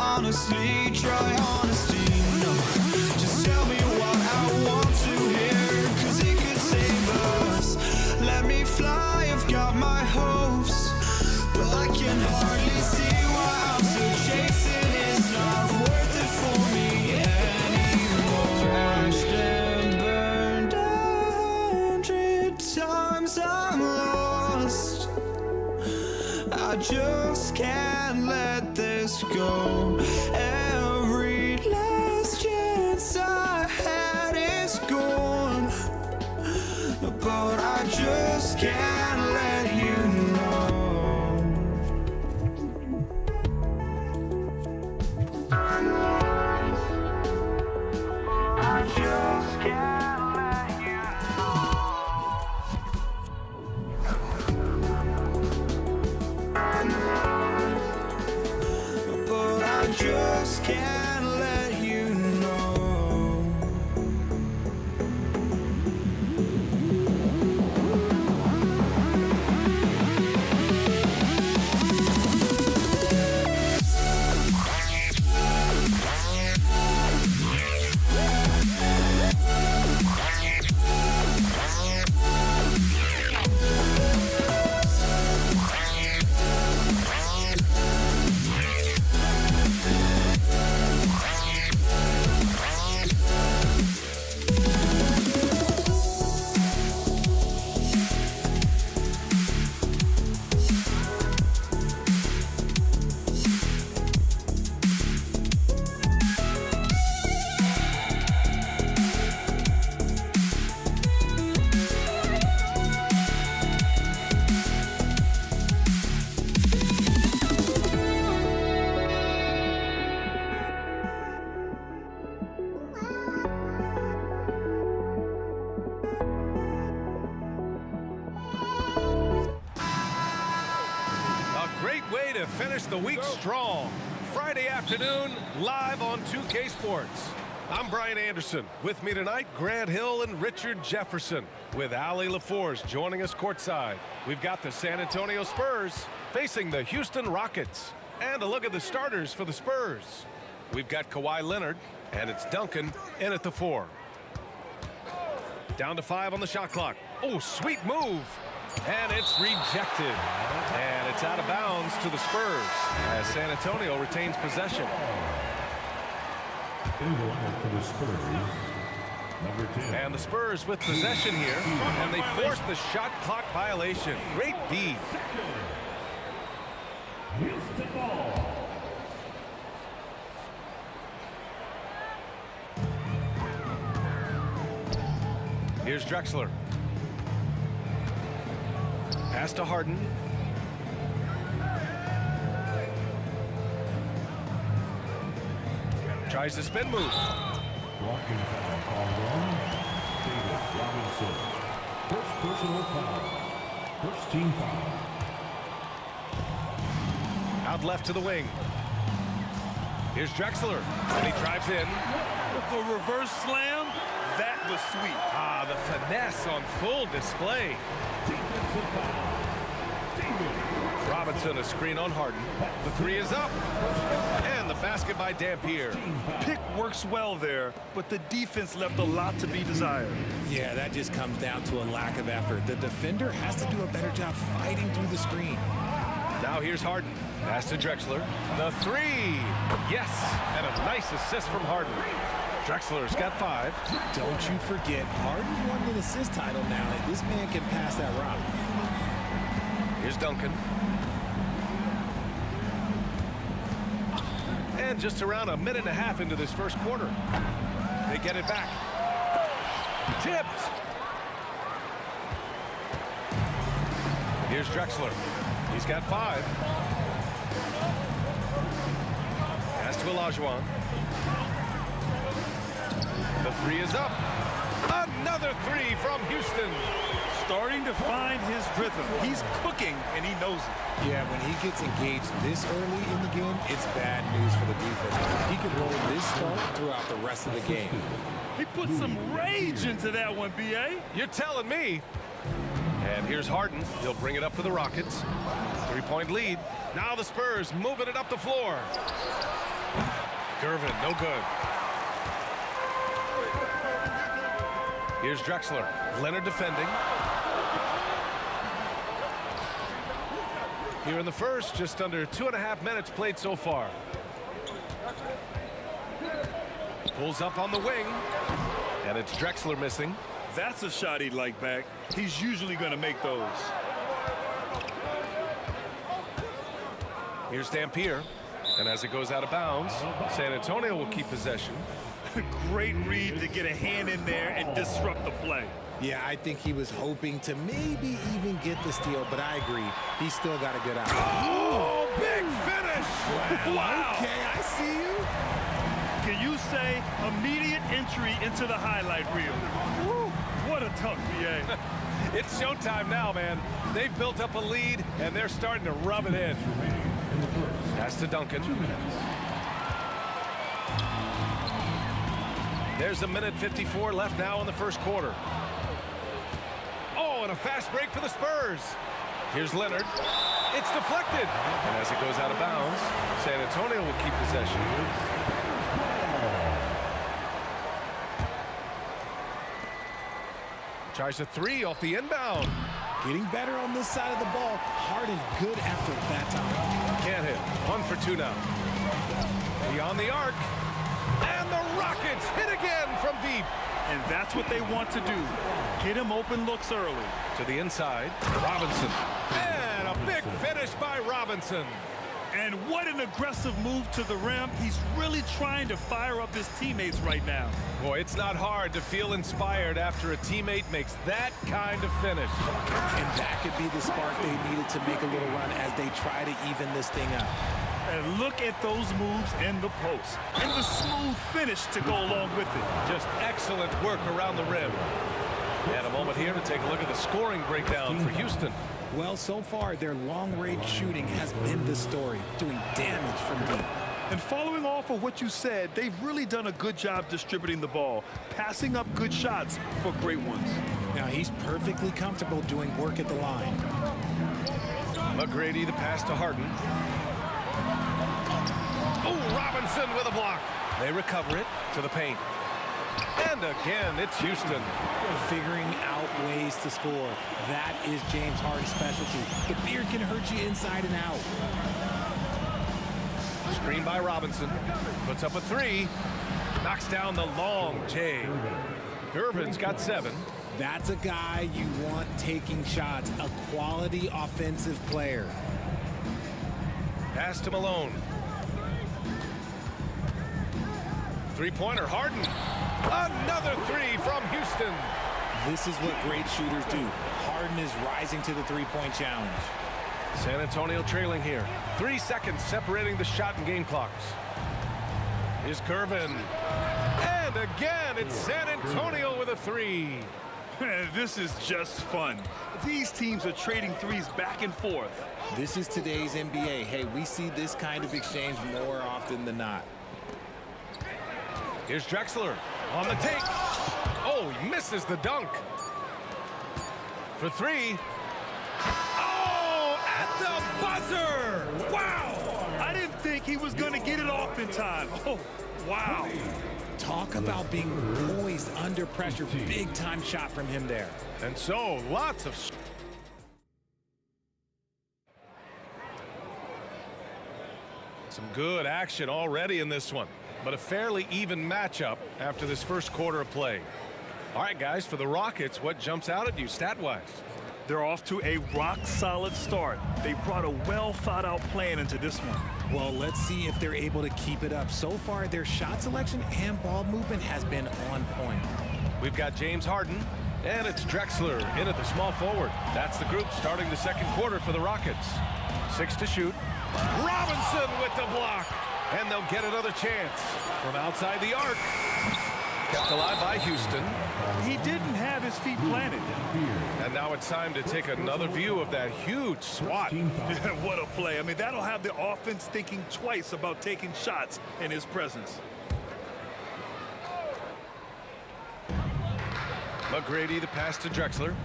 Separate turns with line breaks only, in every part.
honestly, try honesty. No, just tell me what I want to hear, 'cause it could save us. Let me fly, I've got my hopes, but I can hardly see why I'm still chasing. It's not worth it for me anymore. Crashed and burned 100 times, I'm lost. I just can't let this go. Every last chance I had is gone, but I just can't let you know. I just can't let you know. But I just can't let you know.
Way to finish the week strong. Friday afternoon, live on 2K Sports. I'm Brian Anderson. With me tonight, Grant Hill and Richard Jefferson, with Allie LaForce joining us courtside. We've got the San Antonio Spurs facing the Houston Rockets. And a look at the starters for the Spurs. We've got Kawhi Leonard, and it's Duncan in at the 4. Down to 5 on the shot clock. Oh, sweet move. And it's rejected. And it's out of bounds to the Spurs as San Antonio retains possession.
For the Spurs, number 10.
And the Spurs with possession here. And they force the shot clock violation. Great D.
Houston ball.
Here's Drexler. Pass to Harden. Tries the spin move.
Blocking foul called on David Robinson. First personal foul. First team foul.
Out left to the wing. Here's Drexler. And he drives in.
With a reverse slam, that was sweet.
Ah, the finesse on full display.
Defensive foul. David.
Robinson, a screen on Harden. The 3 is up. And the basket by Dampier.
Pick works well there, but the defense left a lot to be desired.
Yeah, that just comes down to a lack of effort. The defender has to do a better job fighting through the screen.
Now here's Harden. Pass to Drexler. The 3. Yes. And a nice assist from Harden. Drexler's got 5.
Don't you forget, Harden's won an assist title now, and this man can pass that route.
Here's Duncan. And just around a minute and a half into this first quarter. They get it back. Tipped. Here's Drexler. He's got 5. Pass to Olajuwon. The 3 is up. Another 3 from Houston.
Starting to find his rhythm. He's cooking, and he knows it.
Yeah, when he gets engaged this early in the game, it's bad news for the defense. He could roll this start throughout the rest of the game.
He put some rage into that one, B.A.
You're telling me. And here's Harden. He'll bring it up for the Rockets. 3-point lead. Now the Spurs moving it up the floor. Gervin, no good. Here's Drexler. Leonard defending. Here in the first, just under 2.5 minutes played so far. Pulls up on the wing, and it's Drexler missing.
That's a shot he'd like back. He's usually going to make those.
Here's Dampier, and as it goes out of bounds, San Antonio will keep possession.
Great read to get a hand in there and disrupt the play.
Yeah, I think he was hoping to maybe even get the steal, but I agree. He's still got a good eye.
Oh, big finish!
Wow.
Okay, I see you.
Can you say immediate entry into the highlight reel? Woo, what a tough BA.
It's showtime now, man. They've built up a lead, and they're starting to rub it in. Pass to Duncan. There's a minute 54 left now in the first quarter. Oh, and a fast break for the Spurs. Here's Leonard. It's deflected. And as it goes out of bounds, San Antonio will keep possession. Tries a three off the inbound.
Getting better on this side of the ball. Harden, good effort that time.
Can't hit. 1 for 2 now. Beyond the arc. And the Rockets hit again from deep.
And that's what they want to do. Get him open looks early.
To the inside. Robinson. And a big finish by Robinson.
And what an aggressive move to the rim. He's really trying to fire up his teammates right now.
Boy, it's not hard to feel inspired after a teammate makes that kind of finish.
And that could be the spark they needed to make a little run as they try to even this thing up.
And look at those moves in the post. And the smooth finish to go along with it.
Just excellent work around the rim. And a moment here to take a look at the scoring breakdown for Houston.
Well, so far, their long-range shooting has been the story, doing damage from deep.
And following off of what you said, they've really done a good job distributing the ball, passing up good shots for great ones.
Now, he's perfectly comfortable doing work at the line.
McGrady, the pass to Harden. Oh, Robinson with a block. They recover it to the paint. And again, it's Houston.
Figuring out ways to score. That is James Harden's specialty. The beard can hurt you inside and out.
Screen by Robinson. Puts up a three. Knocks down the long J. Gervin's got 7.
That's a guy you want taking shots. A quality offensive player.
Pass to Malone. Three-pointer, Harden. Another three from Houston.
This is what great shooters do. Harden is rising to the three-point challenge.
San Antonio trailing here. 3 seconds separating the shot and game clocks. Here's Gervin. And again, it's San Antonio with a three.
This is just fun. These teams are trading threes back and forth.
This is today's NBA. Hey, we see this kind of exchange more often than not.
Here's Drexler on the take. Oh, he misses the dunk. For 3. Oh, at the buzzer.
Wow! I didn't think he was going to get it off in time. Oh, wow.
Talk about being poised under pressure. Big time shot from him there.
And so, lots of... Some good action already in this one, but a fairly even matchup after this first quarter of play. All right, guys, for the Rockets, what jumps out at you stat-wise?
They're off to a rock-solid start. They brought a well-thought-out plan into this one.
Well, let's see if they're able to keep it up. So far, their shot selection and ball movement has been on point.
We've got James Harden, and it's Drexler in at the small forward. That's the group starting the second quarter for the Rockets. 6 to shoot. Robinson with the block, and they'll get another chance from outside the arc. Kept alive by Houston.
He didn't have his feet planted.
And now it's time to take another view of that huge swat.
What a play. I mean, that'll have the offense thinking twice about taking shots in his presence.
McGrady, the pass to Drexler.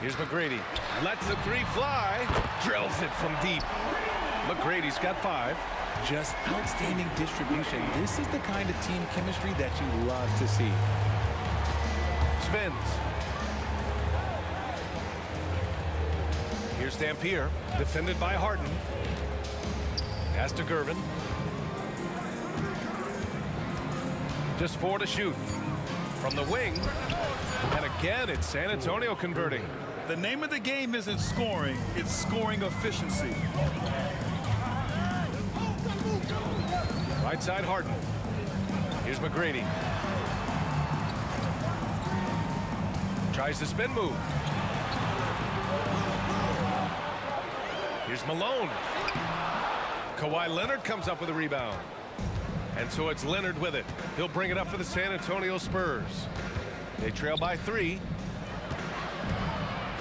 Here's McGrady. Lets the three fly. Drills it from deep. McGrady's got 5.
Just outstanding distribution. This is the kind of team chemistry that you love to see.
Spins. Here's Dampier, defended by Harden. Pass to Gervin. Just 4 to shoot. From the wing. And again, it's San Antonio converting.
The name of the game isn't scoring, it's scoring efficiency.
Right side, Harden. Here's McGrady. Tries the spin move. Here's Malone. Kawhi Leonard comes up with a rebound. And so it's Leonard with it. He'll bring it up for the San Antonio Spurs. They trail by 3.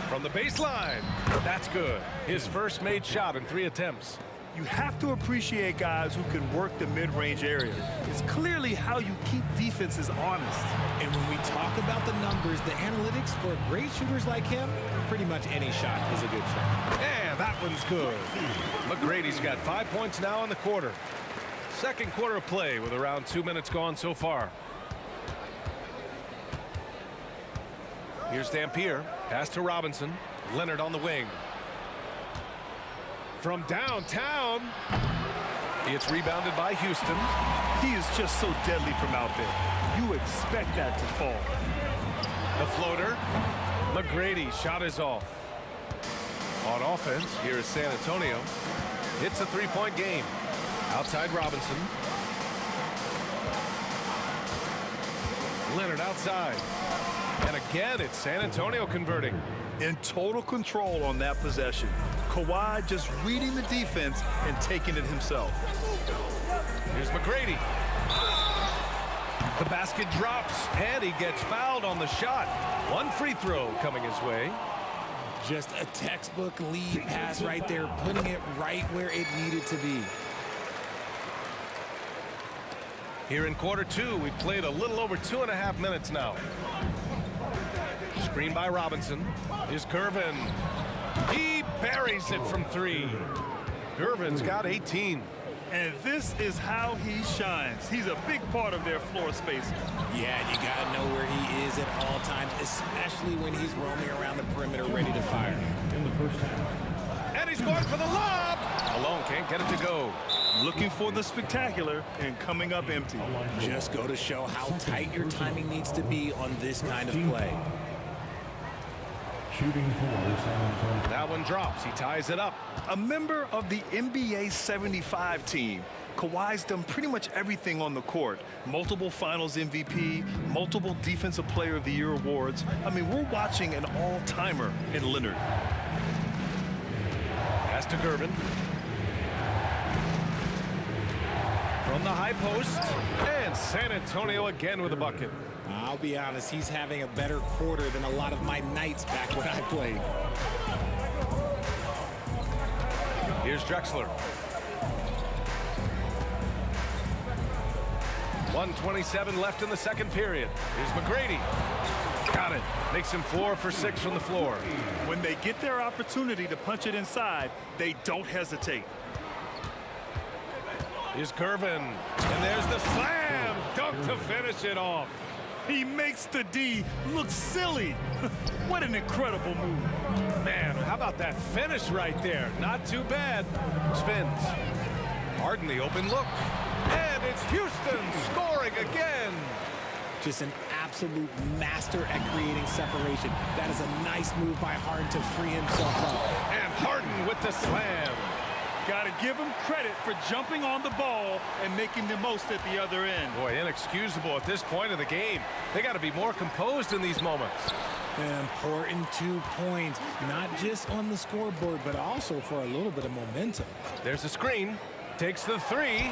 From the baseline. That's good. His first made shot in 3 attempts.
You have to appreciate guys who can work the mid-range area. It's clearly how you keep defenses honest.
And when we talk about the numbers, the analytics for great shooters like him, pretty much any shot is a good shot.
And that one's good. McGrady's got 5 points now in the quarter. Second quarter of play with around 2 minutes gone so far. Here's Dampier. Pass to Robinson. Leonard on the wing. From downtown. It's rebounded by Houston.
He is just so deadly from out there. You expect that to fall.
The floater. McGrady shot is off. On offense, here is San Antonio. It's a 3-point game. Outside Robinson. Leonard outside. And again, it's San Antonio converting.
In total control on that possession. Kawhi just reading the defense and taking it himself.
Here's McGrady. The basket drops, and he gets fouled on the shot. 1 free throw coming his way.
Just a textbook lead pass right there, putting it right where it needed to be.
Here in quarter 2, we've played a little over 2.5 minutes now. Screen by Robinson. Here's Gervin. He buries it from 3. Gervin's got 18.
And this is how he shines. He's a big part of their floor spacing.
Yeah, you got to know where he is at all times, especially when he's roaming around the perimeter ready to fire.
In the first half.
And he's going for the lob. Malone can't get it to go.
Looking for the spectacular and coming up empty.
Just go to show how tight your timing needs to be on this kind of play.
Shooting for San Antonio.
That one drops. He ties it up.
A member of the NBA 75 team, Kawhi's done pretty much everything on the court. Multiple Finals MVP, multiple Defensive Player of the Year awards. I mean, we're watching an all-timer in Leonard.
Pass to Gervin. From the high post. And San Antonio again with a bucket.
I'll be honest, he's having a better quarter than a lot of my nights back when I played.
Here's Drexler. 1:27 left in the second period. Here's McGrady. Got it. Makes him 4 for 6 from the floor.
When they get their opportunity to punch it inside, they don't hesitate.
Here's Gervin. And there's the slam dunk to finish it off.
He makes the D look silly. What an incredible move.
Man, how about that finish right there? Not too bad. Spins. Harden the open look. And it's Houston scoring again.
Just an absolute master at creating separation. That is a nice move by Harden to free himself up.
And Harden with the slam.
Got to give him credit for jumping on the ball and making the most at the other end.
Boy, inexcusable at this point of the game. They got to be more composed in these moments.
An important 2 points, not just on the scoreboard, but also for a little bit of momentum.
There's a screen. Takes the 3.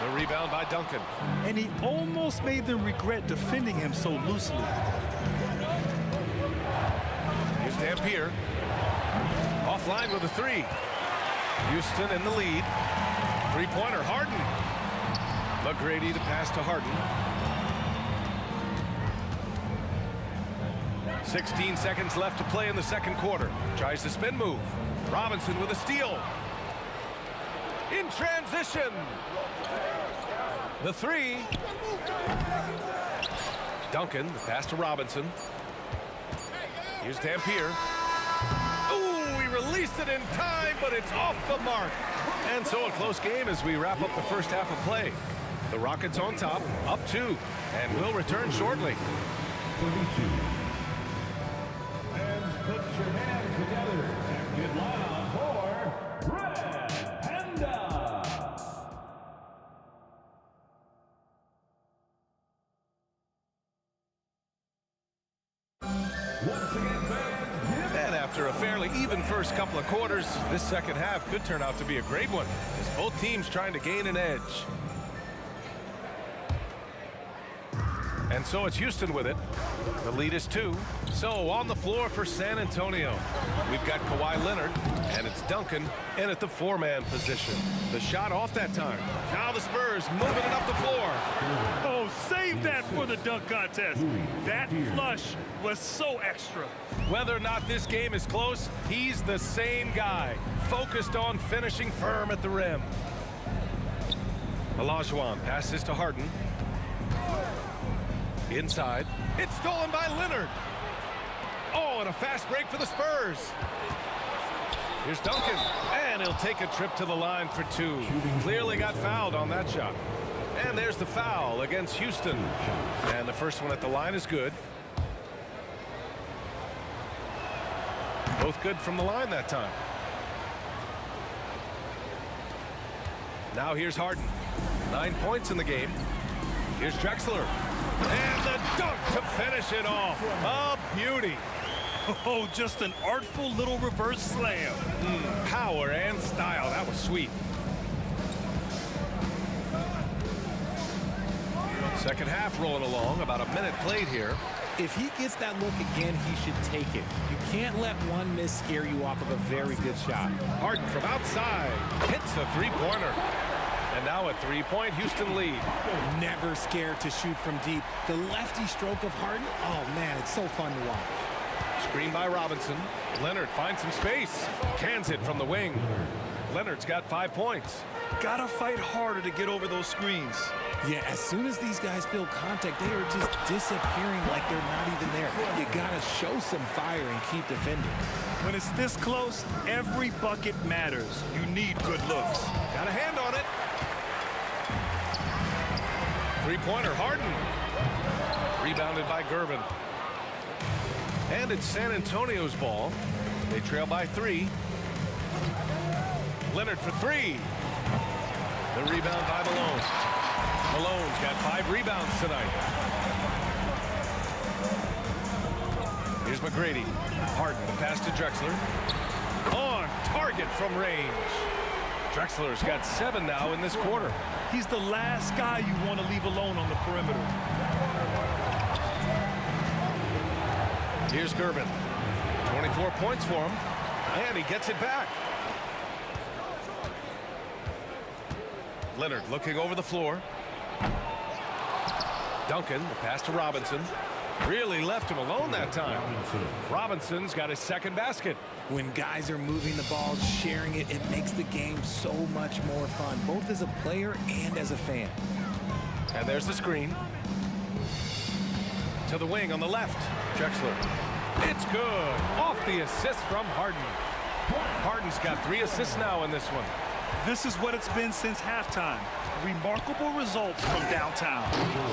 The rebound by Duncan.
And he almost made them regret defending him so loosely.
Here's Dampier. Offline with a 3. Houston in the lead. 3-pointer, Harden. McGrady to pass to Harden. 16 seconds left to play in the second quarter. Tries the spin move. Robinson with a steal. in transition. The three. Duncan, the pass to Robinson. Here's Dampier. Ooh, he released it in time, but it's off the mark. And so a close game as we wrap up the first half of play. The Rockets on top, up 2, and we'll return shortly.
32. Fans, put your hands together and get loud for Red Panda. Once again, fans,
And after a fairly even first couple of quarters, this second half could turn out to be a great one, as both teams trying to gain an edge. And so it's Houston with it. The lead is 2. So on the floor for San Antonio, we've got Kawhi Leonard, and it's Duncan in at the 4-man position. The shot off that time. Now the Spurs moving it up the floor.
Oh, save that for the dunk contest. That flush was so extra.
Whether or not this game is close, he's the same guy, focused on finishing firm at the rim. Olajuwon passes to Harden. Inside. It's stolen by Leonard. Oh, and a fast break for the Spurs. Here's Duncan. And he'll take a trip to the line for 2. Clearly got fouled on that shot. And there's the foul against Houston. And the first one at the line is good. Both good from the line that time. Now here's Harden. 9 points in the game. Here's Drexler. And the dunk to finish it off. A beauty.
Oh, just an artful little reverse slam.
Power and style. That was sweet. Second half rolling along. About a minute played here.
If he gets that look again, he should take it. You can't let one miss scare you off of a very good shot.
Harden from outside. Hits a three-pointer. And now a 3-point Houston lead.
Never scared to shoot from deep. The lefty stroke of Harden, oh man, it's so fun to watch.
Screen by Robinson. Leonard finds some space. Cans it from the wing. Leonard's got 5 points.
Gotta fight harder to get over those screens.
Yeah, as soon as these guys feel contact, they are just disappearing like they're not even there. You gotta show some fire and keep defending.
When it's this close, every bucket matters. You need good looks.
Got a hand on it. Three-pointer, Harden. Rebounded by Gervin. And it's San Antonio's ball. They trail by 3. Leonard for 3. The rebound by Malone. Malone's got 5 rebounds tonight. Here's McGrady. Harden, the pass to Drexler. On target from range. Drexler's got 7 now in this quarter.
He's the last guy you want to leave alone on the perimeter.
Here's Gervin. 24 points for him. And he gets it back. Leonard looking over the floor. Duncan, the pass to Robinson. Really left him alone that time. Robinson's got his second basket.
When guys are moving the ball, sharing it, it makes the game so much more fun, both as a player and as a fan.
And there's the screen. To the wing on the left. Drexler. It's good. Off the assist from Harden. Harden's got 3 assists now in this one.
This is what it's been since halftime. Remarkable results from downtown.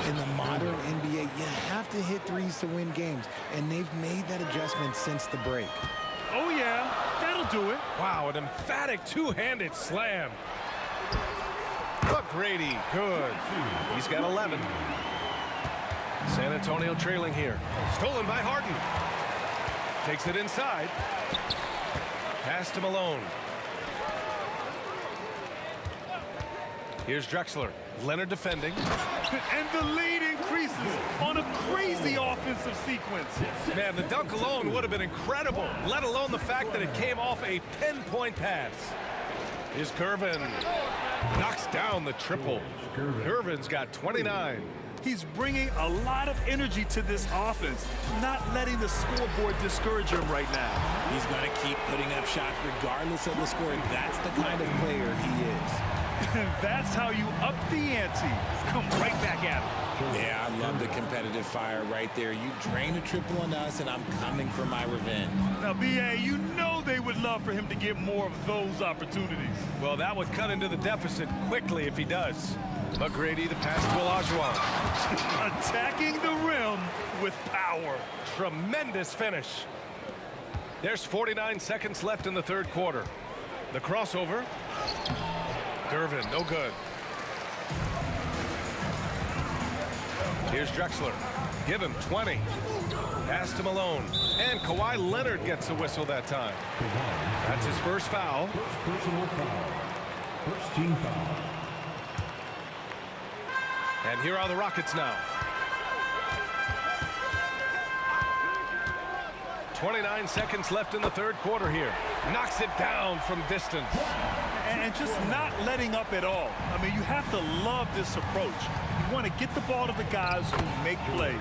In the modern NBA, you have to hit threes to win games, and they've made that adjustment since the break.
Oh, yeah, that'll do it.
Wow, an emphatic two-handed slam. McGrady, good. He's got 11. San Antonio trailing here. Stolen by Harden. Takes it inside. Pass to Malone. Here's Drexler. Leonard defending.
And the lead increases on a crazy offensive sequence.
Man, the dunk alone would have been incredible, let alone the fact that it came off a pinpoint pass. Here's Gervin. Knocks down the triple. Gervin's got 29.
He's bringing a lot of energy to this offense, not letting the scoreboard discourage him right now.
He's going to keep putting up shots regardless of the score. That's the kind of player he is.
That's how you up the ante. Come right back at him.
Yeah, I love the competitive fire right there. You drain a triple on us, and I'm coming for my revenge.
Now, B.A., you know they would love for him to get more of those opportunities.
Well, that would cut into the deficit quickly if he does. McGrady, the pass to Olajuwon.
Attacking the rim with power.
Tremendous finish. There's 49 seconds left in the third quarter. The crossover. Gervin, no good. Here's Drexler. Give him 20. Pass to Malone. And Kawhi Leonard gets a whistle that time. That's his first foul.
First personal foul. First team foul.
And here are the Rockets now. 29 seconds left in the third quarter here. Knocks it down from distance.
And just not letting up at all. I mean, you have to love this approach. You want to get the ball to the guys who make plays.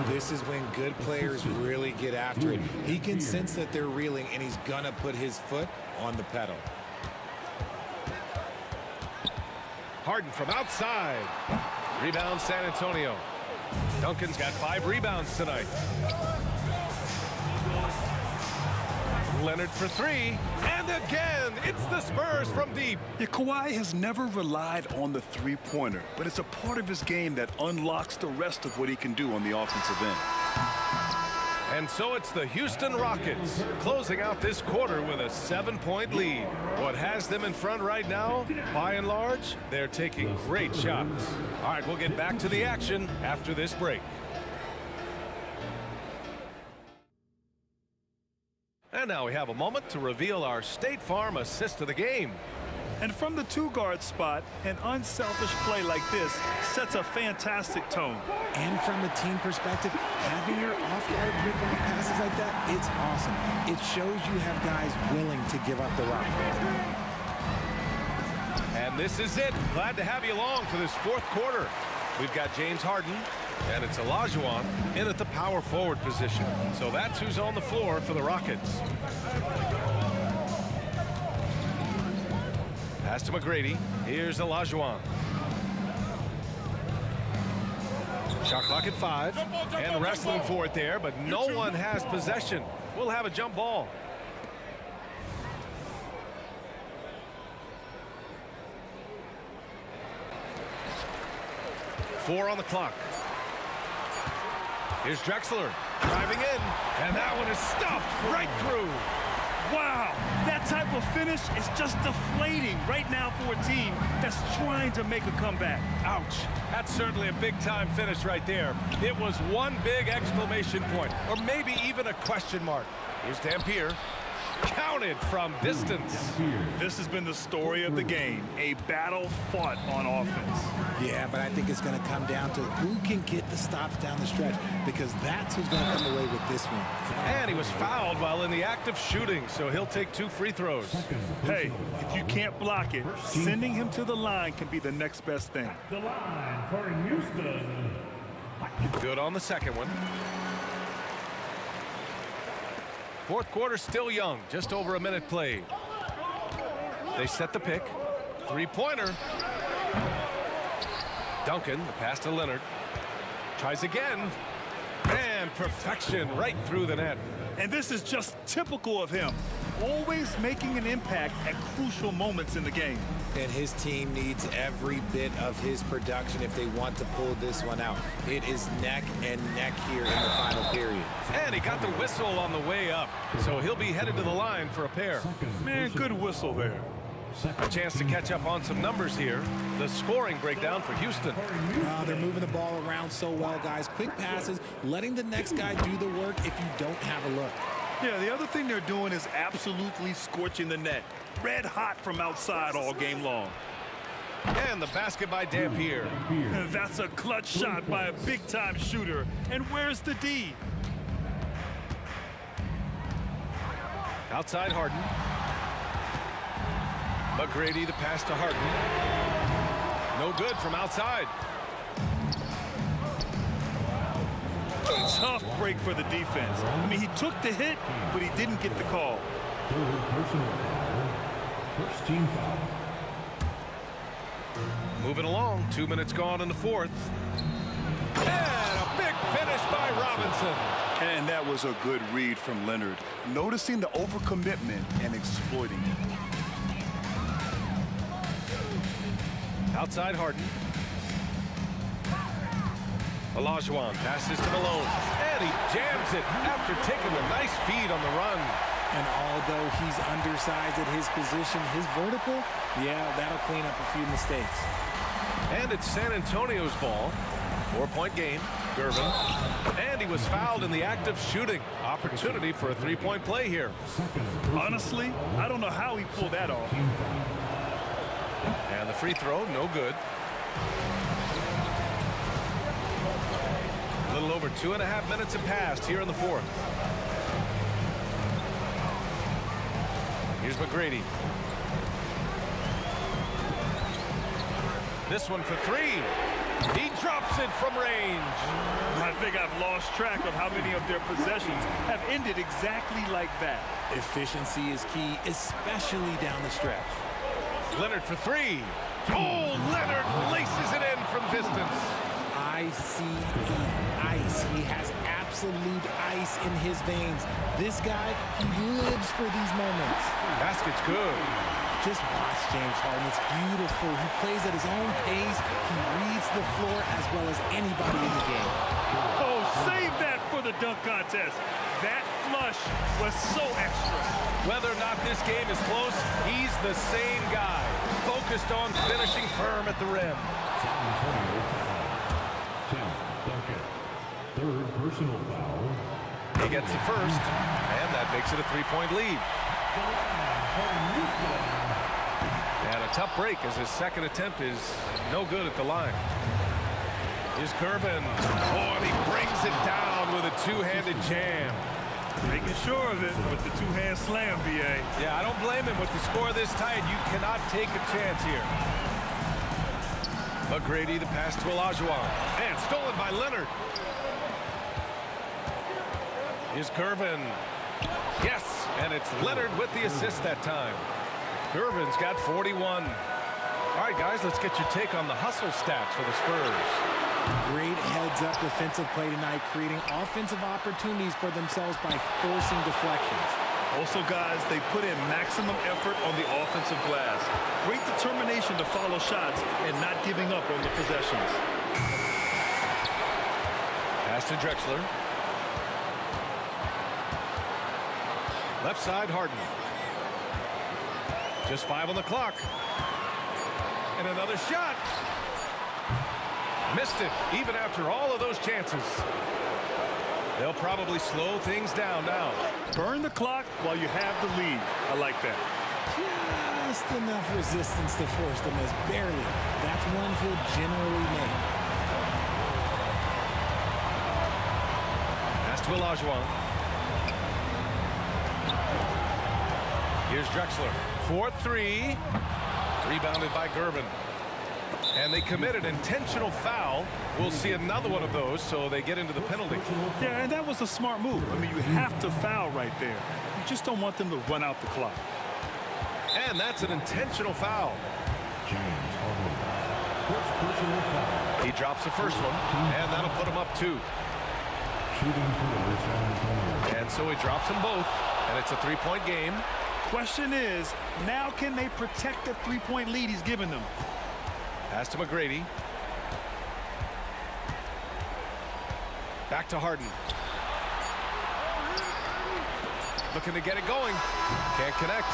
This is when good players really get after it. He can sense that they're reeling, and he's going to put his foot on the pedal.
Harden from outside. Rebound San Antonio. Duncan's got 5 rebounds tonight. Leonard for 3. And again, it's the Spurs from deep.
Yeah, Kawhi has never relied on the three-pointer, but it's a part of his game that unlocks the rest of what he can do on the offensive end.
And so it's the Houston Rockets closing out this quarter with a 7-point lead. What has them in front right now, by and large, they're taking great shots. All right, we'll get back to the action after this break. And now we have a moment to reveal our State Farm assist of the game.
And from the two-guard spot, an unselfish play like this sets a fantastic tone.
And from a team perspective, having your off-guard rip-off passes like that, it's awesome. It shows you have guys willing to give up the rock.
And this is it. Glad to have you along for this fourth quarter. We've got James Harden, and it's Olajuwon in at the power forward position. So that's who's on the floor for the Rockets. Pass to McGrady. Here's Olajuwon. Shot clock at 5. And wrestling for it there, but no one has possession. We'll have a jump ball. Four on the clock. Here's Drexler driving in, and that one is stuffed right through.
Wow, that type of finish is just deflating right now for a team that's trying to make a comeback.
Ouch. That's certainly a big-time finish right there. It was one big exclamation point, or maybe even a question mark. Here's Dampier. Counted from distance.
This has been the story of the game, a battle fought on offense.
Yeah, but I think it's going to come down to who can get the stops down the stretch, because that's who's going to come away with this one.
And he was fouled while in the act of shooting, so he'll take 2 free throws.
Hey, if you can't block it, sending him to the line can be the next best thing.
The line for Houston.
Good on the second one. Fourth quarter still young, just over a minute played. They set the pick. Three-pointer. Duncan, the pass to Leonard. Tries again. And perfection right through the net.
And this is just typical of him, always making an impact at crucial moments in the game.
And his team needs every bit of his production if they want to pull this one out. It is neck and neck here in the final period.
And he got the whistle on the way up, so he'll be headed to the line for a pair.
Man, good whistle there.
A chance to catch up on some numbers here. The scoring breakdown for Houston.
They're moving the ball around so well, guys. Quick passes, letting the next guy do the work if you don't have a look.
Yeah, the other thing they're doing is absolutely scorching the net. Red hot from outside all game long.
And the basket by Dampier.
That's a clutch shot by a big-time shooter. And where's the D?
Outside Harden. McGrady, the pass to Harden. No good from outside.
Tough break for the defense. I mean, he took the hit, but he didn't get the call.
Personal foul. First team foul.
Moving along, 2 minutes gone in the fourth. And a big finish by Robinson.
And that was a good read from Leonard, noticing the overcommitment and exploiting it.
Outside Harden. Olajuwon passes to Malone, and he jams it after taking a nice feed on the run.
And although he's undersized at his position, his vertical, yeah, that'll clean up a few mistakes.
And it's San Antonio's ball. 4-point game. Gervin. And he was fouled in the act of shooting. Opportunity for a three-point play here.
Honestly, I don't know how he pulled that off.
And the free throw, no good. A little over 2.5 minutes have passed here in the fourth. Here's McGrady. This one for three. He drops it from range.
I think I've lost track of how many of their possessions have ended exactly like that.
Efficiency is key, especially down the stretch.
Leonard for three. Oh, Leonard laces it in from distance.
ICE, ice. He has absolute ice in his veins. This guy, he lives for these moments.
Basket's good.
Just watch James Harden. It's beautiful. He plays at his own pace. He reads the floor as well as anybody in the game.
Oh, save that for the dunk contest. That flush was so extra.
Whether or not this game is close, he's the same guy, focused on finishing firm at the rim.
Tim Duncan. Third personal foul.
He gets the first, and that makes it a three-point lead. And a tough break as his second attempt is no good at the line. Here's Gervin. Oh, and he brings it down with a two-handed jam.
Making sure of it with the two-hand slam, B.A.
Yeah, I don't blame him. With the score this tight, you cannot take a chance here. McGrady, the pass to Olajuwon. And stolen by Leonard. Here's Gervin. Yes, and it's Leonard with the assist that time. Gervin's got 41. All right, guys, let's get your take on the hustle stats for the Spurs.
Great heads-up defensive play tonight, creating offensive opportunities for themselves by forcing deflections.
Also, guys, they put in maximum effort on the offensive glass. Great determination to follow shots and not giving up on the possessions.
Pass to Drexler. Left side, Harden. Just 5 on the clock. And another shot. Missed it, even after all of those chances. They'll probably slow things down now.
Burn the clock while you have the lead. I like that.
Just enough resistance to force the miss, barely. That's one he'll generally make.
Pass to Olajuwon. Here's Drexler. 4-3. Rebounded by Gervin. And they committed intentional foul. We'll see another one of those, so they get into the penalty.
Yeah, and that was a smart move. I mean, you have to foul right there. You just don't want them to run out the clock.
And that's an intentional foul.
James Harden. First personal foul.
He drops the first one, and that'll put him up 2.
Shooting for San Antonio.
And so he drops them both, and it's a three-point game.
Question is, now can they protect the three-point lead he's given them?
Pass to McGrady. Back to Harden. Looking to get it going. Can't connect.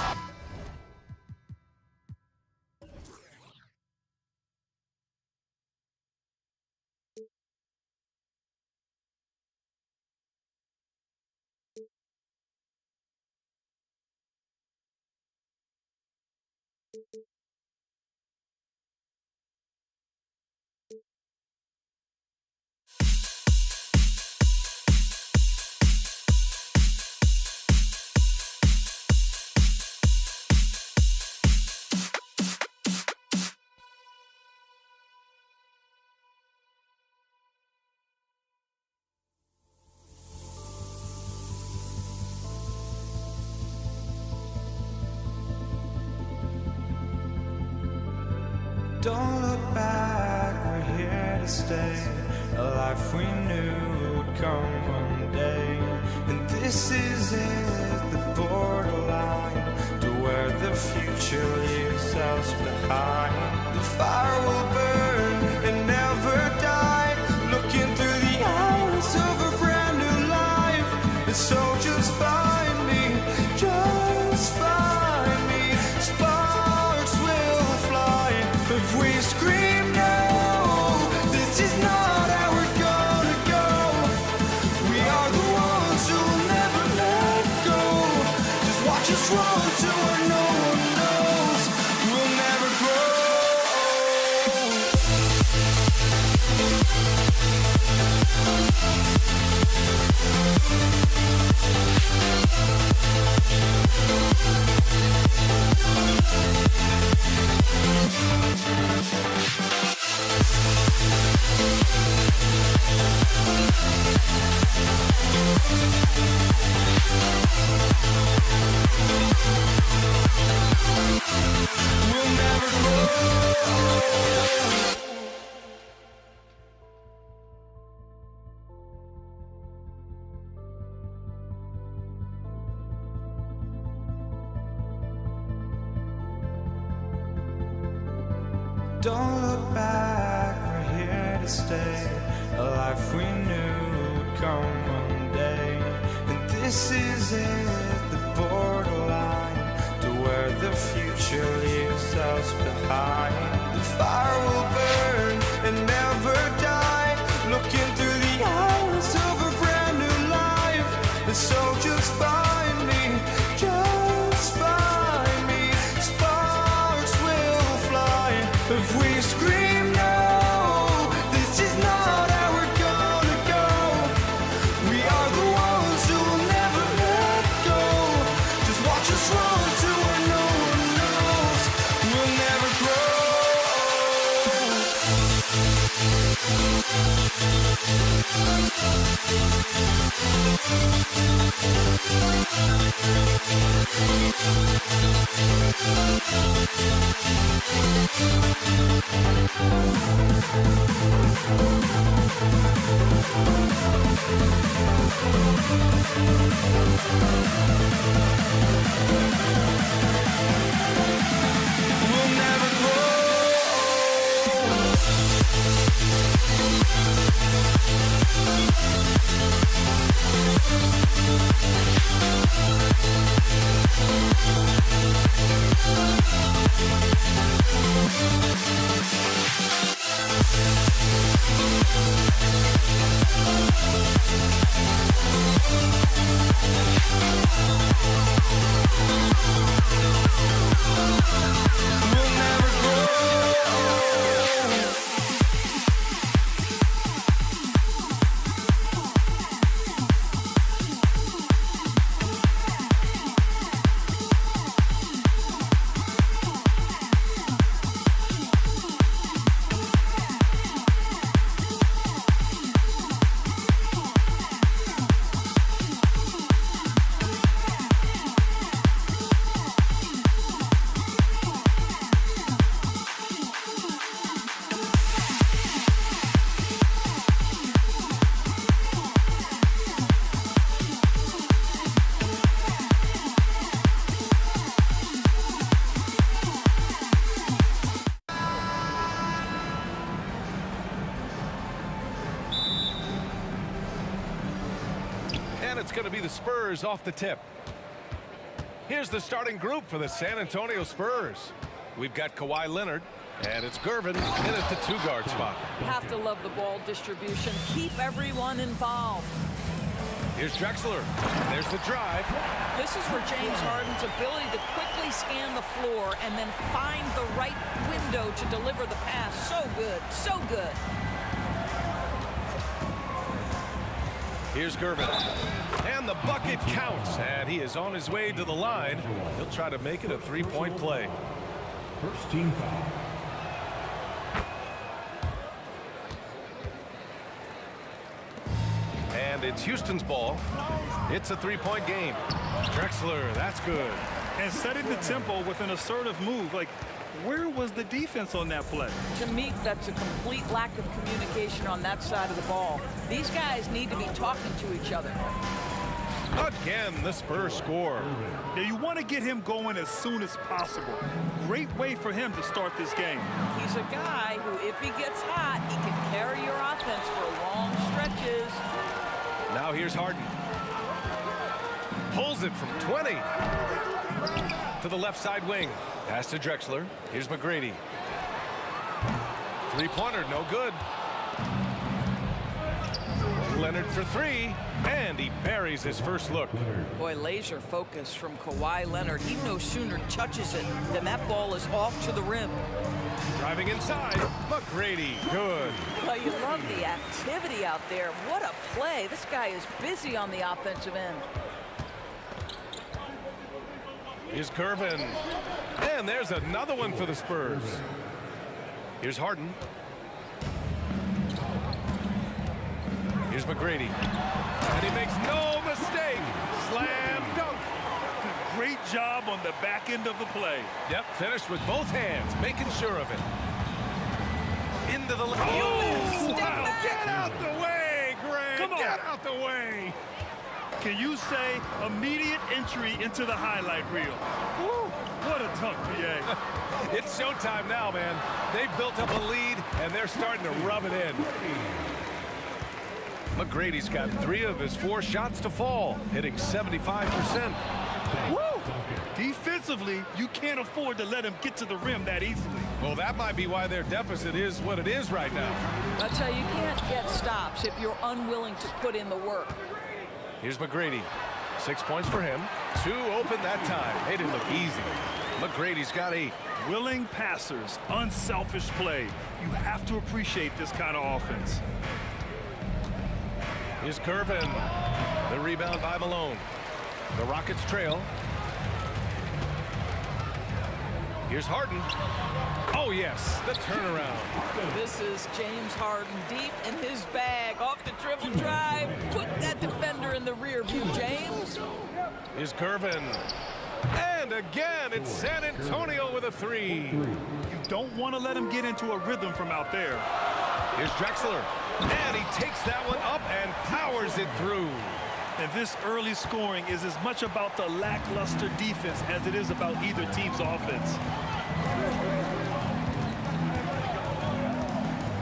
Don't look back. stay, a life we knew would come one day. And this is it, the borderline to where the future leaves us behind. The fire will burn and never die, looking through the eyes of a brand new life. And so just find me, just find me. Sparks will fly if we scream no. This is not how we're gonna go. We are the ones who will never let go. Just watch us run to where no one knows. We'll never grow. We'll never grow. Don't look back, we're here to stay. A life we knew would come one day. And this is it, the borderline to where the future leaves us behind. The fire will burn and never die, looking through the eyes of a brand new life. And so just find me, just find me. Sparks will fly if we scream no. This is not how we're gonna go. We are the ones who will never let go. Just watch us run to where no one knows. We'll never grow. We'll never grow. We'll never grow.
And it's going to be the Spurs off the tip. Here's the starting group for the San Antonio Spurs. We've got Kawhi Leonard, and it's Gervin in at the two-guard spot.
Have to love the ball distribution. Keep everyone involved.
Here's Drexler. There's the drive.
This is where James Harden's ability to quickly scan the floor and then find the right window to deliver the pass. So good, so good.
Here's Gervin. And the bucket counts. And he is on his way to the line. He'll try to make it a three-point play.
First team foul.
And it's Houston's ball. It's a three-point game. Drexler, that's good.
And setting the tempo with an assertive move. Like, Where was the defense on that play?
To me, that's a complete lack of communication on that side of the ball. These guys need to be talking to each other.
Again, the Spurs score.
Yeah, you want to get him going as soon as possible. Great way for him to start this game.
He's a guy who, if he gets hot, he can carry your offense for long stretches.
Now here's Harden. Pulls it from 20. To the left side wing. Pass to Drexler. Here's McGrady. Three-pointer, no good. Leonard for three, and he buries his first look.
Boy, laser focus from Kawhi Leonard. He no sooner touches it than that ball is off to the rim.
Driving inside, McGrady, good.
Well, you love the activity out there. What a play. This guy is busy on the offensive end.
Here's Gervin, and there's another one for the Spurs. Here's Harden. Here's McGrady, and he makes no mistake. Slam dunk.
Great job on the back end of the play.
Yep, finished with both hands, making sure of it. Into the left.
Oh,
Wow.
back.
Get out the way, Grant.
Come on.
Get out the way.
Can you say immediate entry into the highlight reel? Woo, what a dunk, PA.
It's showtime now, man. They've built up a lead, and they're starting to rub it in. McGrady's got 3 of his 4 shots to fall, hitting 75%.
Woo! Defensively, you can't afford to let him get to the rim that easily.
Well, that might be why their deficit is what it is right now.
That's how you can't get stops if you're unwilling to put in the work.
Here's McGrady. 6 points for him. 2 open that time. They didn't look easy. McGrady's got 8.
Willing passers, unselfish play. You have to appreciate this kind of offense.
Here's Gervin. The rebound by Malone. The Rockets trail. Here's Harden. Oh, yes, the turnaround.
This is James Harden deep in his bag. Off the dribble drive. Put that defender in the rear view, James.
Here's Gervin. And again, it's San Antonio with a 3.
You don't want to let him get into a rhythm from out there.
Here's Drexler. And he takes that one up and powers it through.
And this early scoring is as much about the lackluster defense as it is about either team's offense.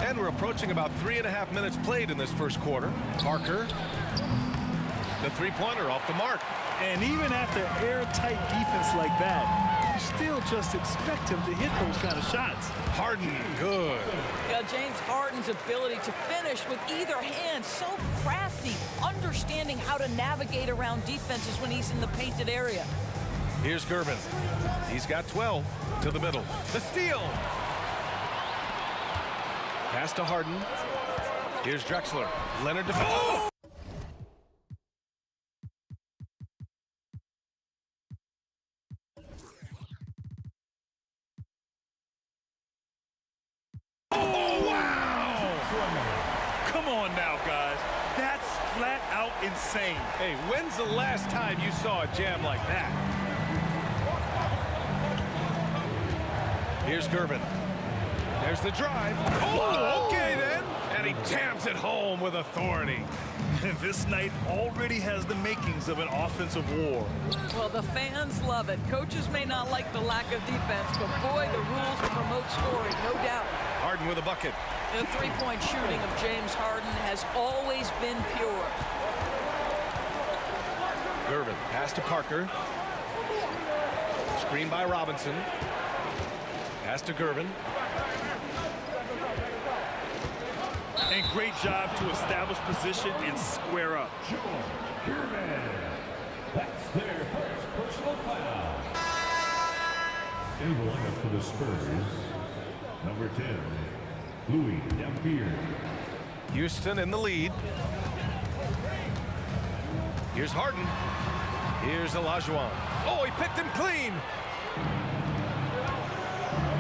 And we're approaching about 3.5 minutes played in this first quarter. Parker, the three-pointer off the mark.
And even after airtight defense like that, you still just expect him to hit those kind of shots.
Harden, good.
Yeah, James Harden's ability to finish with either hand, so crafty, understanding how to navigate around defenses when he's in the painted area.
Here's Gervin. He's got 12 to the middle. The steal. Pass to Harden. Here's Drexler. Leonard to oh!
Flat out insane.
Hey, when's the last time you saw a jam like that? Here's Gervin. There's the drive. Oh, okay then. And he jams it home with authority.
And this night already has the makings of an offensive war.
Well, the fans love it. Coaches may not like the lack of defense, but boy, the rules promote scoring, no doubt.
Harden with a bucket.
The three-point shooting of James Harden has always been pure.
Gervin, pass to Parker. Screen by Robinson. Pass to Gervin.
And great job to establish position and square up.
That's their first personal foul. In the lineup for the Spurs, number 10, Louis Dampier.
Houston in the lead. Here's Harden. Here's Olajuwon. Oh, he picked him clean.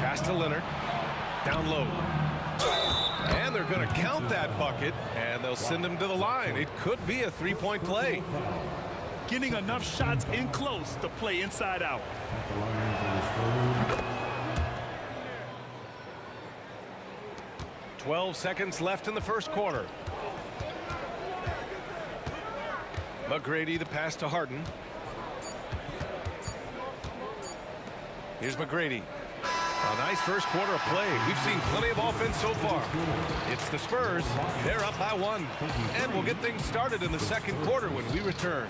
Pass to Leonard. Down low. And they're going to count that bucket, and they'll send him to the line. It could be a three-point play.
Getting enough shots in close to play inside out.
12 seconds left in the first quarter. McGrady, the pass to Harden. Here's McGrady. A nice first quarter of play. We've seen plenty of offense so far. It's the Spurs. They're up by 1. And we'll get things started in the second quarter when we return.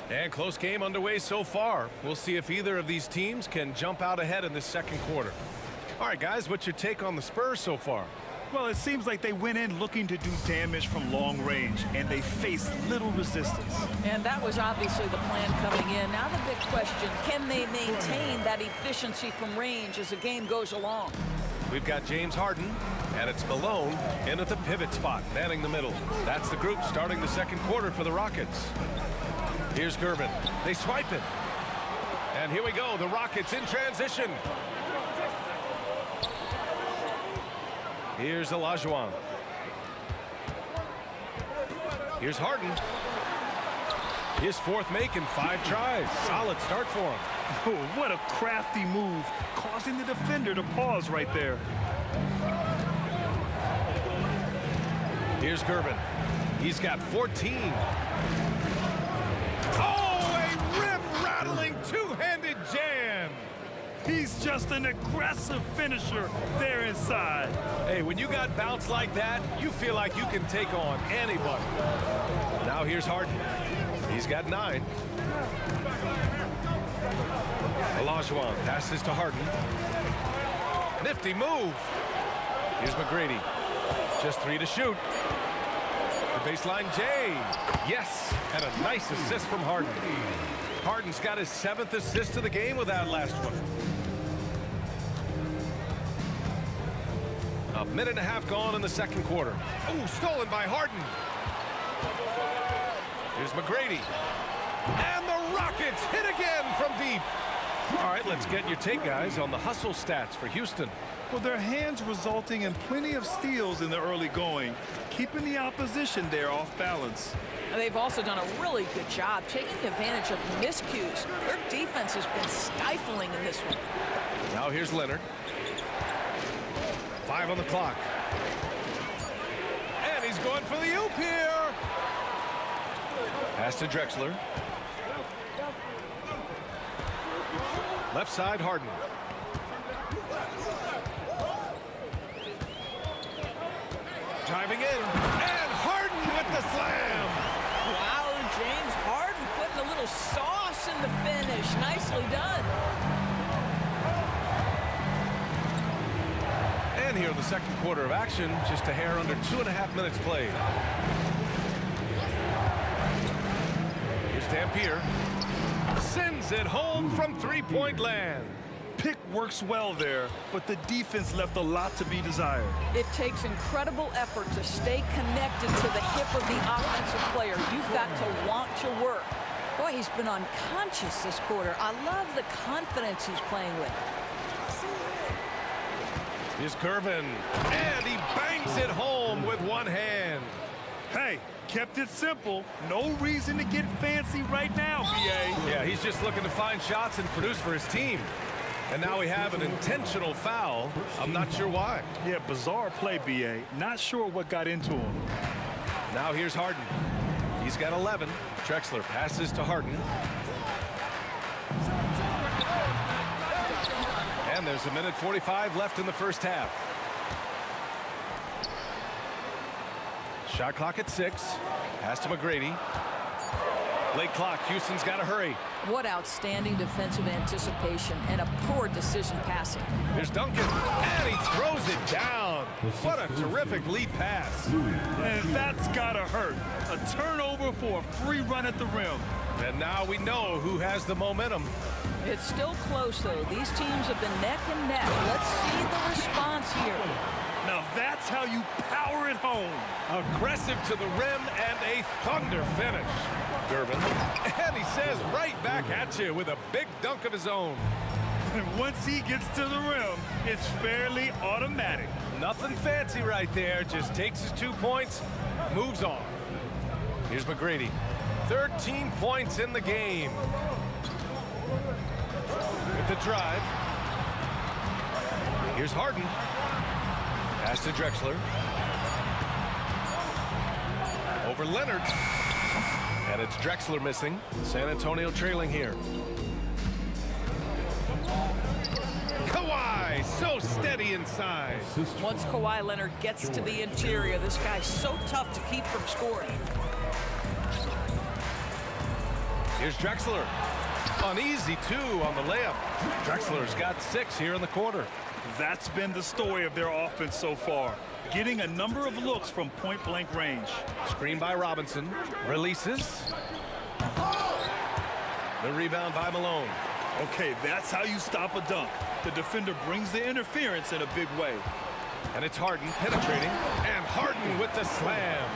And close game underway so far. We'll see if either of these teams can jump out ahead in the second quarter. All right, guys, what's your take on the Spurs so far?
Well, it seems like they went in looking to do damage from long range, and they faced little resistance.
And that was obviously the plan coming in. Now the big question, can they maintain that efficiency from range as the game goes along?
We've got James Harden, and it's Malone in at the pivot spot, manning the middle. That's the group starting the second quarter for the Rockets. Here's Gervin. They swipe it. And here we go, the Rockets in transition. Here's Olajuwon. Here's Harden. His fourth make in 5 tries. Solid start for him.
Oh, what a crafty move, causing the defender to pause right there.
Here's Gervin. He's got 14. Oh, a rim-rattling two-handed jam.
He's just an aggressive finisher there inside.
Hey, when you got bounce like that, you feel like you can take on anybody. Now here's Harden. He's got 9. Olajuwon passes to Harden. Nifty move. Here's McGrady. Just 3 to shoot. The baseline J. Yes, and a nice assist from Harden. Harden's got his 7th assist of the game with that last one. A minute and a half gone in the second quarter. Oh, stolen by Harden. Here's McGrady. And the Rockets hit again from deep. All right, let's get your take, guys, on the hustle stats for Houston.
Well, their hands resulting in plenty of steals in the early going, keeping the opposition there off balance.
They've also done a really good job taking advantage of miscues. Their defense has been stifling in this one.
Now here's Leonard. 5 on the clock. And he's going for the oop here. Pass to Drexler. Left side, Harden. Driving in. And Harden with the slam.
Wow, James Harden putting a little sauce in the finish. Nicely done.
And here in the second quarter of action, just a hair under 2.5 minutes played. Here's Dampier. Sends it home from three-point land.
Pick works well there, but the defense left a lot to be desired.
It takes incredible effort to stay connected to the hip of the offensive player. You've got to want to work. Boy, he's been unconscious this quarter. I love the confidence he's playing with.
Here's Gervin, and he bangs it home with one hand.
Hey, kept it simple. No reason to get fancy right now, B.A.
Yeah, he's just looking to find shots and produce for his team. And now we have an intentional foul. I'm not sure why.
Yeah, bizarre play, B.A. Not sure what got into him.
Now here's Harden. He's got 11. Drexler passes to Harden. And there's a minute 45 left in the first half. Shot clock at 6. Pass to McGrady. Late clock. Houston's got to hurry.
What outstanding defensive anticipation and a poor decision passing.
Here's Duncan, and he throws it down. What a terrific lead pass.
And that's got to hurt. A turnover for a free run at the rim.
And now we know who has the momentum.
It's still close, though. These teams have been neck and neck. Let's see the response here.
Now that's how you power it home.
Aggressive to the rim and a thunder finish. Gervin, and he says right back at you with a big dunk of his own.
And once he gets to the rim, it's fairly automatic.
Nothing fancy right there. Just takes his 2 points, moves on. Here's McGrady. 13 points in the game. With the drive. Here's Harden. Pass to Drexler. Over Leonard. And it's Drexler missing. San Antonio trailing here. Kawhi, so steady inside.
Once Kawhi Leonard gets to the interior, this guy's so tough to keep from scoring.
Here's Drexler. Uneasy, too, on the layup. Drexler's got 6 here in the quarter.
That's been the story of their offense so far. Getting a number of looks from point-blank range.
Screen by Robinson. Releases. The rebound by Malone.
Okay, that's how you stop a dunk. The defender brings the interference in a big way.
And it's Harden penetrating. And Harden with the slam.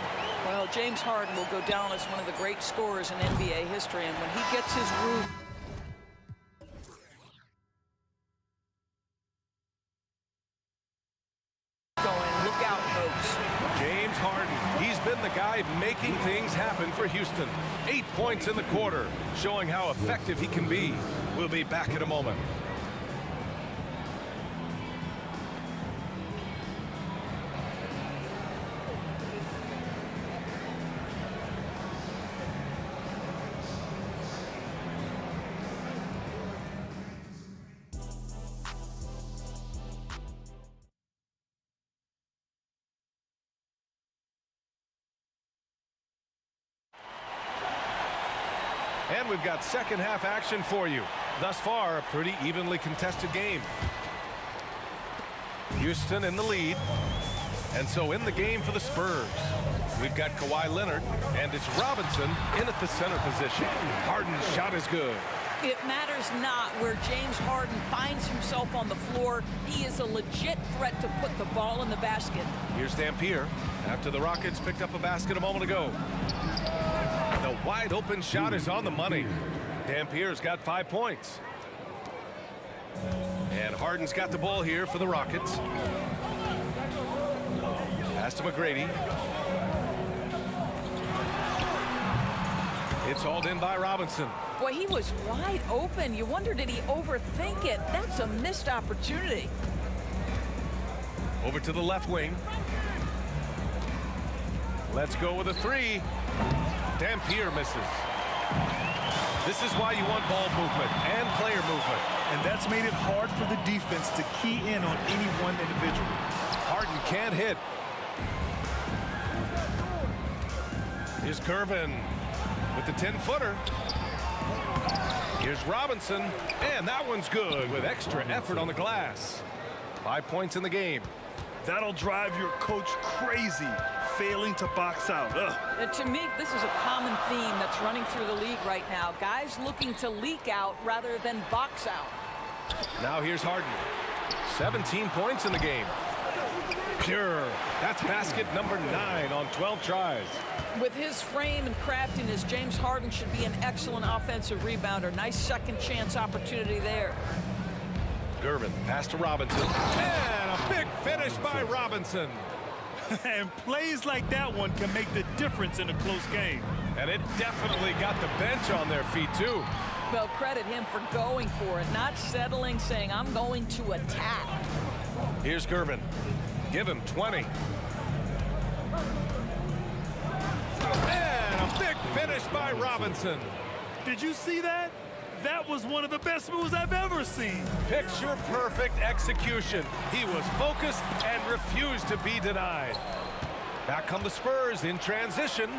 Well, James Harden will go down as one of the great scorers in NBA history, and when he gets his groove going, look out, folks.
James Harden, he's been the guy making things happen for Houston. 8 points in the quarter, showing how effective he can be. We'll be back in a moment. And we've got second half action for you. Thus far, a pretty evenly contested game. Houston in the lead. And so in the game for the Spurs, we've got Kawhi Leonard, and it's Robinson in at the center position. Harden's shot is good.
It matters not where James Harden finds himself on the floor. He is a legit threat to put the ball in the basket.
Here's Dampier after the Rockets picked up a basket a moment ago. The wide open shot is on the money. Dampier's got 5 points. And Harden's got the ball here for the Rockets. Pass to McGrady. It's hauled in by Robinson.
Boy, he was wide open. You wonder, did he overthink it? That's a missed opportunity.
Over to the left wing. Let's go with a 3. Dampier misses. This is why you want ball movement and player movement.
And that's made it hard for the defense to key in on any one individual.
Harden can't hit. Here's Gervin with the 10-footer. Here's Robinson, and that one's good with extra effort on the glass. 5 points in the game.
That'll drive your coach crazy, failing to box out.
And to me, this is a common theme that's running through the league right now. Guys looking to leak out rather than box out.
Now here's Harden. 17 points in the game. Pure. That's basket number 9 on 12 tries.
With his frame and craftiness, James Harden should be an excellent offensive rebounder. Nice second chance opportunity there.
Gervin, pass to Robinson. And a big finish by Robinson.
And plays like that one can make the difference in a close game.
And it definitely got the bench on their feet, too.
Well, credit him for going for it, not settling, saying, I'm going to attack.
Here's Gervin. Give him 20. And a big finish by Robinson.
Did you see that? That was one of the best moves I've ever seen.
Picture perfect execution. He was focused and refused to be denied. Back come the Spurs in transition.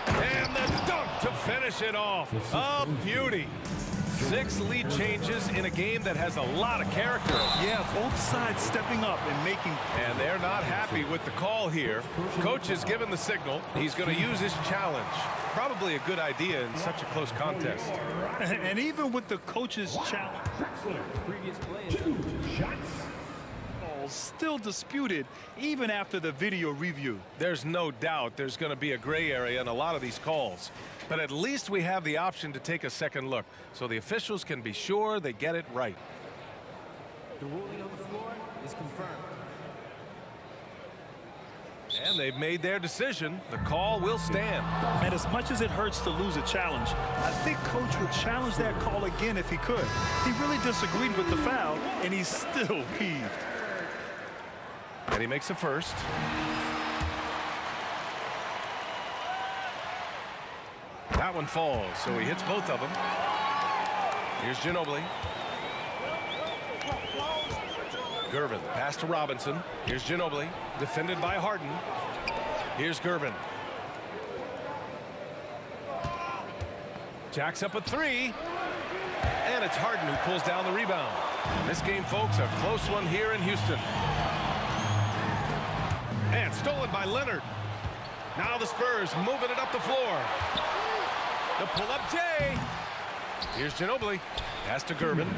And the dunk to finish it off. A beauty. 6 lead changes in a game that has a lot of character.
Yeah, both sides stepping up and making.
And they're not happy with the call here. Coach has given the signal. He's going to use his challenge. Probably a good idea in such a close contest.
And even with the coach's challenge.
Drexler, previous play. 2 shots.
Oh, calls still disputed even after the video review.
There's no doubt there's going to be a gray area in a lot of these calls. But at least we have the option to take a second look, so the officials can be sure they get it right.
The ruling on the floor is confirmed.
And they've made their decision. The call will stand.
And as much as it hurts to lose a challenge, I think Coach would challenge that call again if he could. He really disagreed with the foul, and he's still peeved.
And he makes a first. That one falls, so he hits both of them. Here's Ginobili. Gervin, pass to Robinson. Here's Ginobili, defended by Harden. Here's Gervin. Jacks up a three. And it's Harden who pulls down the rebound. And this game, folks, a close one here in Houston. And stolen by Leonard. Now the Spurs moving it up the floor. The pull-up J. Here's Ginobili. Pass to Gervin.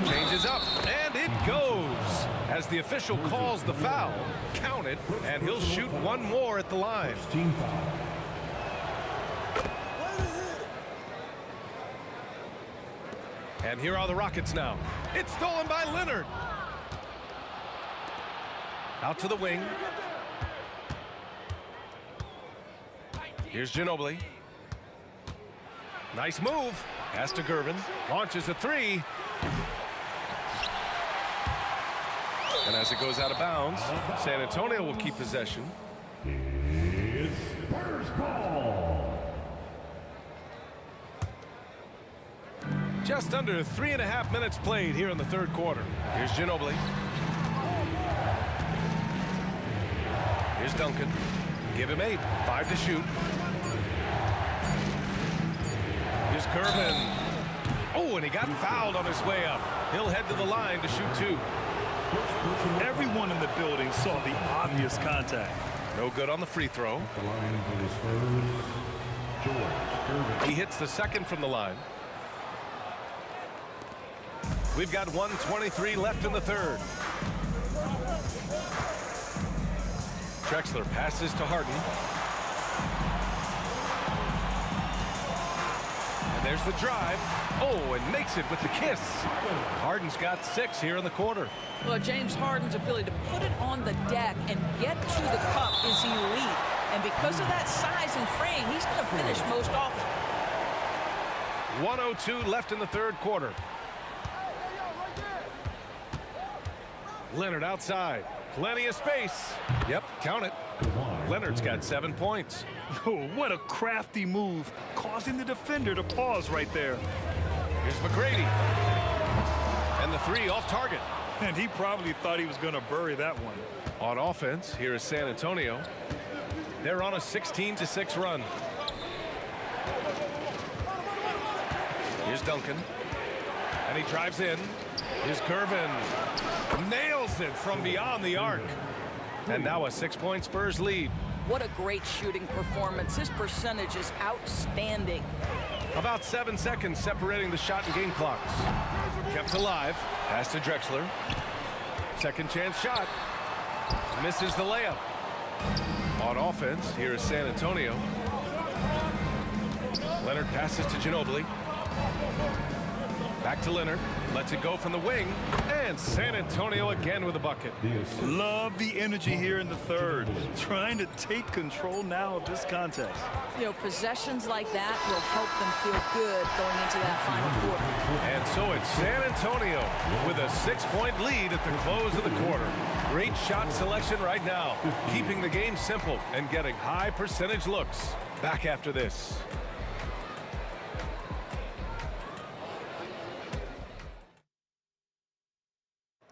Changes up, and it goes. As the official calls the foul, count it, and he'll shoot one more at the line.
Team foul.
And here are the Rockets now. It's stolen by Leonard. Out to the wing. Here's Ginobili. Nice move. Pass to Gervin. Launches a three. And as it goes out of bounds, San Antonio will keep possession.
It's Spurs ball.
Just under 3.5 minutes played here in the third quarter. Here's Ginobili. Here's Duncan. Give him 8. 5 to shoot. Here's Gervin. Oh, and he got fouled on his way up. He'll head to the line to shoot 2.
Everyone in the building saw the obvious contact.
No good on the free throw.
The line for the Spurs, George Gervin.
He hits the second from the line. We've got 1:23 left in the third. Drexler passes to Harden. And there's the drive. Oh, and makes it with the kiss. Harden's got 6 here in the quarter.
Well, James Harden's ability to put it on the deck and get to the cup is elite. And because of that size and frame, he's going to finish most often.
1:02 left in the third quarter. Leonard outside. Plenty of space. Yep, count it. Leonard's got 7 points.
Oh, what a crafty move, causing the defender to pause right there.
Here's McGrady. And the 3 off target.
And he probably thought he was going to bury that one.
On offense, here is San Antonio. They're on a 16-6 run. Here's Duncan. And he drives in. Here's Gervin. Nails it from beyond the arc. And now a 6-point Spurs lead.
What a great shooting performance. His percentage is outstanding.
About 7 seconds separating the shot and game clocks. Kept alive. Pass to Drexler. Second chance shot. Misses the layup. On offense, here is San Antonio. Leonard passes to Ginobili. Back to Leonard. Lets it go from the wing. And San Antonio again with a bucket.
Love the energy here in the third. Trying to take control now of this contest.
You know, possessions like that will help them feel good going into that final quarter.
And so it's San Antonio with a 6-point lead at the close of the quarter. Great shot selection right now, keeping the game simple and getting high percentage looks. Back after this.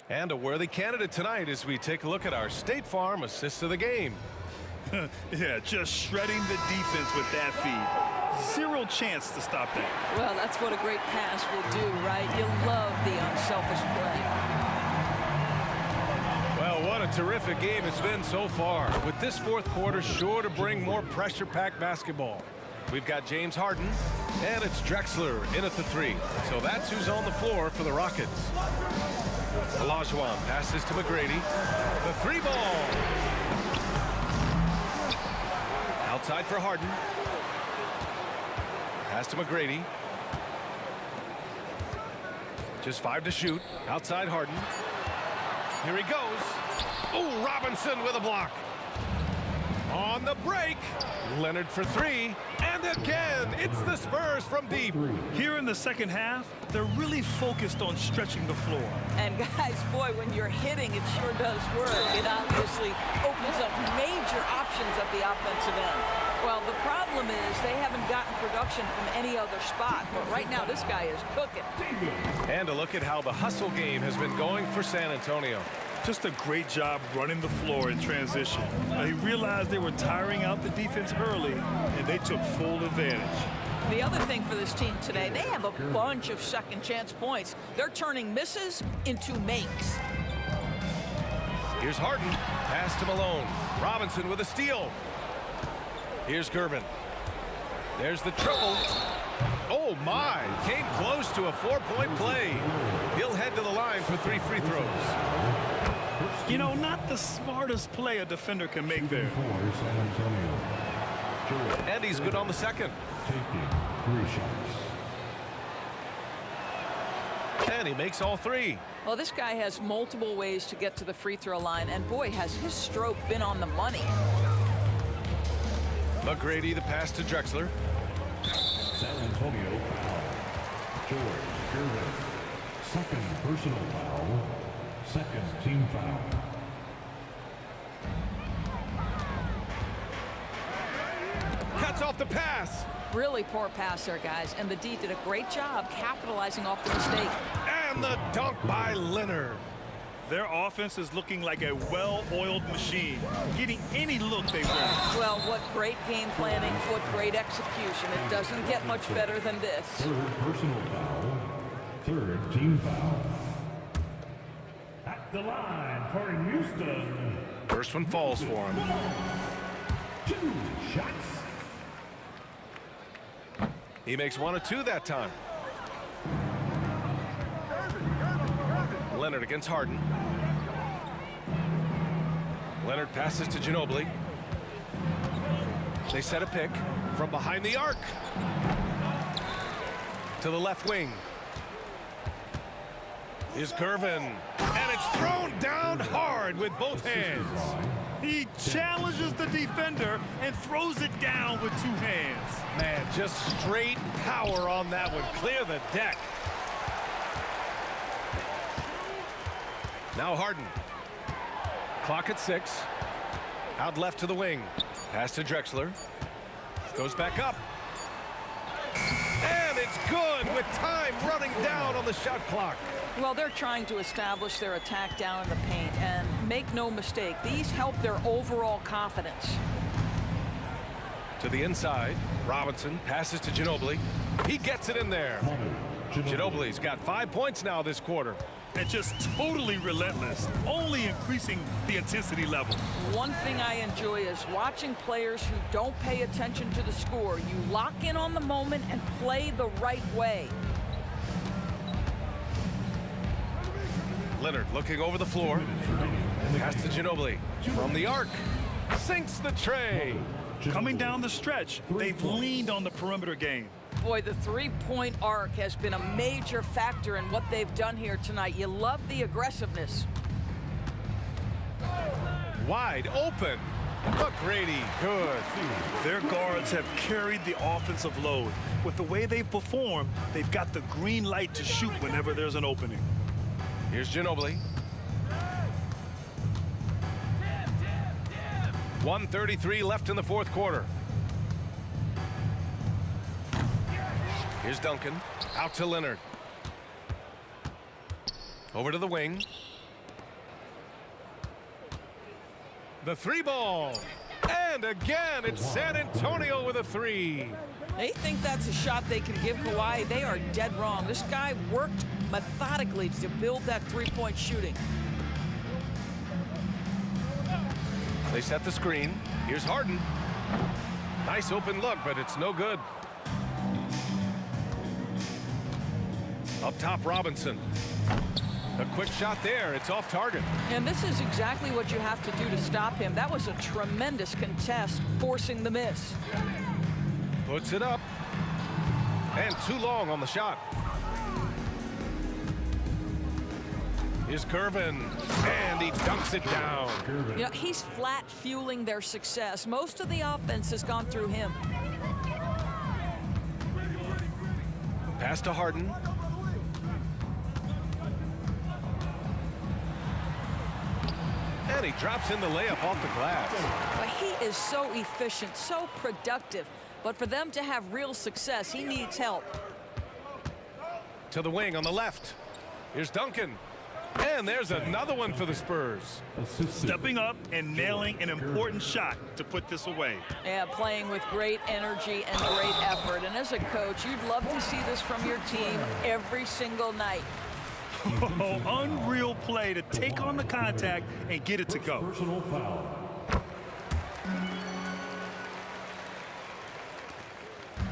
And a worthy candidate tonight as we take a look at our State Farm assists of the game.
Yeah, just shredding the defense with that feed. Zero chance to stop that.
Well, that's what a great pass will do, right? You love the unselfish play.
Well, what a terrific game it's been so far. With this fourth quarter sure to bring more pressure-packed basketball. We've got James Harden, and it's Drexler in at the 3. So that's who's on the floor for the Rockets. Olajuwon passes to McGrady. The three ball. Outside for Harden. Pass to McGrady. Just 5 to shoot. Outside Harden. Here he goes. Oh, Robinson with a block. On the break. Leonard for 3. And again, it's the Spurs from deep.
Here in the second half, they're really focused on stretching the floor.
And guys, boy, when you're hitting, it sure does work. It obviously opens up major options at the offensive end. Well, the problem is they haven't gotten production from any other spot. But right now, this guy is cooking.
And a look at how the hustle game has been going for San Antonio.
Just a great job running the floor in transition. He realized they were tiring out the defense early, and they took full advantage.
The other thing for this team today, they have a bunch of second chance points. They're turning misses into makes.
Here's Harden. Pass to Malone. Robinson with a steal. Here's Gervin. There's the triple. Oh, my. Came close to a 4-point play. He'll head to the line for 3 free throws.
You know, not the smartest play a defender can make there.
And he's good on the second.
Taking 3 shots.
And he makes all 3.
Well, this guy has multiple ways to get to the free throw line, and boy, has his stroke been on the money.
McGrady, the pass to Drexler.
San Antonio foul. George Gervin. Second personal foul. Second team foul.
Cuts off the pass.
Really poor pass there, guys, and the D did a great job capitalizing off the mistake.
And the dunk by Leonard.
Their offense is looking like a well-oiled machine, getting any look they want.
Well, what great game planning, what great execution. It doesn't get much better than this.
Third personal foul. Third team foul. At the line for Houston.
First one falls for him.
2 shots.
He makes 1 of 2 that time. Leonard against Harden. Leonard passes to Ginobili. They set a pick from behind the arc. To the left wing. Is Gervin. And it's thrown down hard with both hands.
He challenges the defender and throws it down with 2 hands.
Man, just straight power on that one. Clear the deck. Now Harden. Clock at 6. Out left to the wing. Pass to Drexler. Goes back up. And it's good with time running down on the shot clock.
Well, they're trying to establish their attack down in the paint, and make no mistake, these help their overall confidence.
To the inside. Robinson passes to Ginobili. He gets it in there. Ginobili's got 5 points now this quarter.
And just totally relentless, only increasing the intensity level.
One thing I enjoy is watching players who don't pay attention to the score. You lock in on the moment and play the right way.
Leonard looking over the floor. Pass to Ginobili. From the arc. Sinks the tray.
Coming down the stretch, they've leaned on the perimeter game.
Boy, the three-point arc has been a major factor in what they've done here tonight. You love the aggressiveness.
Wide open. McGrady, good.
Their guards have carried the offensive load. With the way they've performed, they've got the green light to shoot whenever there's an opening.
Here's Ginobili. 1:33 left in the fourth quarter. Here's Duncan. Out to Leonard. Over to the wing. The 3 ball. And again, it's San Antonio with a 3.
They think that's a shot they can give Kawhi. They are dead wrong. This guy worked methodically to build that three-point shooting.
They set the screen. Here's Harden. Nice open look, but it's no good. Up top, Robinson. A quick shot there. It's off target.
And this is exactly what you have to do to stop him. That was a tremendous contest, forcing the miss.
Puts it up. And too long on the shot. Here's Gervin, and he dunks it down.
You know, he's flat fueling their success. Most of the offense has gone through him.
Pass to Harden. And he drops in the layup off the glass.
But he is so efficient, so productive. But for them to have real success, he needs help.
To the wing on the left. Here's Duncan. And there's another one for the Spurs.
Stepping up and nailing an important shot to put this away.
Yeah, playing with great energy and great effort. And as a coach, you'd love to see this from your team every single night.
Oh, unreal play to take on the contact and get it to go.
Personal foul.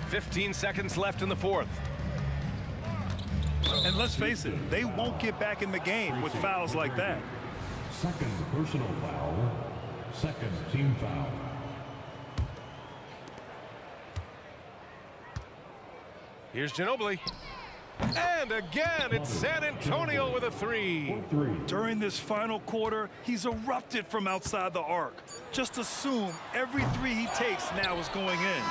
"15 seconds left in the fourth.
And let's face it, they won't get back in the game with fouls like that.
Second personal foul. Second team foul.
Here's Ginobili. And again, it's San Antonio with a three.
During this final quarter, he's erupted from outside the arc. Just assume every three he takes now is going in.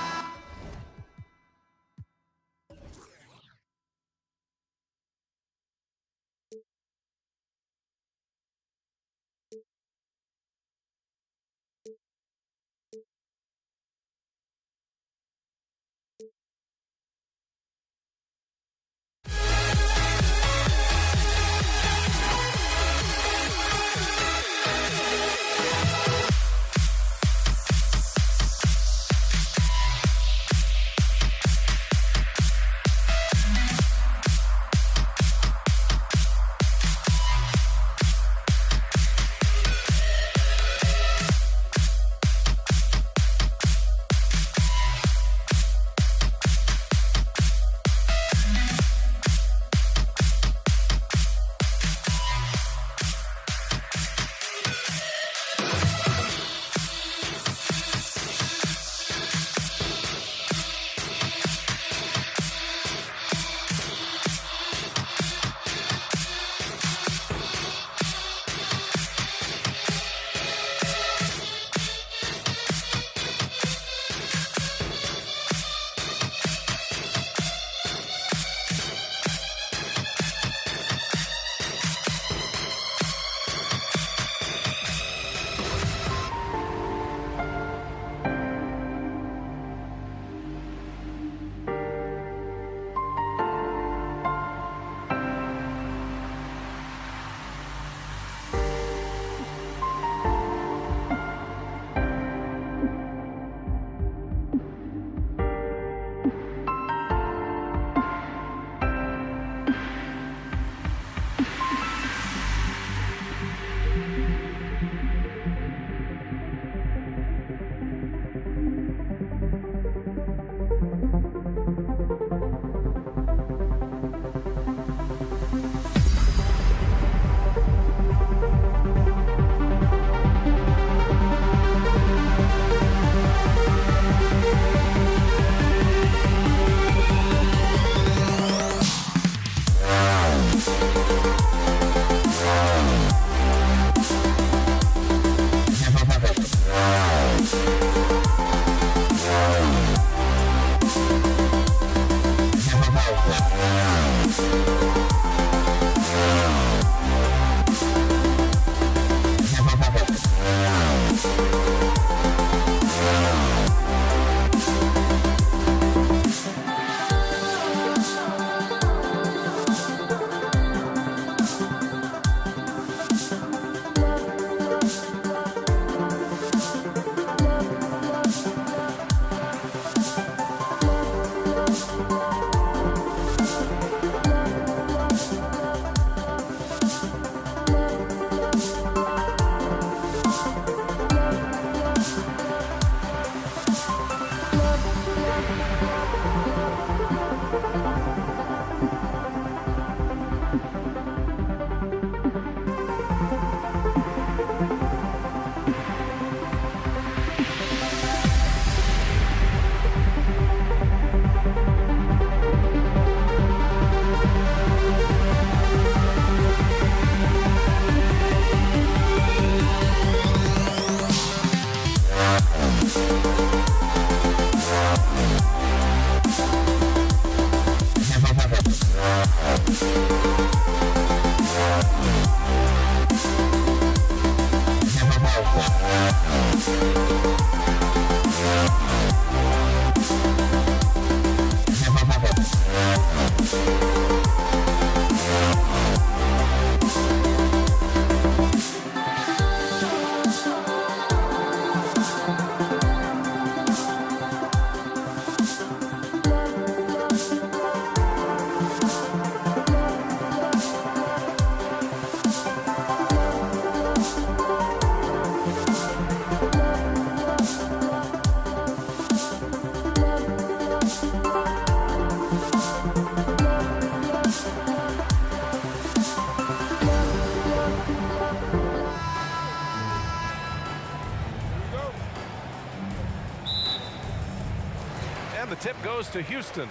And the tip goes to Houston.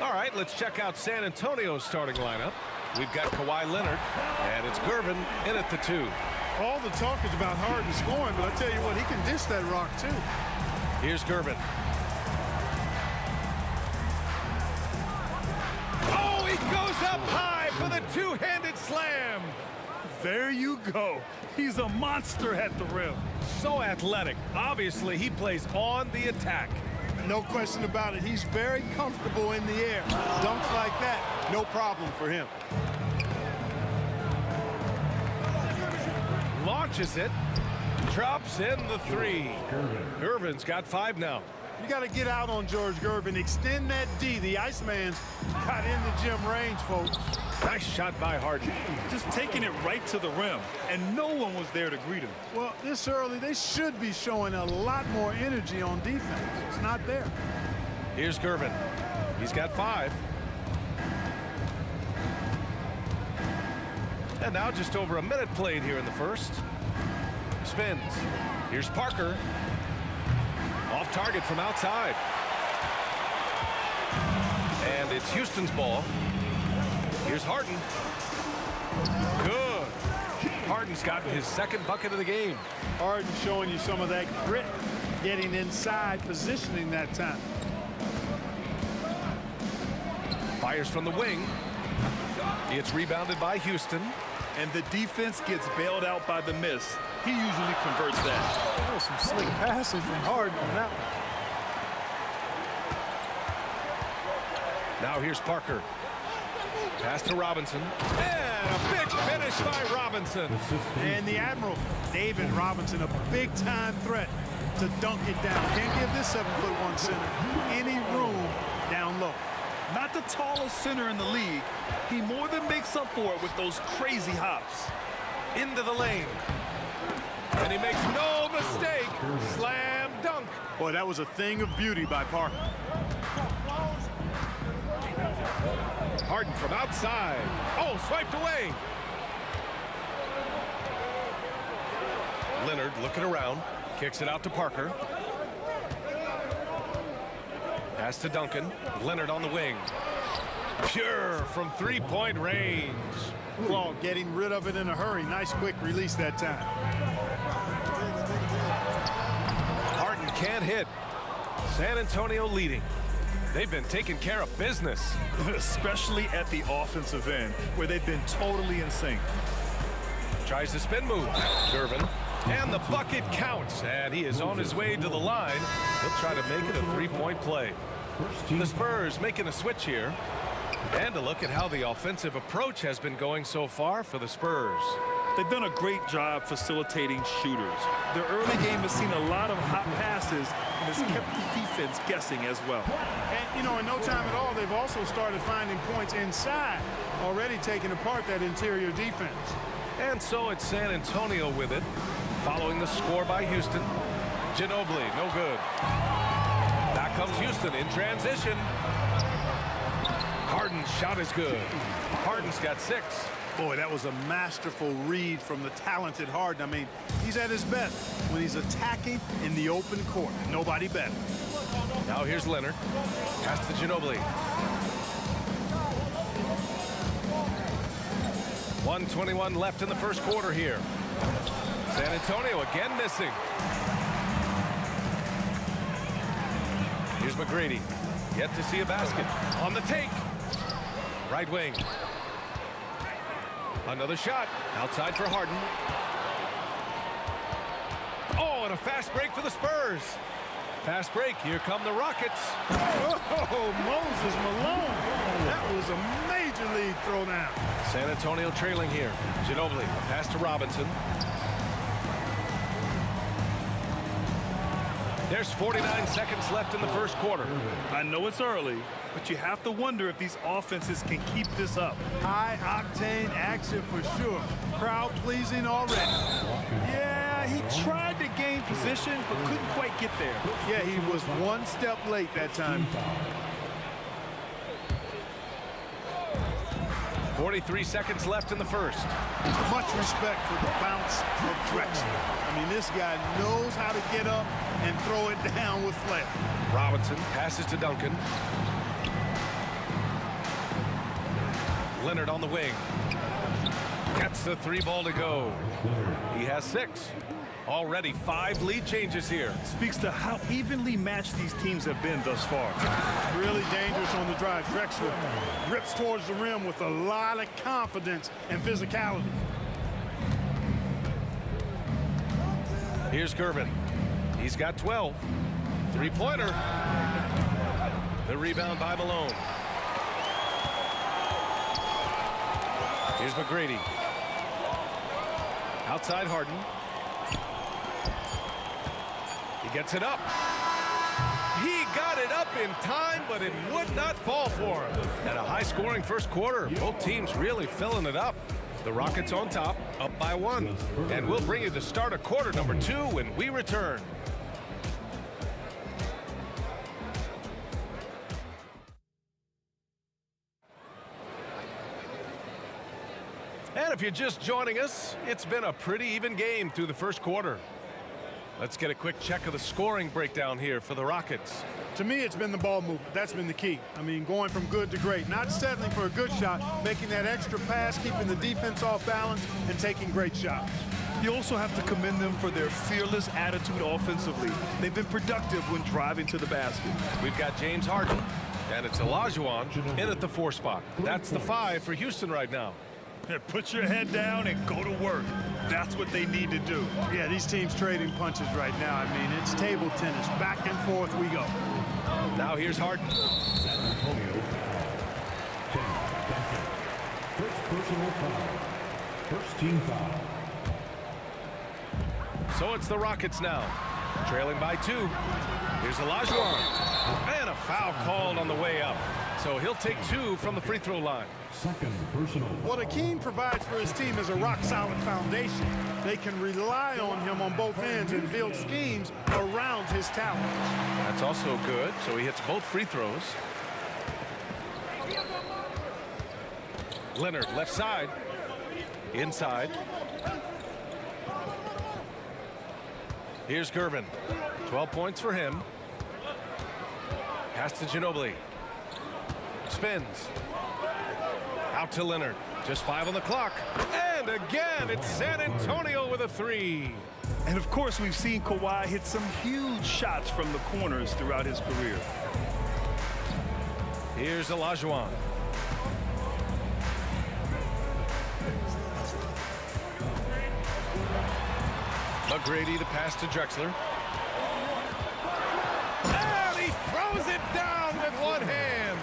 All right, let's check out San Antonio's starting lineup. We've got Kawhi Leonard, and it's Gervin in at the 2.
All the talk is about Harden scoring, but I tell you what, he can dish that rock too.
Here's Gervin. Oh, he goes up high for the two-handed slam.
There you go. He's a monster at the rim.
So athletic. Obviously, he plays on the attack.
No question about it. He's very comfortable in the air. Dunks like that, no problem for him.
Launches it. Drops in the 3. Gervin's got 5 now.
You got to get out on George Gervin. Extend that D. The Iceman's got in the gym range, folks.
Nice shot by Harden.
Just taking it right to the rim, and no one was there to greet him.
Well, this early, they should be showing a lot more energy on defense. It's not there.
Here's Gervin. He's got 5. And now just over a minute played here in the first. Spins. Here's Parker. Off target from outside. And it's Houston's ball. Here's Harden. Good. Harden's gotten his second bucket of the game.
Harden showing you some of that grit, getting inside, positioning that time.
Fires from the wing. It's rebounded by Houston.
And the defense gets bailed out by the miss. He usually converts that.
That was some slick passing from Harden on that one.
Now here's Parker. Pass to Robinson. And a big finish by Robinson.
And the Admiral, David Robinson, a big-time threat to dunk it down. Can't give this 7'1" center any room down low.
Not the tallest center in the league. He more than makes up for it with those crazy hops.
Into the lane. And he makes no mistake. Slam dunk.
Boy, that was a thing of beauty by Parker.
Harden from outside. Oh, swiped away. Leonard looking around. Kicks it out to Parker. Pass to Duncan. Leonard on the wing. Pure from three-point range.
Claw getting rid of it in a hurry. Nice quick release that time.
Harden can't hit. San Antonio leading. They've been taking care of business.
Especially at the offensive end, where they've been totally in sync.
Tries the spin move. Gervin. And the bucket counts. And he is on his way to the line. He'll try to make it a three-point play. The Spurs making a switch here. And a look at how the offensive approach has been going so far for the Spurs.
They've done a great job facilitating shooters. Their early game has seen a lot of hot passes and has kept the defense guessing as well.
And, you know, in no time at all, they've also started finding points inside, already taking apart that interior defense.
And so it's San Antonio with it, following the score by Houston. Ginobili, no good. Back comes Houston in transition. Harden's shot is good. Harden's got 6.
Boy, that was a masterful read from the talented Harden. I mean, he's at his best when he's attacking in the open court. Nobody better.
Now here's Leonard. Pass to Ginobili. 1:21 left in the first quarter here. San Antonio again missing. Here's McGrady. Yet to see a basket. On the take. Right wing. Another shot. Outside for Harden. Oh, and a fast break for the Spurs. Fast break. Here come the Rockets.
Oh, Moses Malone. That was a major league throwdown.
San Antonio trailing here. Ginobili. Pass to Robinson. There's 49 seconds left in the first quarter.
I know it's early, but you have to wonder if these offenses can keep this up.
High-octane action for sure. Crowd-pleasing already.
Yeah, he tried to gain position, but couldn't quite get there.
Yeah, he was one step late that time.
43 seconds left in the first.
Much respect for the bounce of Drexler. I I mean, this guy knows how to get up and throw it down with flair.
Robinson passes to Duncan. Leonard on the wing. Gets the 3 ball to go. He has 6. Already 5 lead changes here.
Speaks to how evenly matched these teams have been thus far.
Really dangerous on the drive. Drexler rips towards the rim with a lot of confidence and physicality.
Here's Gervin. He's got 12. 3-pointer. The rebound by Malone. Here's McGrady. Outside Harden. He gets it up. He got it up in time, but it would not fall for him. And a high-scoring first quarter. Both teams really filling it up. The Rockets on top, up by 1. And we'll bring you the start of quarter number 2 when we return. And if you're just joining us, it's been a pretty even game through the first quarter. Let's get a quick check of the scoring breakdown here for the Rockets.
To me, it's been the ball movement. That's been the key. I mean, going from good to great. Not settling for a good shot, making that extra pass, keeping the defense off balance, and taking great shots.
You also have to commend them for their fearless attitude offensively. They've been productive when driving to the basket.
We've got James Harden, and it's Olajuwon in at the 4 spot. That's the 5 for Houston right now.
Put your head down and go to work. That's what they need to do.
Yeah, these teams trading punches right now. I mean, it's table tennis. Back and forth we go.
Now here's Harden.
San Antonio. First personal foul. First team foul.
So it's the Rockets now, trailing by 2. Here's Olajuwon. And a foul called on the way up. So he'll take 2 from the free throw line.
Second personal foul.
What Akeem provides for his team is a rock-solid foundation. They can rely on him on both ends and build schemes around his talent.
That's also good, so he hits both free throws. Leonard, left side. Inside. Here's Gervin. 12 points for him. Pass to Ginobili. Spins. Out to Leonard. Just 5 on the clock. And again, it's San Antonio with a 3.
And of course, we've seen Kawhi hit some huge shots from the corners throughout his career.
Here's Olajuwon. McGrady, the pass to Drexler. And he throws it down with one hand.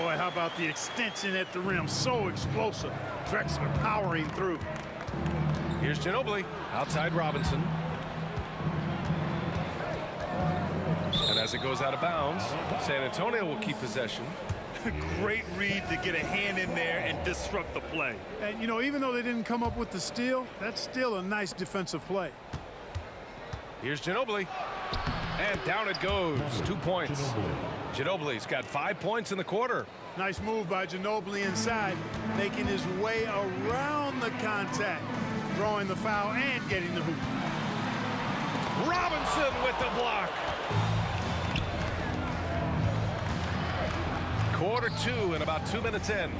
Boy, how about the extension at the rim? So explosive. Drexler powering through.
Here's Ginobili. Outside Robinson. And as it goes out of bounds, San Antonio will keep possession.
Great read to get a hand in there and disrupt the play.
And, you know, even though they didn't come up with the steal, that's still a nice defensive play.
Here's Ginobili. And down it goes. 2 points. Ginobili's got 5 points in the quarter.
Nice move by Ginobili inside, making his way around the contact, drawing the foul and getting the hoop.
Robinson with the block. Quarter 2 and about 2 minutes in.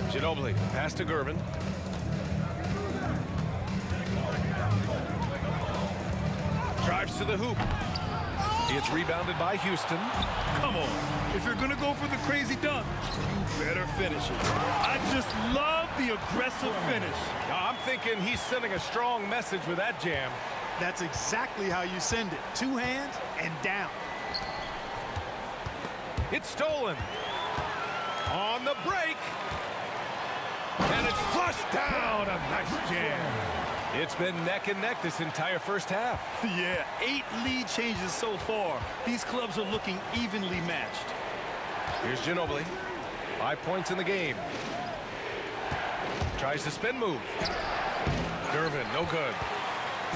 Ginobili, pass to Gervin. Drives to the hoop. It's rebounded by Houston.
Come on. If you're going to go for the crazy dunk, you better finish it. I just love the aggressive finish.
I'm thinking he's sending a strong message with that jam.
That's exactly how you send it. 2 hands and down.
It's stolen. On the break. And it's flushed down. A nice jam. It's been neck and neck this entire first half.
Yeah, 8 lead changes so far. These clubs are looking evenly matched.
Here's Ginobili. 5 points in the game. Tries to spin move. Gervin, no good.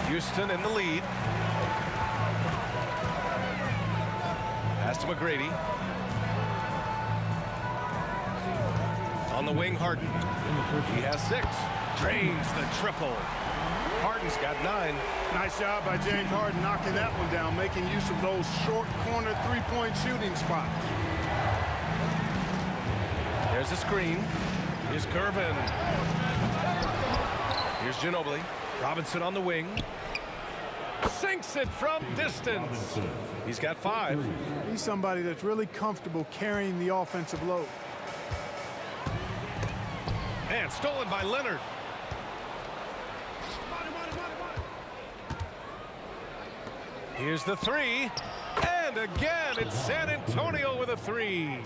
Houston in the lead. Pass to McGrady. On the wing, Harden. He has 6. Drains the triple. Harden's got 9.
Nice job by James Harden knocking that one down, making use of those short corner three-point shooting spots.
There's a screen. Here's Gervin. Here's Ginobili. Robinson on the wing. Sinks it from distance. He's got 5.
He's somebody that's really comfortable carrying the offensive load.
And stolen by Leonard. Here's the 3. And again, it's San Antonio with a 3.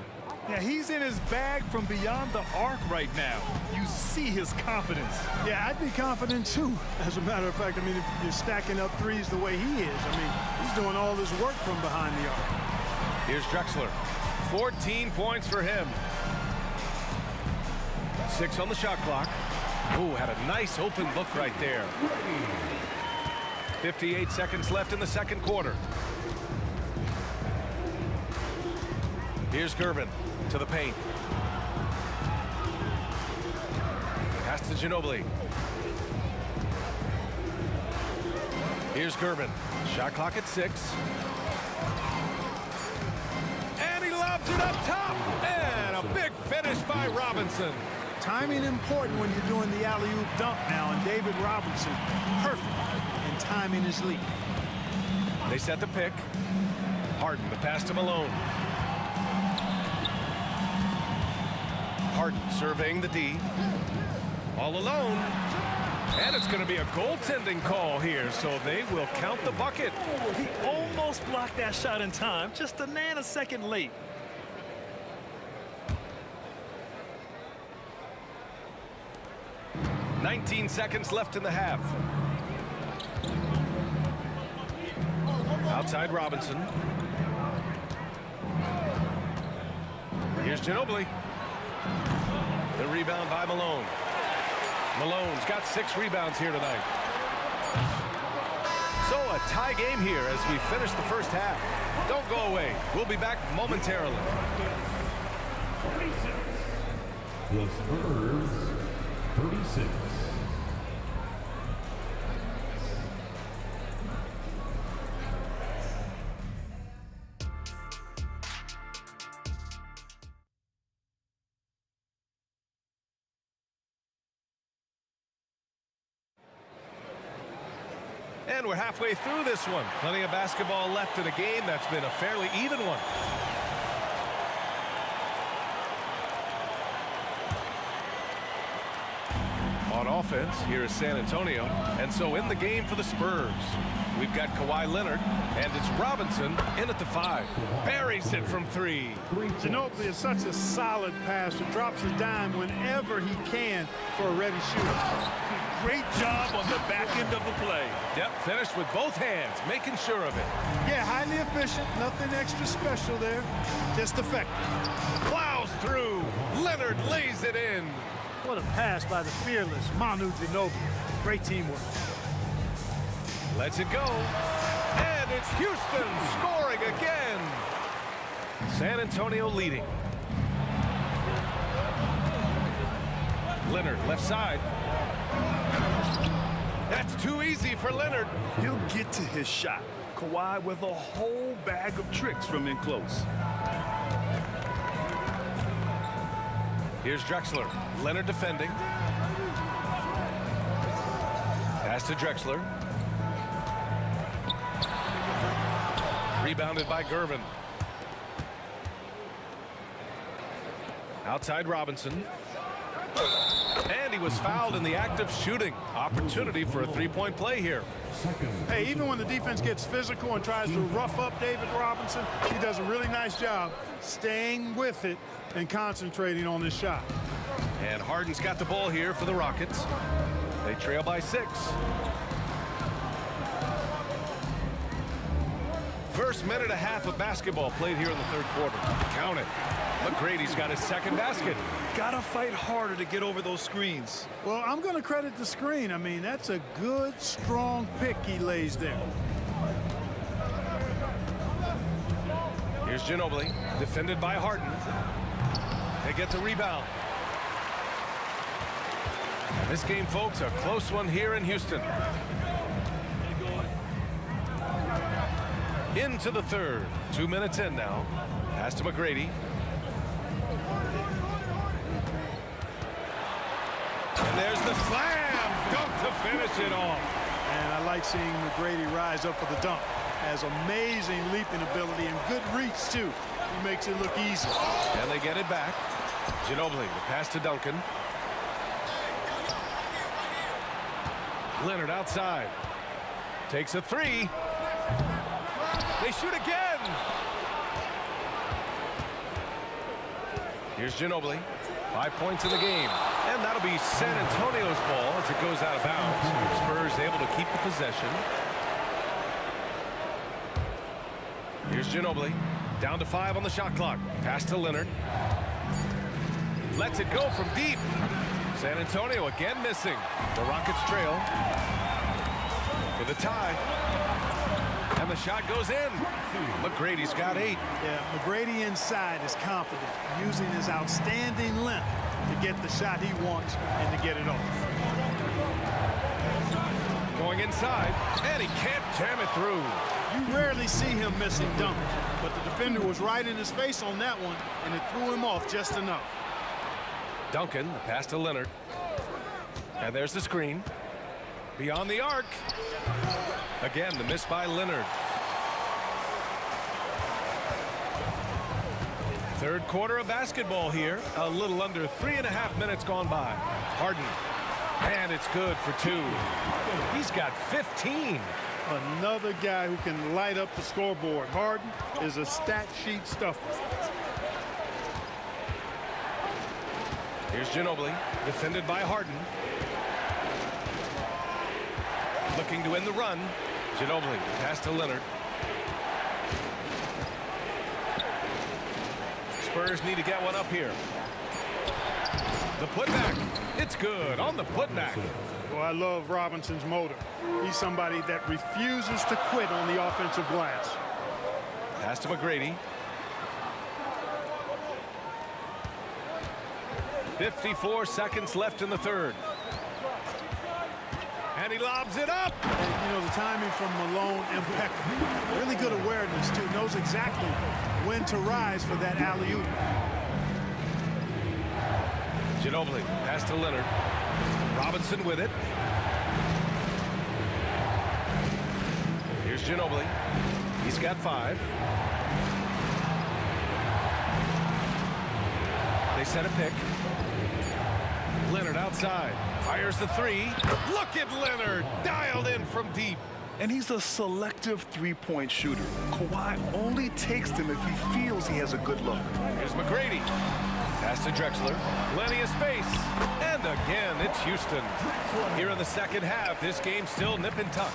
Yeah, he's in his bag from beyond the arc right now. You see his confidence.
Yeah, I'd be confident too. As a matter of fact, I mean, if you're stacking up threes the way he is, I mean, he's doing all this work from behind the arc.
Here's Drexler. 14 points for him. 6 on the shot clock. Ooh, had a nice open look right there. 58 seconds left in the second quarter. Here's Gervin to the paint. Pass to Ginobili. Here's Gervin. Shot clock at 6. And he lobs it up top. And a big finish by Robinson.
Timing important when you're doing the alley-oop dunk now, and David Robinson, perfect in timing his lead.
They set the pick. Harden to pass to Malone. Harden surveying the D. All alone. And it's going to be a goaltending call here, so they will count the bucket.
He almost blocked that shot in time, just a nanosecond late.
$19 seconds left in the half. Outside Robinson. Here's Ginobili. The rebound by Malone. Malone's got 6 rebounds here tonight. So a tie game here as we finish the first half. Don't go away. We'll be back momentarily.
The Spurs, 36.
And we're halfway through this one. Plenty of basketball left in a game that's been a fairly even one. On offense, here is San Antonio. And so in the game for the Spurs, we've got Kawhi Leonard, and it's Robinson in at the 5. Buries it from 3.
Ginobili is such a solid passer, drops a dime whenever he can for a ready shooter.
Great job on the back end of the play.
Yep, finished with both hands, making sure of it.
Yeah, highly efficient, nothing extra special there, just effective.
Plows through. Leonard lays it in.
What a pass by the fearless Manu Ginobili. Great teamwork.
Lets it go. And it's Houston scoring again. San Antonio leading. Leonard left side. That's too easy for Leonard.
He'll get to his shot. Kawhi with a whole bag of tricks from in close.
Here's Drexler. Leonard defending. Pass to Drexler. Rebounded by Gervin. Outside Robinson. And he was fouled in the act of shooting. Opportunity for a three-point play here.
Hey, even when the defense gets physical and tries to rough up David Robinson, he does a really nice job staying with it and concentrating on his shot.
And Harden's got the ball here for the Rockets. They trail by 6. First minute and a half of basketball played here in the third quarter. Count it. McGrady's got his second basket.
Gotta fight harder to get over those screens.
Well, I'm going to credit the screen. I mean, that's a good, strong pick he lays there.
Here's Ginobili, defended by Harden. They get the rebound. This game, folks, a close one here in Houston. Into the third. 2 minutes in now. Pass to McGrady. And there's the slam. Dunk to finish it off.
And I like seeing McGrady rise up for the dunk. Has amazing leaping ability and good reach, too. He makes it look easy.
And they get it back. Ginobili, the pass to Duncan. Leonard outside. Takes a three. They shoot again. Here's Ginobili. 5 points in the game. And that'll be San Antonio's ball as it goes out of bounds. Spurs able to keep the possession. Here's Ginobili. Down to 5 on the shot clock. Pass to Leonard. Lets it go from deep. San Antonio again missing. The Rockets trail for the tie. And the shot goes in. McGrady's got 8.
Yeah, McGrady inside is confident, using his outstanding length to get the shot he wants and to get it off.
Going inside, and he can't jam it through.
You rarely see him missing dunks, but the defender was right in his face on that one, and it threw him off just enough.
Duncan, the pass to Leonard. And there's the screen. Beyond the arc. Again, the miss by Leonard. Third quarter of basketball here. A little under 3.5 minutes gone by. Harden. And it's good for 2. He's got 15.
Another guy who can light up the scoreboard. Harden is a stat sheet stuffer.
Here's Ginobili, defended by Harden. Looking to end the run. Ginobili, pass to Leonard. Spurs need to get one up here. The putback. It's good on the putback.
Well, I love Robinson's motor. He's somebody that refuses to quit on the offensive glass.
Pass to McGrady. 54 seconds left in the third. And he lobs it up.
And, you know, the timing from Malone, impeccable. Really good awareness, too. Knows exactly when to rise for that alley-oop.
Ginobili, pass to Leonard. Robinson with it. Here's Ginobili. He's got 5. They set a pick. Leonard outside. Fires the 3. Look at Leonard. Dialed in from deep.
And he's a selective three-point shooter. Kawhi only takes them if he feels he has a good look.
Here's McGrady. Pass to Drexler. Plenty of space. And again, it's Houston. Here in the second half, this game's still nip and tuck.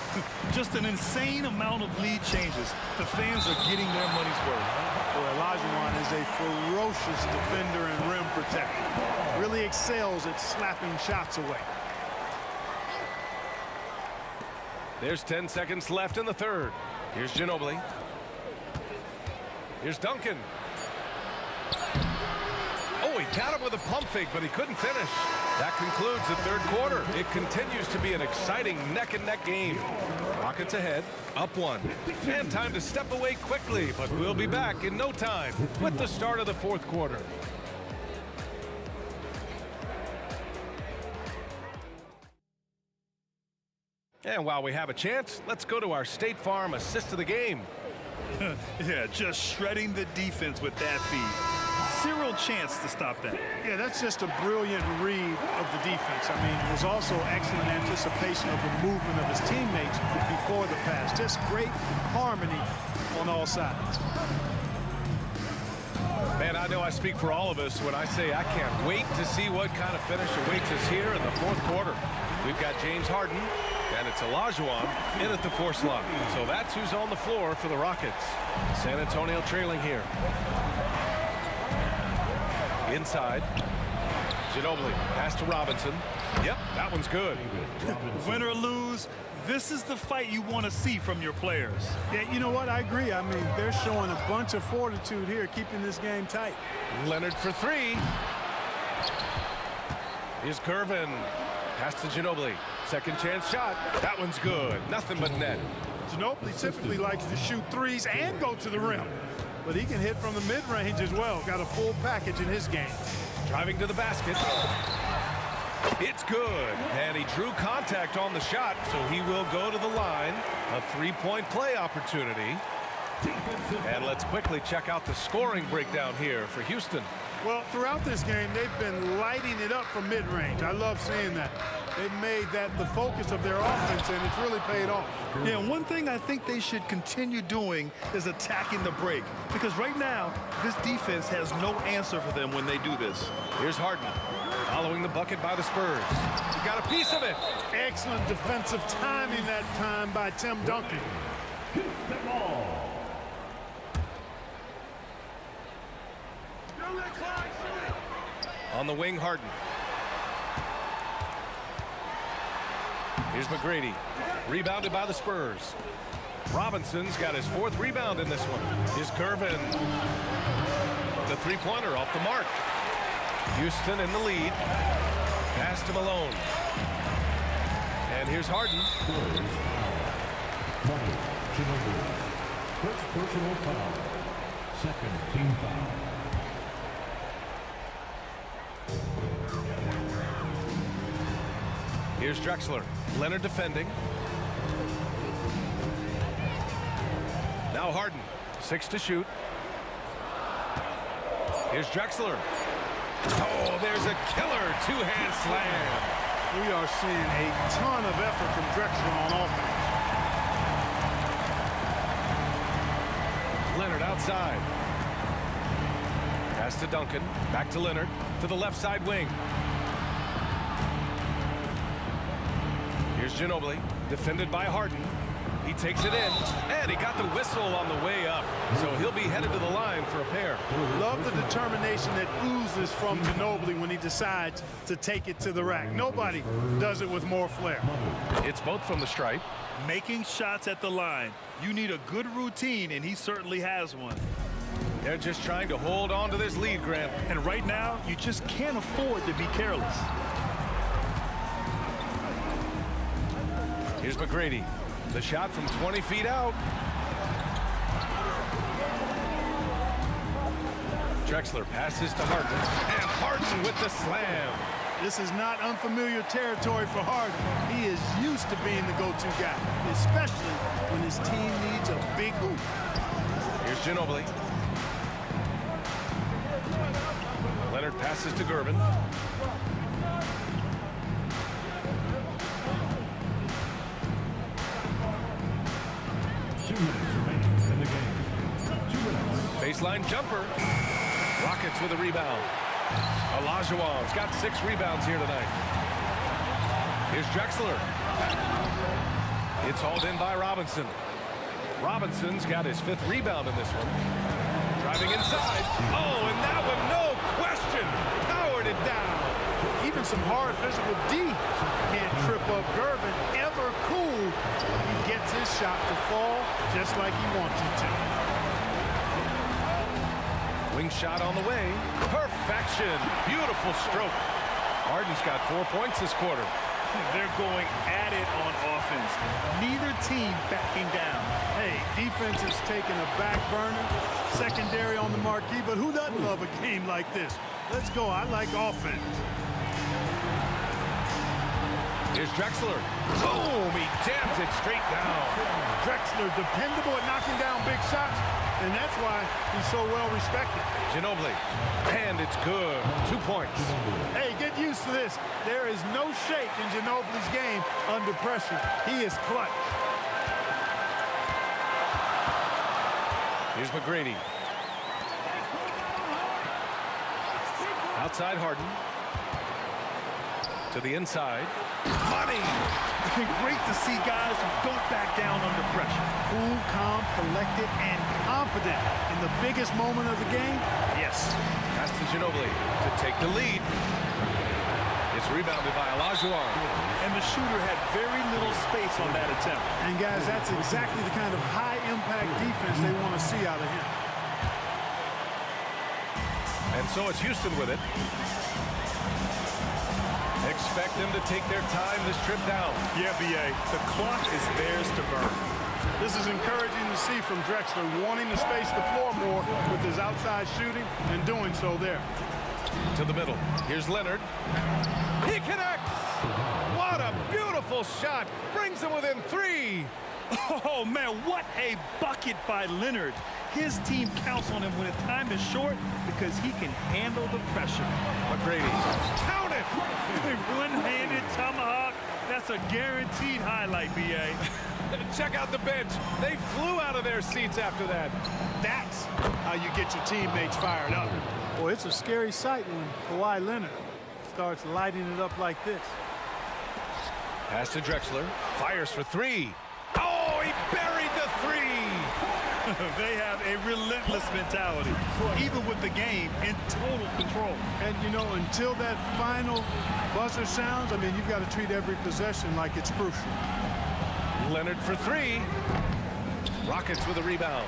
Just an insane amount of lead changes. The fans are getting their money's worth.
Boy, Olajuwon is a ferocious defender and rim protector. Really excels at slapping shots away.
There's 10 seconds left in the third. Here's Ginobili. Here's Duncan. Oh, he got him with a pump fake, but he couldn't finish. That concludes the third quarter. It continues to be an exciting neck-and-neck game. Rockets ahead, up 1. And time to step away quickly, but we'll be back in no time with the start of the fourth quarter. And while we have a chance, let's go to our State Farm assist of the game.
Yeah, just shredding the defense with that feed. Zero chance to stop that.
Yeah, that's just a brilliant read of the defense. I mean, it was also excellent anticipation of the movement of his teammates before the pass. Just great harmony on all sides.
Man, I know I speak for all of us when I say I can't wait to see what kind of finish awaits us here in the fourth quarter. We've got James Harden, and it's Olajuwon in at the 4 slot. So that's who's on the floor for the Rockets. San Antonio trailing here. Inside. Ginobili, pass to Robinson. Yep, that one's good.
Win or lose, this is the fight you want to see from your players.
Yeah, you know what? I agree. I mean, they're showing a bunch of fortitude here, keeping this game tight.
Leonard for 3. Here's Gervin. Pass to Ginobili. Second chance shot. That one's good. Nothing but net.
Ginobili typically likes to shoot threes and go to the rim, but he can hit from the mid-range as well. Got a full package in his game.
Driving to the basket. It's good. And he drew contact on the shot, so he will go to the line. A three-point play opportunity. And let's quickly check out the scoring breakdown here for Houston.
Well, throughout this game, they've been lighting it up from mid-range. I love seeing that. They've made that the focus of their offense, and it's really paid off.
Yeah, and one thing I think they should continue doing is attacking the break. Because right now, this defense has no answer for them when they do this.
Here's Harden, following the bucket by the Spurs. He got a piece of it.
Excellent defensive timing that time by Tim Duncan.
Houston ball.
On the wing, Harden. Here's McGrady. Rebounded by the Spurs. Robinson's got his fourth rebound in this one. Here's Gervin. The three-pointer off the mark. Houston in the lead. Pass to Malone. And here's Harden.
First personal foul. Second team foul.
Here's Drexler. Leonard defending. Now Harden. 6 to shoot. Here's Drexler. Oh, there's a killer two-hand slam.
We are seeing a ton of effort from Drexler on offense.
Leonard outside. Pass to Duncan. Back to Leonard. To the left side wing. Here's Ginobili, defended by Harden. He takes it in, and he got the whistle on the way up. So he'll be headed to the line for a pair.
Love the determination that oozes from Ginobili when he decides to take it to the rack. Nobody does it with more flair.
It's both from the stripe.
Making shots at the line. You need a good routine, and he certainly has one.
They're just trying to hold on to this lead, Grant.
And right now, you just can't afford to be careless.
Here's McGrady. The shot from 20 feet out. Drexler passes to Harden. And Harden with the slam.
This is not unfamiliar territory for Harden. He is used to being the go-to guy, especially when his team needs a big hoop.
Here's Ginobili. Leonard passes to Gervin. Baseline jumper. Rockets with a rebound. Olajuwon's got 6 rebounds here tonight. Here's Drexler. It's hauled in by Robinson. Robinson's got his 5th rebound in this one. Driving inside. Oh, and that one, no question, powered it down.
Even some hard physical D can't trip up Gervin. Ever cool. He gets his shot to fall just like he wants it to.
Wing shot on the way. Perfection. Beautiful stroke. Harden's got 4 points this quarter.
They're going at it on offense. Neither team backing down.
Hey, defense is taking a back burner. Secondary on the marquee, but who doesn't love a game like this? Let's go. I like offense.
Here's Drexler. Boom! He jams it straight down.
Drexler dependable at knocking down big shots, and that's why he's so well respected.
Ginobili. And it's good. 2 points.
Hey, get used to this. There is no shake in Ginobili's game under pressure. He is clutch.
Here's McGrady. Outside Harden. To the inside. Money!
Great to see guys who don't back down under pressure.
Cool, calm, collected, and confident in the biggest moment of the game. Yes.
Pass to Ginobili to take the lead. It's rebounded by Olajuwon.
And the shooter had very little space on that attempt.
And guys, that's exactly the kind of high-impact defense they want to see out of him.
And so it's Houston with it. Expect them to take their time this trip down.
Yeah, B.A., the clock is theirs to burn. This is encouraging to see from Drexler, wanting to space the floor more with his outside shooting and doing so there.
To the middle. Here's Leonard. He connects! What a beautiful shot. Brings him within 3.
Oh, man, what a bucket by Leonard. His team counts on him when the time is short because he can handle the pressure.
McGrady. Count it!
One-handed tomahawk. That's a guaranteed highlight, B.A.
Check out the bench. They flew out of their seats after that.
That's how you get your teammates fired up. Boy, it's a scary sight when Kawhi Leonard starts lighting it up like this.
Pass to Drexler. Fires for 3. Oh, he buried the 3.
They have a relentless mentality, even with the game in total control.
And, you know, until that final buzzer sounds, I mean, you've got to treat every possession like it's crucial.
Leonard for 3. Rockets with a rebound.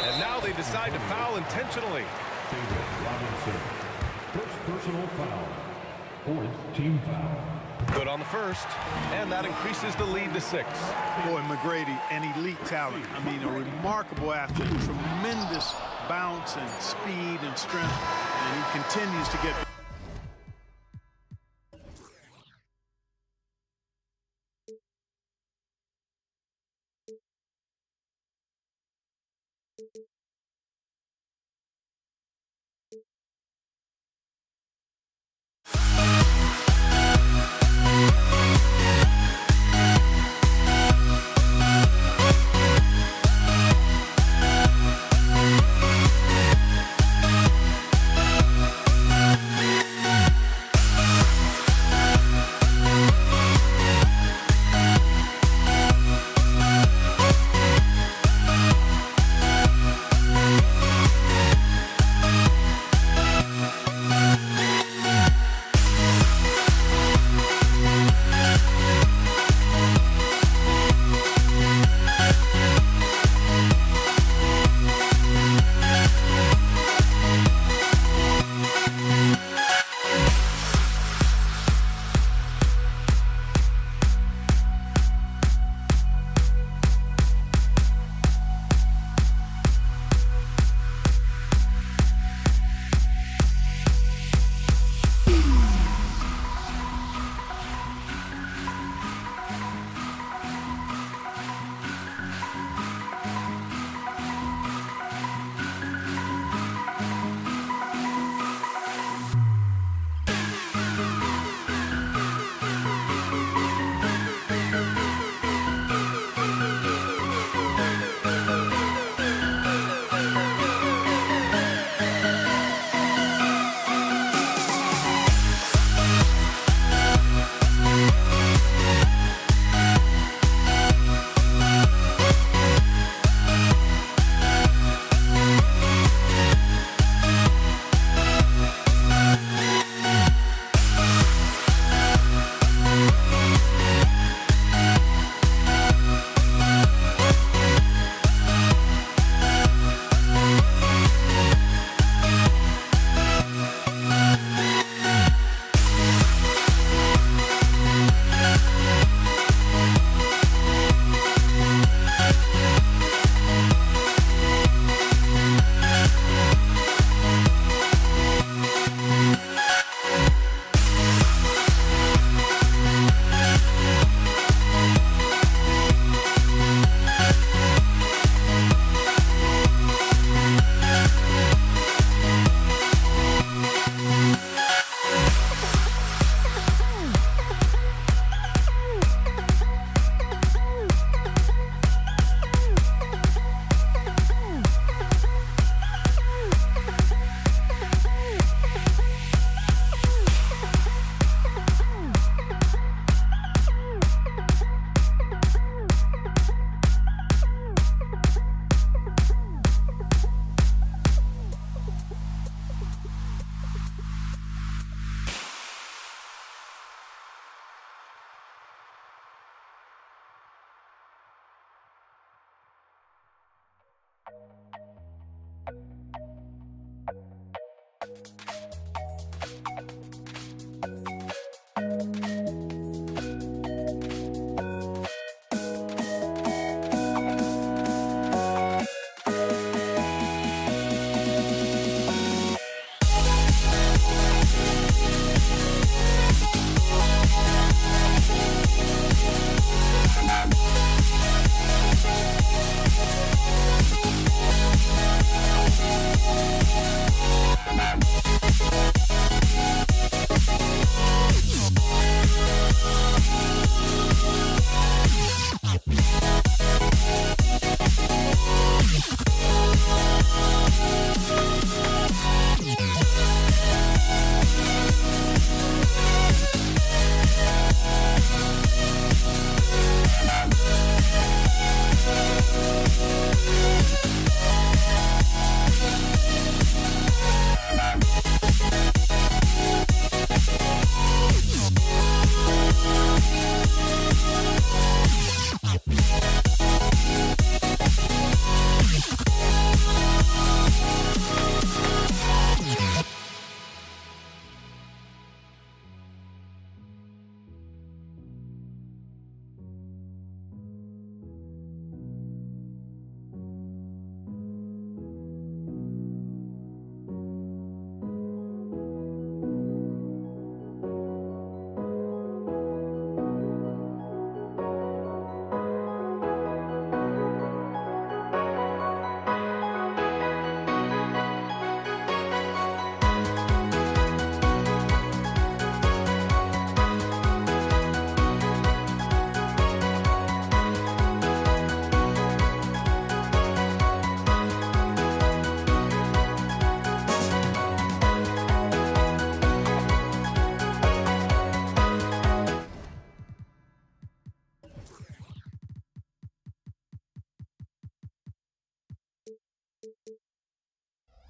And now they decide to foul intentionally.
David Robinson. First personal foul. Fourth team foul.
Good on the first, and that increases the lead to 6.
Boy, McGrady, an elite talent. I mean, a remarkable athlete, tremendous bounce and speed and strength, and he continues to get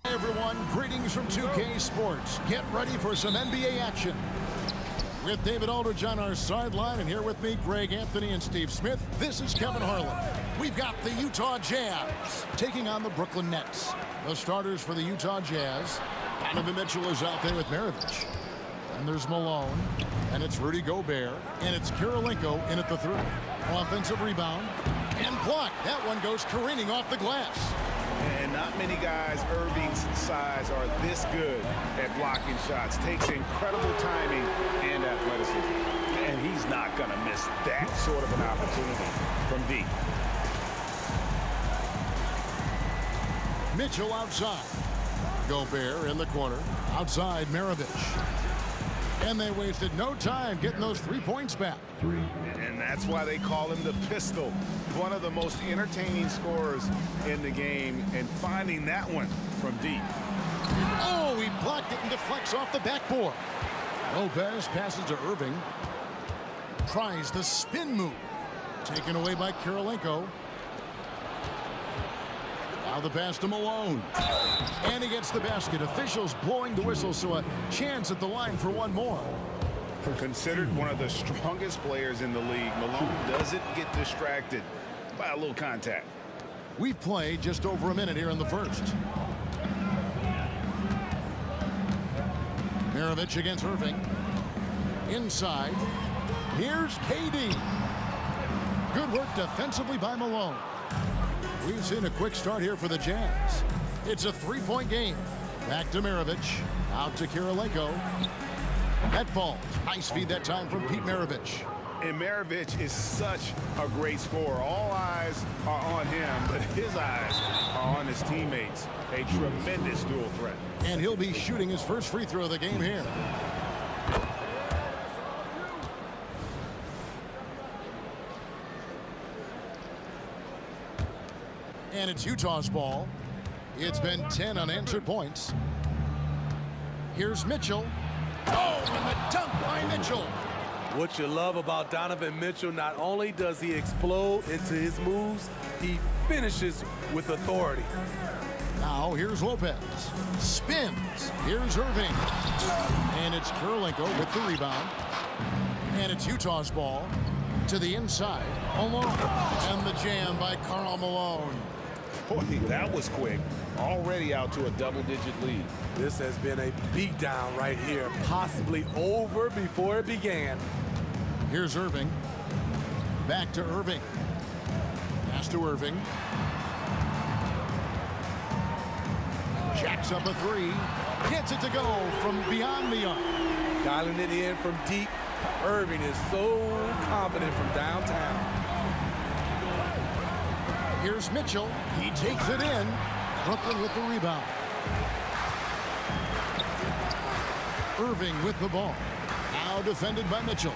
Hey everyone, greetings from 2K Sports. Get ready for some NBA action. With David Aldridge on our sideline, and here with me, Greg Anthony and Steve Smith, this is Kevin Harlan. We've got the Utah Jazz taking on the Brooklyn Nets. The starters for the Utah Jazz, Donovan Mitchell is out there with Maravich. And there's Malone, and it's Rudy Gobert, and it's Kirilenko in at the 3. Offensive rebound, and block. That one goes careening off the glass.
And not many guys Irving's size are this good at blocking shots. Takes incredible timing and athleticism. And he's not going to miss that sort of an opportunity from deep.
Mitchell outside. Gobert in the corner. Outside Maravich. And they wasted no time getting those 3 points back.
And that's why they call him the pistol. One of the most entertaining scorers in the game, and finding that one from deep.
Oh, he blocked it and deflects off the backboard. Lopez passes to Irving. Tries the spin move. Taken away by Kirilenko. Now the pass to Malone. And he gets the basket. Officials blowing the whistle, so a chance at the line for one more.
Considered one of the strongest players in the league, Malone doesn't get distracted by a little contact.
We've played just over a minute here in the first. Maravich against Irving. Inside. Here's KD. Good work defensively by Malone. We've seen a quick start here for the Jazz. It's a 3-point game. Back to Maravich. Out to Kirilenko. That falls. Nice feed that time from Pete Maravich.
And Maravich is such a great scorer. All eyes are on him, but his eyes are on his teammates. A tremendous dual threat.
And he'll be shooting his first free throw of the game here. And it's Utah's ball. It's been 10 unanswered points. Here's Mitchell. Oh, and the dunk by Mitchell.
What you love about Donovan Mitchell, not only does he explode into his moves, he finishes with authority.
Now here's Lopez. Spins. Here's Irving. And it's Kirilenko with the rebound. And it's Utah's ball to the inside. Malone. And the jam by Karl Malone.
Boy, that was quick. Already out to a double-digit lead.
This has been a beatdown right here, possibly over before it began.
Here's Irving. Back to Irving. Pass to Irving. Jacks up a 3. Gets it to go from beyond the arc.
Dialing it in from deep. Irving is so confident from downtown.
Here's Mitchell. He takes it in. Brooklyn with the rebound. Irving with the ball. Now defended by Mitchell.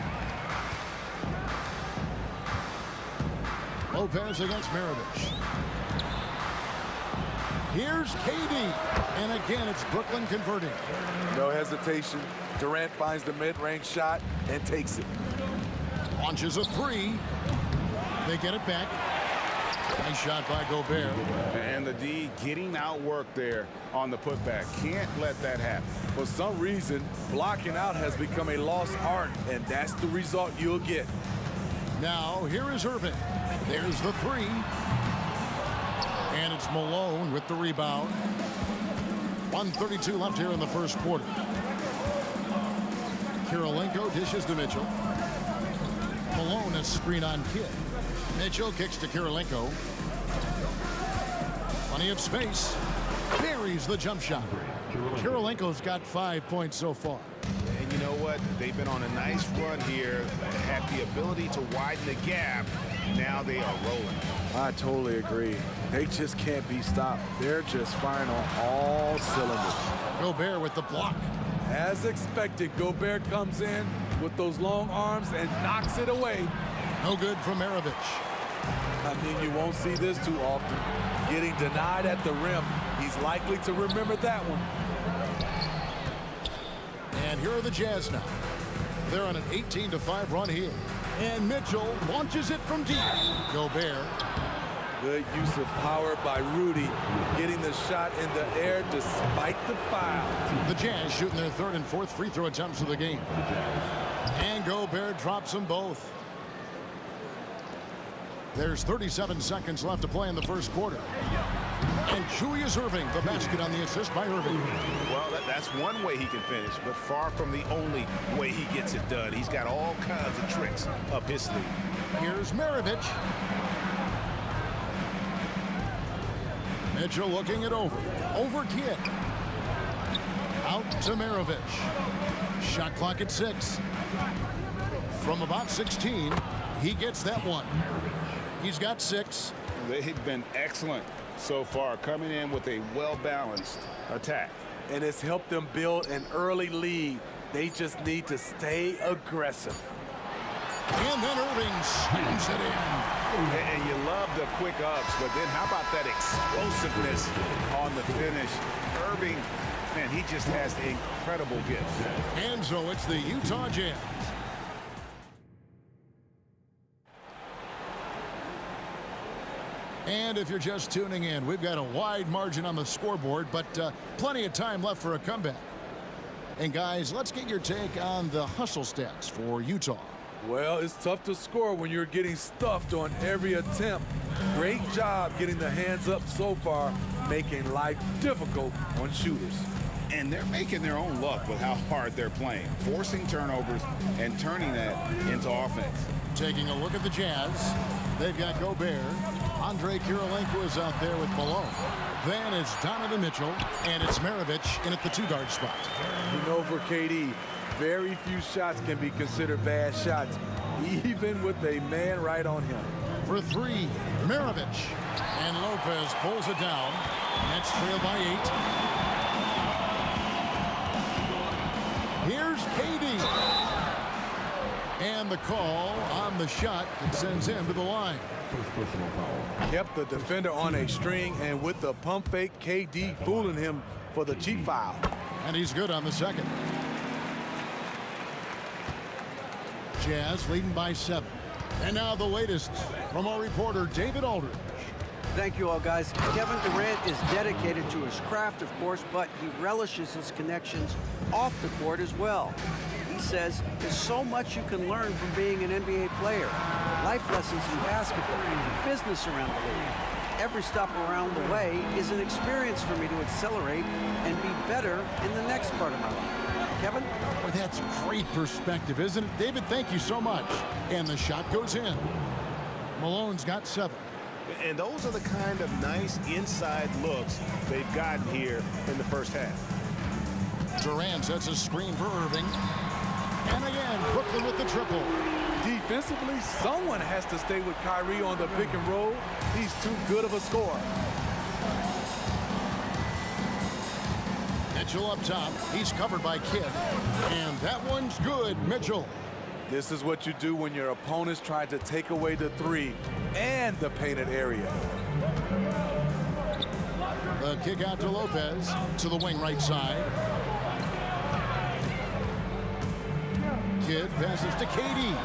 Lopez against Maravich. Here's KD. And again, it's Brooklyn converting.
No hesitation. Durant finds the mid-range shot and takes it.
Launches a 3. They get it back. Nice shot by Gobert.
And the D getting outworked there on the putback. Can't let that happen.
For some reason, blocking out has become a lost art, and that's the result you'll get.
Now, here is Irving. There's the 3. And it's Malone with the rebound. 1:32 left here in the first quarter. Kirilenko dishes to Mitchell. Malone a screen on Kidd. Mitchell kicks to Kirilenko. Plenty of space. Buries the jump shot. Kirilenko's got 5 points so far.
And you know what? They've been on a nice run here. Have the ability to widen the gap. Now they are rolling.
I totally agree. They just can't be stopped. They're just firing on all cylinders.
Gobert with the block.
As expected, Gobert comes in with those long arms and knocks it away.
No good from Maravich.
I mean, you won't see this too often. Getting denied at the rim. He's likely to remember that one.
And here are the Jazz now. They're on an 18-5 run here. And Mitchell launches it from deep. Gobert
Good use of power by Rudy, getting the shot in the air despite the foul.
The Jazz shooting their third and fourth free throw attempts of the game. And Gobert drops them both. There's 37 seconds left to play in the first quarter. And Julius Erving, the basket on the assist by Erving.
Well, that's one way he can finish, but far from the only way he gets it done. He's got all kinds of tricks up his sleeve.
Here's Maravich. Mitchell looking it over. Over Kidd. Out to Maravich. Shot clock at 6. From about 16, he gets that one. He's got 6.
They've been excellent so far, coming in with a well-balanced attack.
And it's helped them build an early lead. They just need to stay aggressive.
And then Erving slams it in.
And you love the quick ups, but then how about that explosiveness on the finish? Erving, man, he just has incredible gifts.
And so it's the Utah Jazz. And if you're just tuning in, we've got a wide margin on the scoreboard, but plenty of time left for a comeback. And guys, let's get your take on the hustle stats for Utah.
Well, it's tough to score when you're getting stuffed on every attempt. Great job getting the hands up so far, making life difficult on shooters.
And they're making their own luck with how hard they're playing, forcing turnovers and turning that into offense.
Taking a look at the Jazz, they've got Gobert. Andre Kirilenko is out there with Malone. Then it's Donovan Mitchell, and it's Maravich in at the 2-guard spot.
You know, for KD, very few shots can be considered bad shots, even with a man right on him.
For 3, Maravich. And Lopez pulls it down. Nets trail by 8. Here's KD. And the call on the shot that sends him to the line.
Kept the defender on a string, and with the pump fake, KD fooling him for the cheap foul.
And he's good on the second. Jazz leading by 7. And now the latest from our reporter, David Aldridge.
Thank you all, guys. Kevin Durant is dedicated to his craft, of course, but he relishes his connections off the court as well. He says there's so much you can learn from being an NBA player. Life lessons in basketball, business around the league. Every stop around the way is an experience for me to accelerate and be better in the next part of my life. Kevin?
Well, that's great perspective, isn't it? David, thank you so much. And the shot goes in. Malone's got 7.
And those are the kind of nice inside looks they've gotten here in the first half.
Durant sets a screen for Erving. And again, Brooklyn with the triple.
Defensively, someone has to stay with Kyrie on the pick and roll. He's too good of a scorer.
Mitchell up top. He's covered by Kidd. And that one's good, Mitchell.
This is what you do when your opponents try to take away the 3 and the painted area.
The kick out to Lopez to the wing right side. Kidd passes to KD.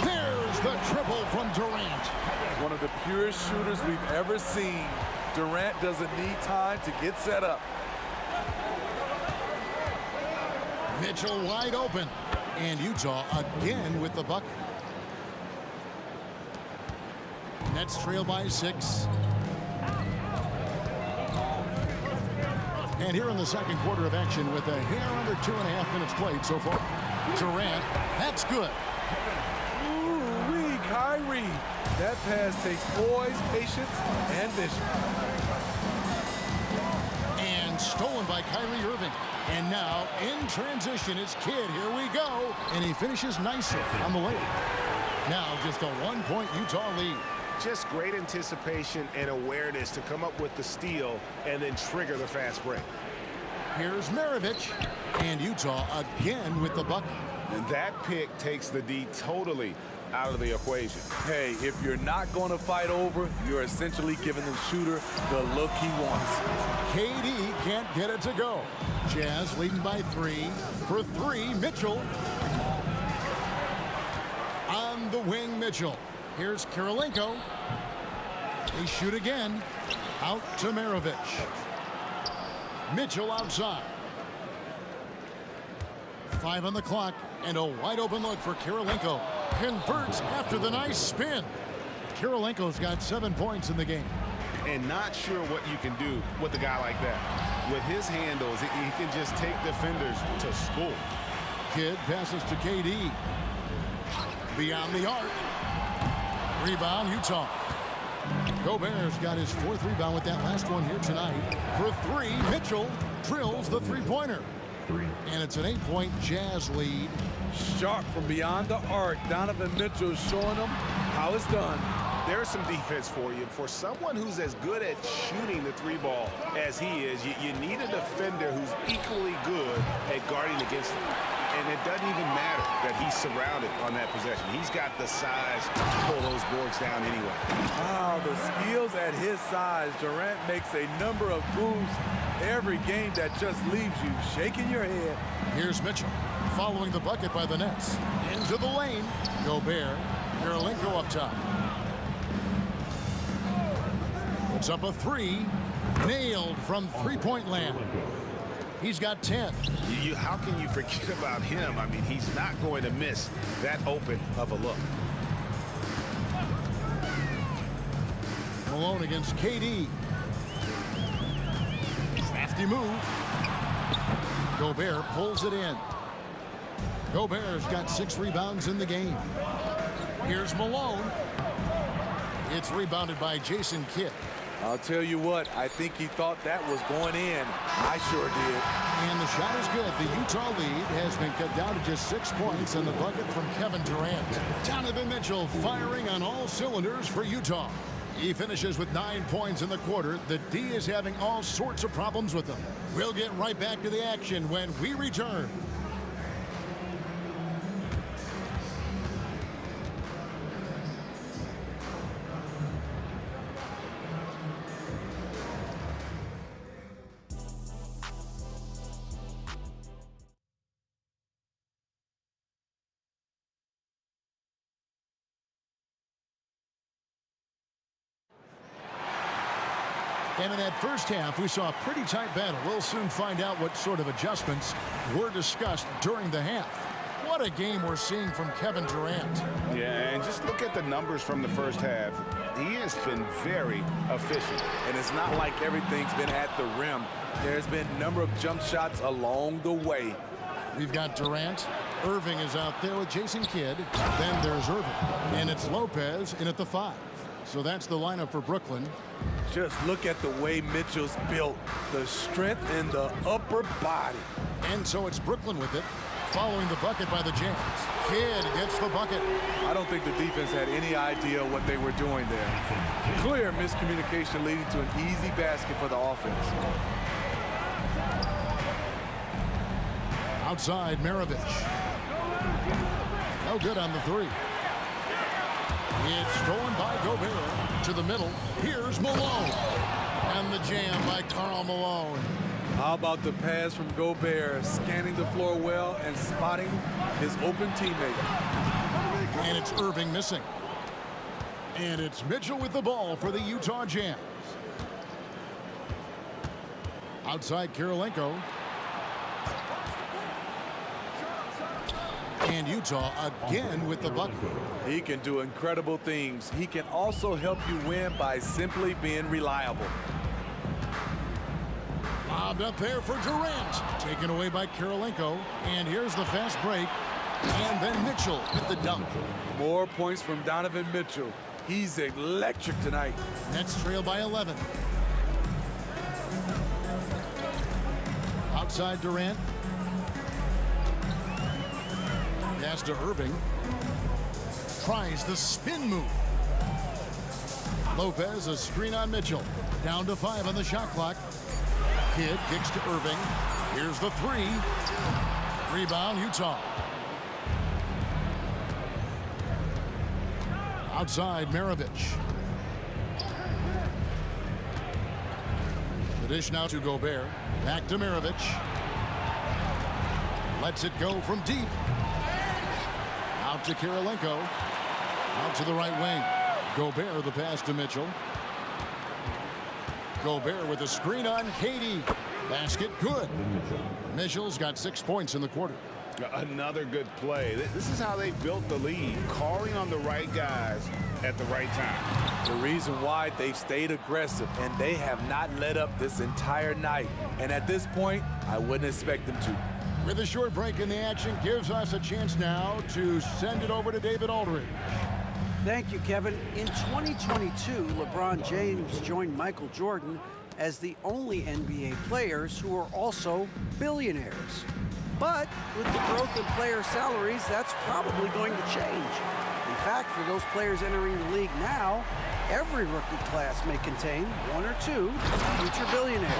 There's the triple from Durant.
One of the purest shooters we've ever seen. Durant doesn't need time to get set up.
Mitchell wide open. And Utah again with the bucket. Nets trail by 6. And here in the second quarter of action with a hair under 2.5 minutes played so far. Durant, that's good.
Ooh-wee, Kyrie. That pass takes poise, patience, and vision. And
stolen by Kyrie Irving. And now in transition, it's Kidd. Here we go. And he finishes nicely on the layup. Now just a 1-point Utah lead.
Just great anticipation and awareness to come up with the steal and then trigger the fast break.
Here's Maravich. And Utah again with the bucket.
And that pick takes the D totally out of the equation.
Hey, if you're not going to fight over, you're essentially giving the shooter the look he wants.
KD can't get it to go. Jazz leading by 3. For 3, Mitchell. On the wing, Mitchell. Here's Kirilenko. They shoot again. Out to Maravich. Mitchell outside. 5 on the clock, and a wide open look for Kirilenko. Converts after the nice spin. Kirilenko's got 7 points in the game.
And not sure what you can do with a guy like that. With his handles, he can just take defenders to school.
Kidd passes to KD. Beyond the arc. Rebound, Utah. Gobert's got his 4th rebound with that last one here tonight. For 3, Mitchell drills the three-pointer. And it's an 8-point Jazz lead.
Sharp from beyond the arc. Donovan Mitchell showing them how it's done.
There's some defense for you. For someone who's as good at shooting the 3-ball as he is, you need a defender who's equally good at guarding against him. And it doesn't even matter that he's surrounded on that possession. He's got the size to pull those boards down anyway.
Wow, the skills at his size. Durant makes a number of moves every game that just leaves you shaking your head.
Here's Mitchell following the bucket by the Nets. Into the lane. Gobert. Kirilenko up top. Puts up a 3. Nailed from three-point land. He's got 10.
How can you forget about him? I mean, he's not going to miss that open of a look.
Malone against KD. Crafty move. Gobert pulls it in. Gobert's got 6 rebounds in the game. Here's Malone. It's rebounded by Jason Kidd.
I'll tell you what, I think he thought that was going in. I sure did.
And the shot is good. The Utah lead has been cut down to just 6 points on the bucket from Kevin Durant. Donovan Mitchell firing on all cylinders for Utah. He finishes with 9 points in the quarter. The D is having all sorts of problems with him. We'll get right back to the action when we return. And in that first half, we saw a pretty tight battle. We'll soon find out what sort of adjustments were discussed during the half. What a game we're seeing from Kevin Durant.
Yeah, and just look at the numbers from the first half. He has been very efficient.
And it's not like everything's been at the rim. There's been a number of jump shots along the way.
We've got Durant. Irving is out there with Jason Kidd. Then there's Irving. And it's Lopez in at the 5. So that's the lineup for Brooklyn.
Just look at the way Mitchell's built. The strength in the upper body.
And so it's Brooklyn with it, following the bucket by the Jazz. Kidd gets the bucket.
I don't think the defense had any idea what they were doing there. Clear miscommunication leading to an easy basket for the offense.
Outside, Maravich. No good on the 3. It's stolen by Gobert to the middle. Here's Malone. And the jam by Karl Malone.
How about the pass from Gobert, scanning the floor well and spotting his open teammate.
And it's Irving missing. And it's Mitchell with the ball for the Utah Jazz. Outside, Kirilenko. And Utah again with the bucket.
He can do incredible things. He can also help you win by simply being reliable.
Lobbed up there for Durant. Taken away by Kirilenko. And here's the fast break. And then Mitchell with the dunk.
More points from Donovan Mitchell. He's electric tonight.
Nets trail by 11. Outside Durant. Pass to Irving. Tries the spin move. Lopez, a screen on Mitchell. Down to 5 on the shot clock. Kidd kicks to Irving. Here's the 3. Rebound, Utah. Outside, Maravich. The dish now to Gobert. Back to Maravich. Lets it go from deep. Out to Kirilenko. Out to the right wing. Gobert the pass to Mitchell. Gobert with a screen on Katie. Basket good. Mitchell's got 6 points in the quarter.
Another good play. This is how they built the lead, calling on the right guys at the right time.
The reason why they've stayed aggressive, and they have not let up this entire night. And at this point, I wouldn't expect them to.
With a short break in the action, gives us a chance now to send it over to David Aldridge.
Thank you, Kevin. In 2022, LeBron James joined Michael Jordan as the only NBA players who are also billionaires. But with the growth in player salaries, that's probably going to change. In fact, for those players entering the league now, every rookie class may contain 1 or 2 future billionaires.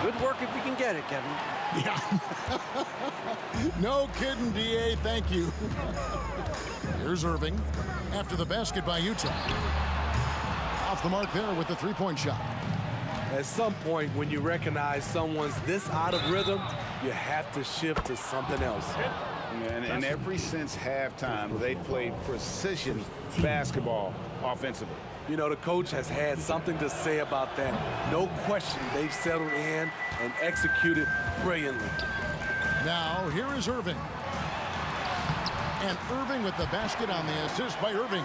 Good work if you can get it, Kevin.
Yeah. No kidding, D.A. Thank you. Here's Irving after the basket by Utah. Off the mark there with the three-point shot.
At some point, when you recognize someone's this out of rhythm, you have to shift to something else.
And ever since halftime, they played precision basketball offensively.
You know, the coach has had something to say about that. No question, they've settled in and executed brilliantly.
Now, here is Irving. And Irving with the basket on the assist by Irving.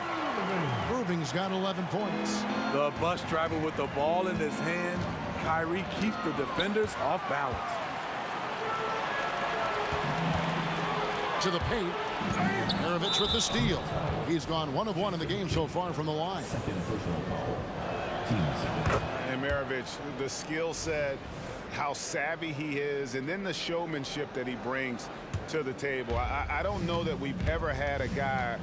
Irving's got 11 points.
The bus driver with the ball in his hand. Kyrie keeps the defenders off balance.
To the paint. Maravich with the steal. He's gone 1 of 1 in the game so far from the line.
And Maravich, the skill set, how savvy he is, and then the showmanship that he brings to the table. I don't know that we've ever had a guy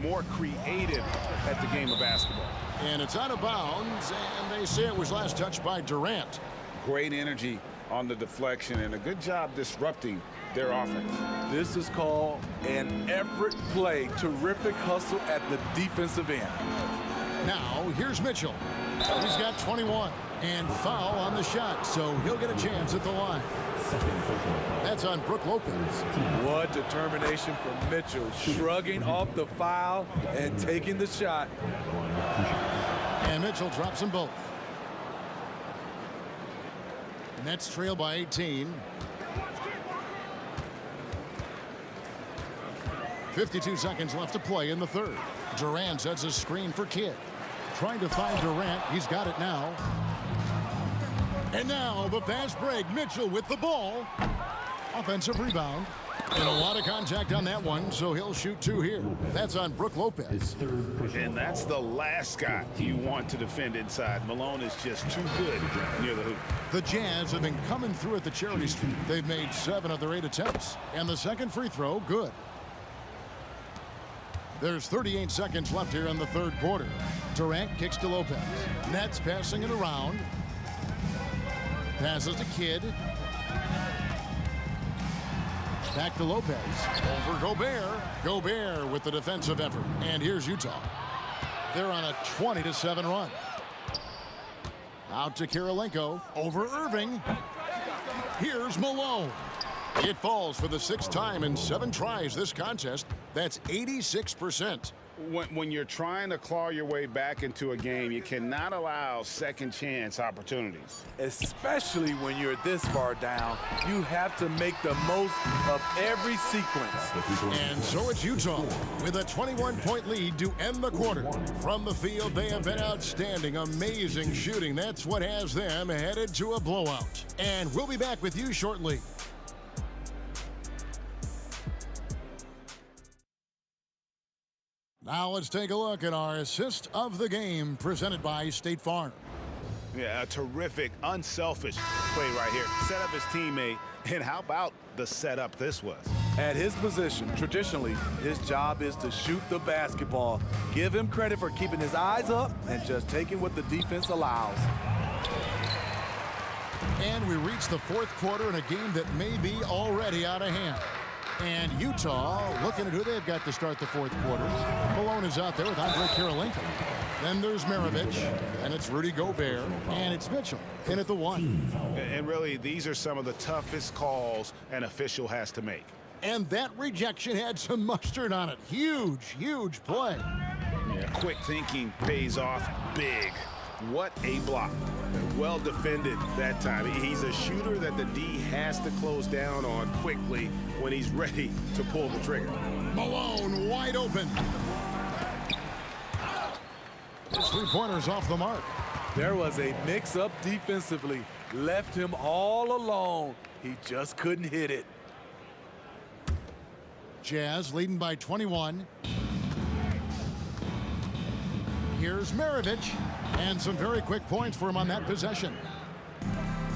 more creative at the game of basketball.
And it's out of bounds, and they say it was last touched by Durant.
Great energy on the deflection, and a good job disrupting their offense.
This is called an effort play. Terrific hustle at the defensive end.
Now, here's Mitchell. He's got 21, and foul on the shot, so he'll get a chance at the line. That's on Brook Lopez.
What determination from Mitchell, shrugging off the foul and taking the shot.
And Mitchell drops them both. Nets trail by 18. 52 seconds left to play in the third. Durant sets a screen for Kidd. Trying to find Durant. He's got it now. And now the fast break. Mitchell with the ball. Offensive rebound. And a lot of contact on that one, so he'll shoot 2 here. That's on Brook Lopez.
And that's the last guy you want to defend inside. Malone is just too good near the hoop.
The Jazz have been coming through at the charity street. They've made 7 of their 8 attempts. And the second free throw, good. There's 38 seconds left here in the third quarter. Durant kicks to Lopez. Nets passing it around. Passes to Kidd. Back to Lopez. Over Gobert. Gobert with the defensive effort. And here's Utah. They're on a 20-7 run. Out to Kirilenko. Over Irving. Here's Malone. It falls for the 6th time in 7 tries this contest. That's 86%.
When you're trying to claw your way back into a game, you cannot allow second chance opportunities.
Especially when you're this far down, you have to make the most of every sequence.
And so it's Utah with a 21-point lead to end the quarter. From the field, they have been outstanding, amazing shooting. That's what has them headed to a blowout. And we'll be back with you shortly. Now let's take a look at our assist of the game presented by State Farm.
Yeah, a terrific, unselfish play right here. Set up his teammate, and how about the setup this was?
At his position, traditionally, his job is to shoot the basketball. Give him credit for keeping his eyes up and just taking what the defense allows.
And we reach the fourth quarter in a game that may be already out of hand. And Utah looking at who they've got to start the fourth quarter. Malone is out there with Andre Kirilenko. Then there's Maravich, and it's Rudy Gobert, and it's Mitchell in at the 1.
And really, these are some of the toughest calls an official has to make.
And that rejection had some mustard on it. Huge, huge play.
Yeah, quick thinking pays off big What a block. Well defended that time. He's a shooter that the D has to close down on quickly when he's ready to pull the trigger.
Malone wide open. His three-pointer's off the mark.
There was a mix-up defensively. Left him all alone. He just couldn't hit it.
Jazz leading by 21. Here's Maravich. And some very quick points for him on that possession.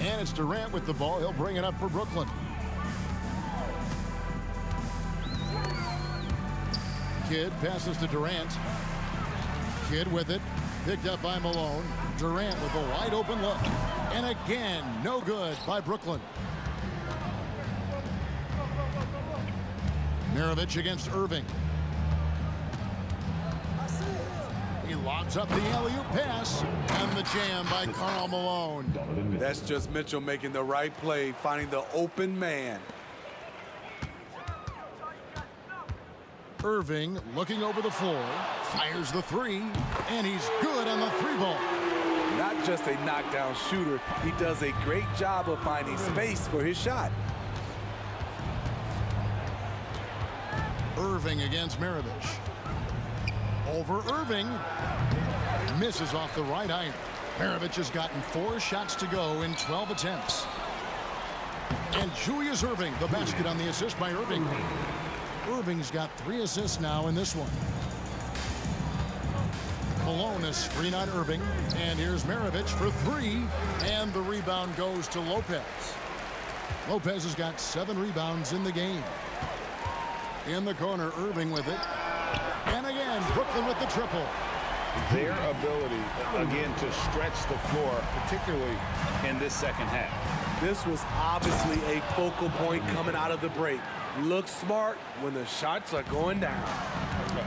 And it's Durant with the ball. He'll bring it up for Brooklyn. Kidd passes to Durant. Kidd with it. Picked up by Malone. Durant with a wide open look. And again, no good by Brooklyn. Maravich against Irving. He lobs up the alley-oop pass. And the jam by Karl Malone.
That's just Mitchell making the right play, finding the open man.
Irving looking over the floor, fires the three, and he's good on the three ball.
Not just a knockdown shooter, he does a great job of finding space for his shot.
Irving against Maravich. Over Irving. Misses off the right iron. Maravich has gotten 4 shots to go in 12 attempts. And Julius Irving, the basket on the assist by Irving. Irving's got 3 assists now in this one. Malone is screen on Irving. And here's Maravich for 3. And the rebound goes to Lopez. Lopez has got 7 rebounds in the game. In the corner, Irving with it. And again, Brooklyn with the triple.
Their ability, again, to stretch the floor, particularly in this second half.
This was obviously a focal point coming out of the break. Look smart when the shots are going down.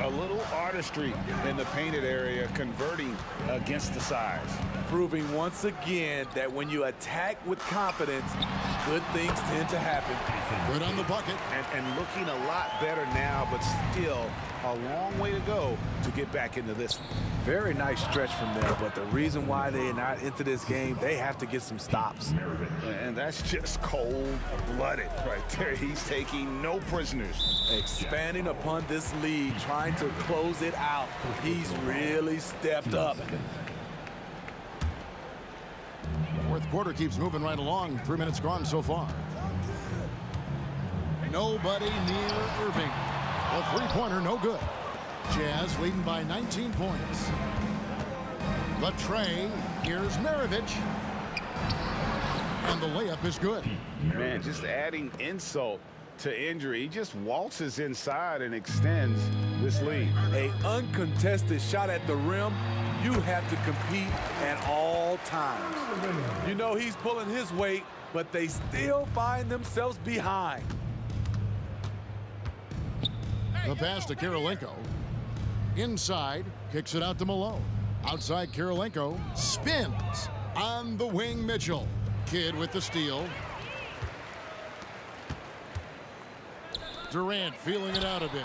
A little artistry in the painted area, converting against the size.
Proving once again that when you attack with confidence, good things tend to happen.
Good on the bucket.
And looking a lot better now, but still a long way to go to get back into this one.
Very nice stretch from them, but the reason why they are not into this game, they have to get some stops.
And that's just cold-blooded right there. He's taking no prisoners.
Expanding upon this lead, trying to close it out. He's really stepped up.
Fourth quarter keeps moving right along. 3 minutes gone so far. Nobody near Irving. A three-pointer, no good. Jazz leading by 19 points. The tray. Here's Maravich. And the layup is good.
Man, just adding insult to injury. He just waltzes inside and extends this lead.
An uncontested shot at the rim. You have to compete at all times. You know he's pulling his weight, but they still find themselves behind.
The pass to Kirilenko. Inside, kicks it out to Malone. Outside, Kirilenko spins on the wing. Mitchell. Kidd with the steal. Durant feeling it out a bit.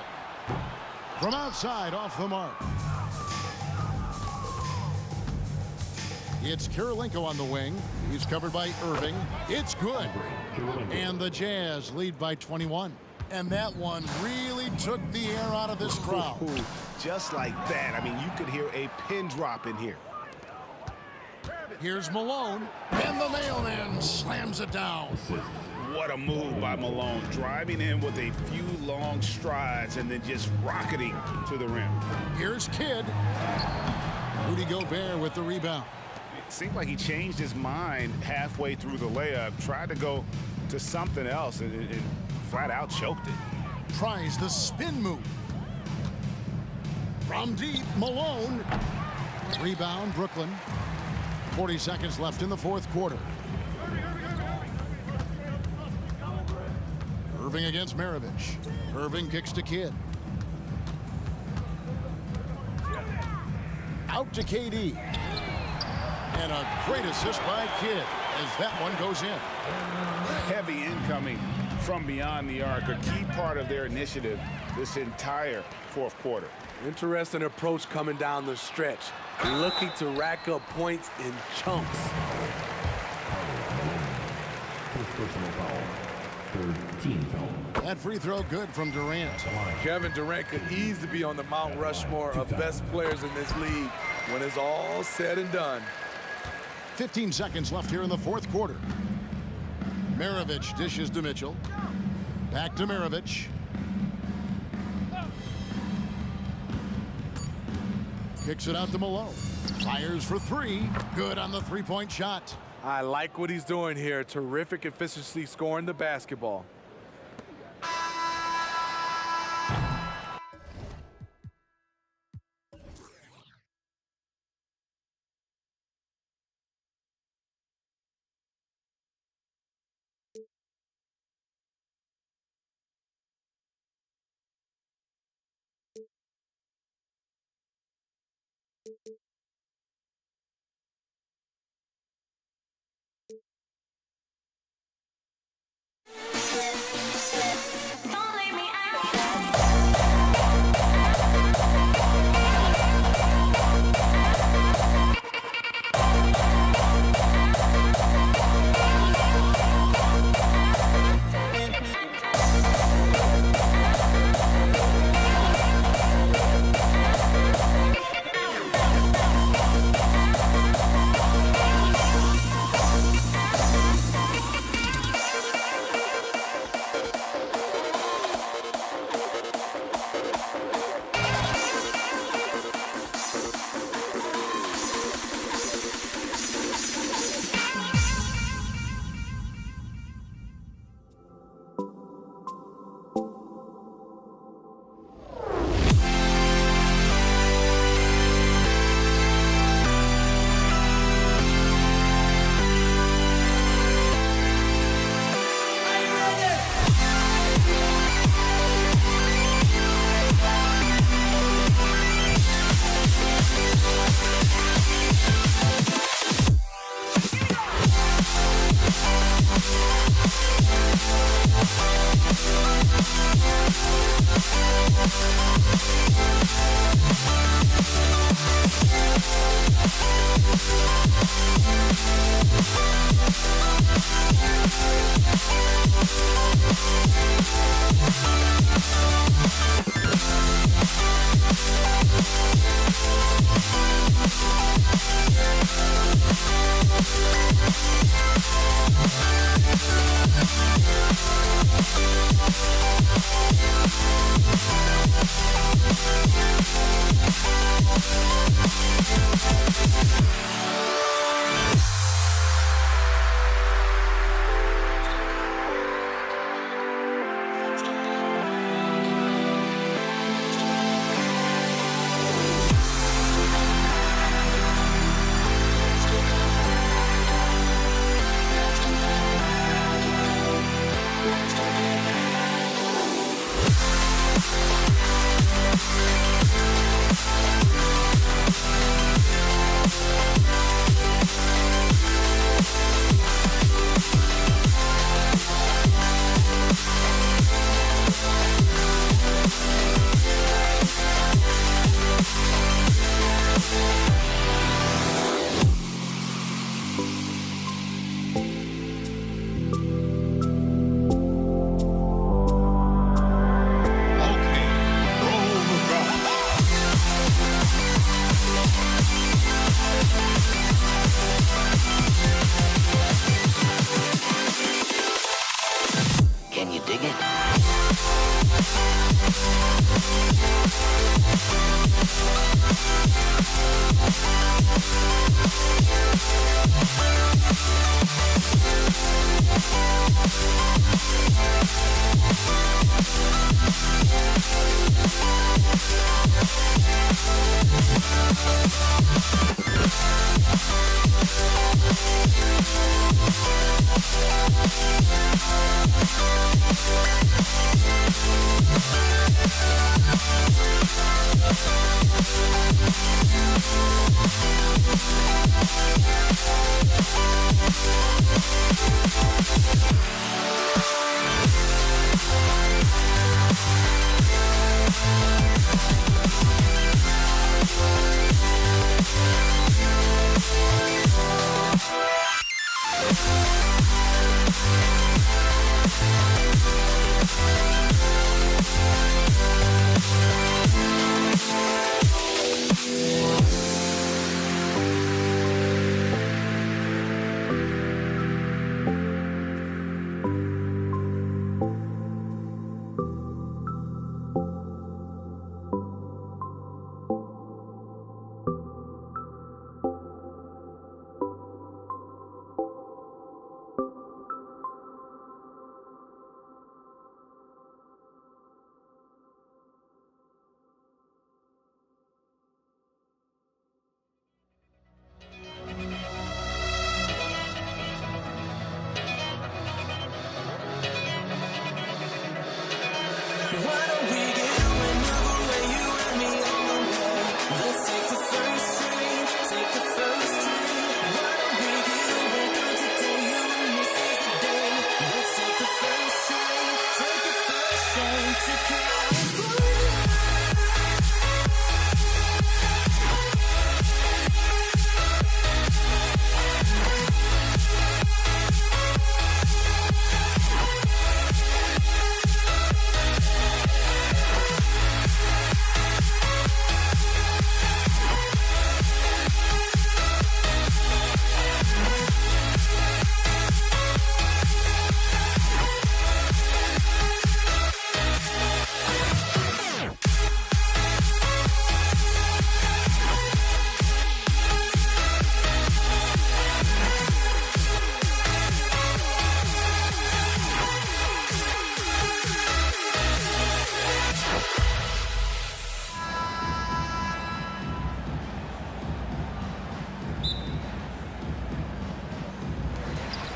From outside, off the mark. It's Kirilenko on the wing. He's covered by Irving. It's good. And the Jazz lead by 21. And that one really took the air out of this crowd.
Just like that. I mean, you could hear a pin drop in here.
Here's Malone. And the mailman slams it down.
What a move by Malone. Driving in with a few long strides and then just rocketing to the rim.
Here's Kidd. Rudy Gobert with the rebound.
It seemed like he changed his mind halfway through the layup. Tried to go to something else and flat out choked it.
Tries the spin move. From deep, Malone. Rebound, Brooklyn. 40 seconds left in the fourth quarter. Irving against Maravich. Irving kicks to Kidd. Out to KD. And a great assist by Kidd as that one goes in.
Heavy incoming from beyond the arc, a key part of their initiative this entire fourth quarter.
Interesting approach coming down the stretch, looking to rack up points in chunks.
First personal foul. Third team foul.
That free throw good from Durant.
Kevin Durant could easily be on the Mount Rushmore of best players in this league when it's all said and done.
15 seconds left here in the fourth quarter. Maravich dishes to Mitchell. Back to Maravich. Kicks it out to Malone. Fires for three. Good on the three-point shot.
I like what he's doing here. Terrific efficiency scoring the basketball.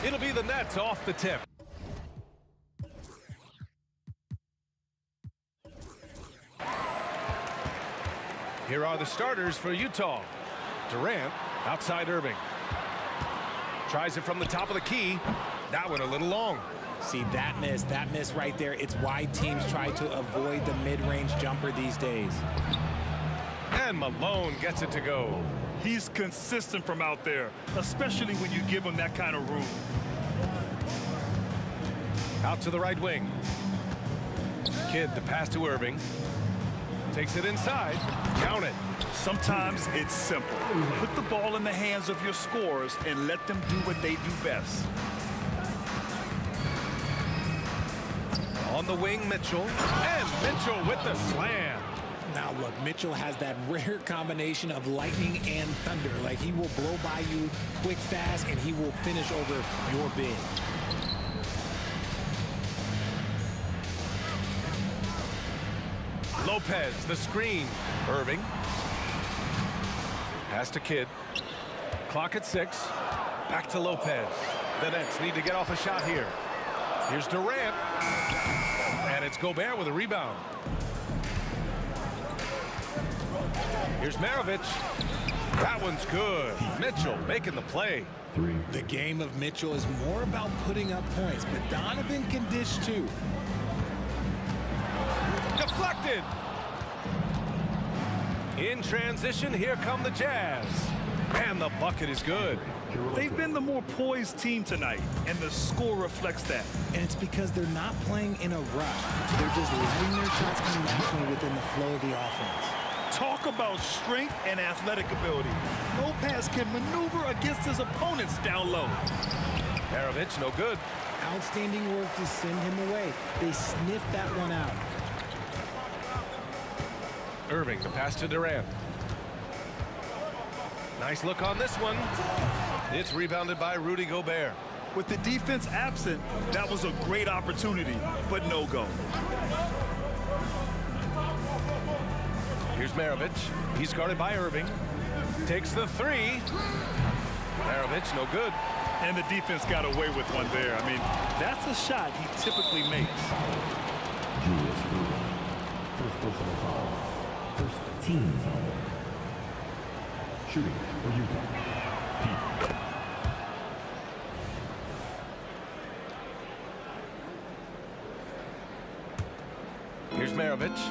It'll be the Nets off the tip. Here are the starters for Utah. Durant outside Irving. Tries it from the top of the key. That one a little long.
See, that miss right there. It's why teams try to avoid the mid-range jumper these days.
And Malone gets it to go.
He's consistent from out there, especially when you give him that kind of room.
Out to the right wing. Kidd, the pass to Irving. Takes it inside. Count it.
Sometimes it's simple. Put the ball in the hands of your scorers and let them do what they do best.
On the wing, Mitchell. And Mitchell with the slam.
Now, look, Mitchell has that rare combination of lightning and thunder. Like, he will blow by you quick, fast, and he will finish over your big.
Lopez, the screen. Irving. Pass to Kidd. Clock at 6. Back to Lopez. The Nets need to get off a shot here. Here's Durant. And it's Gobert with a rebound. Here's Maravich. That one's good. Mitchell making the play.
The game of Mitchell is more about putting up points, but Donovan can dish too.
Deflected. In transition, here come the Jazz. And the bucket is good.
They've been the more poised team tonight, and the score reflects that.
And it's because they're not playing in a rush. They're just letting their shots come naturally within the flow of the offense.
Talk about strength and athletic ability. Lopez can maneuver against his opponents down low.
Maravich, no good.
Outstanding work to send him away. They sniffed that one out.
Irving, the pass to Durant. Nice look on this one. It's rebounded by Rudy Gobert.
With the defense absent, that was a great opportunity, but no go.
Here's Maravich. He's guarded by Irving. Takes the 3. Maravich, no good.
And the defense got away with one there. I mean, that's a shot he typically makes.
First personal foul. First team foul. Shooting for Utah.
Here's Maravich.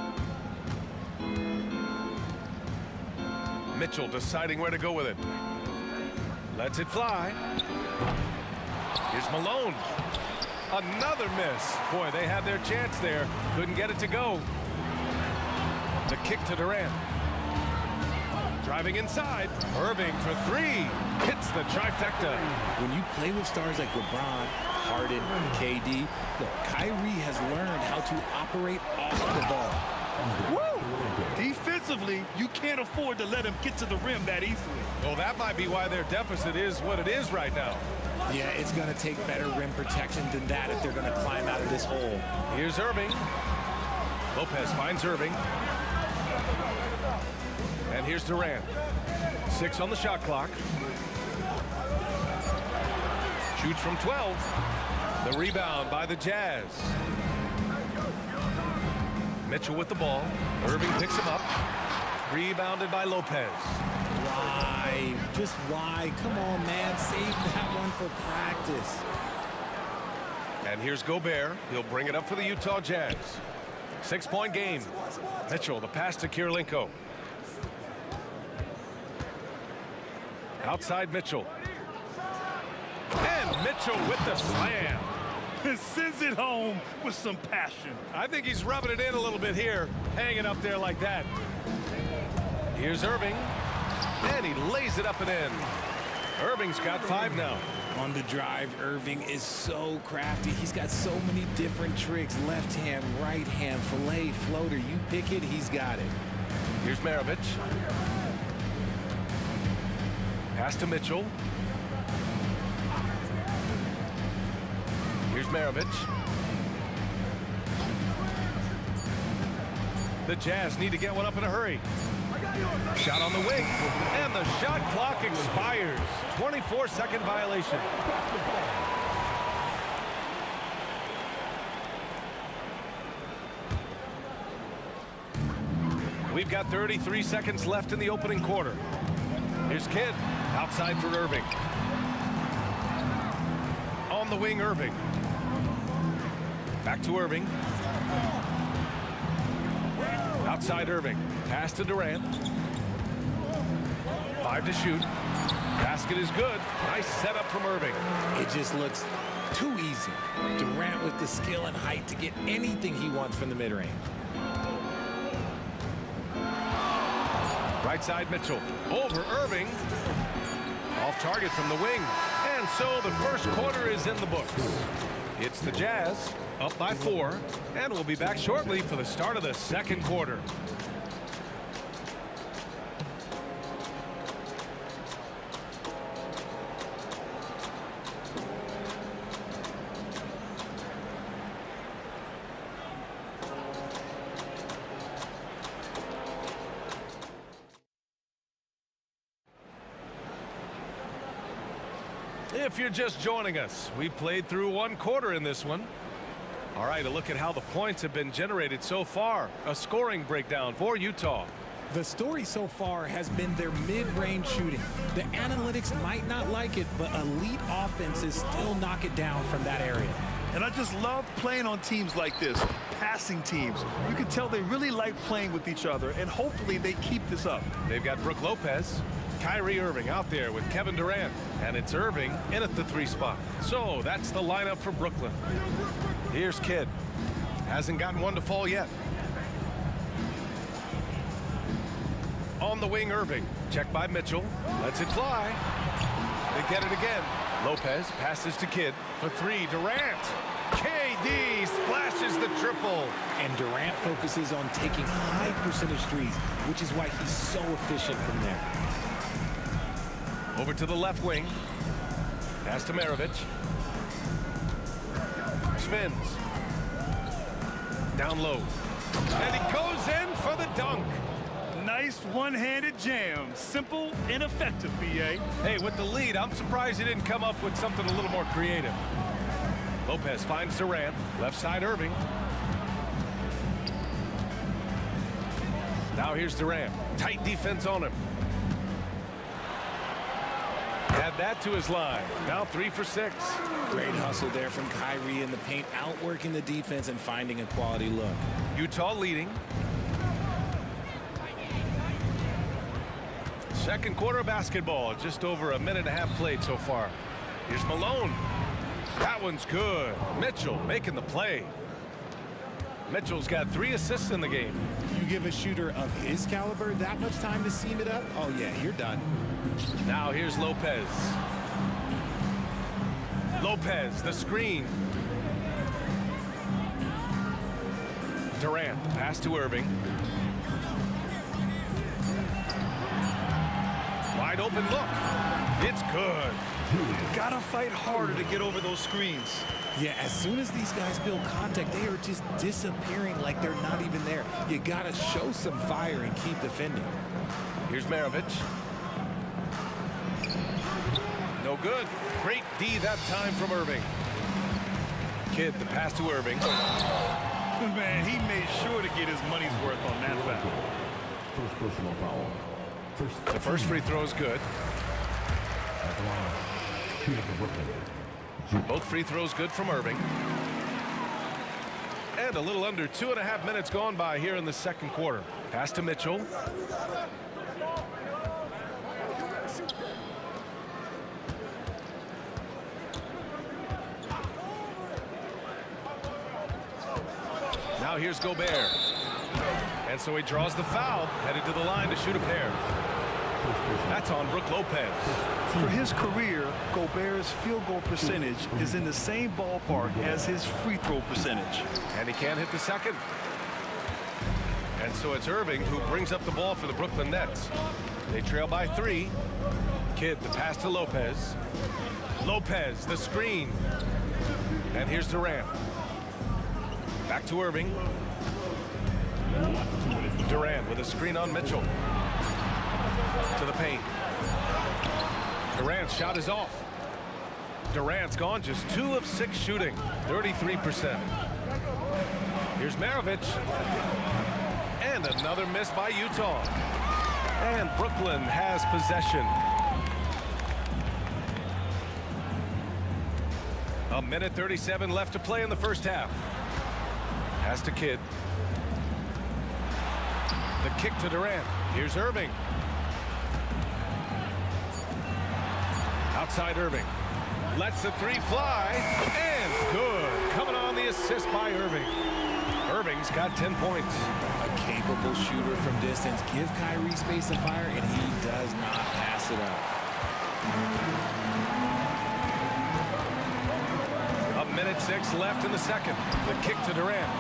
Mitchell deciding where to go with it. Lets it fly. Here's Malone. Another miss. Boy, they had their chance there. Couldn't get it to go. The kick to Durant. Driving inside. Irving for 3. Hits the trifecta.
When you play with stars like LeBron, Harden, KD, look, Kyrie has learned how to operate off the ball.
Woo! Defensively, you can't afford to let him get to the rim that easily.
Well, that might be why their deficit is what it is right now.
Yeah, it's going to take better rim protection than that if they're going to climb out of this hole.
Here's Irving. Lopez finds Irving. And here's Durant. 6 on the shot clock. Shoots from 12. The rebound by the Jazz. Mitchell with the ball. Irving picks him up. Rebounded by Lopez.
Why? Just why? Come on, man. Save that one for practice.
And here's Gobert. He'll bring it up for the Utah Jazz. 6-point game. Mitchell, the pass to Kirilenko. Outside Mitchell. And Mitchell with the slam.
And sends it home with some passion.
I think he's rubbing it in a little bit here, hanging up there like that. Here's Irving, and he lays it up and in. Irving's got 5 now.
On the drive, Irving is so crafty. He's got so many different tricks. Left hand, right hand, fillet, floater. You pick it, he's got it.
Here's Maravich. Pass to Mitchell. Here's Maravich. The Jazz need to get one up in a hurry. Shot on the wing, and the shot clock expires. 24-second violation. We've got 33 seconds left in the opening quarter. Here's Kidd, outside for Irving. On the wing, Irving. Back to Irving. Outside Irving. Pass to Durant. 5 to shoot. Basket is good. Nice setup from Irving.
It just looks too easy. Durant with the skill and height to get anything he wants from the mid-range.
Right side Mitchell. Over Irving. Off target from the wing. And so the first quarter is in the books. It's the Jazz up by 4. And we'll be back shortly for the start of the second quarter. If you're just joining us, we played through one quarter in this one. All right, a look at how the points have been generated so far. A scoring breakdown for Utah.
The story so far has been their mid-range shooting. The analytics might not like it, but elite offenses still knock it down from that area.
And I just love playing on teams like this, passing teams. You can tell they really like playing with each other, and hopefully they keep this up.
They've got Brook Lopez, Kyrie Irving out there with Kevin Durant, and it's Irving in at the 3 spot. So that's the lineup for Brooklyn. Here's Kidd. Hasn't gotten one to fall yet. On the wing, Irving. Checked by Mitchell. Lets it fly. They get it again. Lopez passes to Kidd for 3. Durant. KD splashes the triple.
And Durant focuses on taking high percentage threes, which is why he's so efficient from there.
Over to the left wing. Pass to Maravich. Spins. Down low. And he goes in for the dunk.
Nice one-handed jam. Simple and effective, B.A.
Hey, with the lead, I'm surprised he didn't come up with something a little more creative. Lopez finds Durant. Left side, Irving. Now here's Durant. Tight defense on him. Add that to his line. Now 3 for 6.
Great hustle there from Kyrie in the paint, outworking the defense and finding a quality look.
Utah leading. Second quarter basketball. Just over a minute and a half played so far. Here's Malone. That one's good. Mitchell making the play. Mitchell's got 3 assists in the game.
You give a shooter of his caliber that much time to seam it up? Oh, yeah, you're done.
Now here's Lopez. Lopez, the screen. Durant, pass to Irving. Wide open look. It's good.
Gotta fight harder to get over those screens.
Yeah, as soon as these guys build contact, they are just disappearing like they're not even there. You gotta show some fire and keep defending.
Here's Maravich. No good. Great D that time from Irving. Kidd, the pass to Irving.
Man, he made sure to get his money's worth on that foul.
First personal foul.
The first free throw is good.
At the line, shooting for Brooklyn.
Both free throws good from Irving. And a little under 2.5 minutes gone by here in the second quarter. Pass to Mitchell. Now here's Gobert. And so he draws the foul, headed to the line to shoot a pair. That's on Brook Lopez.
For his career, Gobert's field goal percentage is in the same ballpark as his free throw percentage.
And he can't hit the second. And so it's Irving who brings up the ball for the Brooklyn Nets. They trail by 3. Kidd, the pass to Lopez. Lopez, the screen. And here's Durant. Back to Irving. Durant with a screen on Mitchell. To the paint. Durant's shot is off. Durant's gone just 2 of 6 shooting, 33%. Here's Maravich. And And another miss by Utah. And Brooklyn has possession. A minute 37 left to play in the first half. Pass to Kidd. The kick to Durant. Here's Irving. Outside Irving. Lets the three fly. And good. Coming on the assist by Irving. Irving's got 10 points.
A capable shooter from distance. Give Kyrie space to fire, and he does not pass it up.
A minute 6 left in the second. The kick to Durant.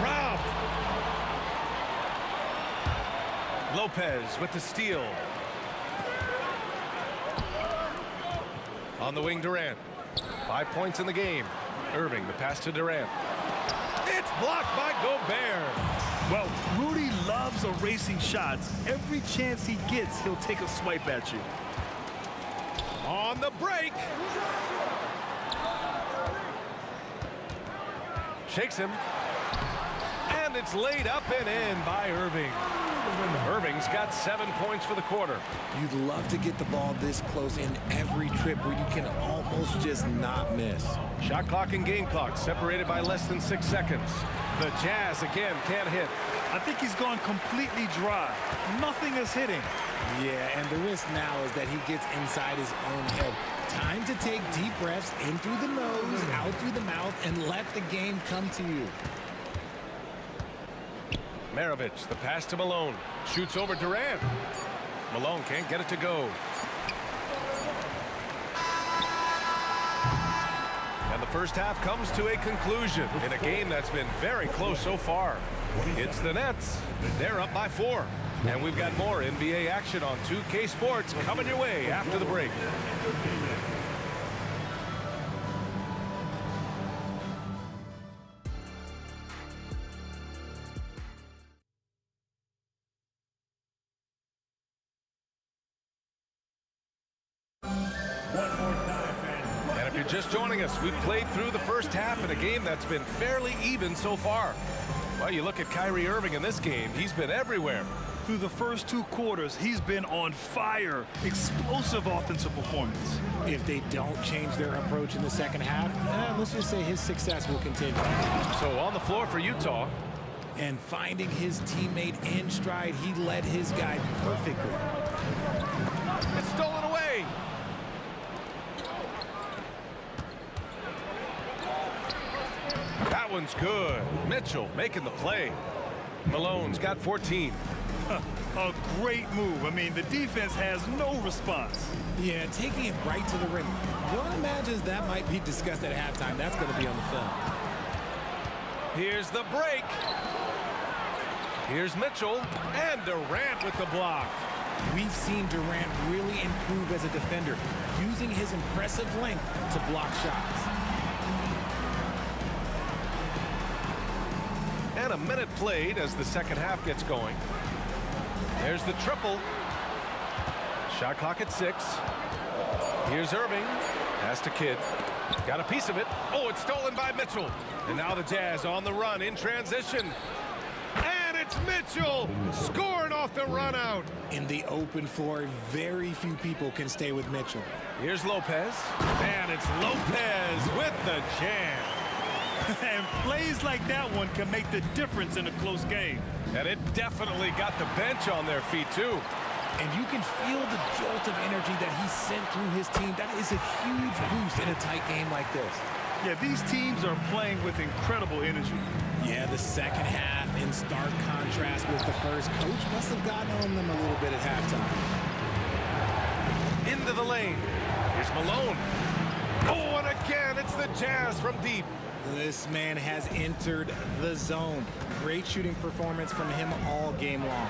Robbed. Lopez with the steal. On the wing, Durant. 5 points in the game. Irving, the pass to Durant. It's blocked by Gobert.
Well, Rudy loves erasing shots. Every chance he gets, he'll take a swipe at you.
On the break. Shakes him. And it's laid up and in by Irving. Irving's got 7 points for the quarter.
You'd love to get the ball this close in every trip where you can almost just not miss.
Shot clock and game clock separated by less than 6 seconds. The Jazz again can't hit.
I think he's gone completely dry. Nothing is hitting.
Yeah, and the risk now is that he gets inside his own head. Time to take deep breaths in through the nose, out through the mouth, and let the game come to you.
Maravich, the pass to Malone. Shoots over Durant. Malone can't get it to go. And the first half comes to a conclusion in a game that's been very close so far. It's the Nets. They're up by 4. And we've got more NBA action on 2K Sports coming your way after the break. And if you're just joining us, we've played through the first half in a game that's been fairly even so far. Well, you look at Kyrie Irving in this game, he's been everywhere.
Through the first 2 quarters, he's been on fire. Explosive offensive performance.
If they don't change their approach in the second half, let's just say his success will continue.
So on the floor for Utah.
And finding his teammate in stride, he led his guy perfectly.
It's stolen away. That one's good. Mitchell making the play. Malone's got 14.
A great move. I mean, the defense has no response.
Yeah, taking it right to the rim. One imagines that might be discussed at halftime. That's going to be on the film.
Here's the break. Here's Mitchell and Durant with the block.
We've seen Durant really improve as a defender, using his impressive length to block shots.
And a minute played as the second half gets going. There's the triple. Shot clock at 6. Here's Irving. Pass to Kidd. Got a piece of it. Oh, it's stolen by Mitchell. And now the Jazz on the run in transition. And it's Mitchell scoring off the run out.
In the open floor, very few people can stay with Mitchell.
Here's Lopez. And it's Lopez with the jam.
And plays like that one can make the difference in a close game.
And it definitely got the bench on their feet, too.
And you can feel the jolt of energy that he sent through his team. That is a huge boost in a tight game like this.
Yeah, these teams are playing with incredible energy.
Yeah, the second half in stark contrast with the first. Coach must have gotten on them a little bit at halftime.
Into the lane. Here's Malone. Oh, and again, it's the Jazz from deep.
This man has entered the zone. Great shooting performance from him all game long.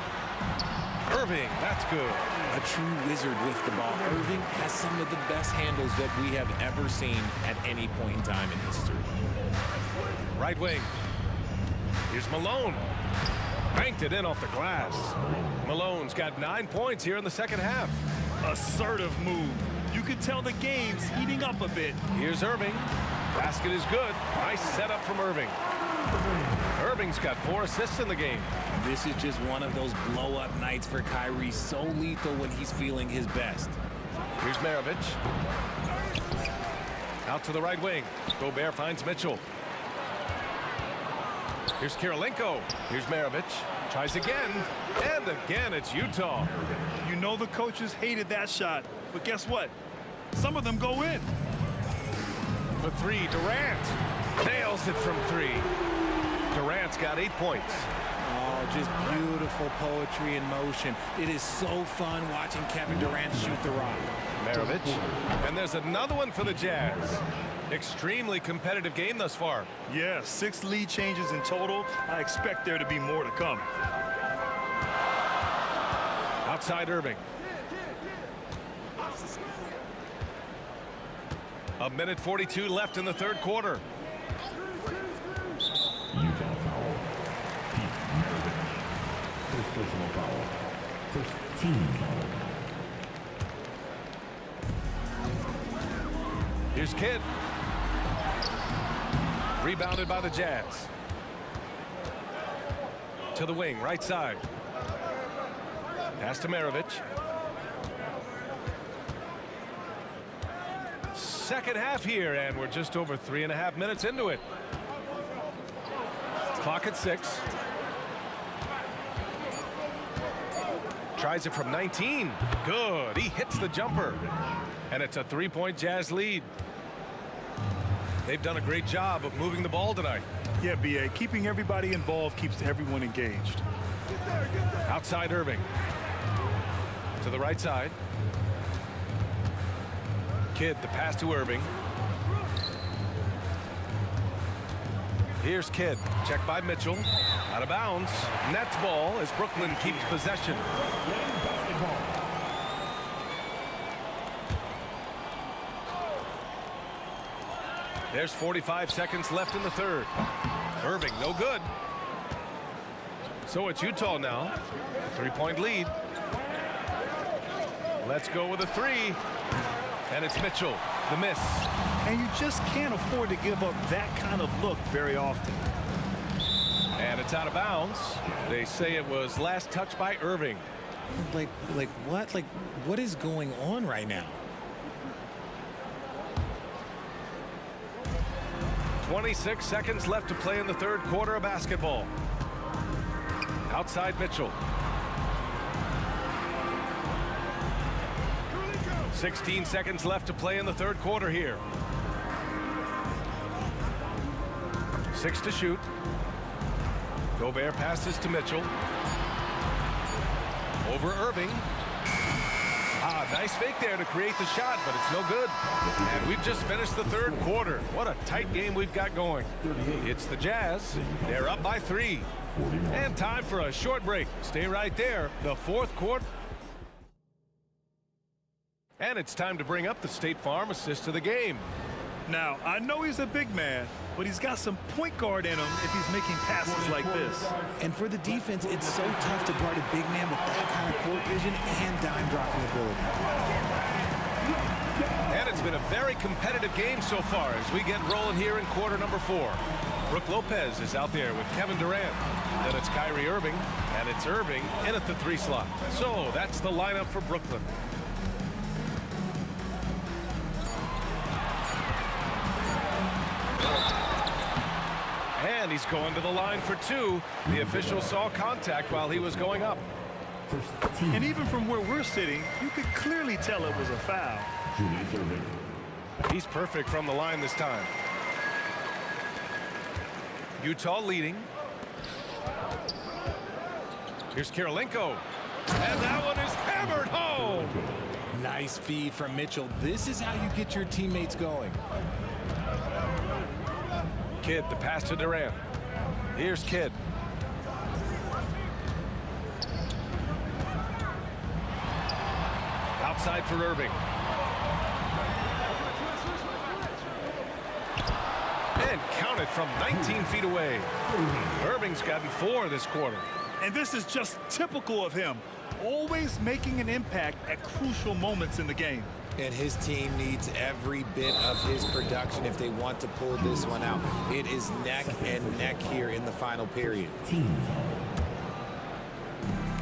Irving, that's good.
A true wizard with the ball. Irving has some of the best handles that we have ever seen at any point in time in history.
Right wing. Here's Malone. Banked it in off the glass. Malone's got 9 points here in the second half.
Assertive move. You can tell the game's heating up a bit.
Here's Irving. Basket is good. Nice setup from Irving. Irving's got 4 assists in the game.
This is just one of those blow-up nights for Kyrie. So lethal when he's feeling his best.
Here's Maravich. Out to the right wing. Gobert finds Mitchell. Here's Kirilenko. Here's Maravich. Tries again. And again, it's Utah.
You know the coaches hated that shot. But guess what? Some of them go in.
For 3, Durant. Nails it from 3. Durant's got 8 points.
Oh, just beautiful poetry in motion. It is so fun watching Kevin Durant shoot the rock.
Maravich. And there's another one for the Jazz. Extremely competitive game thus far.
Yeah, 6 lead changes in total. I expect there to be more to come.
Outside Irving. A minute 42 left in the third quarter.
Utah foul. Pete Maravich. First personal foul. First team foul.
Here's Kidd. Rebounded by the Jazz. To the wing, right side. Pass to Maravich. Second half here, and we're just over 3.5 minutes into it. Clock at 6. Tries it from 19. Good. He hits the jumper. And it's a 3-point Jazz lead. They've done a great job of moving the ball tonight.
Yeah, B.A. Keeping everybody involved keeps everyone engaged.
Outside Irving. To the right side. Kidd, the pass to Irving. Here's Kidd. Checked by Mitchell. Out of bounds. Nets ball as Brooklyn keeps possession. There's 45 seconds left in the third. Irving, no good. So it's Utah now. 3-point lead. Let's go with a 3. And it's Mitchell, the miss.
And you just can't afford to give up that kind of look very often.
And it's out of bounds. They say it was last touched by Irving.
Like what? Like, what is going on right now?
26 seconds left to play in the third quarter of basketball. Outside Mitchell. 16 seconds left to play in the third quarter here. 6 to shoot. Gobert passes to Mitchell. Over Irving. Nice fake there to create the shot, but it's no good. And we've just finished the third quarter. What a tight game we've got going. It's the Jazz. They're up by 3. And time for a short break. Stay right there. The fourth quarter. And it's time to bring up the State Farm assist of the game.
Now, I know he's a big man, but he's got some point guard in him if he's making passes like this.
And for the defense, it's so tough to guard a big man with that kind of court vision and dime dropping ability.
And it's been a very competitive game so far as we get rolling here in quarter number 4. Brook Lopez is out there with Kevin Durant. Then it's Kyrie Irving, and it's Irving in at the 3 slot. So that's the lineup for Brooklyn. And he's going to the line for 2. The official saw contact while he was going up.
And even from where we're sitting, you could clearly tell it was a foul.
He's perfect from the line this time. Utah leading. Here's Kirilenko. And that one is hammered home.
Nice feed from Mitchell. This is how you get your teammates going.
Kidd, the pass to Durant. Here's Kidd. Outside for Irving. And counted from 19 feet away. Irving's gotten 4 this quarter.
And this is just typical of him. always making an impact at crucial moments in the game.
And his team needs every bit of his production if they want to pull this one out. It is neck and neck here in the final period.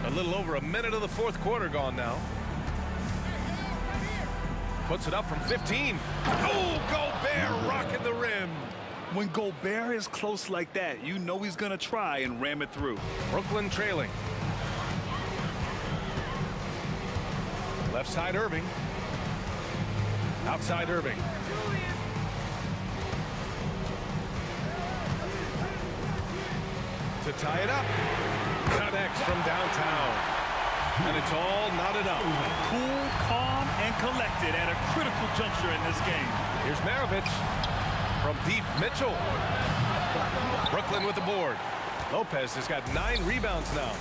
A little over a minute of the fourth quarter gone now. Puts it up from 15. Oh, Gobert rocking the rim.
When Gobert is close like that, you know he's going to try and ram it through.
Brooklyn trailing. Left side Irving. Outside Irving. To tie it up. Connects from downtown. And it's all knotted up.
Cool, calm, and collected at a critical juncture in this game.
Here's Maravich. From deep, Mitchell. Brooklyn with the board. Lopez has got 9 rebounds now.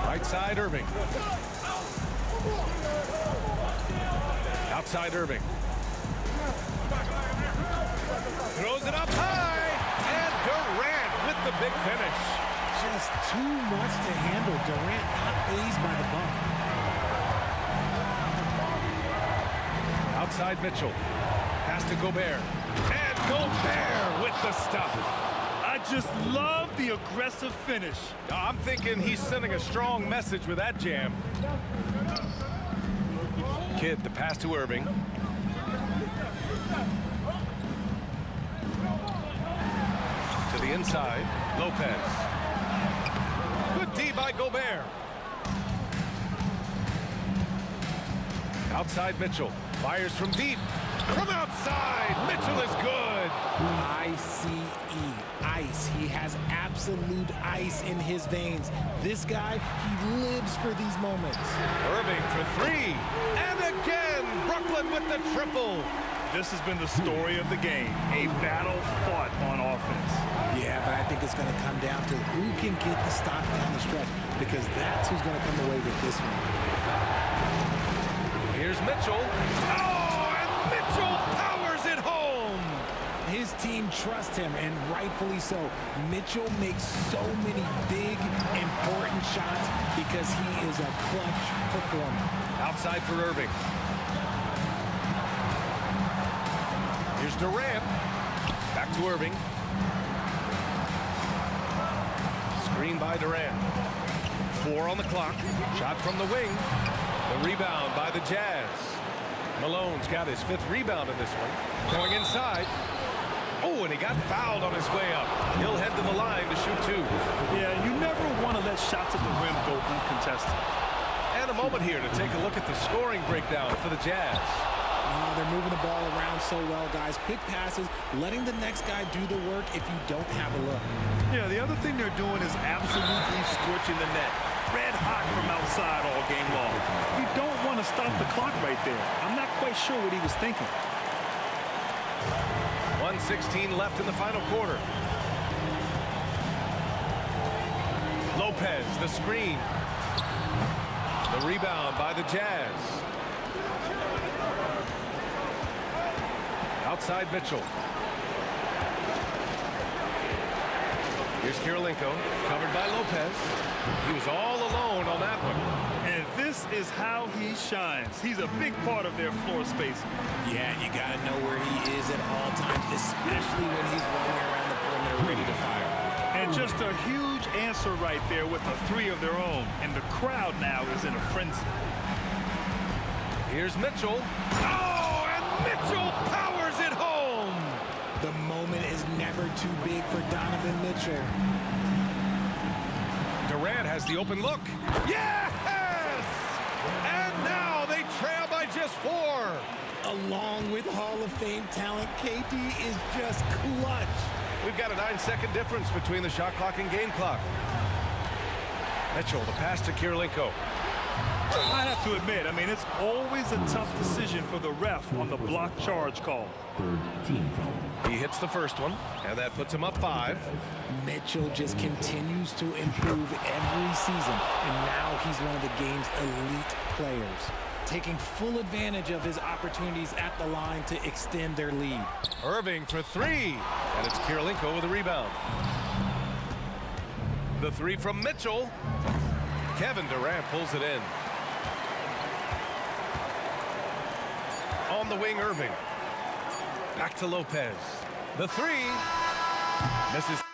Right side, Irving. Outside, Irving. Throws it up high. And Durant with the big finish.
Just too much to handle. Durant not fazed by the bump.
Outside Mitchell. Pass to Gobert. And Gobert with the stuff.
I just love the aggressive finish.
I'm thinking he's sending a strong message with that jam. Kidd, the pass to Irving. To the inside, Lopez. Good D by Gobert. Outside Mitchell. Fires from deep. From outside, Mitchell is good.
I-C-E, ice. He has absolute ice in his veins. This guy, he lives for these moments.
Irving for 3. And again, Brooklyn with the triple.
This has been the story of the game. A battle fought on offense.
Yeah, but I think it's going to come down to who can get the stops down the stretch, because that's who's going to come away with this one.
Here's Mitchell. Oh, and Mitchell powers it home.
His team trusts him, and rightfully so. Mitchell makes so many big, important shots because he is a clutch performer.
Outside for Irving. Here's Durant. Back to Irving. Screen by Durant. 4 on the clock. Shot from the wing. The rebound by the Jazz. Malone's got his 5th rebound in this one. Going inside. Oh, and he got fouled on his way up. He'll head to the line to shoot 2.
Yeah, you never want to let shots at the rim go uncontested.
And a moment here to take a look at the scoring breakdown for the Jazz.
They're moving the ball around so well, guys. Quick passes, letting the next guy do the work if you don't have a look.
Yeah, the other thing they're doing is absolutely scorching the net. Red hot from outside all game long. You don't want to stop the clock right there. I'm not quite sure what he was thinking.
1:16 left in the final quarter. Lopez, the screen. The rebound by the Jazz. Outside Mitchell. Here's Kirilenko, covered by Lopez. He was all alone on that one.
And this is how he shines. He's a big part of their floor space.
Yeah, you got to know where he is at all times, especially when he's rolling around the perimeter ready to fire.
And just a huge answer right there with a 3 of their own. And the crowd now is in a frenzy.
Here's Mitchell. Oh, and Mitchell powers it home.
The moment is never too big for Donovan Mitchell.
Durant has the open look. Yes! And now they trail by just 4.
Along with Hall of Fame talent, KD is just clutch.
We've got a 9-second difference between the shot clock and game clock. Mitchell, the pass to Kirilenko.
I have to admit, I mean, it's always a tough decision for the ref on the block charge call.
He hits the first one, and that puts him up 5.
Mitchell just continues to improve every season, and now he's one of the game's elite players, taking full advantage of his opportunities at the line to extend their lead.
Irving for 3, and it's Kirilenko with a rebound. The three from Mitchell. Kevin Durant pulls it in. On the wing, Irving. Back to Lopez. The three. Misses.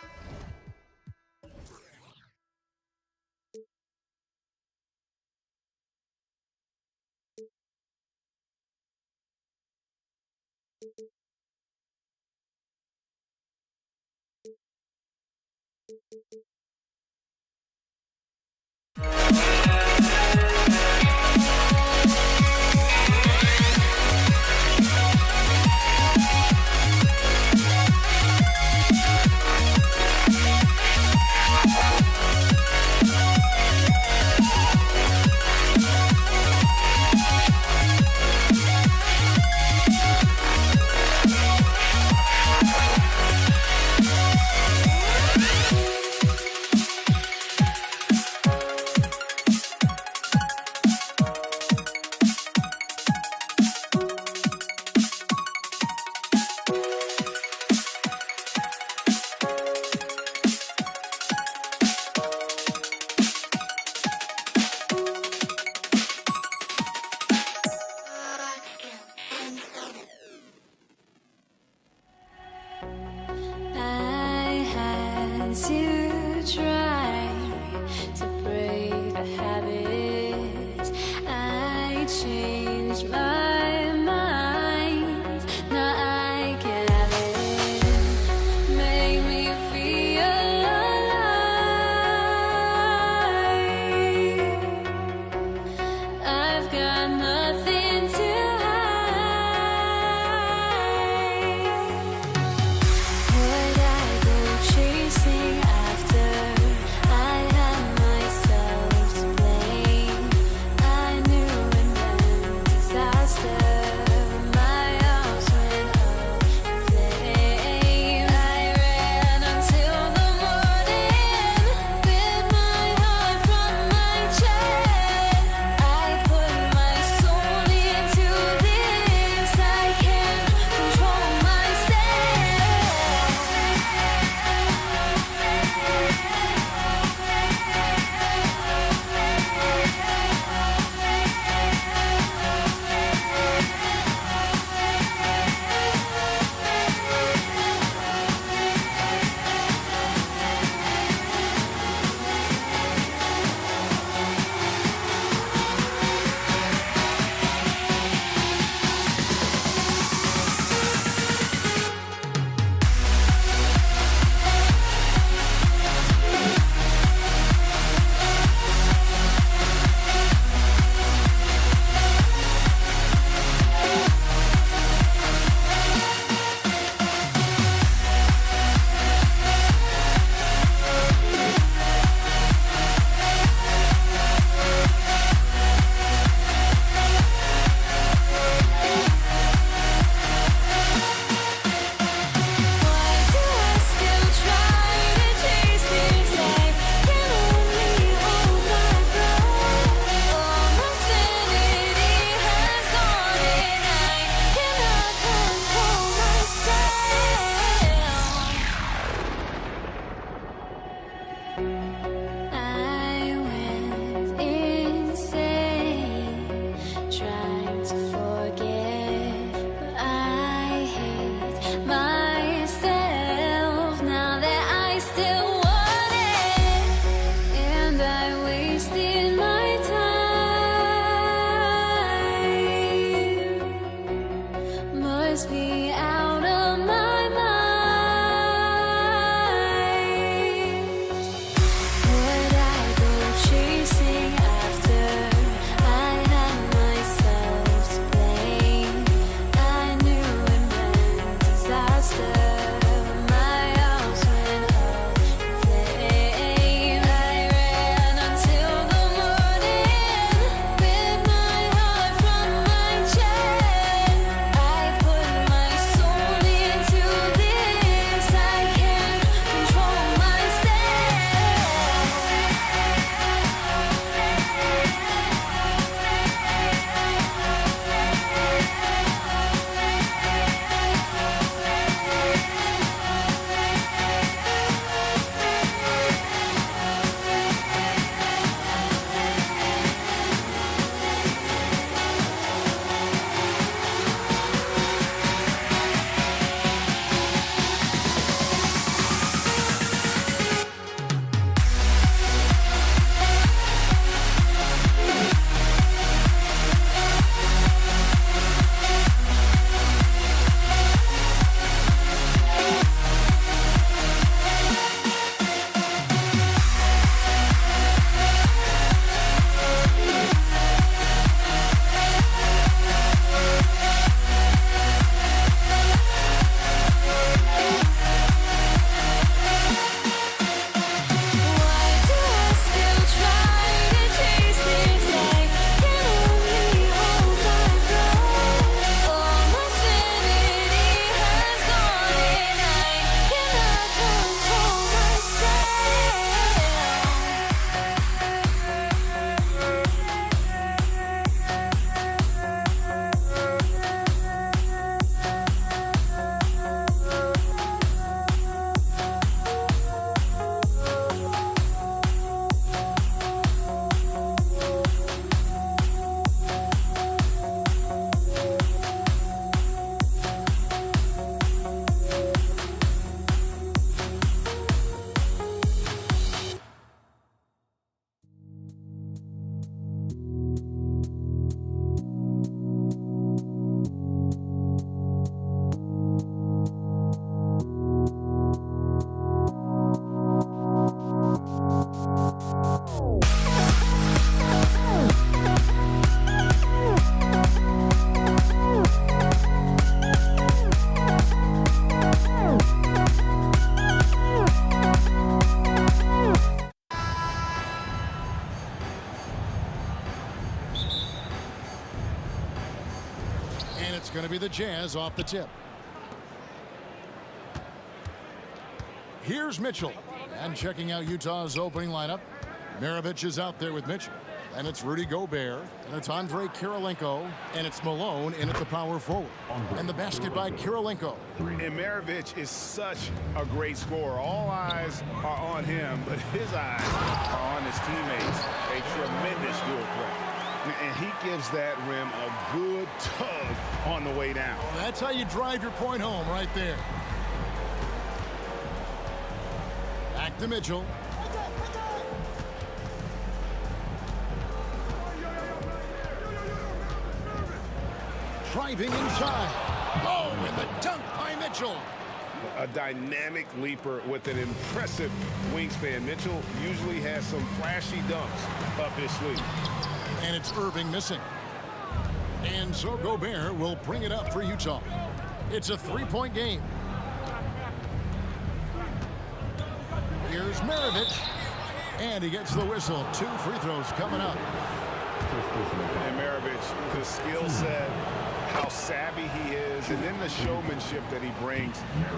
It's going to be the Jazz off the tip. Here's Mitchell. And checking out Utah's opening lineup, Maravich is out there with Mitchell. And it's Rudy Gobert, and it's Andre Kirilenko, and it's Malone in at the power forward. And the basket by Kirilenko.
And Maravich is such a great scorer. All eyes are on him, but his eyes are on his teammates. A tremendous dual threat. And he gives that rim a good tug on the way down.
Well, that's how you drive your point home right there. Back to Mitchell. Driving inside. Oh, and the dunk by Mitchell.
A dynamic leaper with an impressive wingspan. Mitchell usually has some flashy dunks up his sleeve.
And it's Irving missing. And so Gobert will bring it up for Utah. It's a three-point game. Here's Maravich. And he gets the whistle. 2 free throws coming up.
And Maravich, the skill set, how savvy he is, and then the showmanship that he brings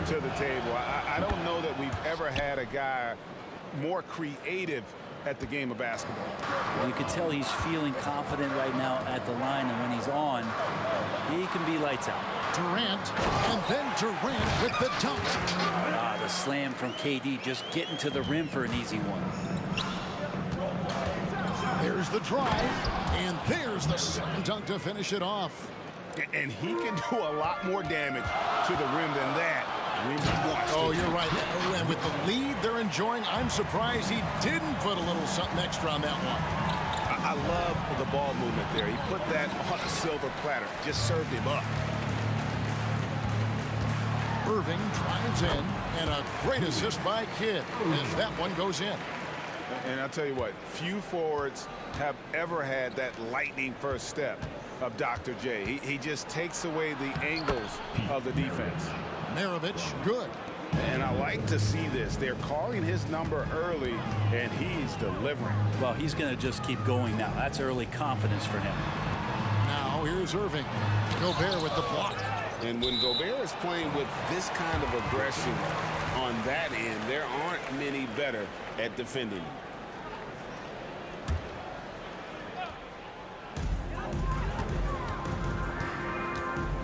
to the table. I don't know that we've ever had a guy more creative at the game of basketball.
Well, you can tell he's feeling confident right now at the line, and when he's on, he can be lights out.
Durant, and then Durant with the dunk.
The slam from KD, just getting to the rim for an easy one.
There's the drive, and there's the slam dunk to finish it off.
And he can do a lot more damage to the rim than that when he wants to.
Oh, you're right. And with the lead they're enjoying, I'm surprised he didn't put a little something extra on that one.
I love the ball movement there. He put that on a silver platter, just served him up.
Irving drives in, and a great assist by Kidd as that one goes in.
And I'll tell you what, few forwards have ever had that lightning first step of Dr. J. He just takes away the angles of the defense.
Maravich, good.
And I like to see this. They're calling his number early, and he's delivering.
Well, he's going to just keep going now. That's early confidence for him.
Now here's Irving. Gobert with the block.
And when Gobert is playing with this kind of aggression on that end, there aren't many better at defending him.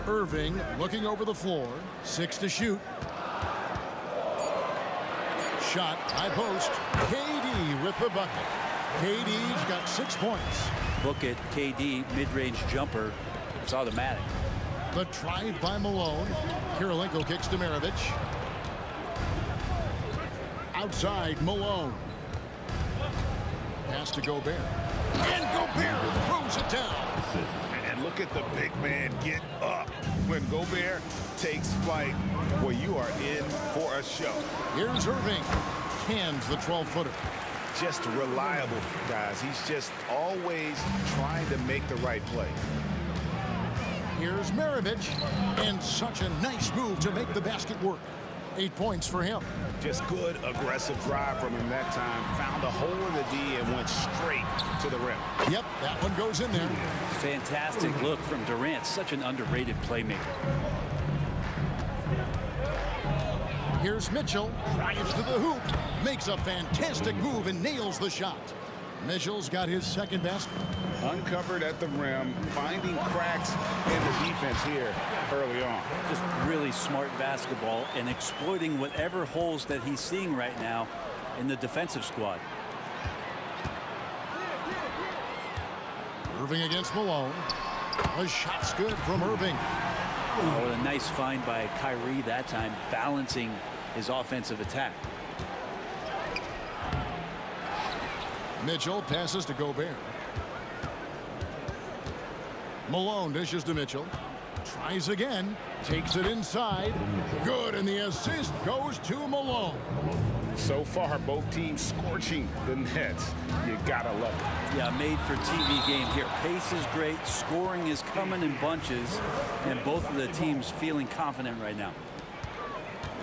Irving looking over the floor. 6 to shoot. Shot, high post. KD with the bucket. KD's got 6 points.
Look at KD, mid-range jumper. It's automatic.
The drive by Malone. Kirilenko kicks to Maravich. Outside, Malone. Pass to Gobert. And Gobert throws it down.
And look at the big man get up. When Gobert takes flight, well, you are in for a show.
Here's Irving. Cans the 12-footer.
Just reliable, guys. He's just always trying to make the right play.
Here's Maravich. And such a nice move to make the basket work. 8 points for him.
Just good, aggressive drive from him that time. Found a hole in the D and went straight to the rim.
Yep, that one goes in there.
Fantastic look from Durant. Such an underrated playmaker.
Here's Mitchell. Drives to the hoop. Makes a fantastic move and nails the shot. Mitchell's got his second basket.
Uncovered at the rim, finding cracks in the defense here early on.
Just really smart basketball and exploiting whatever holes that he's seeing right now in the defensive squad.
Irving against Malone. A shot's good from Irving.
Oh, what a nice find by Kyrie that time, balancing his offensive attack.
Mitchell passes to Gobert. Malone dishes to Mitchell. Tries again. Takes it inside. Good, and the assist goes to Malone.
So far, both teams scorching the nets. You gotta love it.
Yeah, made for TV game here. Pace is great. Scoring is coming in bunches. And both of the teams feeling confident right now.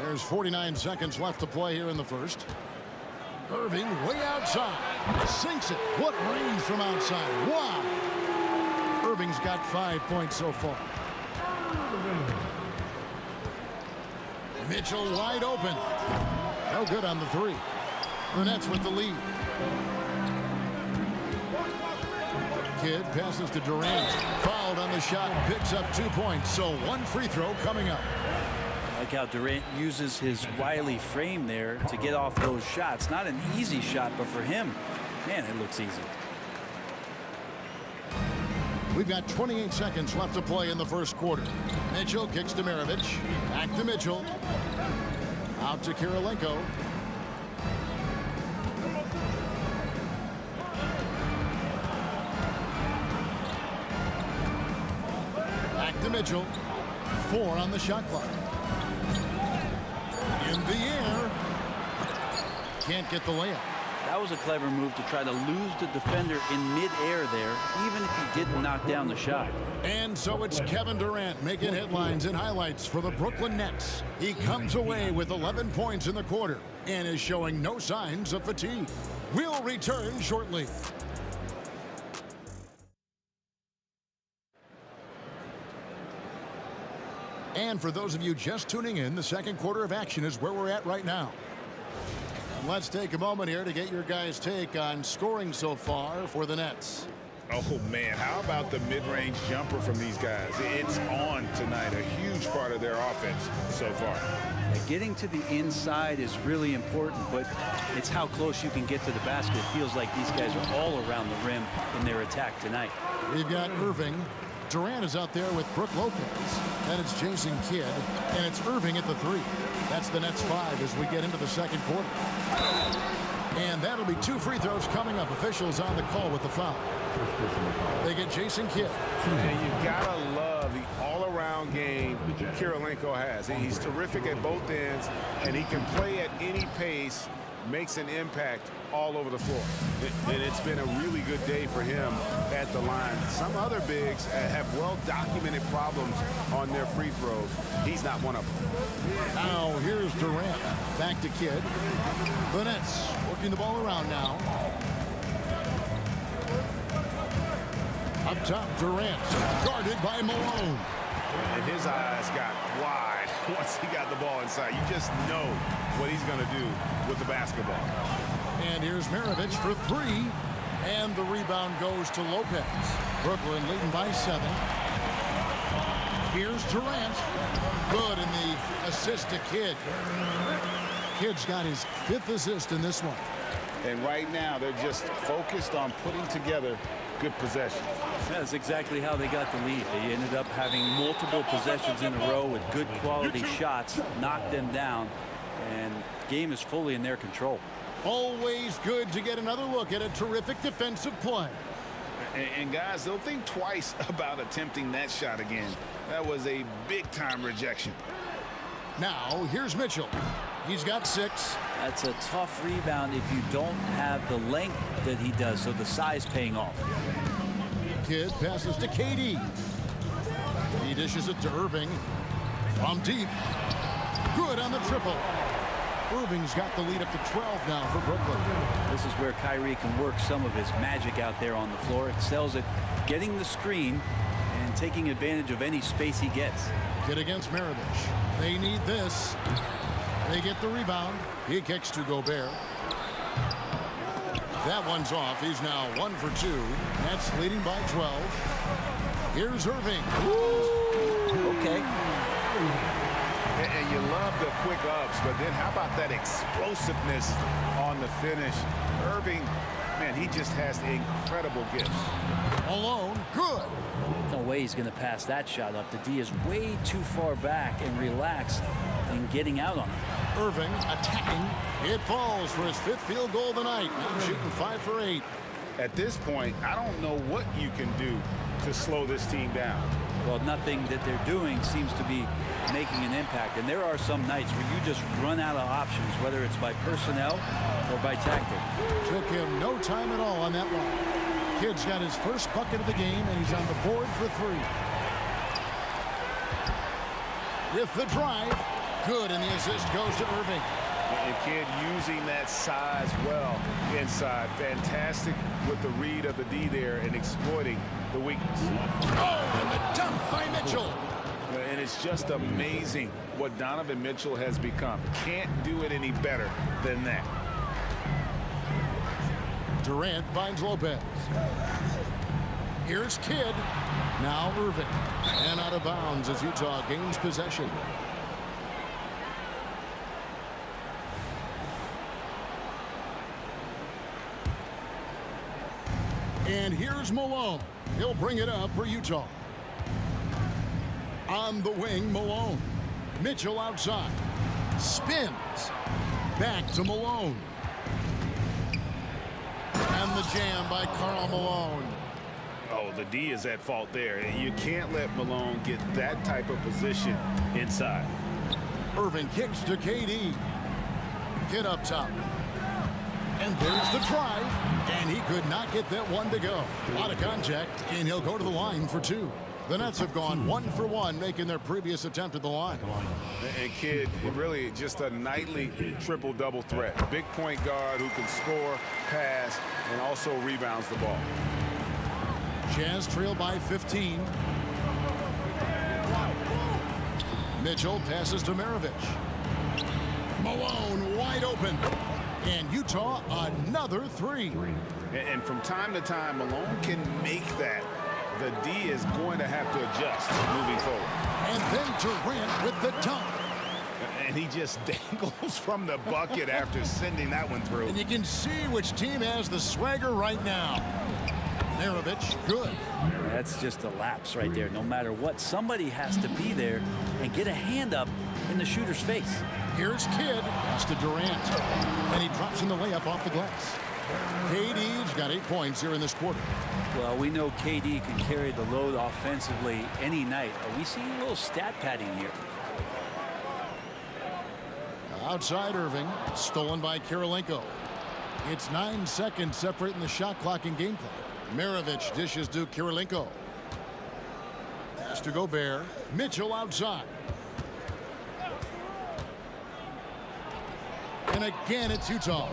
There's 49 seconds left to play here in the first. Irving way outside. Sinks it. What range from outside. Wow. Irving's got 5 points so far. Mitchell wide open. No good on the three. The Nets with the lead. Kidd passes to Durant. Fouled on the shot. Picks up 2 points. So 1 free throw coming up.
I like how Durant uses his wily frame there to get off those shots. Not an easy shot, but for him, man, it looks easy.
We've got 28 seconds left to play in the first quarter. Mitchell kicks to Maravich. Back to Mitchell. Out to Kirilenko. Back to Mitchell. 4 on the shot clock. In the air. Can't get the layup.
That was a clever move to try to lose the defender in midair there, even if he didn't knock down the shot.
And so it's Kevin Durant making headlines and highlights for the Brooklyn Nets. He comes away with 11 points in the quarter and is showing no signs of fatigue. We'll return shortly. And for those of you just tuning in, the second quarter of action is where we're at right now. And let's take a moment here to get your guys' take on scoring so far for the Nets.
Oh, man, how about the mid-range jumper from these guys? It's on tonight, a huge part of their offense so far.
Getting to the inside is really important, but it's how close you can get to the basket. It feels like these guys are all around the rim in their attack tonight.
We've got Irving. Durant is out there with Brook Lopez. Then it's Jason Kidd, and it's Irving at the 3. That's the Nets 5 as we get into the second quarter. And that'll be 2 free throws coming up. Officials on the call with the foul. They get Jason Kidd.
And you gotta love the all-around game Kirilenko has. He's terrific at both ends, and he can play at any pace, makes an impact all over the floor. And it's been a really good day for him at the line. Some other bigs have well-documented problems on their free throws. He's not one of them.
Now here's Durant. Back to Kidd. The Nets working the ball around now. Up top, Durant, guarded by Malone.
And his eyes got wide once he got the ball inside. You just know what he's going to do with the basketball.
And here's Maravich for 3. And the rebound goes to Lopez. Brooklyn leading by 7. Here's Durant. Good in the assist to Kidd. Kidd's got his 5th assist in this one.
And right now, they're just focused on putting together good possessions.
That's exactly how they got the lead. They ended up having multiple possessions in a row with good quality shots, knocked them down, and the game is fully in their control.
Always good to get another look at a terrific defensive play.
And guys, they'll think twice about attempting that shot again. That was a big-time rejection.
Now, here's Mitchell. He's got 6.
That's a tough rebound if you don't have the length that he does, so the size paying off.
Kidd passes to KD. He dishes it to Irving. From deep. Good on the triple. Irving's got the lead up to 12 now for Brooklyn.
This is where Kyrie can work some of his magic out there on the floor. Excels at getting the screen and taking advantage of any space he gets.
Kidd against Maravich. They need this. They get the rebound. He kicks to Gobert. That one's off. He's now 1 for 2. Nets leading by 12. Here's Irving.
Okay.
And you love the quick ups, but then how about that explosiveness on the finish? Irving, man, he just has incredible gifts.
Malone, good.
No way he's going to pass that shot up. The D is way too far back and relaxed in getting out on it.
Irving attacking. It falls for his 5th field goal of the night. Now shooting 5 for 8.
At this point, I don't know what you can do to slow this team down.
Well, nothing that they're doing seems to be making an impact. And there are some nights where you just run out of options, whether it's by personnel or by tactic.
Took him no time at all on that one. Kidd's got his first bucket of the game, and he's on the board for 3. With the drive, good, and the assist goes to Irving.
And Kidd using that size well inside. Fantastic with the read of the D there and exploiting the weakness.
Oh, and the dunk by Mitchell.
And it's just amazing what Donovan Mitchell has become. Can't do it any better than that.
Durant finds Lopez. Here's Kidd. Now Irving. And out of bounds as Utah gains possession. And here's Malone. He'll bring it up for Utah. On the wing, Malone. Mitchell outside. Spins. Back to Malone. And the jam by Karl Malone.
Oh, the D is at fault there. You can't let Malone get that type of position inside.
Irving kicks to KD. Kidd up top. And there's the drive. And he could not get that one to go. Out of contact, and he'll go to the line for two. The Nets have gone 1 for 1, making their previous attempt at the line.
And Kidd, really just a nightly triple-double threat. Big point guard who can score, pass, and also rebounds the ball.
Jazz trail by 15. Mitchell passes to Maravich. Malone wide open. And Utah another three.
And from time to time, Malone can make that. The D is going to have to adjust moving forward.
And then Durant with the dunk.
And he just dangles from the bucket after sending that one through.
And you can see which team has the swagger right now. Maravich, good.
That's just a lapse right there. No matter what, somebody has to be there and get a hand up in the shooter's face.
Here's Kidd. Pass to Durant. And he drops in the layup off the glass. KD's got 8 points here in this quarter.
Well, we know KD can carry the load offensively any night. Are we seeing a little stat padding here?
Outside Irving, stolen by Kirilenko. It's 9 seconds separating the shot clock and game clock. Maravich dishes to Kirilenko. Pass to Gobert. Mitchell outside. And again, it's Utah.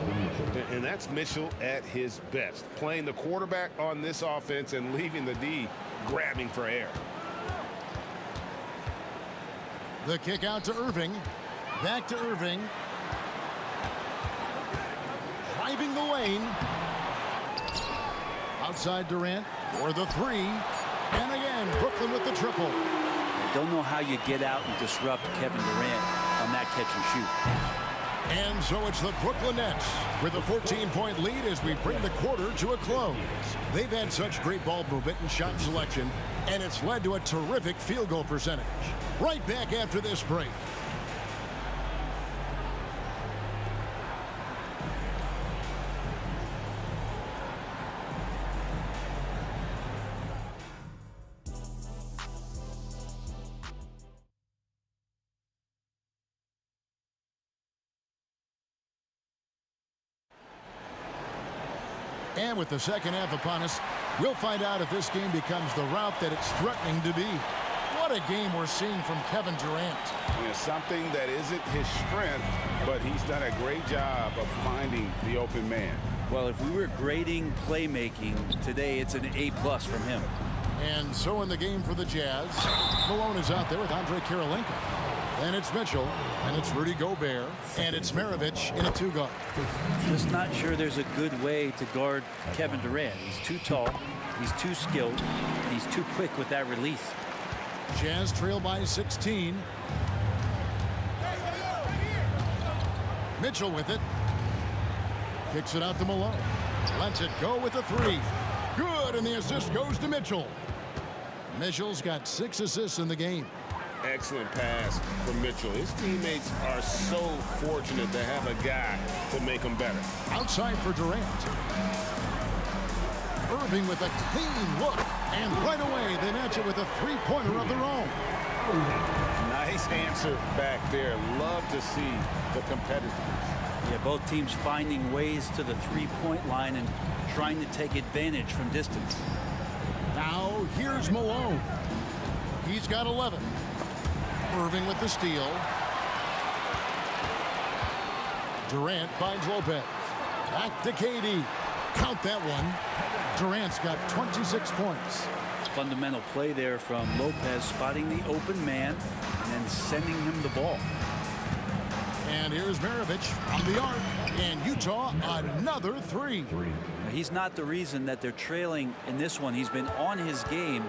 And that's Mitchell at his best. Playing the quarterback on this offense and leaving the D grabbing for air.
The kick out to Irving. Back to Irving. Driving the lane. Outside Durant for the three. And again, Brooklyn with the triple.
I don't know how you get out and disrupt Kevin Durant on that catch and shoot.
And so it's the Brooklyn Nets with a 14-point lead as we bring the quarter to a close. They've had such great ball movement and shot selection, and it's led to a terrific field goal percentage. Right back after this break. And with the second half upon us, we'll find out if this game becomes the route that it's threatening to be. What a game we're seeing from Kevin Durant.
Something that isn't his strength, but he's done a great job of finding the open man.
Well, if we were grading playmaking today, it's an A+ from him.
And so in the game for the Jazz, Malone is out there with Andre Kirilenko. And it's Mitchell, and it's Rudy Gobert, and it's Maravich in a two-guard.
Just not sure there's a good way to guard Kevin Durant. He's too tall, he's too skilled, and he's too quick with that release.
Jazz trail by 16. Mitchell with it. Kicks it out to Malone. Lets it go with a three. Good, and the assist goes to Mitchell. Mitchell's got 6 assists in the game.
Excellent pass from Mitchell. His teammates are so fortunate to have a guy to make them better.
Outside for Durant. Irving with a clean look. And right away, they match it with a three-pointer of their own.
Nice answer back there. Love to see the competitiveness.
Yeah, both teams finding ways to the three-point line and trying to take advantage from distance.
Now, here's Malone. He's got 11. Irving with the steal. Durant finds Lopez. Back to KD. Count that one. Durant's got 26 points.
fundamental play there from Lopez, spotting the open man and then sending him the ball.
And here's Maravich on the arc, and Utah another three.
He's not the reason that they're trailing in this one. He's been on his game.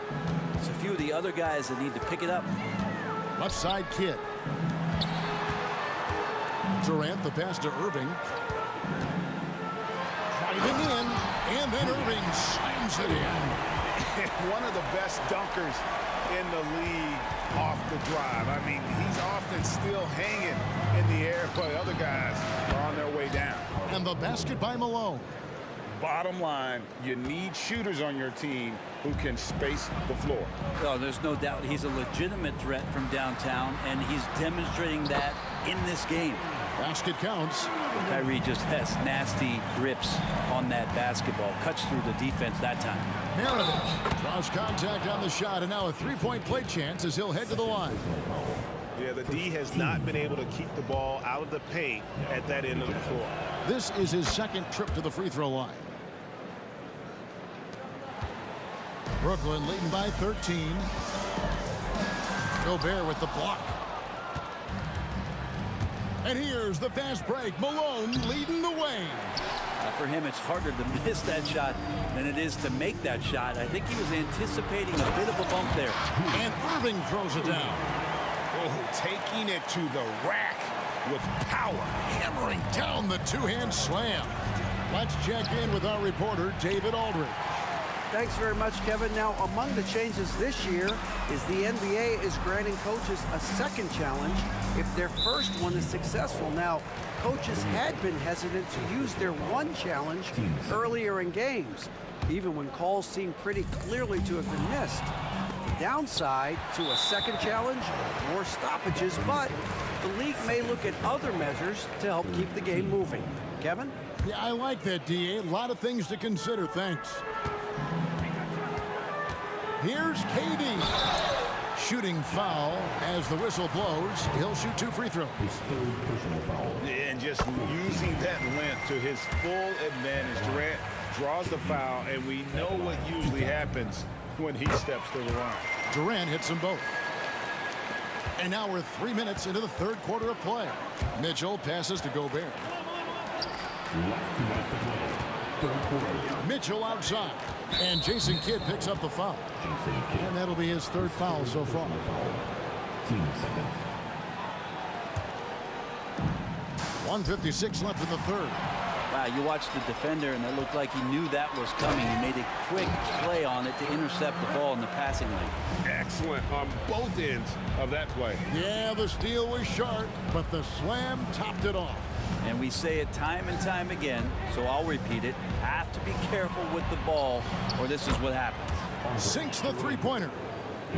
It's a few of the other guys that need to pick it up.
Left side, Kidd. Durant, the pass to Irving. Driving in, and then Irving slams it in.
One of the best dunkers in the league off the drive. I mean, he's often still hanging in the air, but other guys are on their way down.
And the basket by Malone.
Bottom line, you need shooters on your team who can space the floor.
Oh, there's no doubt he's a legitimate threat from downtown, and he's demonstrating that in this game.
Basket counts.
Kyrie just has nasty grips on that basketball. Cuts through the defense that time.
Maravich draws contact on the shot, and now a three-point play chance as he'll head to the line.
Yeah, the D has not been able to keep the ball out of the paint at that end of the floor.
This is his second trip to the free throw line. Brooklyn leading by 13. Gobert with the block. And here's the fast break. Malone leading the way.
For him, it's harder to miss that shot than it is to make that shot. I think he was anticipating a bit of a bump there.
And Irving throws it down.
Oh, taking it to the rack with power.
Hammering down the two-hand slam. Let's check in with our reporter, David Aldridge.
Thanks very much, Kevin. Now, among the changes this year is the NBA is granting coaches a second challenge if their first one is successful. Now, coaches had been hesitant to use their one challenge earlier in games, even when calls seemed pretty clearly to have been missed. The downside to a second challenge, more stoppages, but the league may look at other measures to help keep the game moving. Kevin?
Yeah, I like that, D.A. A lot of things to consider. Thanks. Here's KD. Shooting foul as the whistle blows. He'll shoot 2 free throws.
His third personal foul.
And just using that length to his full advantage. Durant draws the foul, and we know what usually happens when he steps to the line.
Durant hits them both. And now we're 3 minutes into the third quarter of play. Mitchell passes to Gobert. Mitchell outside. And Jason Kidd picks up the foul. And that'll be his third foul so far. 1:56 left in the third.
Wow, you watched the defender, and it looked like he knew that was coming. He made a quick play on it to intercept the ball in the passing lane.
Excellent on both ends of that play.
Yeah, the steal was sharp, but the slam topped it off.
And we say it time and time again, so I'll repeat it. Have to be careful with the ball, or this is what happens.
Sinks the three-pointer.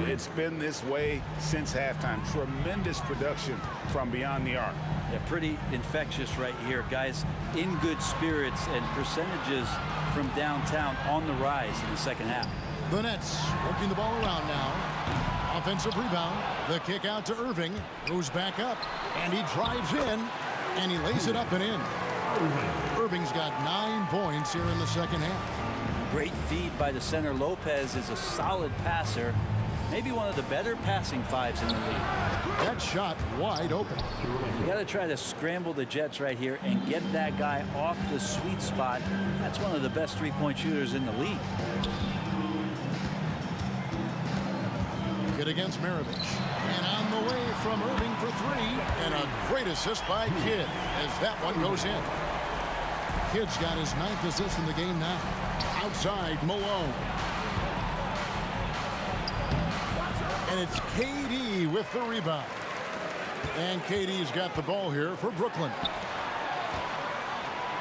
It's been this way since halftime. Tremendous production from beyond the arc.
Yeah, pretty infectious right here. Guys in good spirits, and percentages from downtown on the rise in the second half.
The Nets working the ball around now. Offensive rebound. The kick out to Irving. Goes back up, and he drives in, and he lays it up and in. Irving's got 9 points here in the second half.
Great feed by the center. Lopez is a solid passer. Maybe one of the better passing fives in the league.
That shot wide open.
You got to try to scramble the Jets right here and get that guy off the sweet spot. That's one of the best three-point shooters in the league.
Kidd against Maravich. And on the way from Irving for 3. And a great assist by Kidd as that one goes in. Kidd's got his 9th assist in the game now. Outside, Malone. And it's KD with the rebound. And KD's got the ball here for Brooklyn.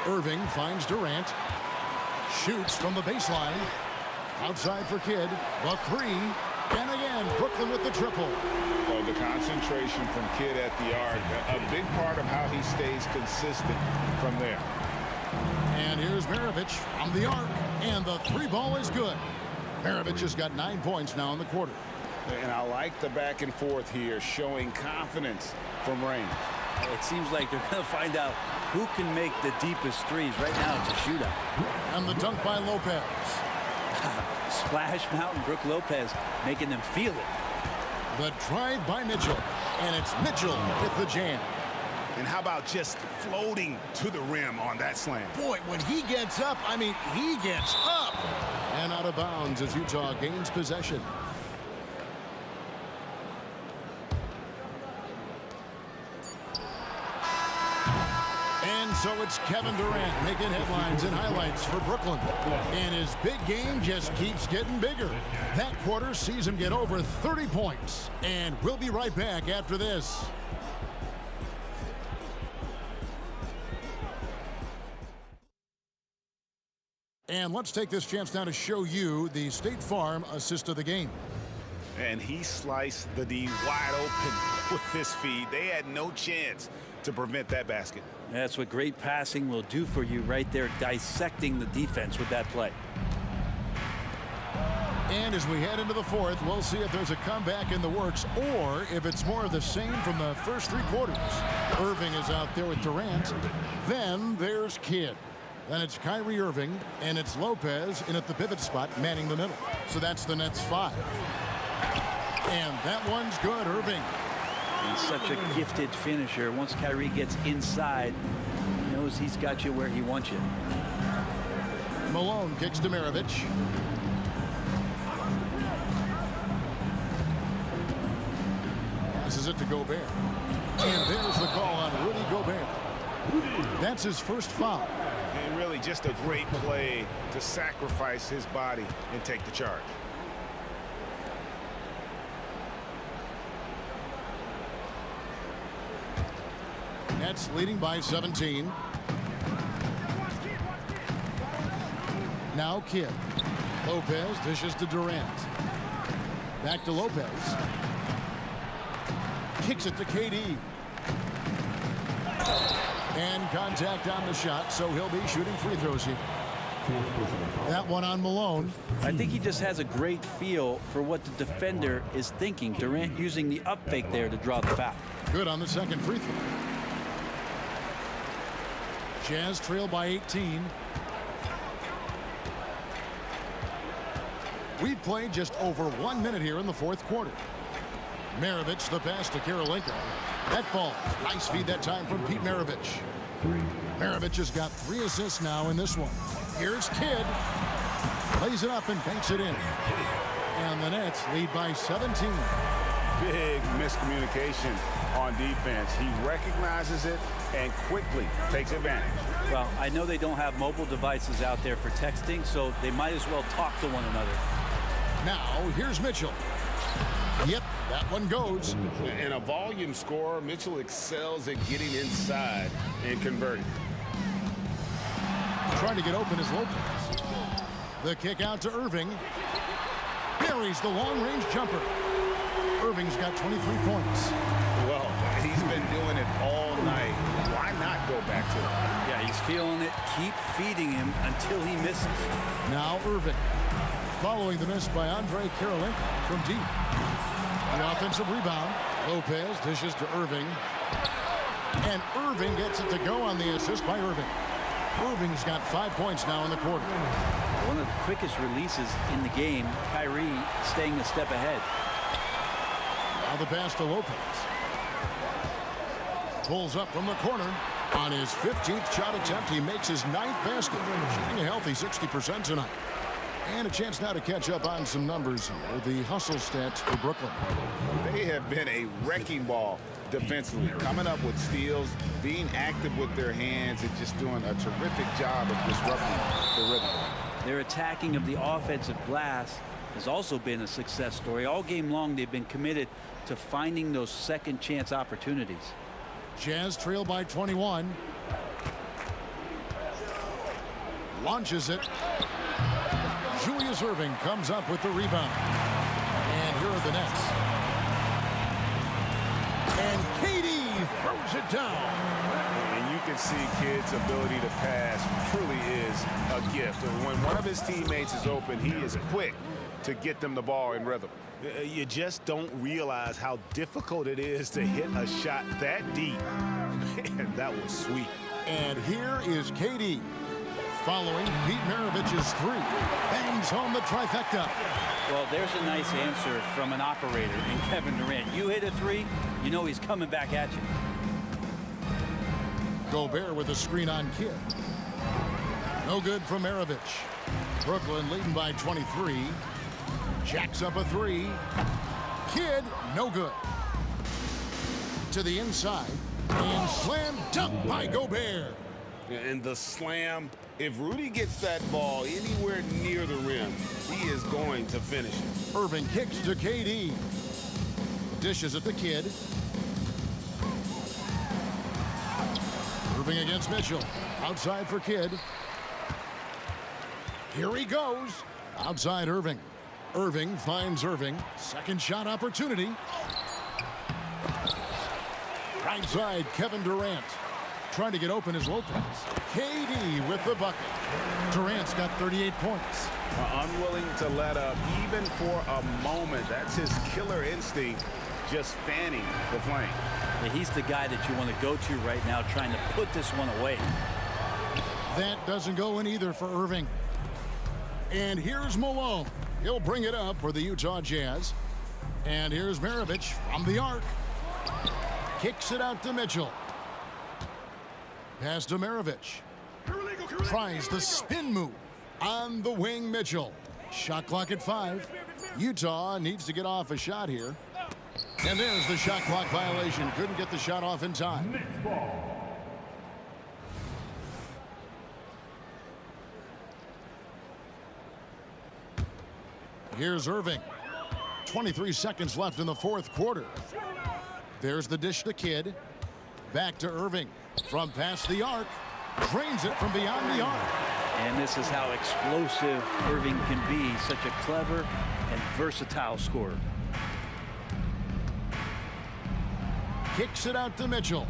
Irving finds Durant. Shoots from the baseline. Outside for Kidd. The 3. And again, Brooklyn with the triple.
Oh, the concentration from Kidd at the arc. A big part of how he stays consistent from there.
And here's Maravich on the arc. And the 3 ball is good. Maravich has got 9 points now in the quarter.
And I like the back and forth here, showing confidence from range.
It seems like they're going to find out who can make the deepest threes. Right now, it's a shootout.
And the dunk by Lopez.
Splash Mountain, Brook Lopez making them feel it.
The drive by Mitchell, and it's Mitchell with the jam.
And how about just floating to the rim on that slam?
Boy, when he gets up, I mean, he gets up. And out of bounds as Utah gains possession. And so it's Kevin Durant making headlines and highlights for Brooklyn. And his big game just keeps getting bigger. That quarter sees him get over 30 points. And we'll be right back after this. And let's take this chance now to show you the State Farm assist of the game.
And he sliced the D wide open with this feed. They had no chance to prevent that basket.
That's what great passing will do for you right there, dissecting the defense with that play.
And as we head into the fourth, we'll see if there's a comeback in the works or if it's more of the same from the first three quarters. Irving is out there with Durant. Then there's Kidd. Then it's Kyrie Irving, and it's Lopez in at the pivot spot, manning the middle. So that's the Nets 5. And that one's good, Irving.
He's such a gifted finisher. Once Kyrie gets inside, he knows he's got you where he wants you.
Malone kicks to Maravich. Passes it to Gobert. And there's the call on Rudy Gobert. That's his first foul.
And really just a great play to sacrifice his body and take the charge.
Nets leading by 17. Now Kidd. Lopez dishes to Durant. Back to Lopez. Kicks it to KD. And contact on the shot, so he'll be shooting free throws here. That one on Malone.
I think he just has a great feel for what the defender is thinking. Durant using the up fake there to draw the foul.
Good on the second free throw. Jazz trail by 18. We've played just over 1 minute here in the fourth quarter. Maravich the pass to Karolinko. That falls. Nice feed that time from Pete Maravich. Maravich has got 3 assists now in this one. Here's Kidd. Lays it up and banks it in. And the Nets lead by 17.
Big miscommunication on defense. He recognizes it and quickly takes advantage.
Well, I know they don't have mobile devices out there for texting, so they might as well talk to one another.
Now, here's Mitchell. Yep, that one goes.
In a volume scorer, Mitchell excels at getting inside and converting.
Trying to get open is Lopez. The kick out to Irving. Buries the long-range jumper. Irving's got 23 points.
Well, he's been doing it all night. Why not go back to it?
Yeah, he's feeling it. Keep feeding him until he misses.
Now Irving. Following the miss by Andre Karolinko from deep. The offensive rebound. Lopez dishes to Irving. And Irving gets it to go on the assist by Irving. Irving's got 5 points now in the quarter.
One of the quickest releases in the game. Kyrie staying a step ahead.
Now the pass to Lopez. Pulls up from the corner. On his 15th shot attempt, he makes his 9th basket. Shooting a healthy 60% tonight. And a chance now to catch up on some numbers here. The hustle stats for Brooklyn.
They have been a wrecking ball defensively, coming up with steals, being active with their hands, and just doing a terrific job of disrupting the rhythm.
Their attacking of the offensive glass has also been a success story. All game long, they've been committed to finding those second chance opportunities.
Jazz trail by 21. Launches it. Julius Irving comes up with the rebound. And here are the Nets. And KD throws it down.
And you can see Kidd's ability to pass truly is a gift. When one of his teammates is open, he is quick to get them the ball in rhythm. You just don't realize how difficult it is to hit a shot that deep. Man, that was sweet.
And here is KD. following Pete Maravich's three. Bangs home the trifecta.
Well, there's a nice answer from an operator in Kevin Durant. You hit a three, you know he's coming back at you.
Gobert with a screen on Kidd. No good from Maravich. Brooklyn leading by 23. Jacks up a three. Kidd, no good. To the inside. And slam dunk by Gobert.
And the slam, if Rudy gets that ball anywhere near the rim, he is going to finish it.
Irving kicks to KD. Dishes at the Kidd. Irving against Mitchell. Outside for Kidd. Here he goes. Outside Irving. Irving finds Irving. Second shot opportunity. Right side, Kevin Durant. Trying to get open is Lopez. KD with the bucket. Durant's got 38 points.
Unwilling to let up even for a moment. That's his killer instinct, just fanning the flame.
Yeah, he's the guy that you want to go to right now, trying to put this one away.
That doesn't go in either for Irving. And here's Malone. He'll bring it up for the Utah Jazz. And here's Maravich from the arc. Kicks it out to Mitchell. Pass to Maravich. Tries the spin move. On the wing, Mitchell. Shot clock at 5. Utah needs to get off a shot here. And there's the shot clock violation. Couldn't get the shot off in time. Here's Irving. 23 seconds left in the fourth quarter. There's the dish to Kidd. Back to Irving. From past the arc. Drains it from beyond the arc.
And this is how explosive Irving can be. Such a clever and versatile scorer.
Kicks it out to Mitchell.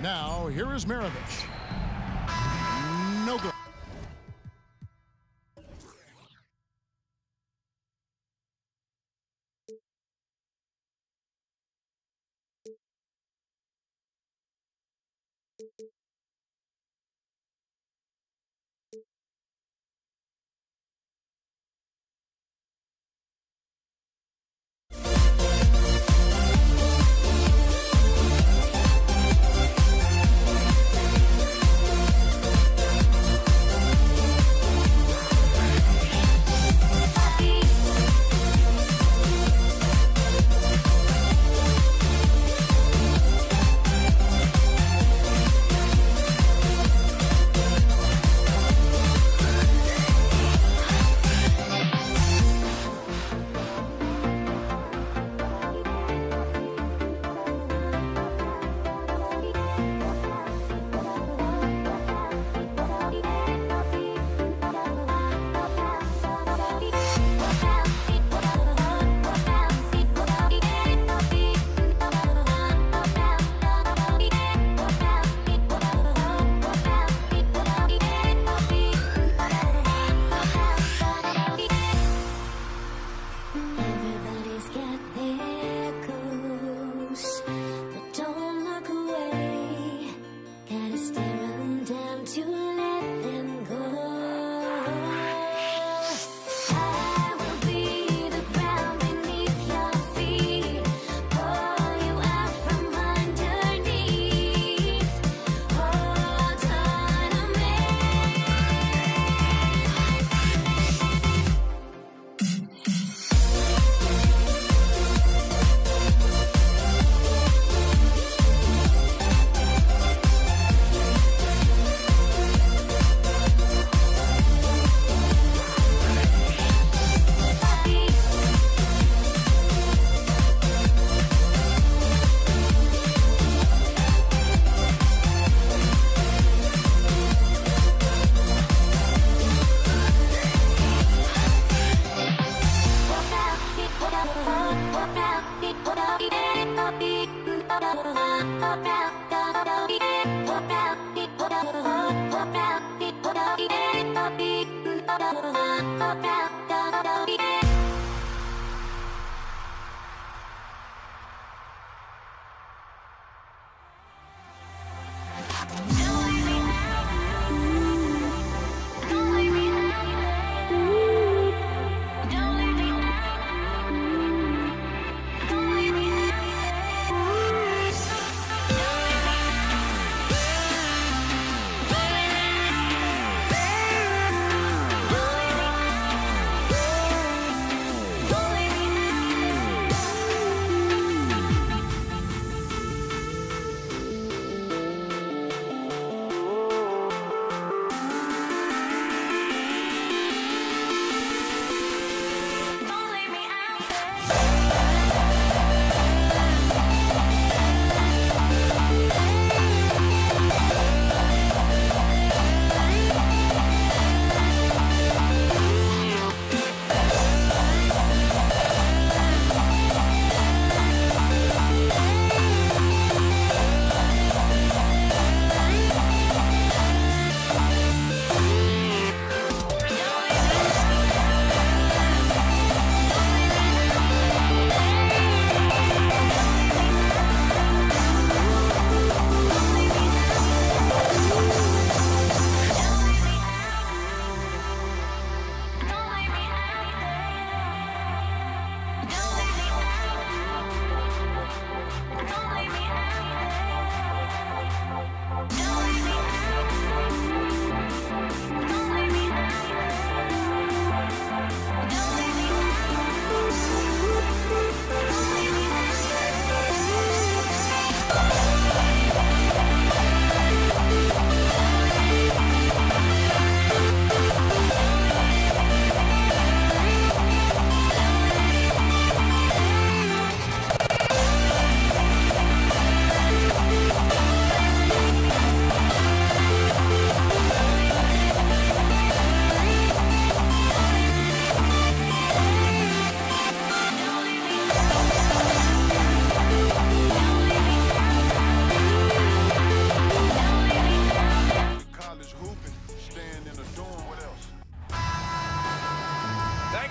Now, here is Maravich. No good.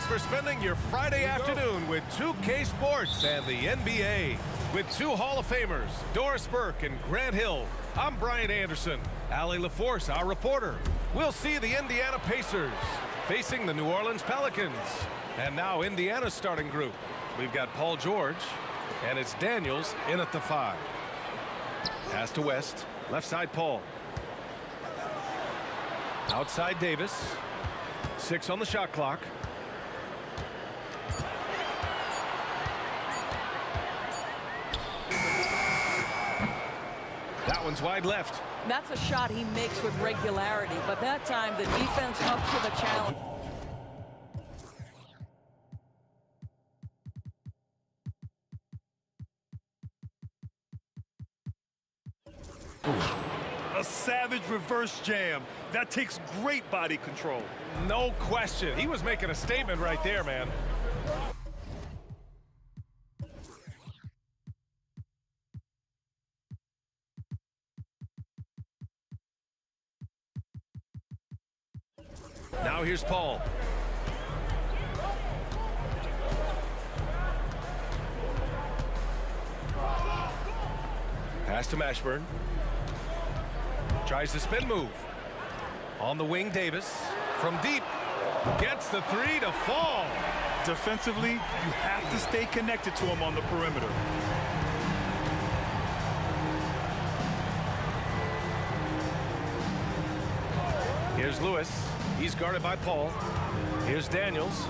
for spending your Friday afternoon with 2K Sports and the NBA. With two Hall of Famers, Doris Burke and Grant Hill, I'm Brian Anderson. Allie LaForce, our reporter. We'll see the Indiana Pacers facing the New Orleans Pelicans. And now Indiana's starting group. We've got Paul George, and it's Daniels in at the 5. Pass to West, left side Paul. Outside Davis. 6 on the shot clock. That one's wide left.
That's a shot he makes with regularity, but that time the defense up to the challenge.
A savage reverse jam. That takes great body control.
No question. He was making a statement right there, man. Now here's Paul. Pass to Mashburn. Tries the spin move. On the wing, Davis. From deep. Gets the 3 to fall.
Defensively, you have to stay connected to him on the perimeter.
Here's Lewis. He's guarded by Paul. Here's Daniels.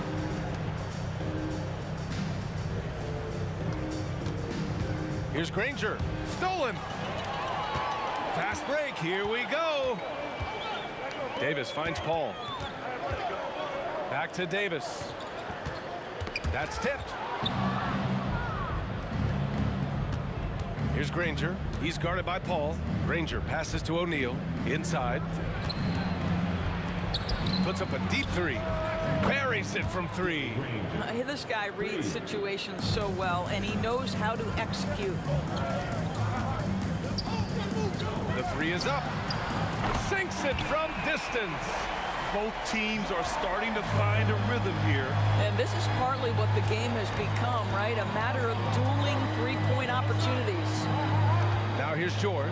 Here's Granger. Stolen. Fast break. Here we go. Davis finds Paul. Back to Davis. That's tipped. Here's Granger. He's guarded by Paul. Granger passes to O'Neal. Inside. Puts up a deep 3. Buries it from 3.
This guy reads situations so well, and he knows how to execute.
The 3 is up. Sinks it from distance.
Both teams are starting to find a rhythm here.
And this is partly what the game has become, right? A matter of dueling three-point opportunities.
Now here's George.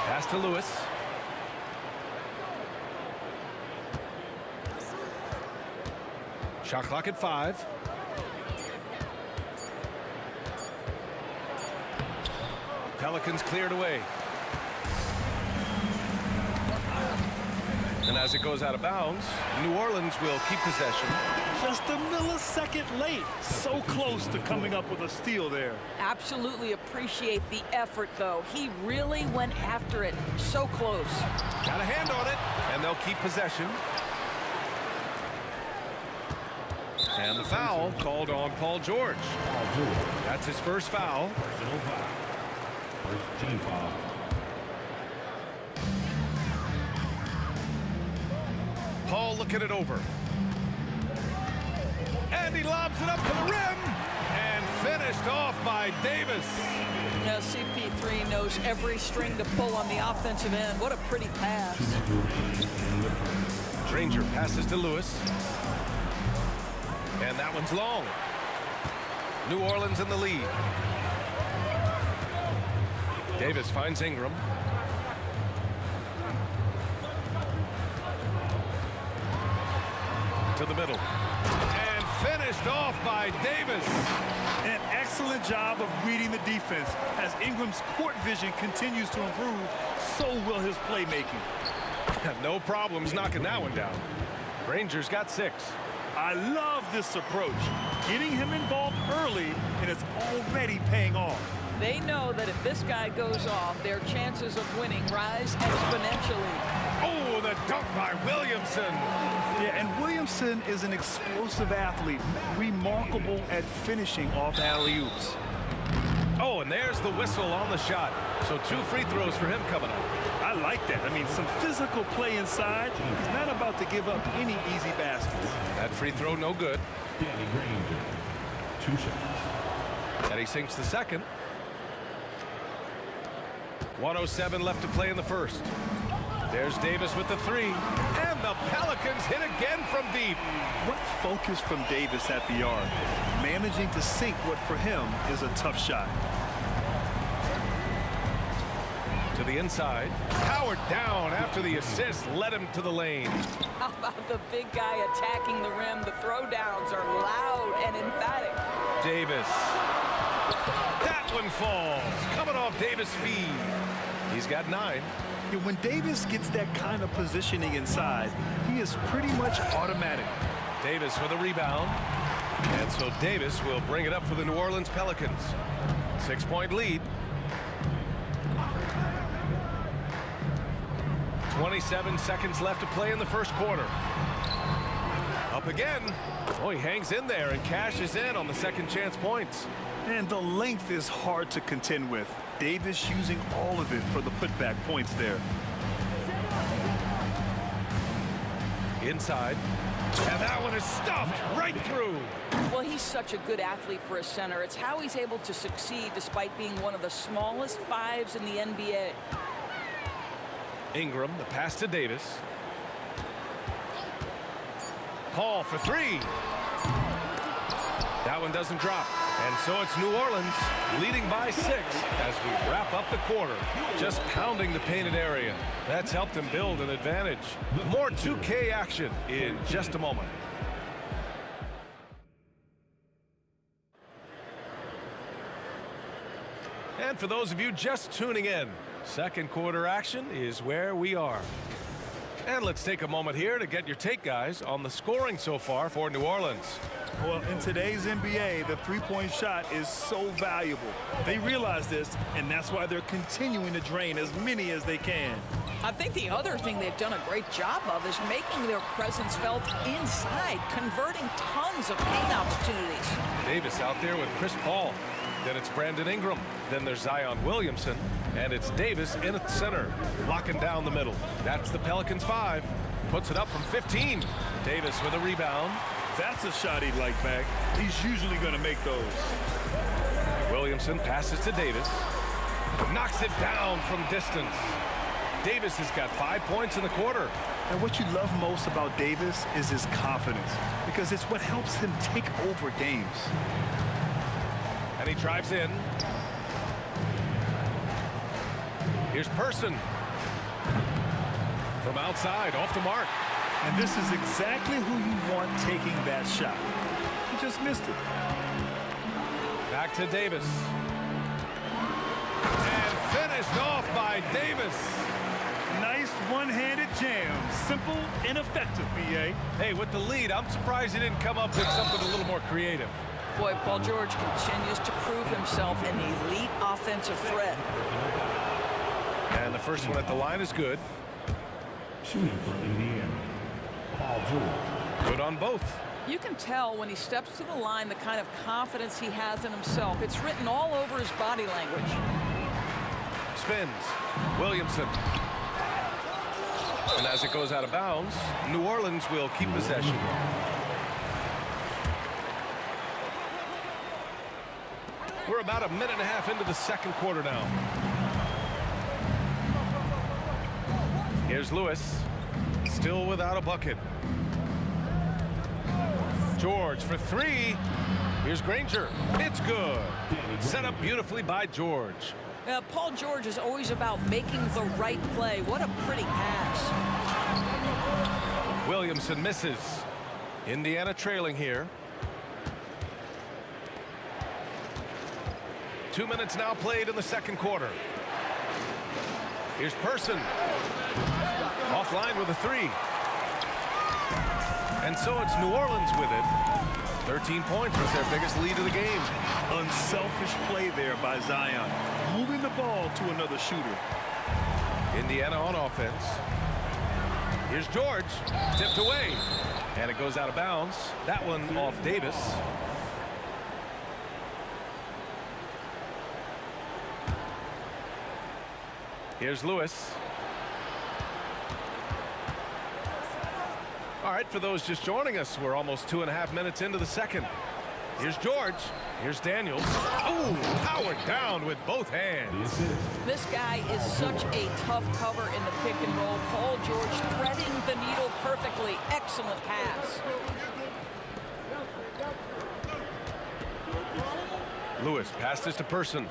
Pass to Lewis. Shot clock at 5. Pelicans cleared away. And as it goes out of bounds, New Orleans will keep possession.
Just a millisecond late. So close to coming up with a steal there.
Absolutely appreciate the effort, though. He really went after it. So close.
Got a hand on it, and they'll keep possession. And the foul called on Paul George. That's his first foul.
First team foul.
Paul looking it over. And he lobs it up to the rim. And finished off by Davis.
Now CP3 knows every string to pull on the offensive end. What a pretty pass.
Granger passes to Lewis. And that one's long. New Orleans in the lead. Davis finds Ingram. To the middle. And finished off by Davis.
An excellent job of reading the defense. As Ingram's court vision continues to improve, so will his playmaking.
No problems knocking that one down. Granger's got 6.
I love this approach. Getting him involved early, and it's already paying off.
They know that if this guy goes off, their chances of winning rise exponentially.
Oh, the dunk by Williamson.
Yeah, and Williamson is an explosive athlete, remarkable at finishing off alley-oops.
Oh, and there's the whistle on the shot. So 2 free throws for him coming up.
I like that. I mean, some physical play inside. He's not about to give up any easy baskets.
That free throw no good.
Danny Granger. 2 shots.
And he sinks the second. 1:07 left to play in the first. There's Davis with the three. And the Pelicans hit again from deep.
What focus from Davis at the arc. Managing to sink what for him is a tough shot.
To the inside. Powered down after the assist led him to the lane.
How about the big guy attacking the rim? The throwdowns are loud and emphatic.
Davis. That one falls. Coming off Davis' feed. He's got 9.
Yeah, when Davis gets that kind of positioning inside, he is pretty much automatic.
Davis with a rebound. And so Davis will bring it up for the New Orleans Pelicans. 6-point lead. 27 seconds left to play in the first quarter. Up again. Oh, he hangs in there and cashes in on the second chance points.
And the length is hard to contend with. Davis using all of it for the putback points there.
Inside. And that one is stuffed right through.
Well, he's such a good athlete for a center. It's how he's able to succeed despite being one of the smallest 5s in the NBA.
Ingram, the pass to Davis. Paul for 3. That one doesn't drop. And so it's New Orleans leading by 6 as we wrap up the quarter. Just pounding the painted area. That's helped him build an advantage. More 2K action in just a moment. And for those of you just tuning in, second quarter action is where we are. And let's take a moment here to get your take, guys, on the scoring so far for New Orleans.
Well, in today's NBA, the three-point shot is so valuable. They realize this, and that's why they're continuing to drain as many as they can.
I think the other thing they've done a great job of is making their presence felt inside, converting tons of paint opportunities.
Davis out there with Chris Paul. Then it's Brandon Ingram. Then there's Zion Williamson. And it's Davis in at center, locking down the middle. That's the Pelicans 5. Puts it up from 15. Davis with a rebound.
That's a shot he'd like back. He's usually going to make those.
Williamson passes to Davis. Knocks it down from distance. Davis has got 5 points in the quarter.
And what you love most about Davis is his confidence, because it's what helps him take over games.
And he drives in. Here's Person. From outside, off the mark.
And this is exactly who you want taking that shot. He just missed it.
Back to Davis. And finished off by Davis.
Nice one-handed jam. Simple and effective, B.A.
Hey, with the lead, I'm surprised he didn't come up with something a little more creative.
Boy, Paul George continues to prove himself an elite offensive threat.
And the first one at the line is good.
Shooting for Indiana, Paul George.
Good on both.
You can tell when he steps to the line the kind of confidence he has in himself. It's written all over his body language.
Spins. Williamson. And as it goes out of bounds, New Orleans will keep possession. We're about a minute and a half into the second quarter now. Here's Lewis, still without a bucket. George for 3. Here's Granger. It's good. Set up beautifully by George.
Paul George is always about making the right play. What a pretty pass.
Williamson misses. Indiana trailing here. 2 minutes now played in the second quarter. Here's Person. Offline with a 3. And so it's New Orleans with it. 13 points was their biggest lead of the game.
Unselfish play there by Zion. Moving the ball to another shooter.
Indiana on offense. Here's George. Tipped away. And it goes out of bounds. That one off Davis. Here's Lewis. All right, for those just joining us, we're almost 2.5 minutes into the second. Here's George. Here's Daniels. Oh, powered down with both hands.
This guy is such a tough cover in the pick and roll. Paul George threading the needle perfectly. Excellent pass.
Lewis passed this to Person.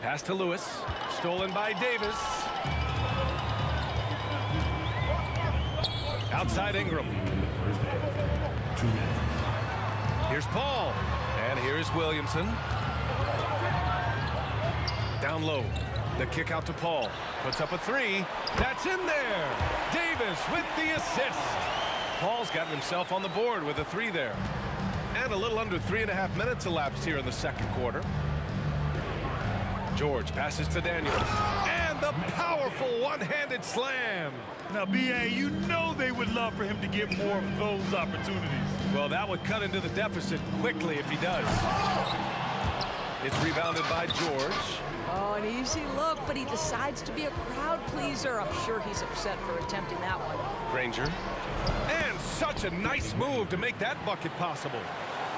Pass to Lewis. Stolen by Davis. Outside Ingram. Here's Paul. And here's Williamson. Down low. The kick out to Paul. Puts up a three. That's in there. Davis with the assist. Paul's gotten himself on the board with a three there. And a little under 3.5 minutes elapsed here in the second quarter. George passes to Daniels. And the powerful one-handed slam.
Now, B.A., you know they would love for him to get more of those opportunities.
Well, that would cut into the deficit quickly if he does. It's rebounded by George.
Oh, an easy look, but he decides to be a crowd pleaser. I'm sure he's upset for attempting that one.
Granger. And such a nice move to make that bucket possible.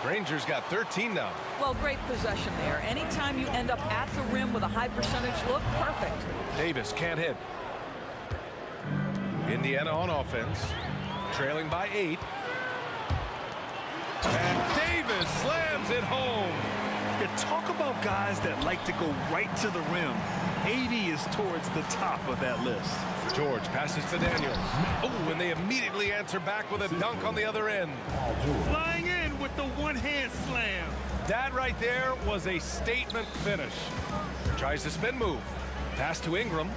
Granger's got 13 now.
Well, great possession there. Anytime you end up at the rim with a high percentage look, perfect.
Davis can't hit. Indiana on offense, trailing by 8. And Davis slams it home.
Yeah, talk about guys that like to go right to the rim. 80 is towards the top of that list.
George passes to Daniels. Oh, and they immediately answer back with a dunk on the other end.
Flying in with the one-hand slam.
That right there was a statement finish. Tries the spin move. Pass to Ingram.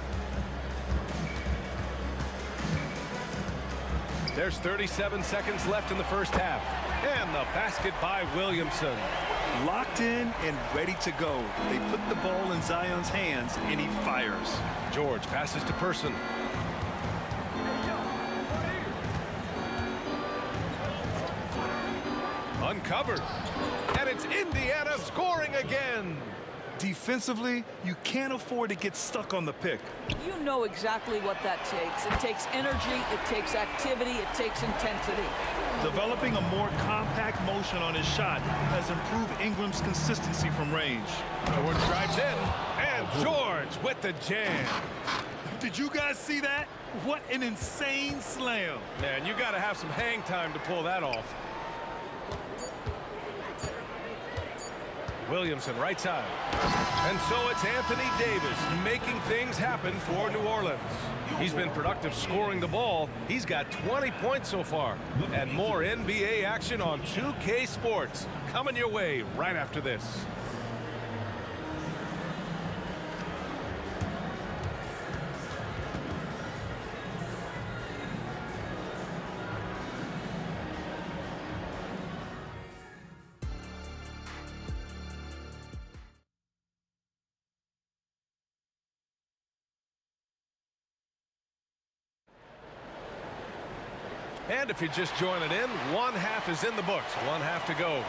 There's 37 seconds left in the first half. And the basket by Williamson.
Locked in and ready to go. They put the ball in Zion's hands, and he fires.
George passes to Person. Uncovered. And it's Indiana scoring again.
Defensively, you can't afford to get stuck on the pick.
You know exactly what that takes. It takes energy, it takes activity, it takes intensity.
Developing a more compact motion on his shot has improved Ingram's consistency from range.
George drives in, and George with the jam.
Did you guys see that? What an insane slam.
Man, you got to have some hang time to pull that off. Williamson right side. And so it's Anthony Davis making things happen for New Orleans. He's been productive scoring the ball. He's got 20 points so far. And more NBA action on 2K Sports coming your way right after this. And if you're just joining in, one half is in the books. One half to go.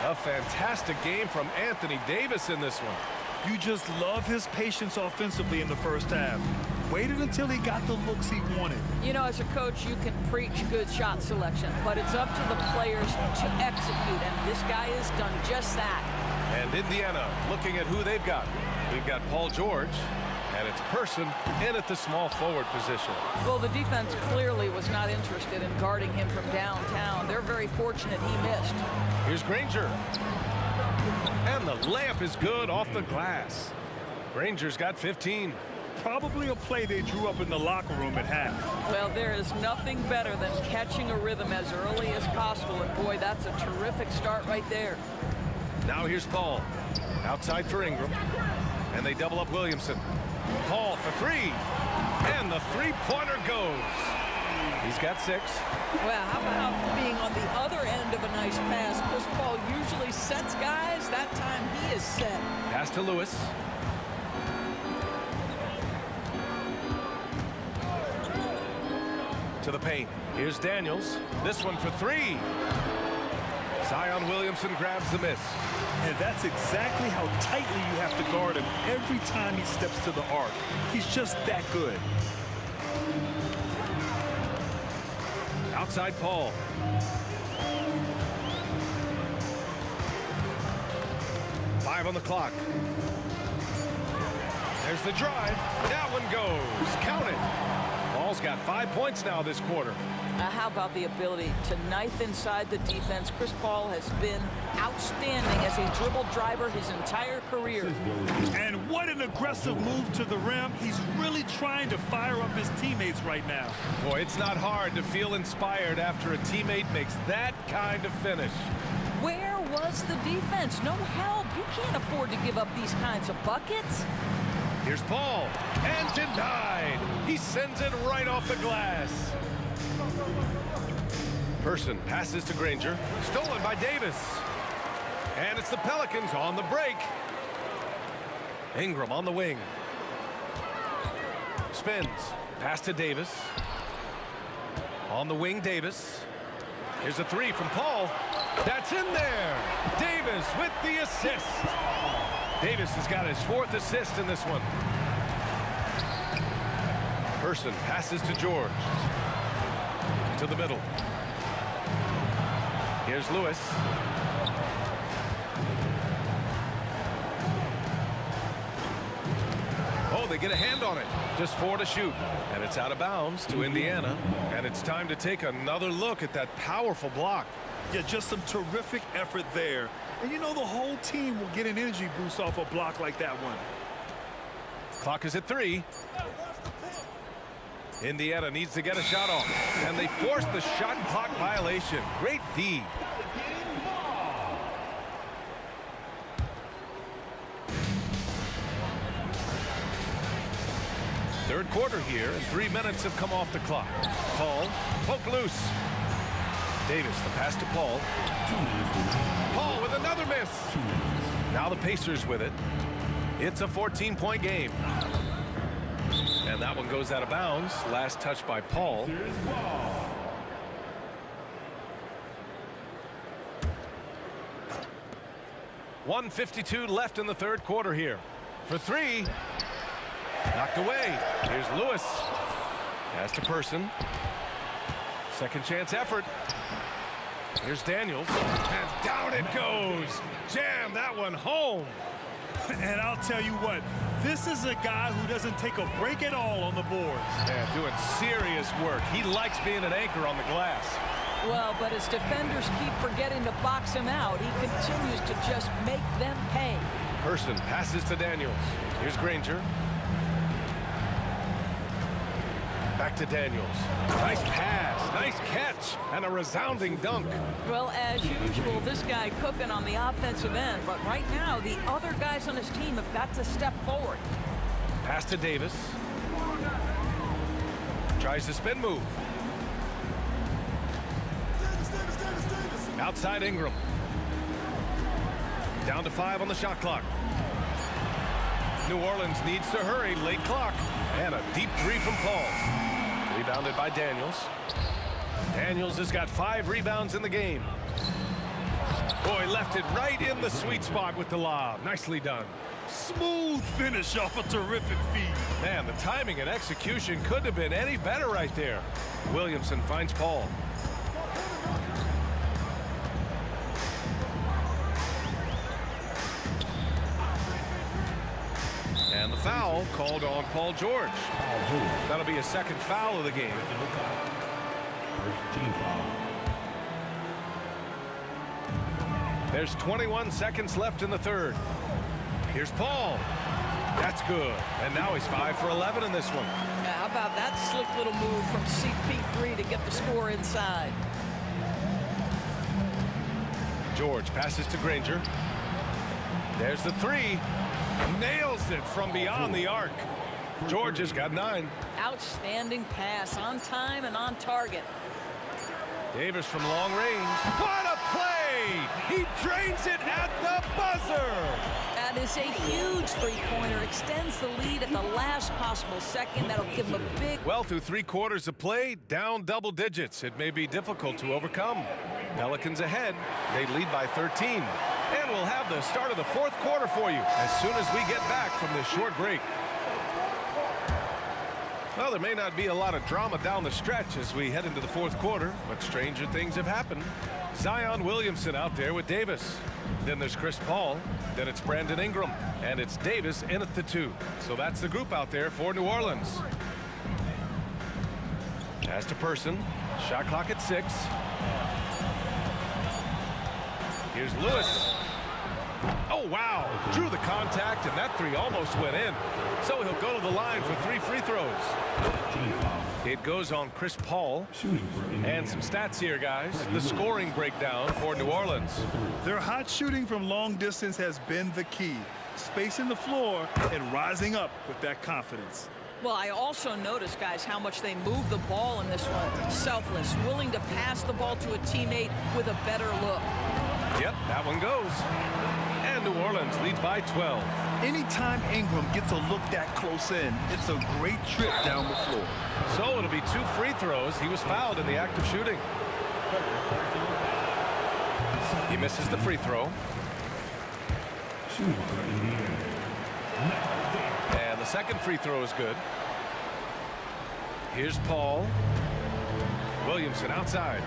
A fantastic game from Anthony Davis in this one.
You just love his patience offensively in the first half. Waited until he got the looks he wanted.
You know, as a coach, you can preach good shot selection, but it's up to the players to execute, and this guy has done just that.
And Indiana looking at who they've got. We've got Paul George. And it's Person in at the small forward position.
Well, the defense clearly was not interested in guarding him from downtown. They're very fortunate he missed.
Here's Granger. And the layup is good off the glass. Granger's got 15.
Probably a play they drew up in the locker room at half.
Well, there is nothing better than catching a rhythm as early as possible. And boy, that's a terrific start right there.
Now here's Paul. Outside for Ingram. And they double up Williamson. Paul for three. And the three-pointer goes. He's got 6.
Well, how about being on the other end of a nice pass? Chris Paul usually sets guys. That time he is set.
Pass to Lewis. To the paint. Here's Daniels. This one for 3. Zion Williamson grabs the miss.
And that's exactly how tightly you have to guard him every time he steps to the arc. He's just that good.
Outside Paul. Five on the clock. There's the drive. That one goes. Count it. Paul's got 5 points now this quarter.
How about the ability to knife inside the defense? Chris Paul has been outstanding as a dribble driver his entire career.
And what an aggressive move to the rim. He's really trying to fire up his teammates right now.
Boy, it's not hard to feel inspired after a teammate makes that kind of finish.
Where was the defense? No help. You can't afford to give up these kinds of buckets.
Here's Paul, and denied. He sends it right off the glass. Person passes to Granger, stolen by Davis. And it's the Pelicans on the break. Ingram on the wing. Spins, pass to Davis. On the wing, Davis. Here's a three from Paul. That's in there. Davis with the assist. Davis has got his 4th assist in this one. Person passes to George. To the middle. Here's Lewis. Oh, they get a hand on it. Just 4 to shoot. And it's out of bounds to Indiana. And it's time to take another look at that powerful block.
Yeah, just some terrific effort there. And you know the whole team will get an energy boost off a block like that one.
Clock is at 3. Indiana needs to get a shot off. And they force the shot clock violation. Great D. Third quarter here, and 3 minutes have come off the clock. Paul, poke loose. Davis, the pass to Paul. Paul with another miss. Now the Pacers with it. It's a 14-point game. And that one goes out of bounds. Last touch by Paul. 1:52 left in the third quarter here. For 3. Knocked away. Here's Lewis. Pass to Person. Second chance effort. Here's Daniels. And down it goes. Jam that one home.
And I'll tell you what, this is a guy who doesn't take a break at all on the boards.
Yeah, doing serious work. He likes being an anchor on the glass.
Well, but as defenders keep forgetting to box him out, he continues to just make them pay.
Person passes to Daniels. Here's Granger. Back to Daniels. Nice pass, nice catch, and a resounding dunk.
Well, as usual, this guy cooking on the offensive end, but right now the other guys on his team have got to step forward.
Pass to Davis. Tries the spin move. Outside Ingram. Down to 5 on the shot clock. New Orleans needs to hurry, late clock. And a deep 3 from Paul. Rebounded by Daniels. Daniels has got 5 rebounds in the game. Boy, left it right in the sweet spot with the lob. Nicely done.
Smooth finish off a terrific feed.
Man, the timing and execution couldn't have been any better right there. Williamson finds Paul. And the foul called on Paul George. That'll be a second foul of the game. There's 21 seconds left in the third. Here's Paul. That's good. And now he's 5 for 11 in this one.
Yeah, how about that slick little move from CP3 to get the score inside?
George passes to Granger. There's the 3. Nails it from beyond the arc. George has got 9.
Outstanding pass, on time and on target.
Davis from long range. What a play! He drains it at the buzzer!
That is a huge three-pointer. Extends the lead at the last possible second. That'll give him a big...
Well, through 3 quarters of play, down double digits. It may be difficult to overcome. Pelicans ahead. They lead by 13. And we'll have the start of the fourth quarter for you as soon as we get back from this short break. Well, there may not be a lot of drama down the stretch as we head into the fourth quarter, but stranger things have happened. Zion Williamson out there with Davis. Then there's Chris Paul. Then it's Brandon Ingram. And it's Davis in at the 2. So that's the group out there for New Orleans. Pass to Person. Shot clock at 6. Here's Lewis. Oh, wow. Drew the contact, and that 3 almost went in. So he'll go to the line for 3 free throws. It goes on Chris Paul. And some stats here, guys. The scoring breakdown for New Orleans.
Their hot shooting from long distance has been the key. Spacing the floor and rising up with that confidence.
Well, I also noticed, guys, how much they move the ball in this one. Selfless, willing to pass the ball to a teammate with a better look.
Yep, that one goes. And New Orleans leads by 12.
Anytime Ingram gets a look that close in, it's a great trip down the floor.
So it'll be 2 free throws. He was fouled in the act of shooting. He misses the free throw. And the second free throw is good. Here's Paul. Williamson outside.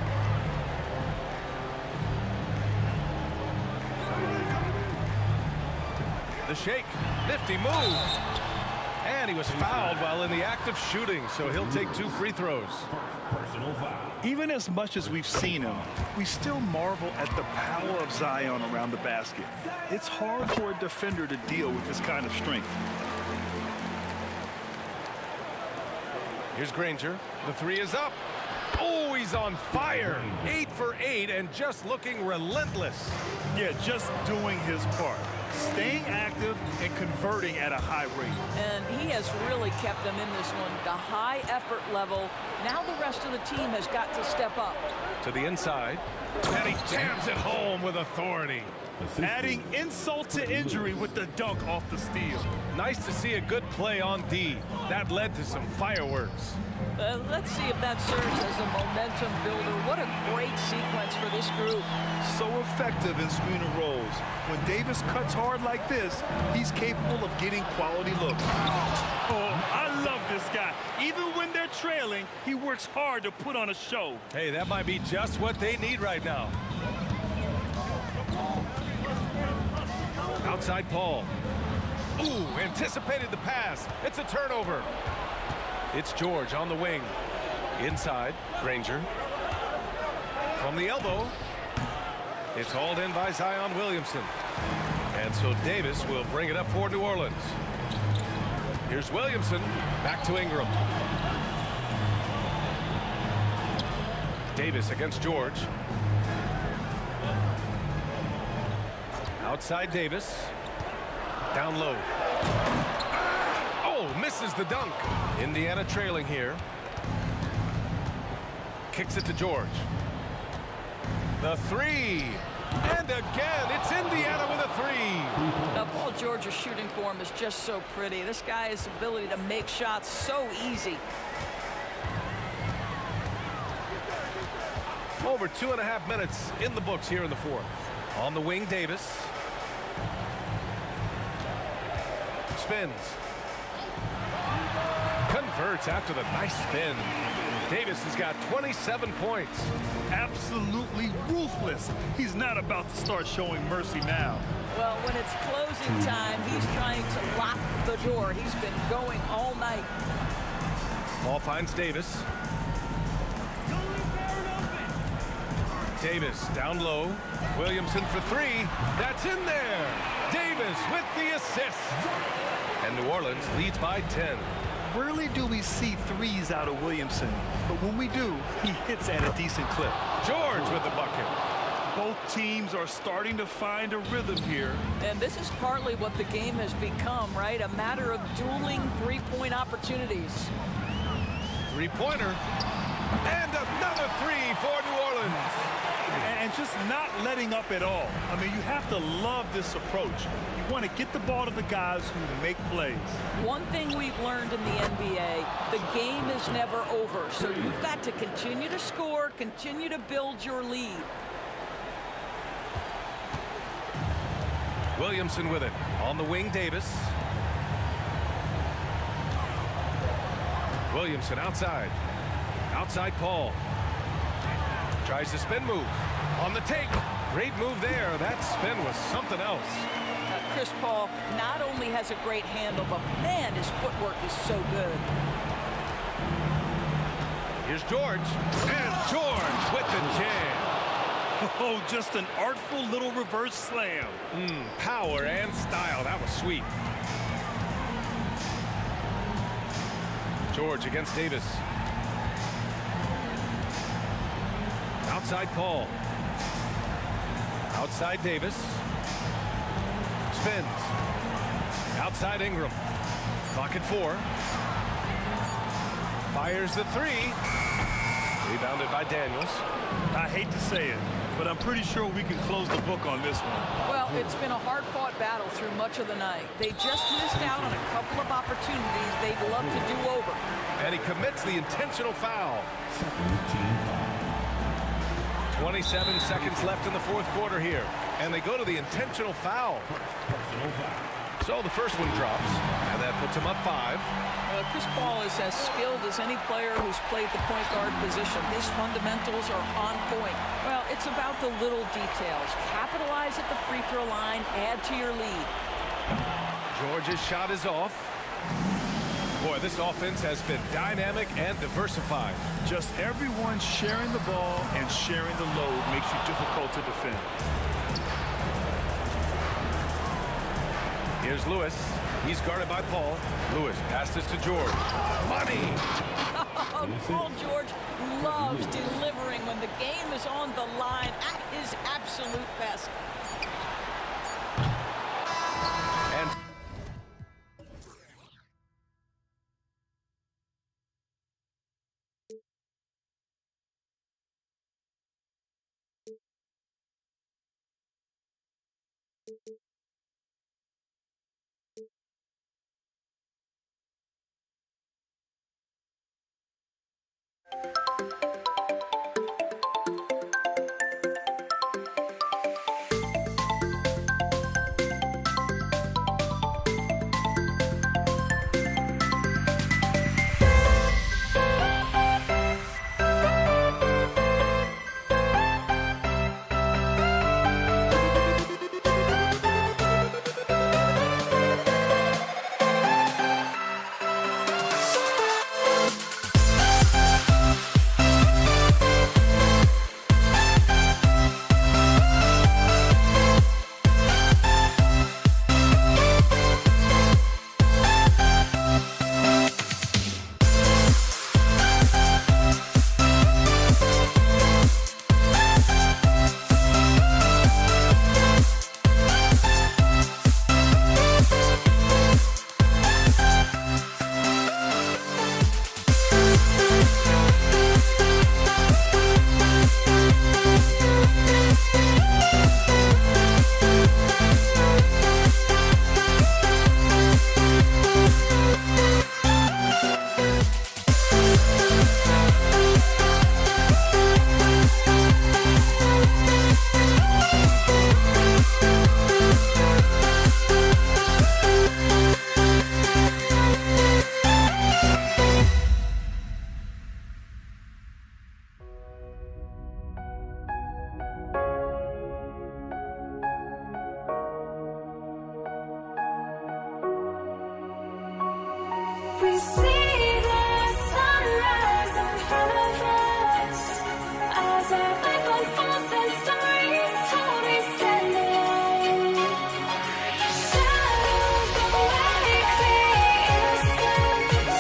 The shake. Nifty move. And he was fouled while in the act of shooting, so he'll take 2 free throws.
Even as much as we've seen him, we still marvel at the power of Zion around the basket. It's hard for a defender to deal with this kind of strength.
Here's Granger. The 3 is up. Oh, he's on fire. 8 for 8 and just looking relentless.
Yeah, just doing his part. Staying active and converting at a high rate.
And he has really kept them in this one. The high effort level. Now the rest of the team has got to step up.
To the inside. And he jams it home with authority.
Adding insult to injury with the dunk off the steal.
Nice to see a good play on D. That led to some fireworks.
Let's see if that serves as a momentum builder. What a great sequence for this group.
So effective in screen and rolls. When Davis cuts hard like this, he's capable of getting quality looks. Oh, I love this guy. Even when they're trailing, he works hard to put on a show.
Hey, that might be just what they need right now. Outside Paul. Ooh, anticipated the pass. It's a turnover. It's George on the wing. Inside, Granger. From the elbow. It's hauled in by Zion Williamson. And so Davis will bring it up for New Orleans. Here's Williamson. Back to Ingram. Davis against George. Outside Davis. Down low. Oh, misses the dunk. Indiana trailing here. Kicks it to George. The 3. And again, it's Indiana with a 3.
Now, Paul George's shooting form is just so pretty. This guy's ability to make shots so easy.
Over 2.5 minutes in the books here in the fourth. On the wing, Davis. Spins. Converts after the nice spin. Davis has got 27 points.
Absolutely ruthless. He's not about to start showing mercy now.
Well, when it's closing time, he's trying to lock the door. He's been going all night.
Ball finds Davis. Davis down low. Williamson for 3. That's in there. Davis with the assist. And New Orleans leads by 10.
Rarely do we see threes out of Williamson, but when we do, he hits at a decent clip.
George with the bucket.
Both teams are starting to find a rhythm here.
And this is partly what the game has become, right? A matter of dueling three-point opportunities.
Three-pointer. And another 3 for New Orleans.
And just not letting up at all. I mean, you have to love this approach. You want to get the ball to the guys who make plays.
One thing we've learned in the NBA, the game is never over. So you've got to continue to score, continue to build your lead.
Williamson with it. On the wing, Davis. Williamson outside. Outside Paul. Tries to spin move. On the take. Great move there. That spin was something else.
Chris Paul not only has a great handle, but man, his footwork is so good.
Here's George. And George with the jam.
Oh, just an artful little reverse slam.
Power and style. That was sweet. George against Davis. Outside Paul. Outside Davis. Spins. Outside Ingram. Clock at 4. Fires the 3. Rebounded by Daniels.
I hate to say it, but I'm pretty sure we can close the book on this one.
Well, it's been a hard-fought battle through much of the night. They just missed out on a couple of opportunities they'd love to do over.
And he commits the intentional foul. 27 seconds left in the fourth quarter here. And they go to the intentional foul. So the first one drops, and that puts him up 5.
Chris Paul is as skilled as any player who's played the point guard position. His fundamentals are on point. Well, it's about the little details. Capitalize at the free throw line, add to your lead.
George's shot is off. Boy, this offense has been dynamic and diversified.
Just everyone sharing the ball and sharing the load makes you difficult to defend.
Here's Lewis. He's guarded by Paul. Lewis passes to George. Money!
Paul George loves delivering when the game is on the line at his absolute best.
And
We see the sunrise in front of us as our life unfolds and stories told. We stand alone. Shadows of light create innocence,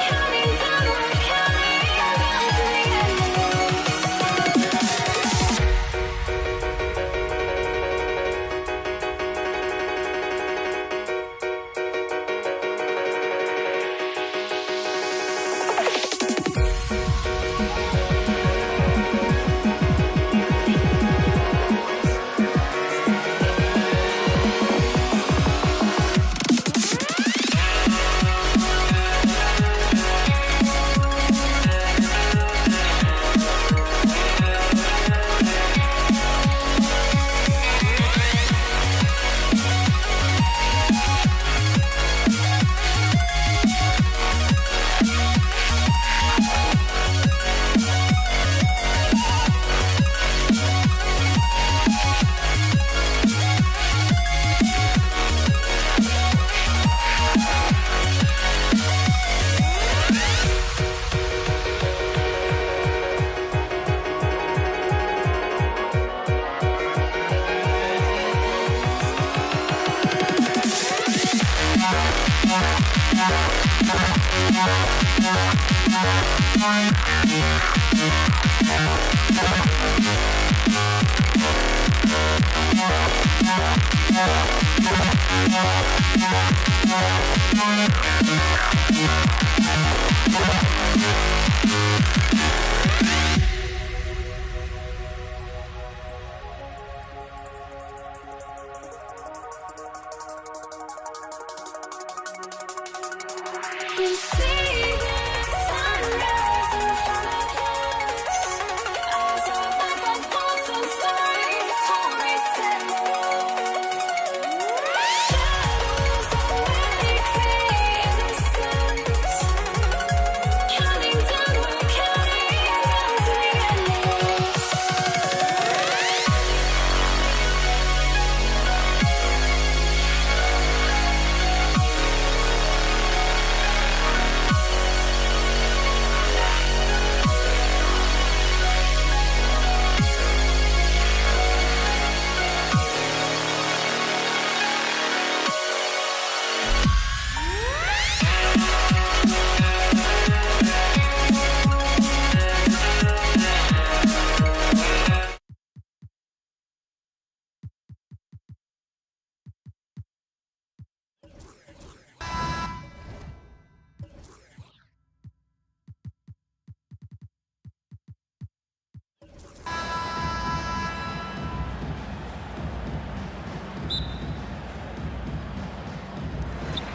counting down, we're counting down to the end. We see the sunrise in front of us as our life unfolds in stories told shadows already create the sense, counting down, we're counting down to the endless.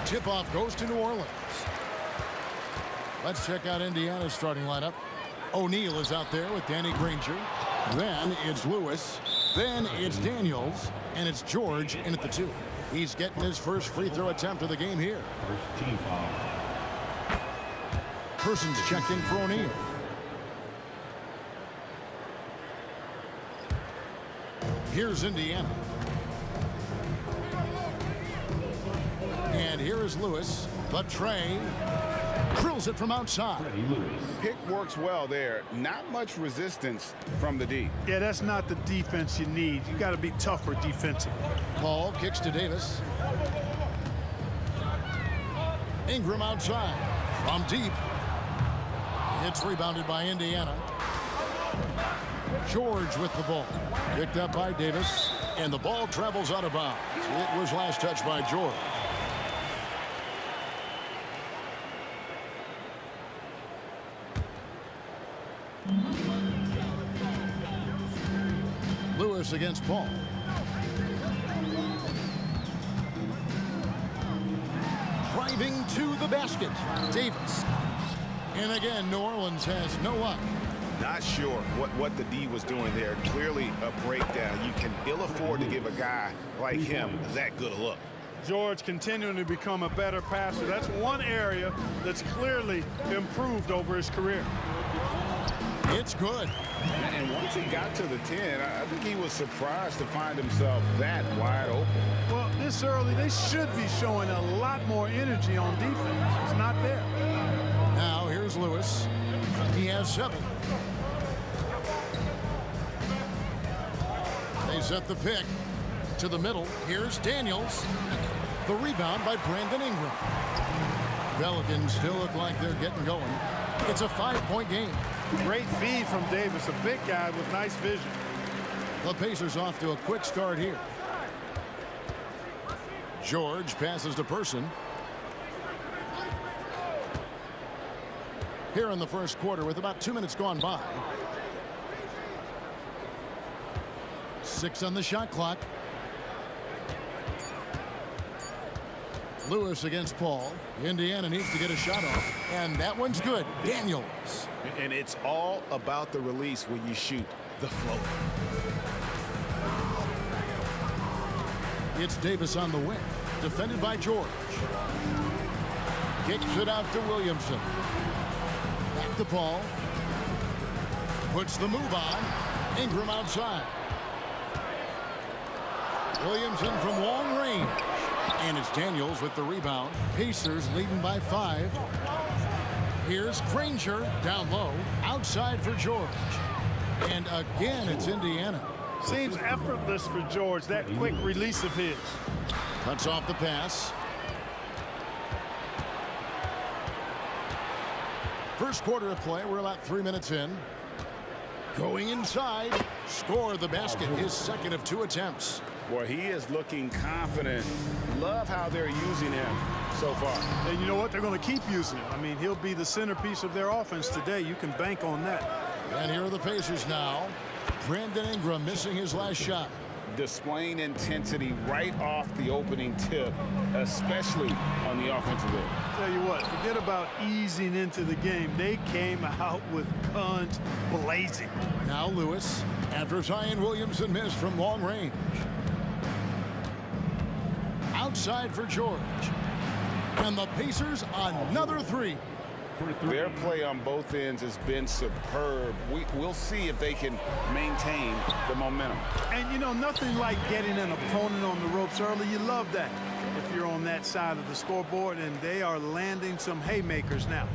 Tip-off goes to New Orleans. Let's check out Indiana's starting lineup. O'Neal is out there with Danny Granger. Then it's Lewis. Then it's Daniels. And it's George in at the 2. He's getting his first free throw attempt of the game here.
First team foul.
Person's checked in for O'Neal. Here's Indiana. And here is Lewis. But Trey drills it from outside.
Pick works well there. Not much resistance from the D.
Yeah, that's not the defense you need. You got to be tougher defensively.
Paul kicks to Davis. Ingram outside. From deep. It's rebounded by Indiana. George with the ball. Picked up by Davis. And the ball travels out of bounds. It was last touched by George. Lewis against Paul. Driving to the basket. Davis. And again, New Orleans has no luck.
Not sure what the D was doing there. Clearly a breakdown. You can ill afford to give a guy like him that good a look.
George continuing to become a better passer. That's one area that's clearly improved over his career.
It's good.
And once he got to the 10, I think he was surprised to find himself that wide open.
Well, this early, they should be showing a lot more energy on defense. It's not there.
Now here's Lewis. He has 7. They set the pick to the middle. Here's Daniels. The rebound by Brandon Ingram. Pelicans still look like they're getting going. It's a 5-point game.
Great feed from Davis, a big guy with nice vision.
The Pacers off to a quick start here. George passes to Person. Here in the first quarter with about 2 minutes gone by. 6 on the shot clock. Lewis against Paul. Indiana needs to get a shot off. And that one's good. Daniels.
And it's all about the release when you shoot the float.
It's Davis on the wing. Defended by George. Kicks it out to Williamson. Back to Paul. Puts the move on. Ingram outside. Williamson from long range. And it's Daniels with the rebound. Pacers leading by 5. Here's Granger down low. Outside for George. And again, it's Indiana.
Seems effortless for George, that quick release of his.
Cuts off the pass. First quarter of play. We're about 3 minutes in. Going inside. Score the basket. His second of 2 attempts.
Boy, he is looking confident. Love how they're using him so far.
And you know what? They're going to keep using him. I mean, he'll be the centerpiece of their offense today. You can bank on that.
And here are the Pacers now. Brandon Ingram missing his last shot.
Displaying intensity right off the opening tip, especially on the offensive end.
Tell you what, forget about easing into the game. They came out with guns blazing.
Now Lewis, after Zion Williamson missed from long range. Outside for George. And the Pacers another 3.
Their play on both ends has been superb. We'll see if they can maintain the momentum.
And, you know, nothing like getting an opponent on the ropes early. You love that if you're on that side of the scoreboard, and they are landing some haymakers now.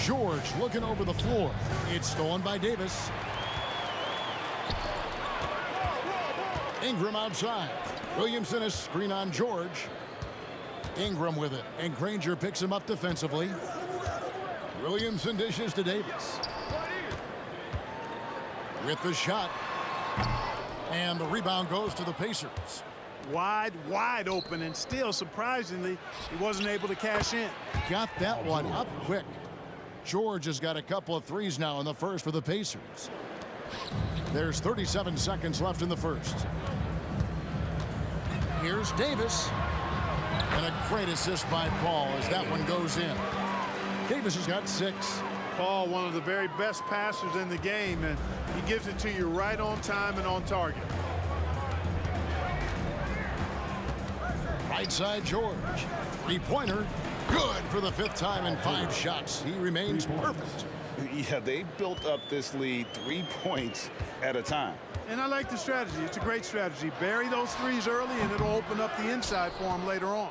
George looking over the floor. It's stolen by Davis. Ingram outside. Williamson is screen on George. Ingram with it, and Granger picks him up defensively. Williamson dishes to Davis. With the shot. And the rebound goes to the Pacers.
Wide open, and still, surprisingly, he wasn't able to cash in.
Got that one up quick. George has got a couple of threes now in the first for the Pacers. There's 37 seconds left in the first. Here's Davis. And a great assist by Paul as that one goes in. Davis has got 6.
Paul, one of the very best passers in the game, and he gives it to you right on time and on target.
Right side George. 3-pointer. Good for the 5th time in 5 shots. He remains perfect.
Yeah, they built up this lead 3 points at a time.
And I like the strategy. It's a great strategy. Bury those threes early, and it'll open up the inside for him later on.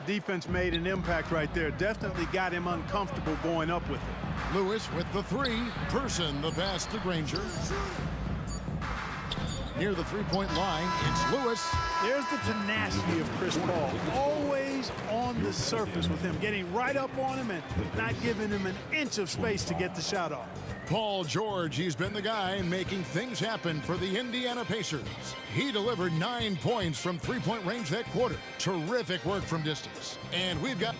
The defense made an impact right there. Definitely got him uncomfortable going up with it.
Lewis with the 3. Person the pass to Granger. Near the 3-point line, it's Lewis.
There's the tenacity of Chris Paul. Always on the surface with him, getting right up on him and not giving him an inch of space to get the shot off.
Paul George, he's been the guy making things happen for the Indiana Pacers. He delivered 9 points from 3-point range that quarter. Terrific work from distance. And we've got...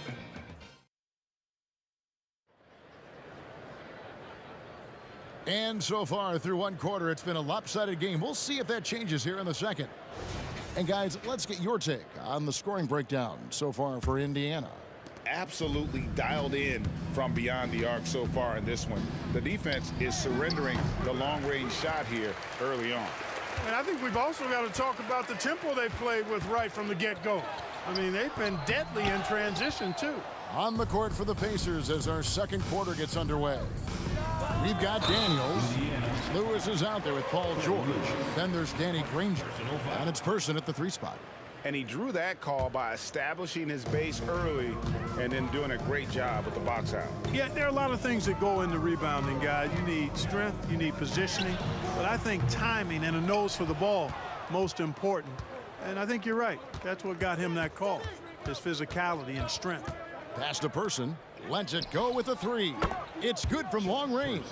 And so far through 1 quarter, it's been a lopsided game. We'll see if that changes here in the second. And guys, let's get your take on the scoring breakdown so far for Indiana.
Absolutely dialed in from beyond the arc so far in this one. The defense is surrendering the long-range shot here early on.
And I think we've also got to talk about the tempo they played with right from the get-go. I mean, they've been deadly in transition, too.
On the court for the Pacers as our second quarter gets underway. We've got Daniels. Lewis is out there with Paul George. Then there's Danny Granger. And it's Person at the 3 spot.
And he drew that call by establishing his base early and then doing a great job with the box out.
Yeah, there are a lot of things that go into rebounding, guys. You need strength, you need positioning, but I think timing and a nose for the ball, most important. And I think you're right. That's what got him that call, his physicality and strength.
Pass to Person. Lets it go with a 3. It's good from long range.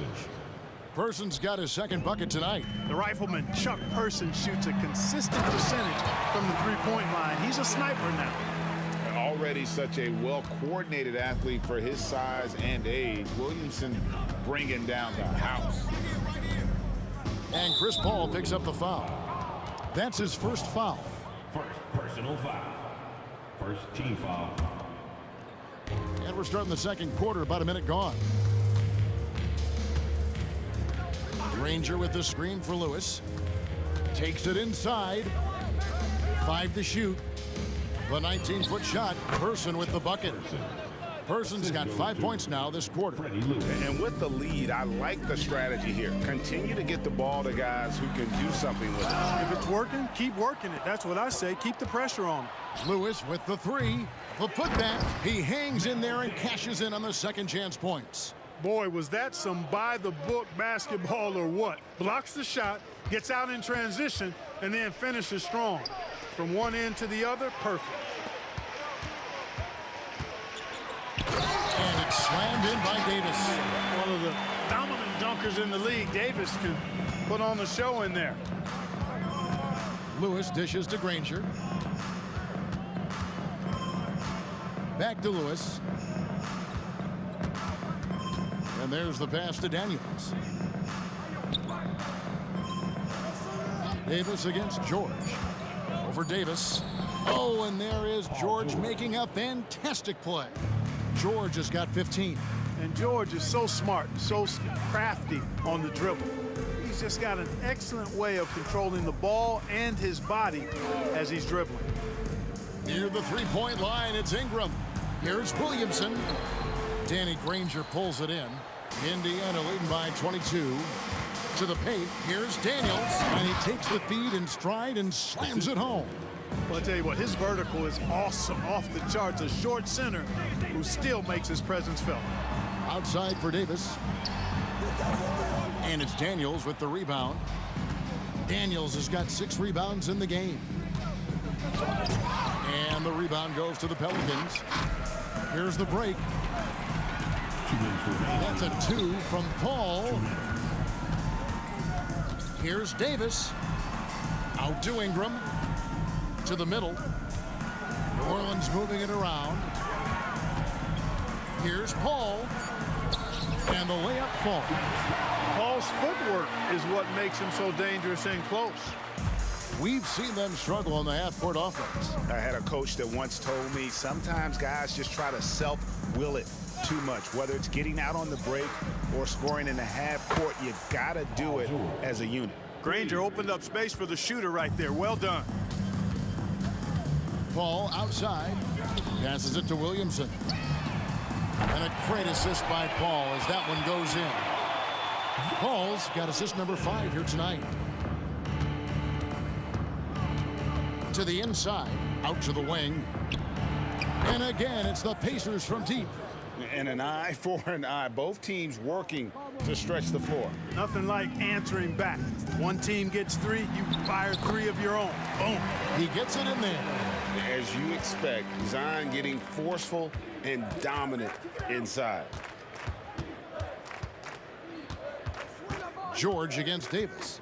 Person's got his second bucket tonight.
The rifleman Chuck Person shoots a consistent percentage from the 3-point line. He's a sniper now.
Already such a well-coordinated athlete for his size and age. Williamson bringing down the house.
And Chris Paul picks up the foul. That's his first foul.
First personal foul. First team foul.
And we're starting the second quarter, about a minute gone. Granger with the screen for Lewis. Takes it inside. 5 to shoot. The 19-foot shot. Person with the bucket. Person's got 5 points now this quarter.
And with the lead, I like the strategy here. Continue to get the ball to guys who can do something with it.
If it's working, keep working it. That's what I say. Keep the pressure on.
Lewis with the 3. The putback. He hangs in there and cashes in on the second chance points.
Boy, was that some by-the-book basketball or what? Blocks the shot, gets out in transition, and then finishes strong. From one end to the other, perfect.
in by Davis.
One of the dominant dunkers in the league. Davis can put on the show in there.
Lewis dishes to Granger. Back to Lewis. And there's the pass to Daniels. Davis against George. Over Davis. Oh, and there is George making a fantastic play. George has got 15.
And George is so smart, so crafty on the dribble. He's just got an excellent way of controlling the ball and his body as he's dribbling.
Near the three-point line, it's Ingram. Here's Williamson. Danny Granger pulls it in. Indiana leading by 22. To the paint, here's Daniels. And he takes the feed in stride and slams it home.
Well, I'll tell you what, his vertical is awesome, off the charts. A short center who still makes his presence felt.
Outside for Davis. And it's Daniels with the rebound. Daniels has got 6 rebounds in the game. And the rebound goes to the Pelicans. Here's the break. That's a 2 from Paul. Here's Davis. Out to Ingram. To the middle. New Orleans moving it around. Here's Paul. And the layup falls.
Paul's footwork is what makes him so dangerous and close.
We've seen them struggle on the half-court offense.
I had a coach that once told me sometimes guys just try to self-will it too much. Whether it's getting out on the break or scoring in the half court, you gotta do it as a unit.
Granger opened up space for the shooter right there. Well done.
Paul outside. Passes it to Williamson. And a great assist by Paul as that one goes in. Paul's got assist number 5 here tonight. To the inside, out to the wing. And again, it's the Pacers from deep.
And an eye for an eye. Both teams working to stretch the floor.
Nothing like answering back. One team gets 3, you fire 3 of your own. Boom.
He gets it in there.
As you expect, Zion getting forceful and dominant inside.
George against Davis.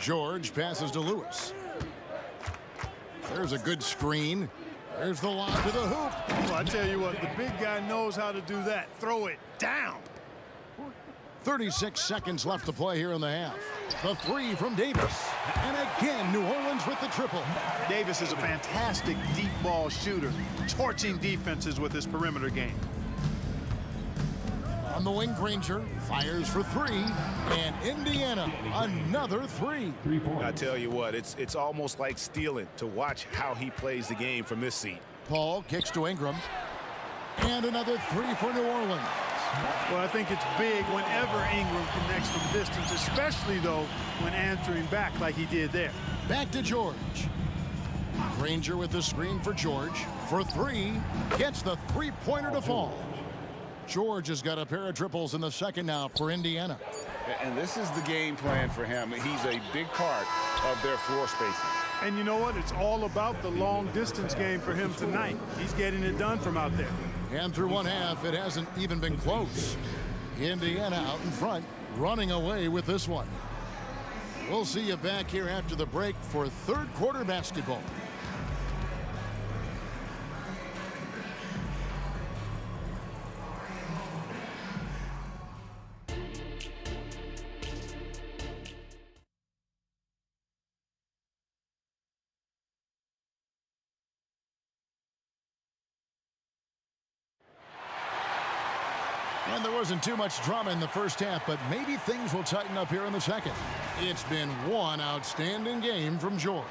George passes to Lewis. There's a good screen. There's the lob to the hoop.
Well, I tell you what, the big guy knows how to do that. Throw it down.
36 seconds left to play here in the half. The 3 from Davis. And again, New Orleans with the triple.
Davis is a fantastic deep ball shooter, torching defenses with his perimeter game.
On the wing, Granger fires for 3. And Indiana, another 3.
I tell you what, it's almost like stealing to watch how he plays the game from this seat.
Paul kicks to Ingram. And another 3 for New Orleans.
Well, I think it's big whenever Ingram connects from distance, especially, though, when answering back like he did there.
Back to George. Granger with the screen for George. For 3, gets the three-pointer to fall. George has got a pair of triples in the second now for Indiana.
And this is the game plan for him. He's a big part of their floor spacing.
And you know what? It's all about the long-distance game for him tonight. He's getting it done from out there.
And through one half, it hasn't even been close. Indiana out in front, running away with this one. We'll see you back here after the break for third quarter basketball. And there wasn't too much drama in the first half, but maybe things will tighten up here in the second. It's been one outstanding game from George.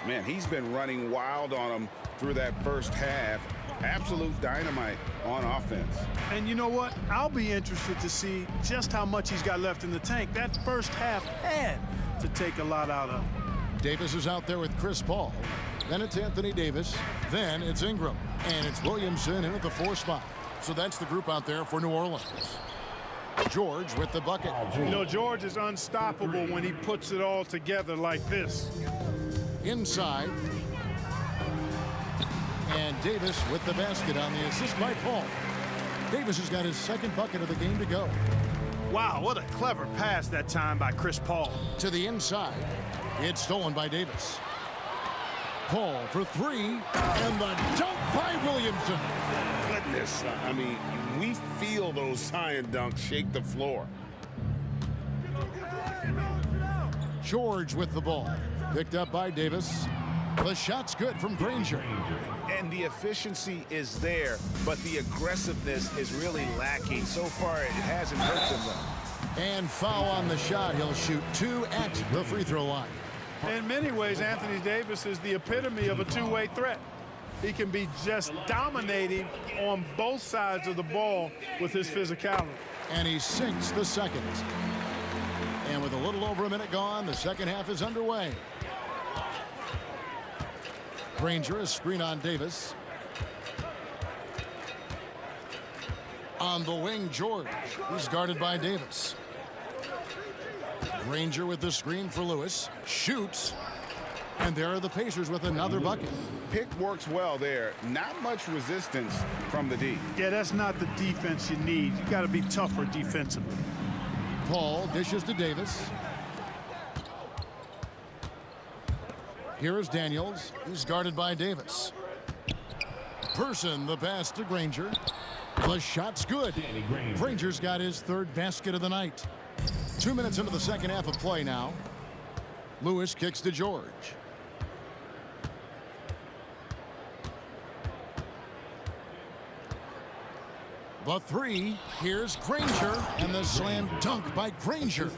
Man, he's been running wild on him through that first half. Absolute dynamite on offense.
And you know what? I'll be interested to see just how much he's got left in the tank. That first half had to take a lot out of him.
Davis is out there with Chris Paul. Then it's Anthony Davis. Then it's Ingram. And it's Williamson in at the 4 spot. So that's the group out there for New Orleans. George with the bucket.
You know, George is unstoppable when he puts it all together like this.
Inside. And Davis with the basket on the assist by Paul. Davis has got his second bucket of the game to go.
Wow, what a clever pass that time by Chris Paul.
To the inside. It's stolen by Davis. Paul for three. And the dunk by Williamson.
Goodness, I mean, we feel those Zion dunks shake the floor.
George with the ball. Picked up by Davis. The shot's good from Granger.
And the efficiency is there, but the aggressiveness is really lacking. So far, it hasn't hurt them, though.
And foul on the shot. He'll shoot 2 at the free throw line.
In many ways, Anthony Davis is the epitome of a two-way threat. He can be just dominating on both sides of the ball with his physicality.
And he sinks the second. And with a little over a minute gone, the second half is underway. Granger, a screen on Davis. On the wing, George. He's guarded by Davis. Granger with the screen for Lewis. Shoots. And there are the Pacers with another bucket.
Pick works well there. Not much resistance from the D.
Yeah, that's not the defense you need. You got to be tougher defensively.
Paul dishes to Davis. Here is Daniels. He's guarded by Davis. Person, the pass to Granger. The shot's good. Granger's got his third basket of the night. 2 minutes into the second half of play now. Lewis kicks to George. The three. Here's Granger. And the slam dunk by Granger.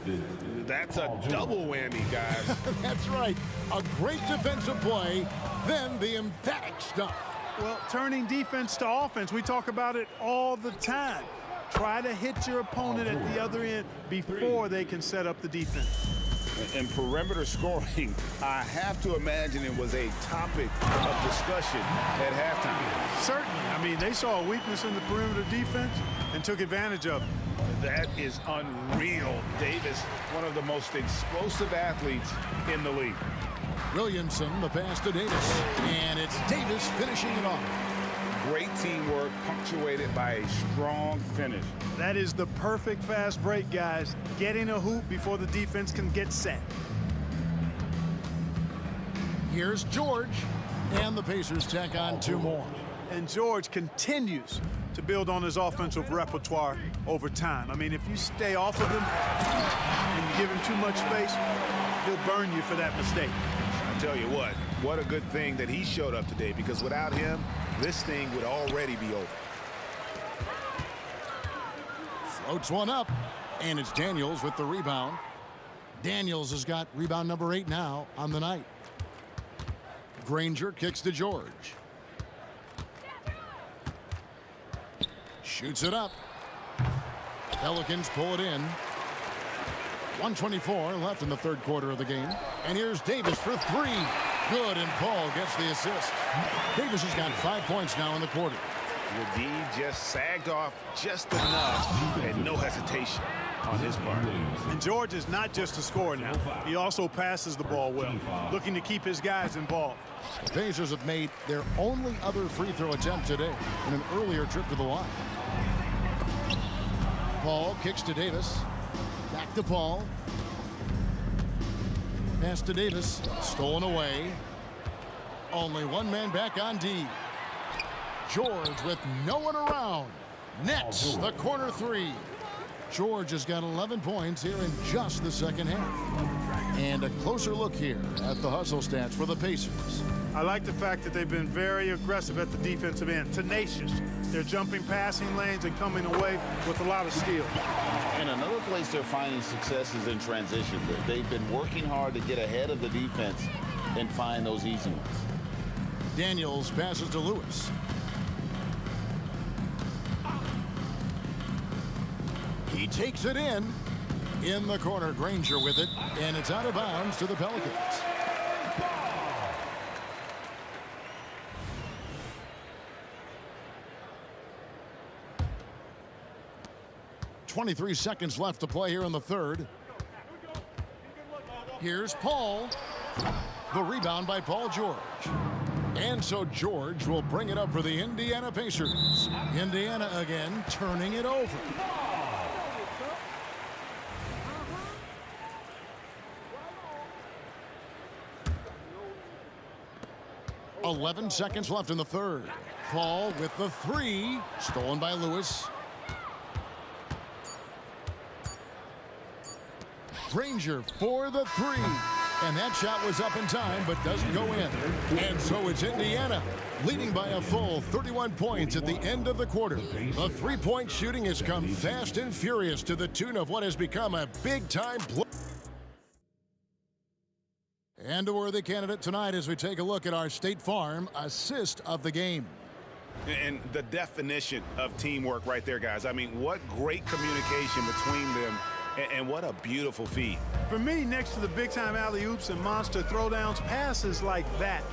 That's a double whammy, guys.
That's right. A great defensive play, then the emphatic stuff.
Well, turning defense to offense, we talk about it all the time. Try to hit your opponent at the other end before they can set up the defense.
And perimeter scoring, I have to imagine it was a topic of discussion at halftime.
Certainly. I mean, they saw a weakness in the perimeter defense and took advantage of it.
That is unreal. Davis, one of the most explosive athletes in the league.
Williamson, the pass to Davis. And it's Davis finishing it off.
Great teamwork, punctuated by a strong finish.
That is the perfect fast break, guys. Getting a hoop before the defense can get set.
Here's George. And the Pacers tack on 2 more.
And George continues to build on his offensive repertoire over time. I mean, if you stay off of him and you give him too much space, he'll burn you for that mistake.
I tell you what a good thing that he showed up today, because without him, this thing would already be over.
Floats one up, and it's Daniels with the rebound. Daniels has got rebound number 8 now on the night. Granger kicks to George. Shoots it up. Pelicans pull it in. 1:24 left in the third quarter of the game. And here's Davis for 3. Good, and Paul gets the assist. Davis has got 5 points now in the quarter.
The D just sagged off just enough, and no hesitation on his part.
And George is not just a scorer now. He also passes the ball well, looking to keep his guys involved.
The Pacers have made their only other free throw attempt today in an earlier trip to the line. Paul kicks to Davis. Back to Paul. Pass to Davis. Stolen away. Only one man back on D. George with no one around. Nets the corner 3. George has got 11 points here in just the second half. And a closer look here at the hustle stats for the Pacers.
I like the fact that they've been very aggressive at the defensive end, tenacious. They're jumping passing lanes and coming away with a lot of skill.
And another place they're finding success is in transition. They've been working hard to get ahead of the defense and find those easy ones.
Daniels passes to Lewis. He takes it in the corner. Granger with it, and it's out of bounds to the Pelicans. .23 seconds left to play here in the third. Here's Paul. The rebound by Paul George. And so George will bring it up for the Indiana Pacers. Indiana again turning it over. 11 seconds left in the third. Paul with the three. Stolen by Lewis. Granger for the three. And that shot was up in time, but doesn't go in. And so it's Indiana, leading by a full 31 points at the end of the quarter. The three-point shooting has come fast and furious to the tune of what has become a big-time blow. And a worthy candidate tonight as we take a look at our State Farm assist of the game.
And the definition of teamwork right there, guys. I mean, what great communication between them, and what a beautiful feed.
For me, next to the big-time alley-oops and monster throwdowns, passes like that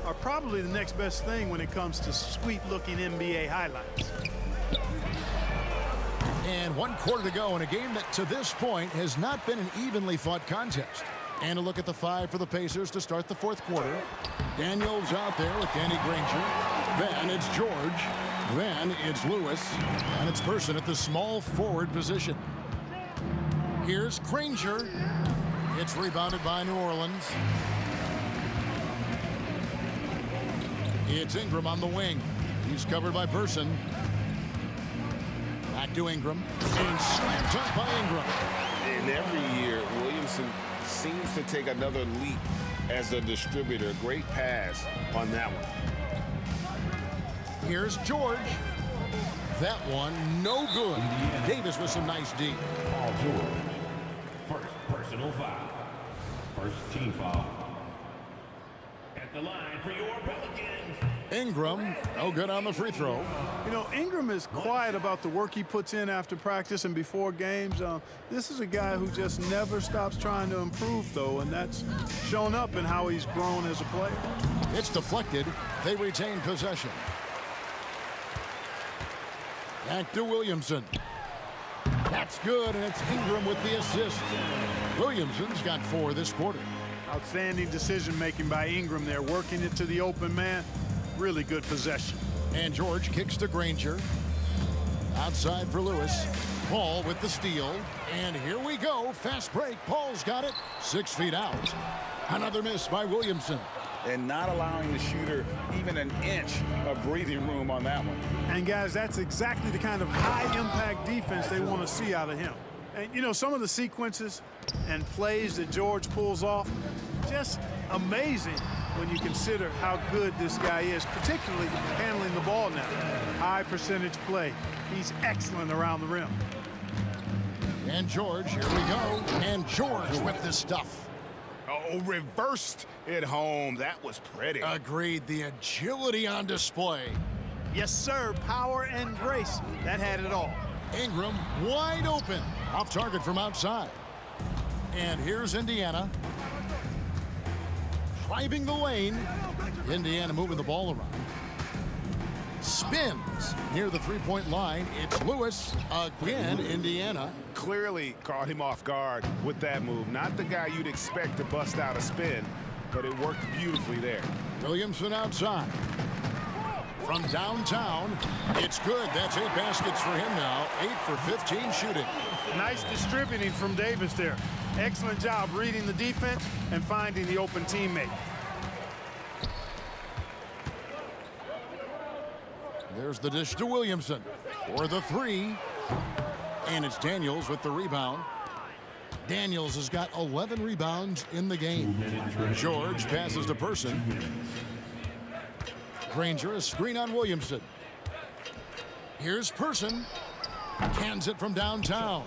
are probably the next best thing when it comes to sweet-looking NBA highlights.
And 1 quarter to go in a game that to this point has not been an evenly fought contest. And a look at the five for the Pacers to start the fourth quarter. Daniels out there with Danny Granger. Then it's George. Then it's Lewis. And it's Person at the small forward position. Here's Granger. It's rebounded by New Orleans. It's Ingram on the wing. He's covered by Person. Back to Ingram. And slammed up by Ingram.
And every year, Williamson seems to take another leap as a distributor. Great pass on that one.
Here's George. That one, no good. Davis with some nice D.
Paul George. First personal foul. First team foul. At the line for your Pelicans.
Ingram, no good on the free throw.
You know, Ingram is quiet about the work he puts in after practice and before games. This is a guy who just never stops trying to improve, though, and that's shown up in how he's grown as a player.
It's deflected. They retain possession. Back to Williamson. That's good, and it's Ingram with the assist. Williamson's got 4 this quarter.
Outstanding decision-making by Ingram there, working it to the open man. Really good possession.
And George kicks to Granger. Outside for Lewis. Paul with the steal. And here we go. Fast break. Paul's got it. 6 feet out. Another miss by Williamson.
And not allowing the shooter even an inch of breathing room on that one.
And guys, that's exactly the kind of high-impact defense they want to see out of him. And you know, some of the sequences and plays that George pulls off, just amazing when you consider how good this guy is, particularly handling the ball now. High percentage play. He's excellent around the rim.
And George, here we go. And George with the stuff.
Oh, reversed it home. That was pretty.
Agreed. The agility on display.
Yes, sir. Power and grace. That had it all.
Ingram wide open. Off target from outside. And here's Indiana. Driving the lane. Indiana moving the ball around. Spins near the three-point line. It's Lewis again. Indiana
clearly caught him off guard with that move. Not the guy you'd expect to bust out a spin, but it worked beautifully there.
Williamson outside. From downtown, it's good. That's 8 baskets for him now. 8 for 15 shooting.
Nice distributing from Davis there. Excellent job reading the defense and finding the open teammate.
There's the dish to Williamson for the 3. And it's Daniels with the rebound. Daniels has got 11 rebounds in the game. George passes to Person. Granger, a screen on Williamson. Here's Person. Cans it from downtown.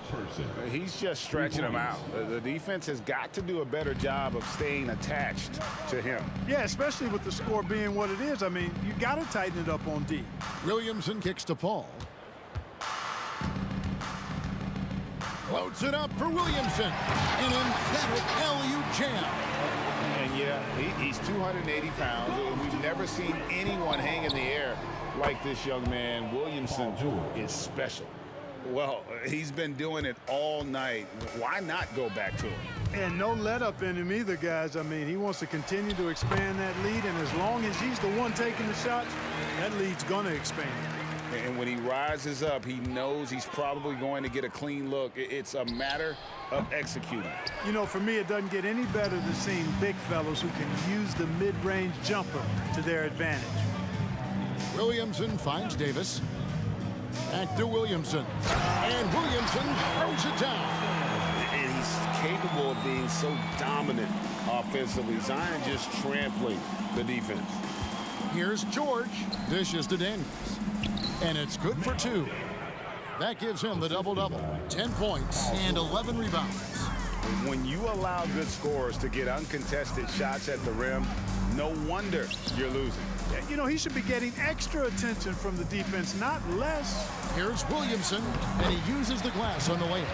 He's just stretching him out. The defense has got to do a better job of staying attached to him.
Yeah, especially with the score being what it is. I mean, you got to tighten it up on D.
Williamson kicks to Paul. Floats it up for Williamson. An emphatic LU jam.
And yeah, he's 280 pounds. We've never seen anyone hang in the air like this young man. Williamson is special. Well, he's been doing it all night. Why not go back to him?
And no let up in him either, guys. I mean, he wants to continue to expand that lead, and as long as he's the one taking the shots, that lead's going to expand.
And when he rises up, he knows he's probably going to get a clean look. It's a matter of executing.
You know, for me, it doesn't get any better than seeing big fellows who can use the mid-range jumper to their advantage.
Williamson finds Davis. Back to Williamson. And Williamson throws it down.
And he's capable of being so dominant offensively. Zion just trampling the defense.
Here's George. Dishes to Daniels. And it's good for 2. That gives him the double-double. 10 points and 11 rebounds.
When you allow good scorers to get uncontested shots at the rim, no wonder you're losing.
You know, he should be getting extra attention from the defense, not less.
Here's Williamson, and he uses the glass on the way.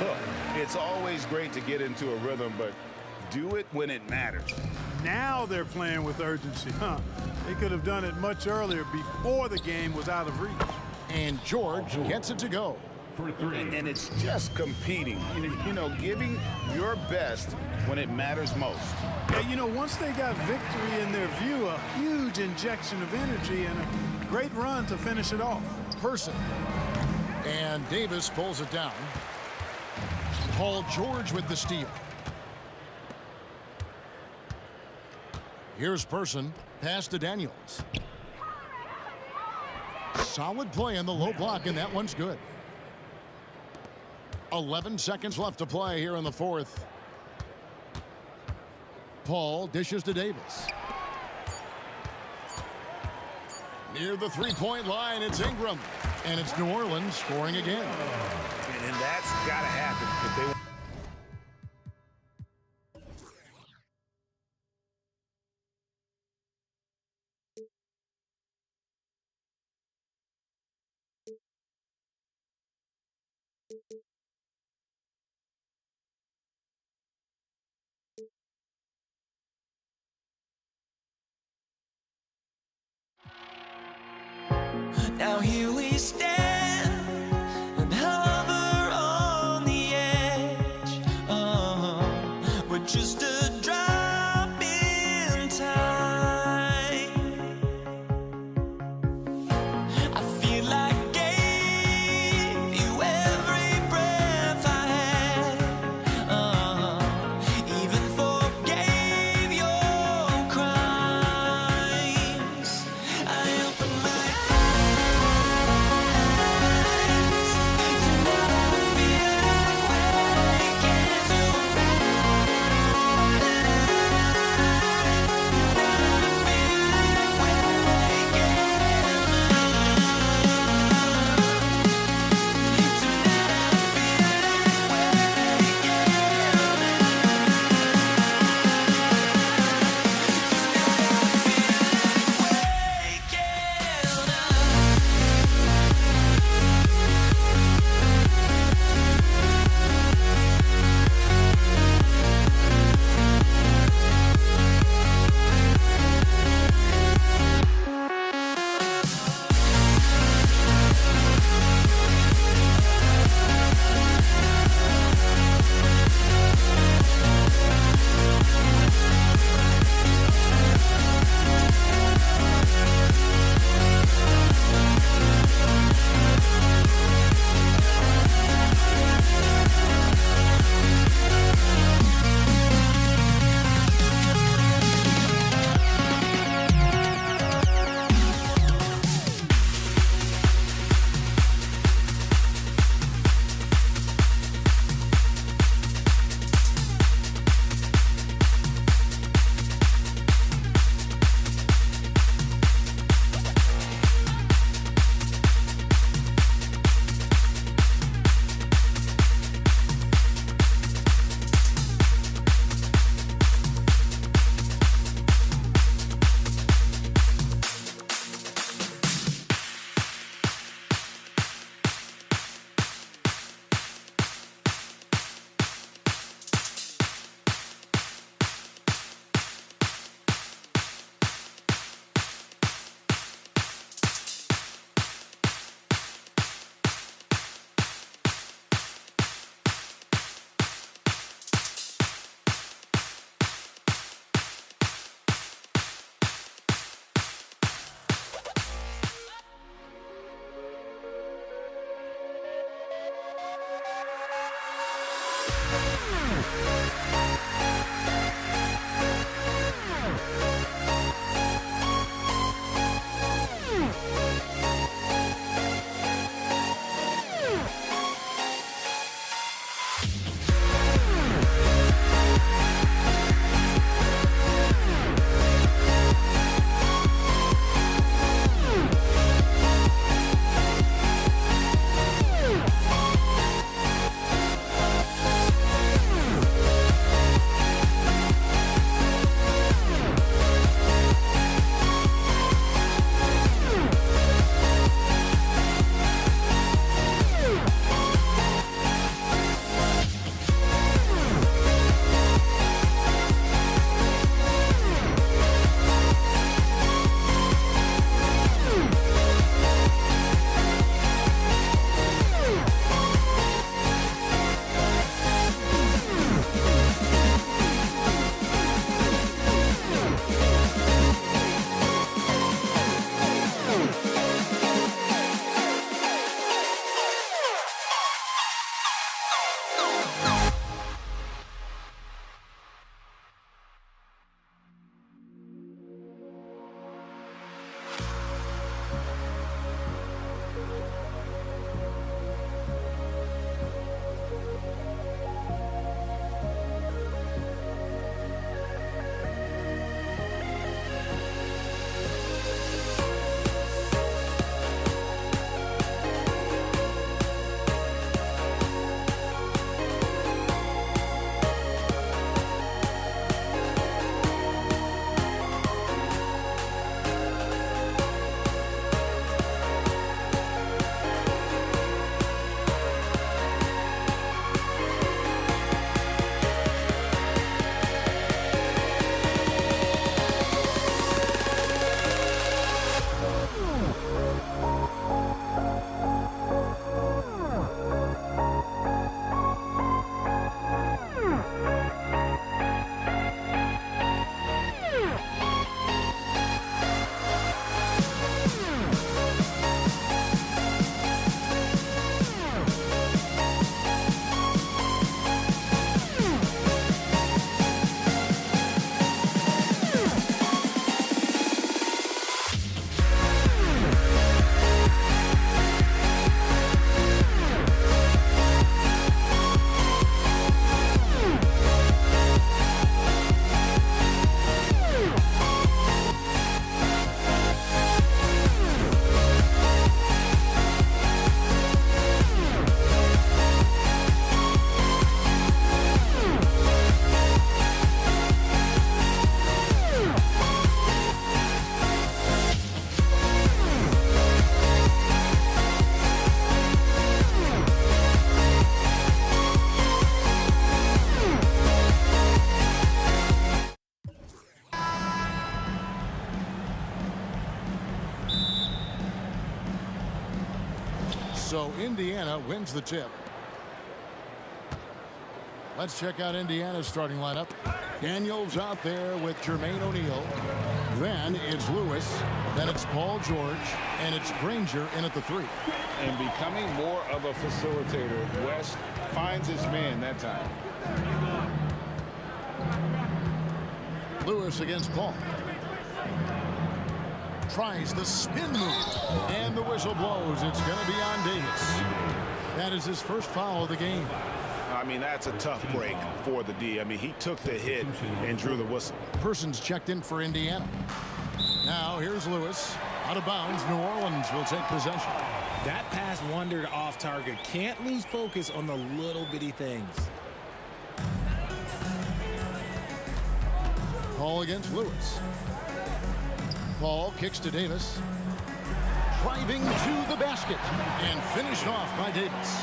Look, it's always great to get into a rhythm, but do it when it matters.
Now they're playing with urgency, huh? They could have done it much earlier before the game was out of reach.
And George gets it to go.
And it's just competing, you know, giving your best when it matters most.
Yeah, you know, once they got victory in their view, a huge injection of energy and a great run to finish it off.
Person. And Davis pulls it down. Paul George with the steal. Here's Person. Pass to Daniels. Solid play in the low block, and that one's good. 11 seconds left to play here in the fourth. Paul dishes to Davis. Near the three-point line, it's Ingram. And it's New Orleans scoring again.
And that's got to happen if they want.
Now here we stand and hover on the edge. We're just a drop in time. I feel like I gave you every breath I had. Even forgave your crimes. I opened my eyes to never feel like waking to
So Indiana wins the tip. Let's check out Indiana's starting lineup. Daniels out there with Jermaine O'Neal. Then it's Lewis. Then it's Paul George. And it's Granger in at the 3.
And becoming more of a facilitator, West finds his man that time.
Lewis against Paul. Tries the spin move. And the whistle blows. It's going to be on Davis. That is his first foul of the game.
I mean, that's a tough break for the D. I mean, he took the hit and drew the whistle.
Persons checked in for Indiana. Now here's Lewis. Out of bounds. New Orleans will take possession.
That pass wandered off target. Can't lose focus on the little bitty things.
Paul against Lewis. Paul kicks to Davis. Driving to the basket. And finished off by Davis.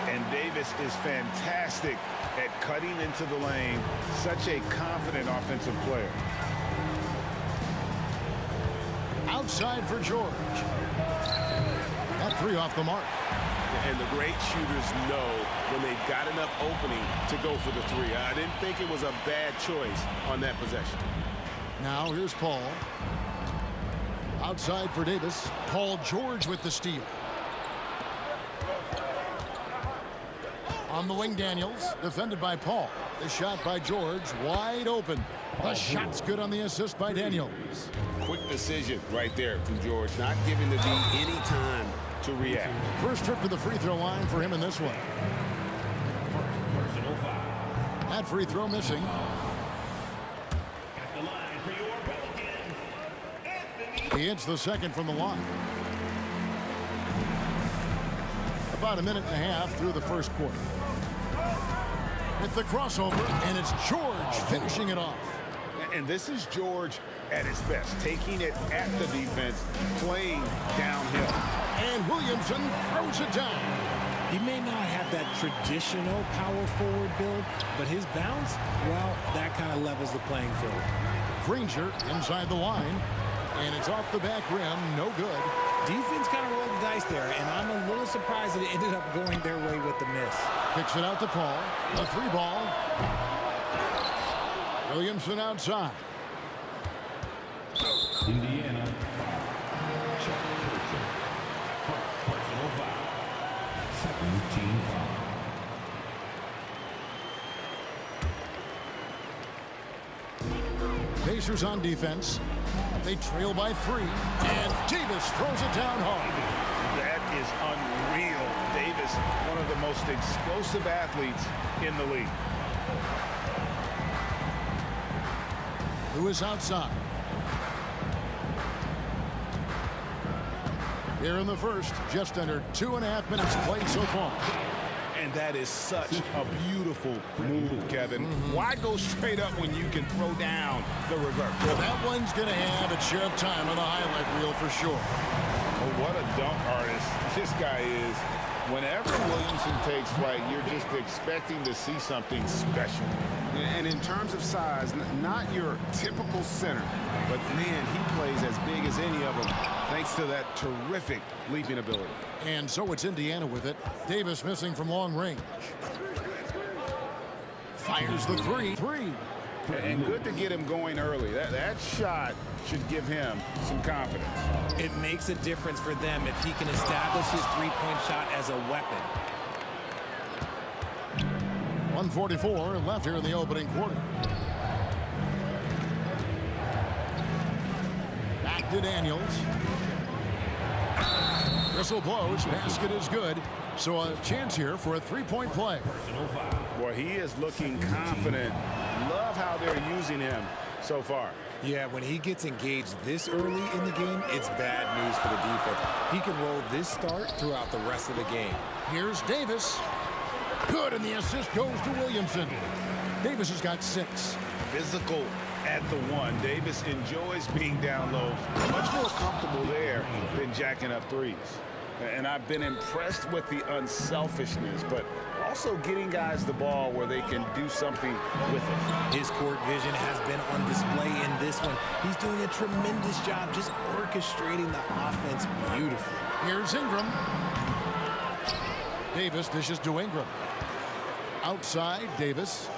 And Davis is fantastic at cutting into the lane. Such a confident offensive player.
Outside for George. That 3 off the mark.
And the great shooters know when they've got enough opening to go for the 3. I didn't think it was a bad choice on that possession.
Now here's Paul. Outside for Davis. Paul George with the steal. On the wing, Daniels, defended by Paul. The shot by George, wide open. The shot's good on the assist by Daniels.
Quick decision right there from George, not giving the D any time to react.
First trip to the free throw line for him in this one. That free throw missing. He hits the second from the line. About a minute and a half through the first quarter. With the crossover, and it's George finishing it off.
And this is George at his best, taking it at the defense, playing downhill.
And Williamson throws it down.
He may not have that traditional power forward build, but his bounce, well, that kind of levels the playing field.
Granger inside the line, and it's off the back rim, no good.
Defense kind of rolled the dice there, and I'm a little surprised that it ended up going their way with the miss.
Kicks it out to Paul. A 3 ball. Williamson outside.
Indiana. Personal foul. Second team foul.
Pacers on defense. They trail by 3, and Davis throws it down hard.
That is unreal. Davis, one of the most explosive athletes in the league.
Lewis outside. Here in the first, just under 2.5 minutes played so far.
And that is such a beautiful move, Kevin. Why go straight up when you can throw down the reverse?
Well, that one's going to have its share of time on the highlight reel for sure.
Oh, what a dunk artist this guy is. Whenever Williamson takes flight, you're just expecting to see something special. And in terms of size, not your typical center, but man, he plays as big as any of them thanks to that terrific leaping ability.
And so it's Indiana with it. Davis missing from long range. Fires the 3.
And good to get him going early. That shot should give him some confidence.
It makes a difference for them if he can establish his three-point shot as a weapon.
1:44 left here in the opening quarter. Back to Daniels. Whistle blows. Basket is good. So a chance here for a 3-point play.
Boy, he is looking confident. Love how they're using him so far.
Yeah, when he gets engaged this early in the game, it's bad news for the defense. He can roll this start throughout the rest of the game.
Here's Davis. Good, and the assist goes to Williamson. Davis has got 6.
Physical at the 1. Davis enjoys being down low. Much more comfortable there than jacking up threes. And I've been impressed with the unselfishness, but also getting guys the ball where they can do something with it.
His court vision has been on display in this one. He's doing a tremendous job just orchestrating the offense beautifully.
Here's Ingram. Davis dishes to Ingram. Outside, Davis.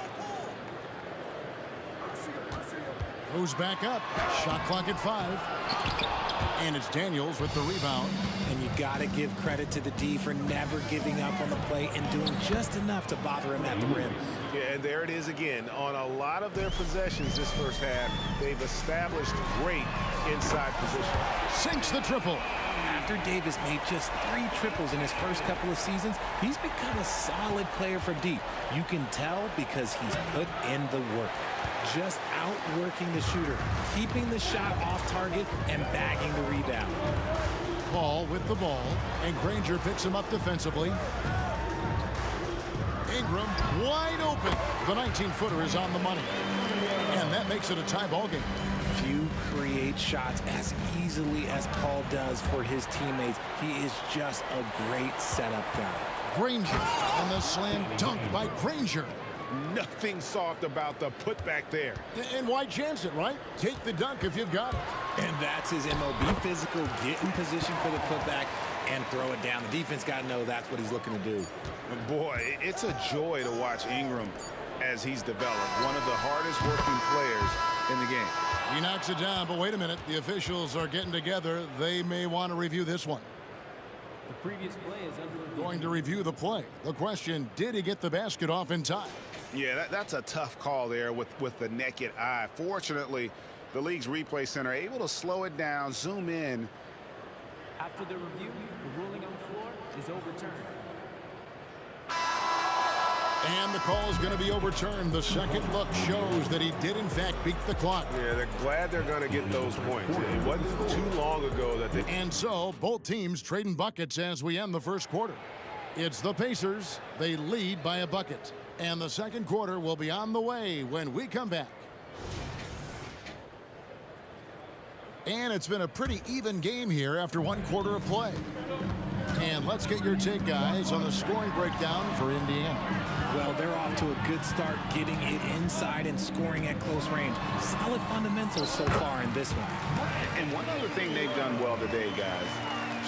Goes back up. Shot clock at 5. And it's Daniels with the rebound.
And you got to give credit to the D for never giving up on the play and doing just enough to bother him at the rim.
Yeah, and there it is again. On a lot of their possessions this first half, they've established great inside position.
Sinks the triple.
After Davis made just 3 triples in his first couple of seasons, he's become a solid player from deep. You can tell because he's put in the work. Just outworking the shooter, keeping the shot off target, and bagging the rebound.
Paul with the ball, and Granger picks him up defensively. Ingram wide open. The 19-footer is on the money. And that makes it a tie ball game.
Few create shots as easily as Paul does for his teammates. He is just a great setup guy.
Granger and the slam dunk by Granger.
Nothing soft about the putback there.
And why chance it, right? Take the dunk if you've got it.
And that's his MO. Be physical, get in position for the putback, and throw it down. The defense got to know that's what he's looking to do.
Boy, it's a joy to watch Ingram as he's developed. One of the hardest working players in the game.
He knocks it down, but wait a minute. The officials are getting together. They may want to review this one.
The previous play is under review.
Going to review the play. The question, did he get the basket off in time?
Yeah, that's a tough call there with the naked eye. Fortunately, the league's replay center able to slow it down, zoom in.
After the review, the ruling on the floor is overturned.
And the call is going to be overturned. The second look shows that he did, in fact, beat the clock.
Yeah, they're glad they're going to get those points. It wasn't too long ago that they...
And so, both teams trading buckets as we end the first quarter. It's the Pacers. They lead by a bucket. And the second quarter will be on the way when we come back. And it's been a pretty even game here after 1 quarter of play. And let's get your take, guys, on the scoring breakdown for Indiana.
Well, they're off to a good start getting it inside and scoring at close range. Solid fundamentals so far in this one.
And one other thing they've done well today, guys,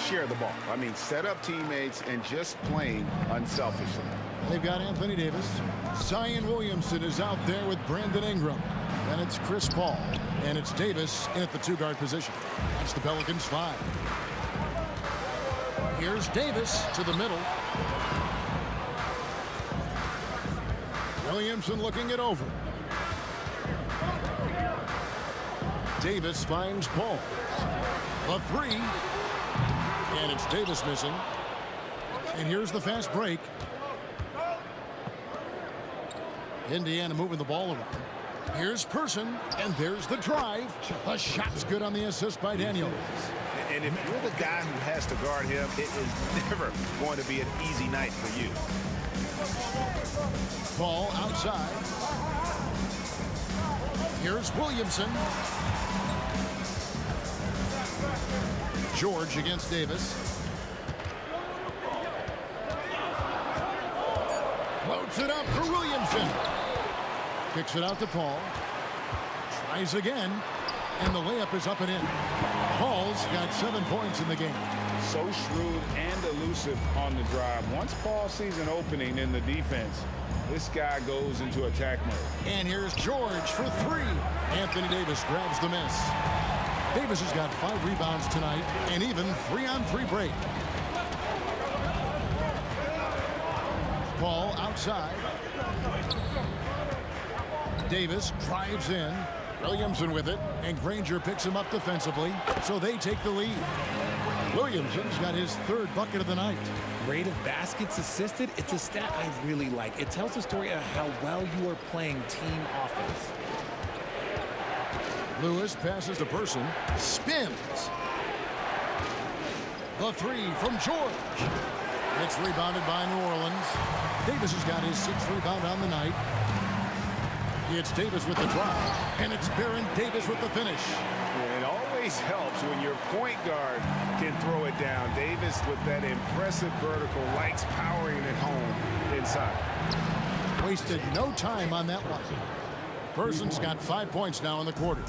share the ball. I mean, set up teammates and just playing unselfishly.
They've got Anthony Davis. Zion Williamson is out there with Brandon Ingram. And it's Chris Paul. And it's Davis in at the 2-guard position. That's the Pelicans 5. Here's Davis to the middle. Williamson looking it over. Davis finds Paul. The 3. And it's Davis missing. And here's the fast break. Indiana moving the ball around. Here's Person, and there's the drive. A shot's good on the assist by Daniels.
And if you're the guy who has to guard him, it is never going to be an easy night for you.
Ball outside. Here's Williamson. George against Davis. Floats it up for Williamson. Kicks it out to Paul. Tries again. And the layup is up and in. Paul's got 7 points in the game.
So shrewd and elusive on the drive. Once Paul sees an opening in the defense, this guy goes into attack mode.
And here's George for 3. Anthony Davis grabs the miss. Davis has got 5 rebounds tonight and even 3-on-3 break. Paul outside. Davis drives in. Williamson with it, and Granger picks him up defensively, so they take the lead. Williamson's got his 3rd bucket of the night.
Rate of baskets assisted, it's a stat I really like. It tells the story of how well you are playing team offense.
Lewis passes to Person, spins. The 3 from George. It's rebounded by New Orleans. Davis has got his 6th rebound on the night. It's Davis with the drive, and it's Baron Davis with the finish.
It always helps when your point guard can throw it down. Davis with that impressive vertical, likes powering it home inside.
Wasted no time on that one. Person's got 5 points now in the quarter.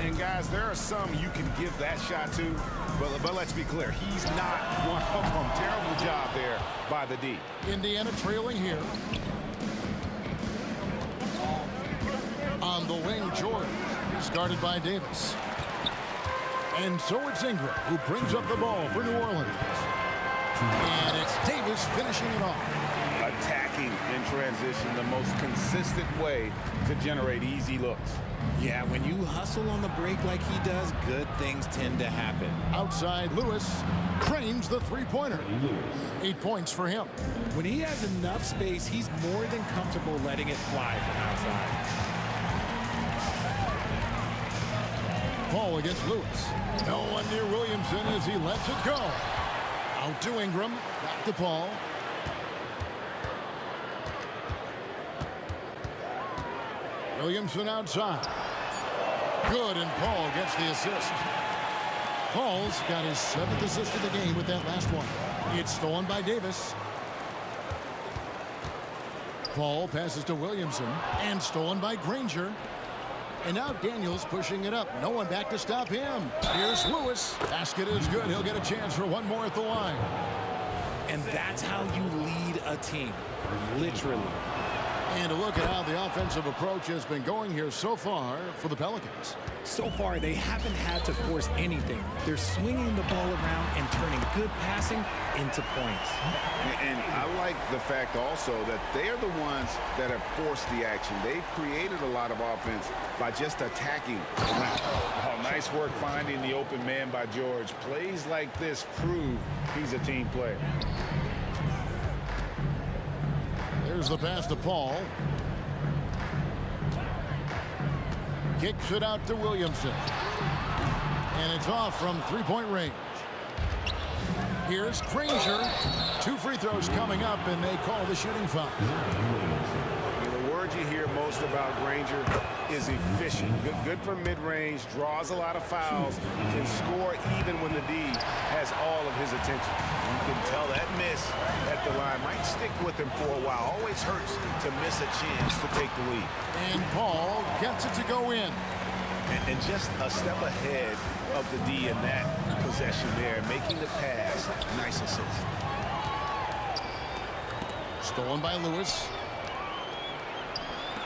And guys, there are some you can give that shot to, but let's be clear, he's not one of them. Terrible job there by the D.
Indiana trailing here. On the wing, George is guarded by Davis. And so it's Ingram who brings up the ball for New Orleans. And it's Davis finishing it off.
Attacking in transition, the most consistent way to generate easy looks.
Yeah, when you hustle on the break like he does, good things tend to happen.
Outside, Lewis cranes the three-pointer. 8 points for him.
When he has enough space, he's more than comfortable letting it fly from outside.
Paul against Lewis. No one near Williamson as he lets it go. Out to Ingram. Back to Paul. Williamson outside. Good, and Paul gets the assist. Paul's got his 7th assist of the game with that last one. It's stolen by Davis. Paul passes to Williamson and stolen by Granger. And now Daniels pushing it up. No one back to stop him. Here's Lewis. Basket is good. He'll get a chance for one more at the line.
And that's how you lead a team. Literally.
And a look at how the offensive approach has been going here so far for the Pelicans.
So far, they haven't had to force anything. They're swinging the ball around and turning good passing into points.
And I like the fact also that they are the ones that have forced the action. They've created a lot of offense by just attacking. Oh, nice work finding the open man by George. Plays like this prove he's a team player.
There's the pass to Paul. Kicks it out to Williamson. And it's off from three-point range. Here's Granger. 2 free throws coming up, and they call the shooting foul.
The word you hear most about Granger is efficient. Good from mid-range, draws a lot of fouls, can score even when the D has all of his attention. You can tell that miss at the line might stick with him for a while. Always hurts to miss a chance to take the lead.
And Paul gets it to go in.
And just a step ahead of the D in that possession there, making the pass. Nice assist.
Stolen by Lewis.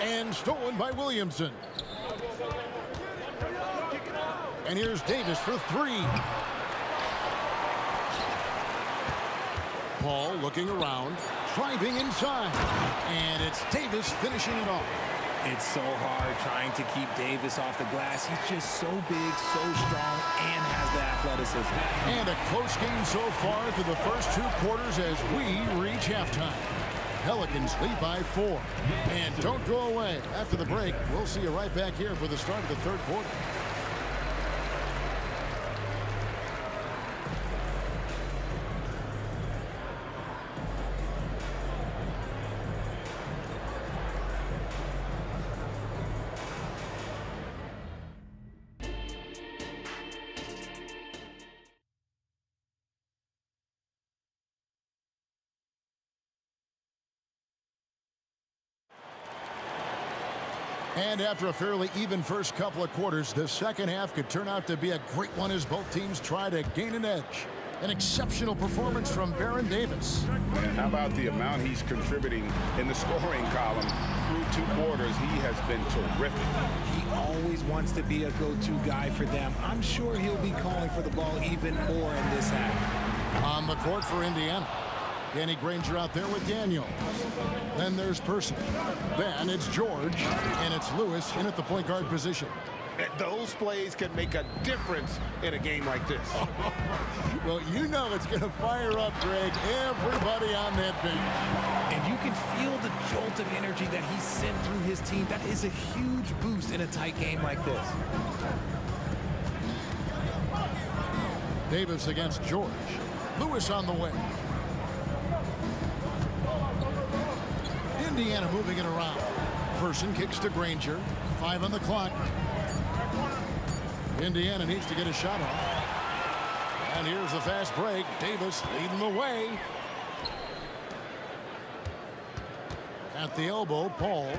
And stolen by Williamson. And here's Davis for 3. Paul looking around, driving inside. And it's Davis finishing it off.
It's so hard trying to keep Davis off the glass. He's just so big, so strong, and has the athleticism.
And a close game so far through the first 2 quarters as we reach halftime. Pelicans lead by 4. And don't go away. After the break, we'll see you right back here for the start of the 3rd quarter. And after a fairly even first couple of quarters, the second half could turn out to be a great one as both teams try to gain an edge. An exceptional performance from Baron Davis.
How about the amount he's contributing in the scoring column through 2 quarters? He has been terrific.
He always wants to be a go-to guy for them. I'm sure he'll be calling for the ball even more in this half.
On the court for Indiana. Danny Granger out there with Daniel. Then there's Person. Then it's George. And it's Lewis in at the point guard position.
Those plays can make a difference in a game like this.
Well, you know it's going to fire up, Greg, everybody on that bench.
And you can feel the jolt of energy that he sent through his team. That is a huge boost in a tight game like this.
Davis against George. Lewis on the wing. Indiana moving it around. Person kicks to Granger. 5 on the clock. Indiana needs to get a shot off. And here's the fast break. Davis leading the way. At the elbow, Paul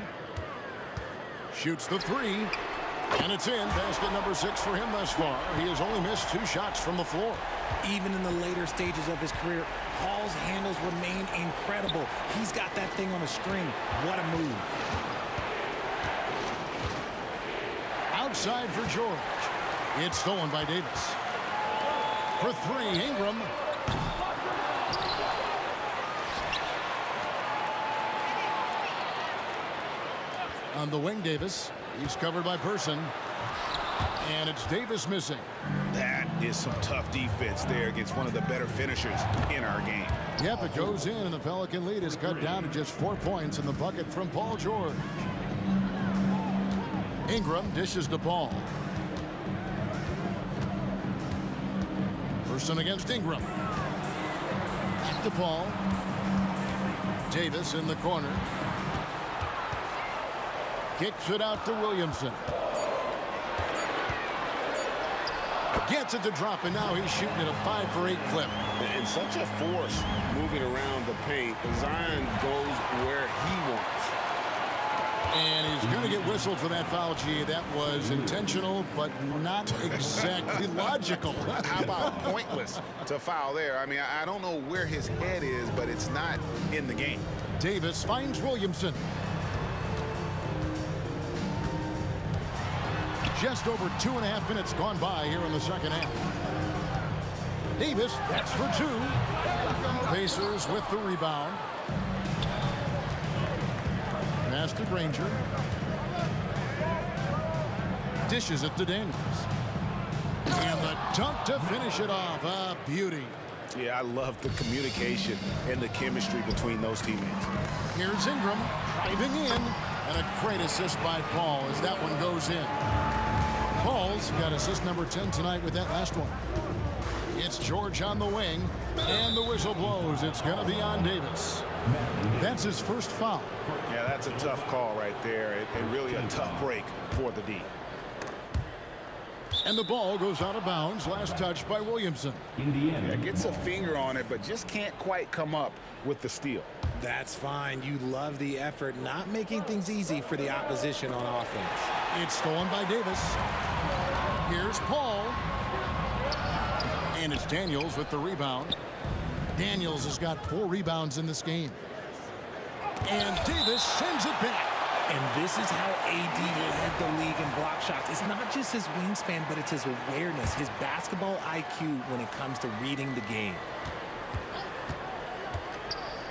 shoots the 3. And it's in. Basket number 6 for him thus far. He has only missed 2 shots from the floor.
Even in the later stages of his career, Paul's handles remain incredible. He's got that thing on a string. What a move.
Outside for George. It's stolen by Davis. For 3, Ingram. On the wing, Davis. He's covered by Person. And it's Davis missing.
That is some tough defense there against one of the better finishers in our game.
Yep, it goes in, and the Pelican lead is cut down to just 4 points in the bucket from Paul George. Ingram dishes to Paul. Person against Ingram. Back to Paul. Davis in the corner. Kicks it out to Williamson. Gets it to drop, and now he's shooting at a 5 for 8 clip.
And such a force moving around the paint. Zion goes where he wants.
And he's going to get whistled for that foul, G. That was intentional, but not exactly logical.
How about pointless to foul there? I mean, I don't know where his head is, but it's not in the game.
Davis finds Williamson. Just over 2.5 minutes gone by here in the second half. Davis, that's for 2. Pacers with the rebound. Pass to Granger. Dishes it to Daniels. And the dunk to finish it off. A beauty.
Yeah, I love the communication and the chemistry between those teammates.
Here's Ingram driving in. And a great assist by Paul as that one goes in. Paul's got assist number 10 tonight with that last one. It's George on the wing, and the whistle blows. It's going to be on Davis. That's his first foul.
Yeah, that's a tough call right there, and really a tough break for the D.
And the ball goes out of bounds. Last touch by Williamson.
Yeah, gets a finger on it, but just can't quite come up with the steal.
That's fine. You love the effort, not making things easy for the opposition on offense.
It's stolen by Davis. Here's Paul. And it's Daniels with the rebound. Daniels has got 4 rebounds in this game. And Davis sends it back.
And this is how AD led the league in block shots. It's not just his wingspan, but it's his awareness, his basketball IQ when it comes to reading the game.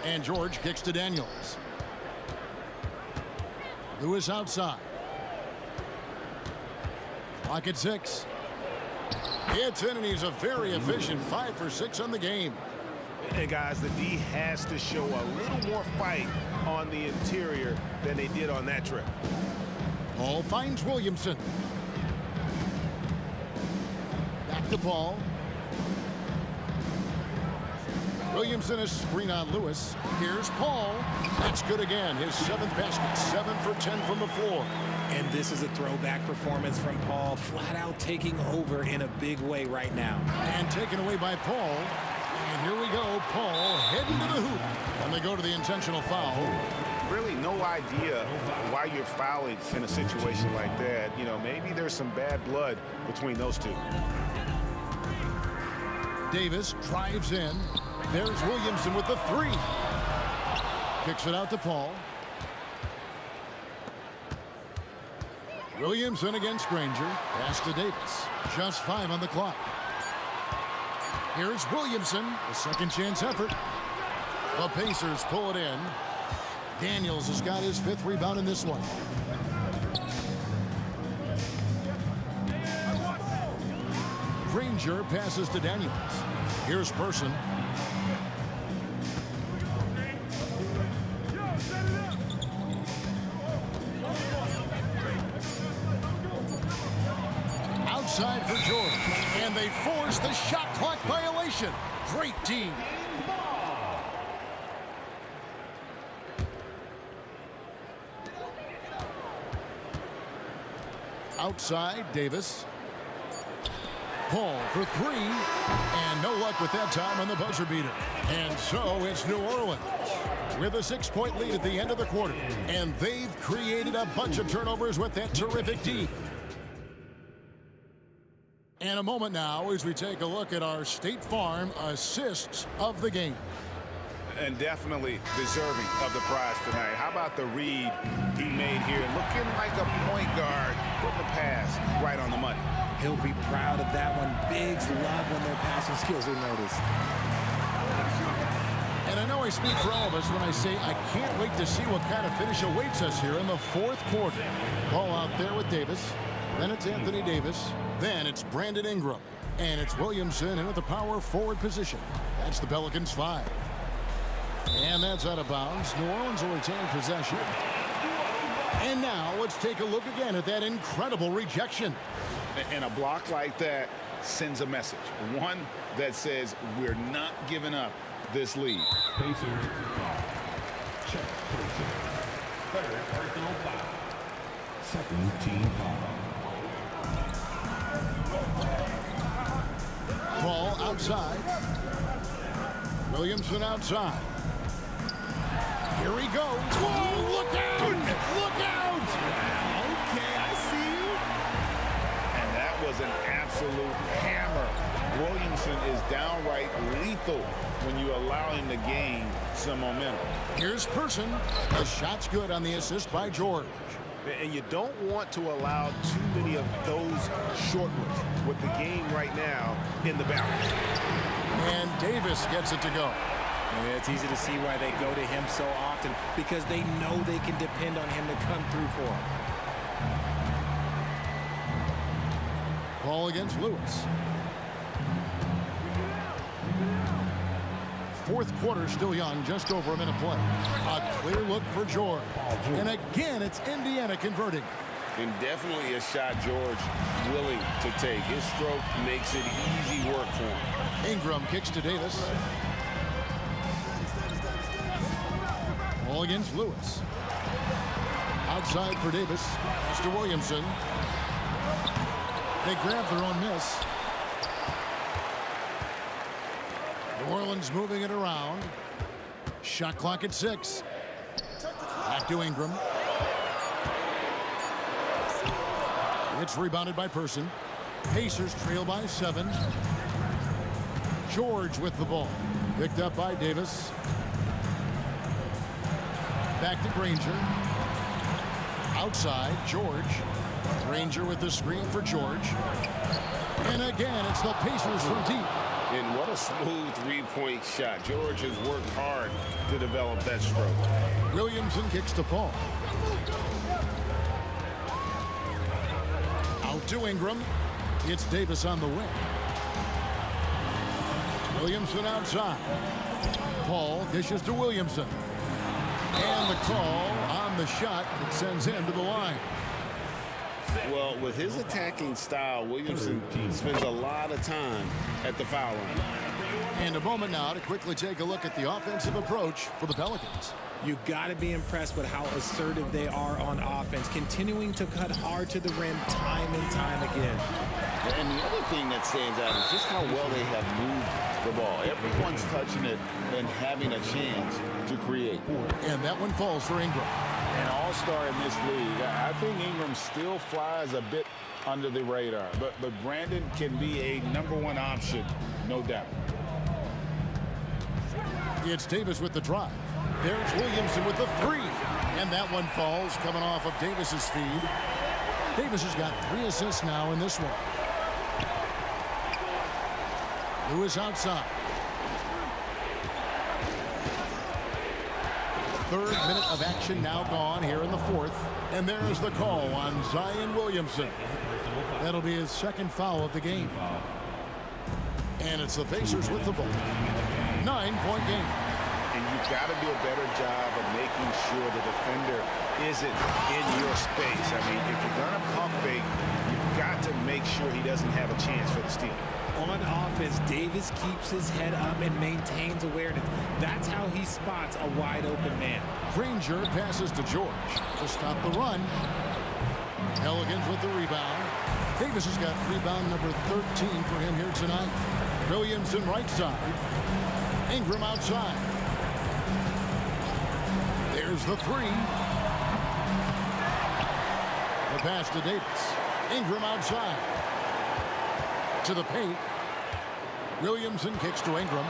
And George kicks to Daniels. Lewis outside. Clock at 6. It's in, and he's a very efficient 5 for 6 on the game.
And guys, the D has to show a little more fight on the interior than they did on that trip.
Paul finds Williamson. Back to Paul. Williamson is screen on Lewis. Here's Paul. That's good again. His 7th basket. 7 for 10 from the floor.
And this is a throwback performance from Paul, flat out taking over in a big way right now.
And taken away by Paul. And here we go. Paul heading to the hoop. And they go to the intentional foul.
Really no idea why you're fouling in a situation like that. You know, maybe there's some bad blood between those two.
Davis drives in. There's Williamson with the 3. Kicks it out to Paul. Williamson against Granger. Pass to Davis. Just 5 on the clock. Here's Williamson. A second chance effort. The Pacers pull it in. Daniels has got his 5th rebound in this one. Granger passes to Daniels. Here's Person. Outside for George. And they force the shot clock violation. Great team. Outside, Davis. Paul for 3. And no luck with that time on the buzzer beater. And so it's New Orleans with a 6-point lead at the end of the quarter. And they've created a bunch of turnovers with that terrific D. And a moment now as we take a look at our State Farm assists of the game.
And definitely deserving of the prize tonight. How about the read he made here? Looking like a point guard, putting the pass right on the money.
He'll be proud of that one. Bigs love when their passing skills are noticed.
And I know I speak for all of us when I say I can't wait to see what kind of finish awaits us here in the fourth quarter. Ball out there with Davis. Then it's Anthony Davis. Then it's Brandon Ingram. And it's Williamson in at the power forward position. That's the Pelicans 5. And that's out of bounds. New Orleans will retain possession. And now let's take a look again at that incredible rejection.
And a block like that sends a message. One that says we're not giving up this lead.
Pacers check. Third personal foul. Second team foul.
Ball outside. Williamson outside. Here he goes. Whoa, look out! Look out!
Okay, I see you.
And that was an absolute hammer. Williamson is downright lethal when you allow him to gain some momentum.
Here's Person. The shot's good on the assist by George.
And you don't want to allow too many of those short ones with the game right now in the balance.
And Davis gets it to go.
Yeah, it's easy to see why they go to him so often, because they know they can depend on him to come through for them.
Ball against Lewis. Fourth quarter still young, just over a minute play. A clear look for George. And again, it's Indiana converting.
And definitely a shot George willing to take. His stroke makes it easy work for him.
Ingram kicks to Davis. Ball against Lewis. Outside for Davis. Mr. Williamson. They grab their own miss. New Orleans moving it around. Shot clock at 6. Back to Ingram. It's rebounded by Person. Pacers trail by 7. George with the ball. Picked up by Davis. Back to Granger. Outside, George. Granger with the screen for George. And again, it's the Pacers from deep.
And what a smooth three-point shot. George has worked hard to develop that stroke.
Williamson kicks to Paul. Out to Ingram. It's Davis on the wing. Williamson outside. Paul dishes to Williamson. And the call on the shot that sends him to the line.
Well, with his attacking style, Williamson spends a lot of time at the foul line.
And a moment now to quickly take a look at the offensive approach for the Pelicans.
You got to be impressed with how assertive they are on offense, continuing to cut hard to the rim time and time again.
And the other thing that stands out is just how well they have moved the ball. Everyone's touching it and having a chance to create.
And that one falls for Ingram.
An all-star in this league. I think Ingram still flies a bit under the radar, but Brandon can be a #1 option, no doubt.
It's Davis with the drive. There's Williamson with the 3. And that one falls coming off of Davis's feed. Davis has got 3 assists now in this one. Lewis outside. Third minute of action now gone here in the fourth. And there's the call on Zion Williamson. That'll be his second foul of the game. And it's the Pacers with the ball. 9-point game.
And you've got to do a better job of making sure the defender isn't in your space. I mean, if you're going to pump fake, you've got to make sure he doesn't have a chance for the steal.
On offense, Davis keeps his head up and maintains awareness. That's how he spots a wide open man.
Granger passes to George to stop the run. Pelicans with the rebound. Davis has got rebound number 13 for him here tonight. Williamson right side. Ingram outside. There's the 3. The pass to Davis. Ingram outside. To the paint. Williamson kicks to Ingram.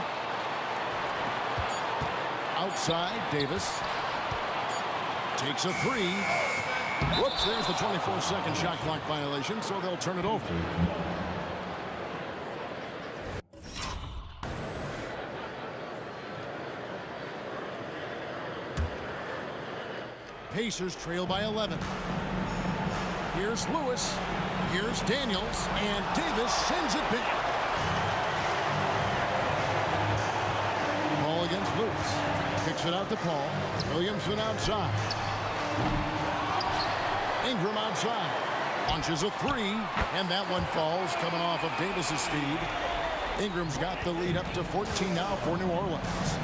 Outside, Davis. Takes a three. Whoops, there's the 24-second shot clock violation, so they'll turn it over. Pacers trail by 11. Here's Lewis. Here's Daniels. And Davis sends it back. Ball against Lewis. Kicks it out to Paul. Williamson outside. Ingram outside. Launches a three. And that one falls coming off of Davis's feed. Ingram's got the lead up to 14 now for New Orleans.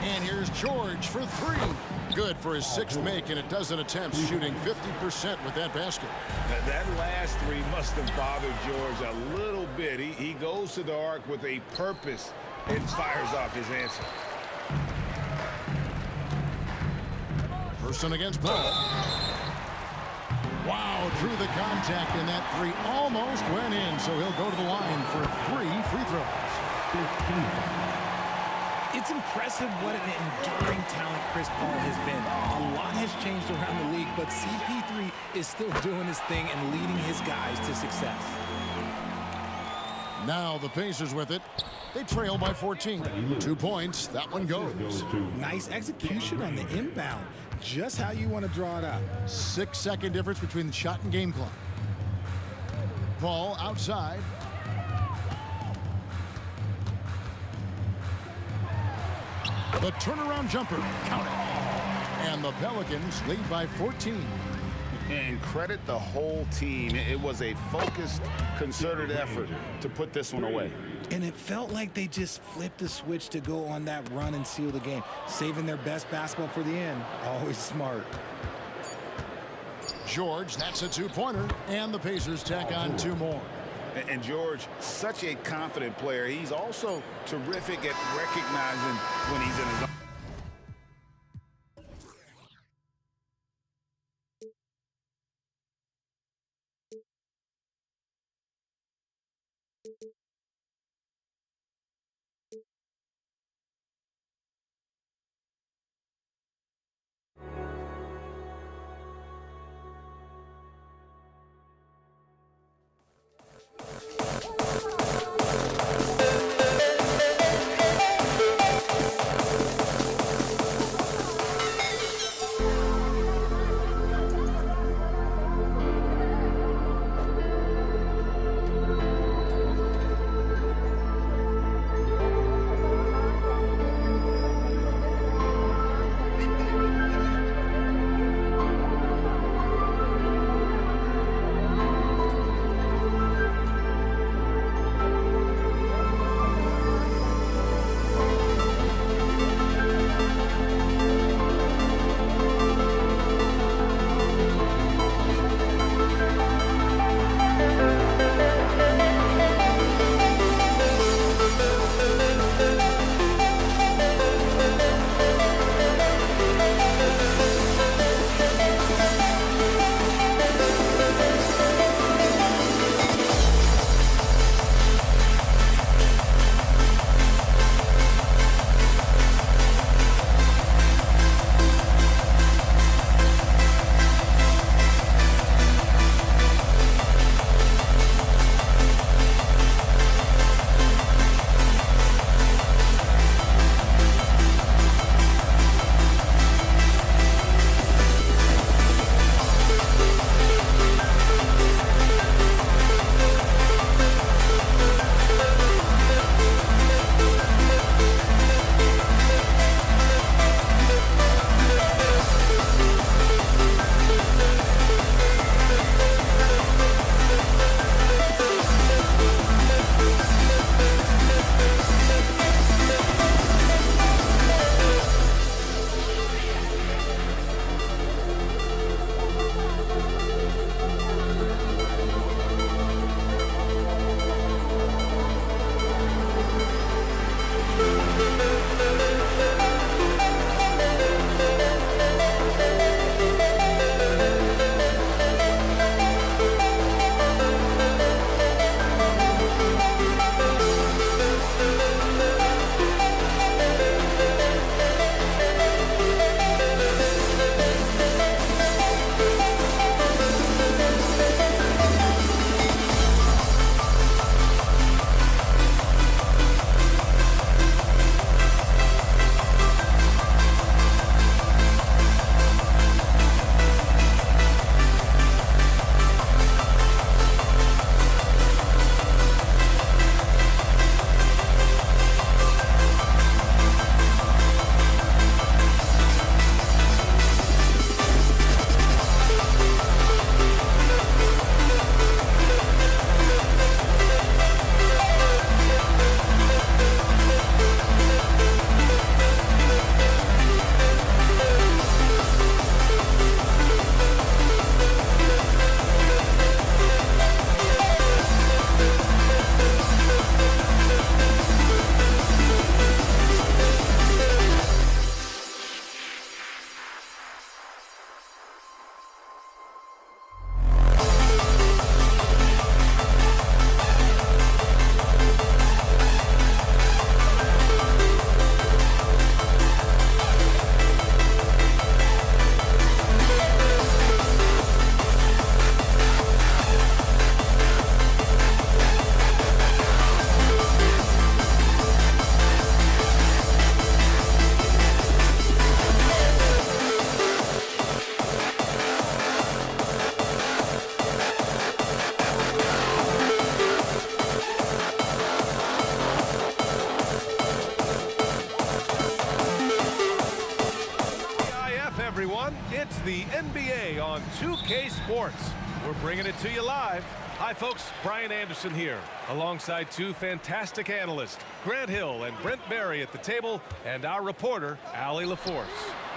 And here's George for three. Good for his sixth make, and a dozen attempts, shooting 50% with that basket.
That last three must have bothered George a little bit. He goes to the arc with a purpose and fires off his answer.
Person against Paul. Wow, drew the contact, and that three almost went in, so he'll go to the line for 3 free throws.
It's impressive what an enduring talent Chris Paul has been. A lot has changed around the league, but CP3 is still doing his thing and leading his guys to success.
Now the Pacers with it. They trail by 14. 2 points. That one goes.
Nice execution on the inbound. Just how you want to draw it up.
6-second difference between the shot and game clock. Paul outside. The turnaround jumper. Count it. And the Pelicans lead by 14.
And credit the whole team. It was a focused, concerted effort to put this one away.
And it felt like they just flipped the switch to go on that run and seal the game, saving their best basketball for the end. Always smart.
George, that's a two-pointer. And the Pacers tack on 2 more.
And George, such a confident player. He's also terrific at recognizing when he's in his own.
2K Sports. We're bringing it to you live. Hi, folks. Brian Anderson here, alongside two fantastic analysts, Grant Hill and Brent Barry at the table, and our reporter, Allie LaForce.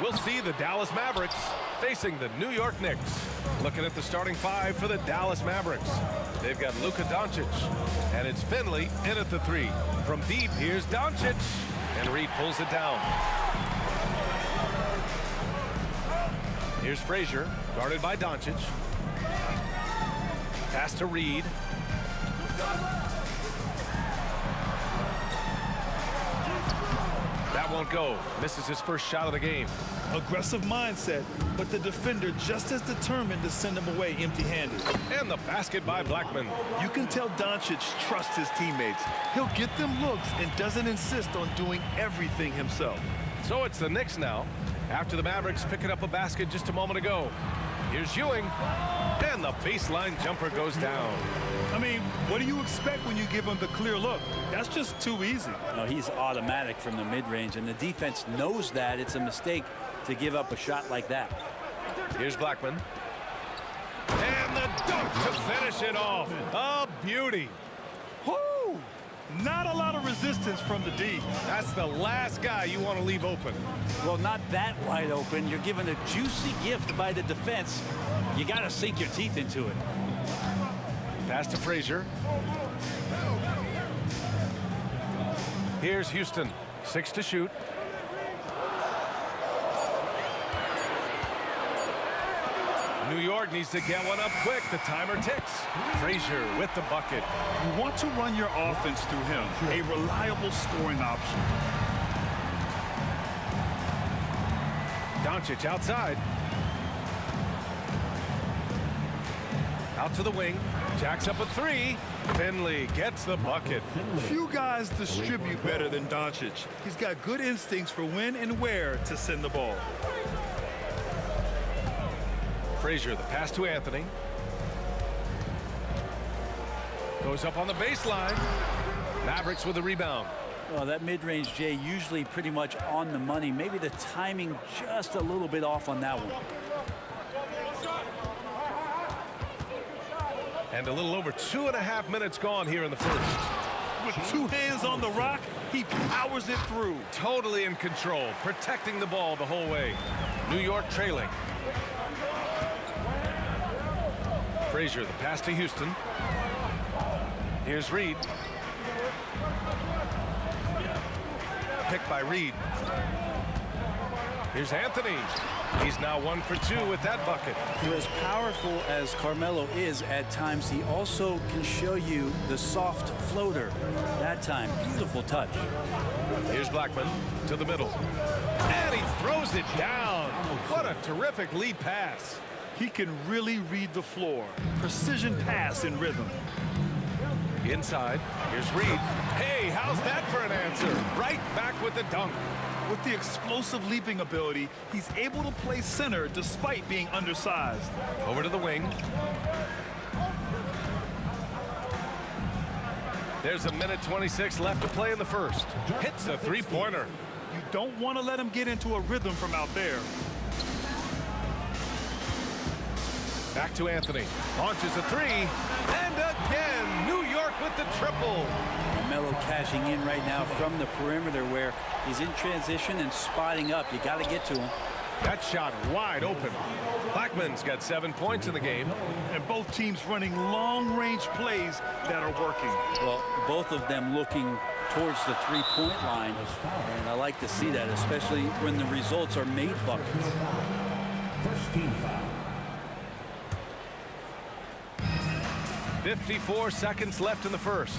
We'll see the Dallas Mavericks facing the New York Knicks. Looking at the starting five for the Dallas Mavericks. They've got Luka Doncic, and it's Finley in at the three. From deep, here's Doncic, and Reed pulls it down. Here's Frazier, guarded by Doncic. Pass to Reed. That won't go. Misses his first shot of the game.
Aggressive mindset, but the defender just as determined to send him away empty-handed.
And the basket by Blackman.
You can tell Doncic trusts his teammates. He'll get them looks and doesn't insist on doing everything himself.
So it's the Knicks now, after the Mavericks picking up a basket just a moment ago. Here's Ewing, and the baseline jumper goes down.
I mean, what do you expect when you give him the clear look? That's just too easy.
No, he's automatic from the mid-range, and the defense knows that it's a mistake to give up a shot like that.
Here's Blackman. And the dunk to finish it off. A beauty.
Whoo! Not a lot of resistance from the D.
That's the last guy you want to leave open.
Well, not that wide open. You're given a juicy gift by the defense. You got to sink your teeth into it.
Pass to Frazier. Here's Houston. 6 to shoot. New York needs to get one up quick. The timer ticks. Frazier with the bucket.
You want to run your offense through him. A reliable scoring option.
Doncic outside. Out to the wing. Jacks up a three. Finley gets the bucket.
Few guys distribute better than Doncic. He's got good instincts for when and where to send the ball.
Frazier, the pass to Anthony. Goes up on the baseline. Mavericks with the rebound.
Well, that mid-range, Jay, usually pretty much on the money. Maybe the timing just a little bit off on that one.
And a little over 2.5 minutes gone here in the first.
With two hands on the rock, he powers it through.
Totally in control, protecting the ball the whole way. New York trailing. Frazier, the pass to Houston. Here's Reed. Picked by Reed. Here's Anthony. He's now 1 for 2 with that bucket.
For as powerful as Carmelo is at times, he also can show you the soft floater. That time, beautiful touch.
Here's Blackman to the middle. And he throws it down. What a terrific lead pass.
He can really read the floor. Precision pass in rhythm.
Inside, here's Reed. Hey, how's that for an answer? Right back with the dunk.
With the explosive leaping ability, he's able to play center despite being undersized.
Over to the wing. There's 1:26 left to play in the first. Hits a three-pointer.
You don't want to let him get into a rhythm from out there.
Back to Anthony. Launches a three. And again, New York with the triple.
Carmelo cashing in right now from the perimeter where he's in transition and spotting up. You got to get to him.
That shot wide open. Blackman's got 7 points in the game.
And both teams running long-range plays that are working.
Well, both of them looking towards the three-point line. And I like to see that, especially when the results are made buckets.
First team foul.
54 seconds left in the first.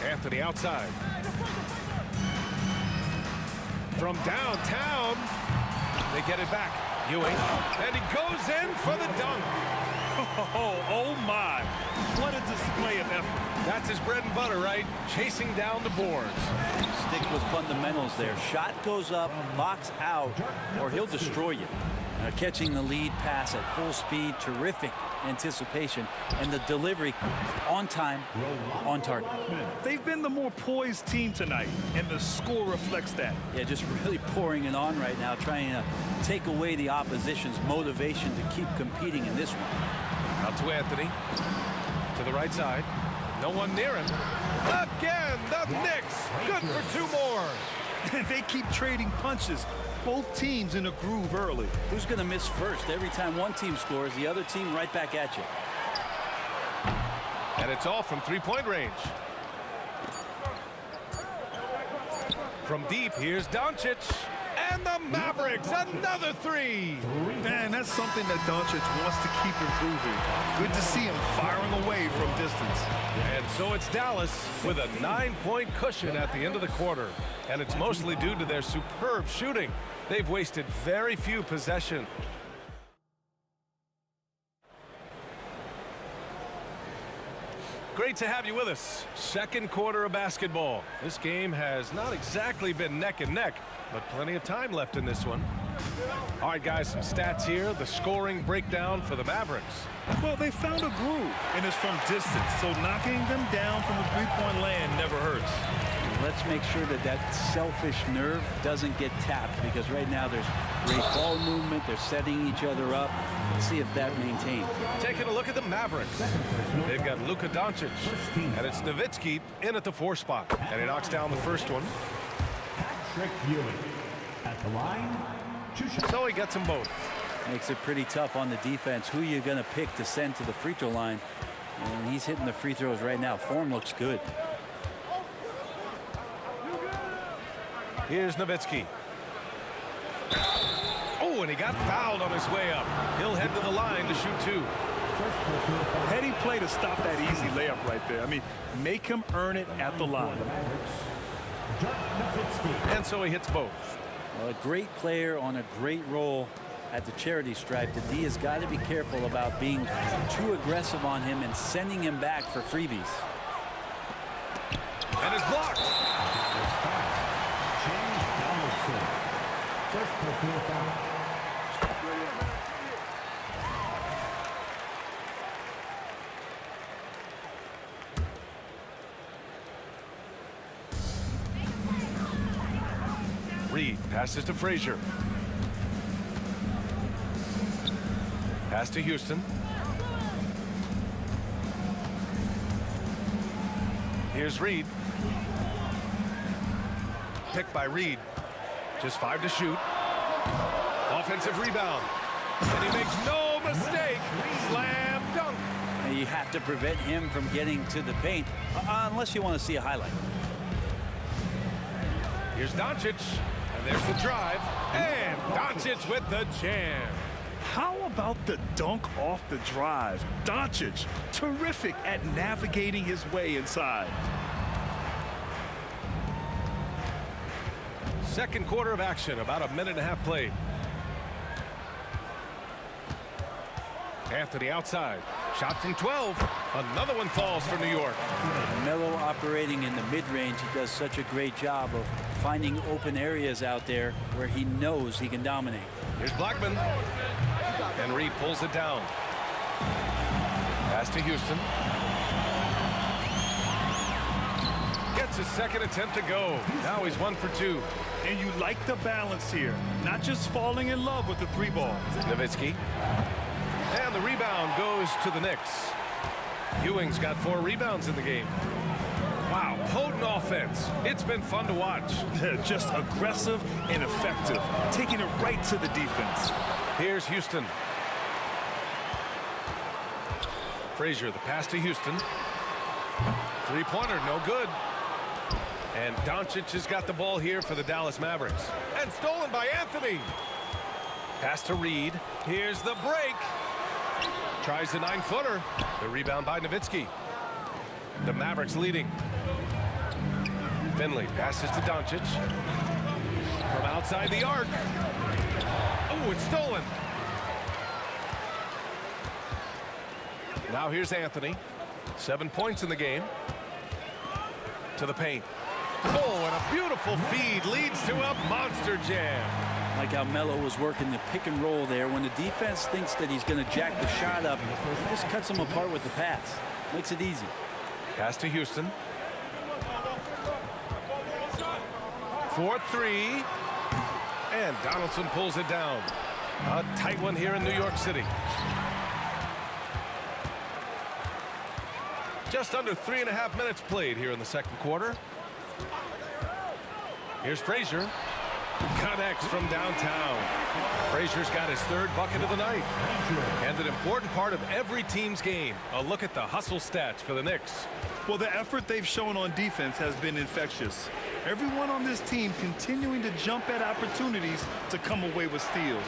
Anthony outside. From downtown, they get it back. Ewing, and he goes in for the dunk.
Oh my, what a display of effort.
That's his bread and butter, right? Chasing down the boards.
Stick with fundamentals there. Shot goes up, box out, or he'll destroy you. Catching the lead pass at full speed, terrific anticipation, and the delivery on time, on target.
They've been the more poised team tonight, and the score reflects that.
Yeah, just really pouring it on right now, trying to take away the opposition's motivation to keep competing in this one.
Out to Anthony. To the right side. No one near him. Again, the Knicks. Good for 2 more.
They keep trading punches. Both teams in a groove early.
Who's going to miss first? Every time one team scores, the other team right back at you.
And it's all from 3-point range. From deep, here's Doncic. And the Mavericks, another 3.
Man, that's something that Doncic wants to keep improving. Good to see him firing away from distance.
And so it's Dallas with a 9-point cushion at the end of the quarter. And it's mostly due to their superb shooting. They've wasted very few possessions. Great to have you with us. Second quarter of basketball. This game has not exactly been neck and neck, but plenty of time left in this one. All right, guys, some stats here. The scoring breakdown for the Mavericks.
Well, they found a groove, and it's from distance, so knocking them down from the three-point land never hurts.
Let's make sure that that selfish nerve doesn't get tapped, because right now there's great ball movement. They're setting each other up. Let's see if that maintains.
Taking a look at the Mavericks. They've got Luka Doncic, and it's Nowitzki in at the 4 spot. And he knocks down the first one.
At the line, 2 shots.
So he gets them both.
Makes it pretty tough on the defense. Who you're going to pick to send to the free throw line. And he's hitting the free throws right now. Form looks good.
Here's Nowitzki. Oh, and he got fouled on his way up. He'll head to the line to shoot 2.
Heady play to stop that easy layup right there. I mean, make him earn it at the line.
And so he hits both.
Well, a great player on a great role at the charity stripe. The D has got to be careful about being too aggressive on him and sending him back for freebies.
And it's blocked.
First personal foul.
Reed passes to Frazier. Pass to Houston. Here's Reed. Picked by Reed. Just 5 to shoot. Offensive rebound. And he makes no mistake. Slam dunk.
And you have to prevent him from getting to the paint unless you want to see a highlight.
Here's Doncic. And there's the drive. And Doncic with the jam.
How about the dunk off the drive? Doncic, terrific at navigating his way inside.
Second quarter of action, about a minute and a half played. Anthony outside. Shot from 12. Another one falls for New York.
Melo operating in the mid-range. He does such a great job of finding open areas out there where he knows he can dominate.
Here's Blackman. And Reed pulls it down. Pass to Houston. Gets his second attempt to go. Now he's 1 for 2.
And you like the balance here. Not just falling in love with the 3 ball.
Nowitzki. And the rebound goes to the Knicks. Ewing's got 4 rebounds in the game. Wow, potent offense. It's been fun to watch.
Just aggressive and effective. Taking it right to the defense.
Here's Houston. Frazier, the pass to Houston. 3-pointer, no good. And Doncic has got the ball here for the Dallas Mavericks. And stolen by Anthony. Pass to Reed. Here's the break. Tries the 9-footer. The rebound by Nowitzki. The Mavericks leading. Finley passes to Doncic. From outside the arc. Oh, it's stolen. Now here's Anthony. 7 points in the game. To the paint. Oh, and a beautiful feed leads to a monster jam.
Like how Melo was working the pick and roll there. When the defense thinks that he's going to jack the shot up, he just cuts them apart with the pass. Makes it easy.
Pass to Houston. 4-3. And Donaldson pulls it down. A tight one here in New York City. Just under 3.5 minutes played here in the second quarter. Here's Frazier. Connects from downtown. Frazier's got his third bucket of the night. And an important part of every team's game. A look at the hustle stats for the Knicks.
Well, the effort they've shown on defense has been infectious. Everyone on this team continuing to jump at opportunities to come away with steals.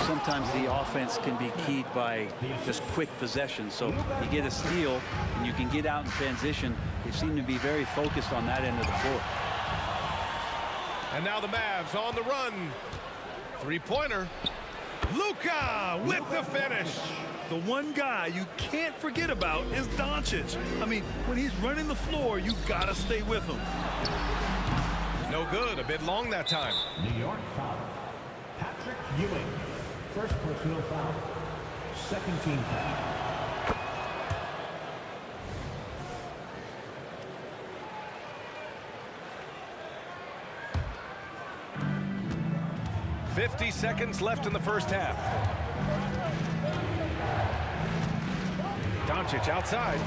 Sometimes the offense can be keyed by just quick possession. So you get a steal and you can get out in transition. They seem to be very focused on that end of the floor.
And now the Mavs on the run. Three-pointer. Luka with the finish.
The one guy you can't forget about is Doncic. I mean, when he's running the floor, you gotta stay with him.
No good. A bit long that time.
New York foul. Patrick Ewing. First personal foul. Second team foul.
50 seconds left in the first half. Doncic outside.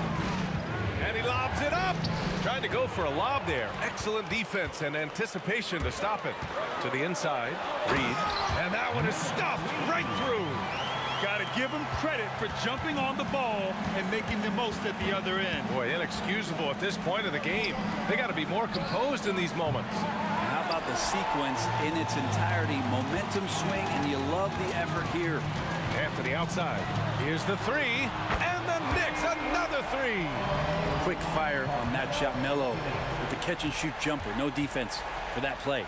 And he lobs it up. Trying to go for a lob there. Excellent defense and anticipation to stop it. To the inside. Reed. And that one is stuffed right through.
Got to give him credit for jumping on the ball and making the most at the other end.
Boy, inexcusable at this point of the game. They got to be more composed in these moments.
How about the sequence in its entirety? Momentum swing, and you love the effort here.
Anthony outside. Here's the three. And the Knicks, another three.
Quick fire on that shot. Melo with the catch-and-shoot jumper. No defense for that play.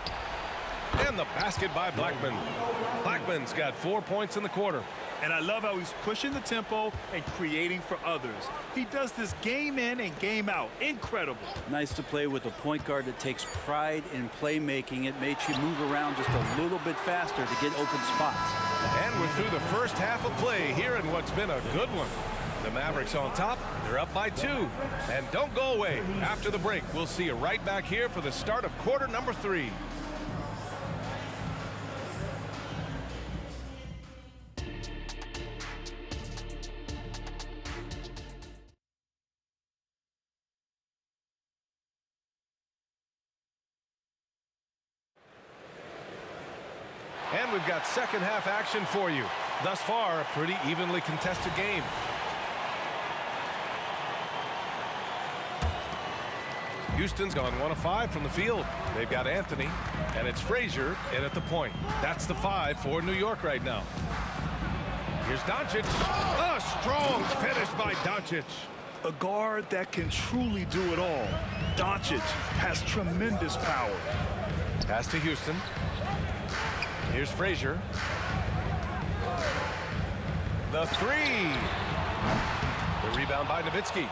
And the basket by Blackman. Blackman's got 4 points in the quarter.
And I love how he's pushing the tempo and creating for others. He does this game in and game out. Incredible.
Nice to play with a point guard that takes pride in playmaking. It makes you move around just a little bit faster to get open spots.
And we're through the first half of play here in what's been a good one. The Mavericks on top. They're up by 2. And don't go away. After the break, we'll see you right back here for the start of quarter number 3. And we've got second half action for you. Thus far, a pretty evenly contested game. Houston's gone 1 of 5 from the field. They've got Anthony, and it's Frazier in at the point. That's the 5 for New York right now. Here's Doncic. A strong finish by Doncic.
A guard that can truly do it all. Doncic has tremendous power.
Pass to Houston. Here's Frazier. The 3. The rebound by Nowitzki.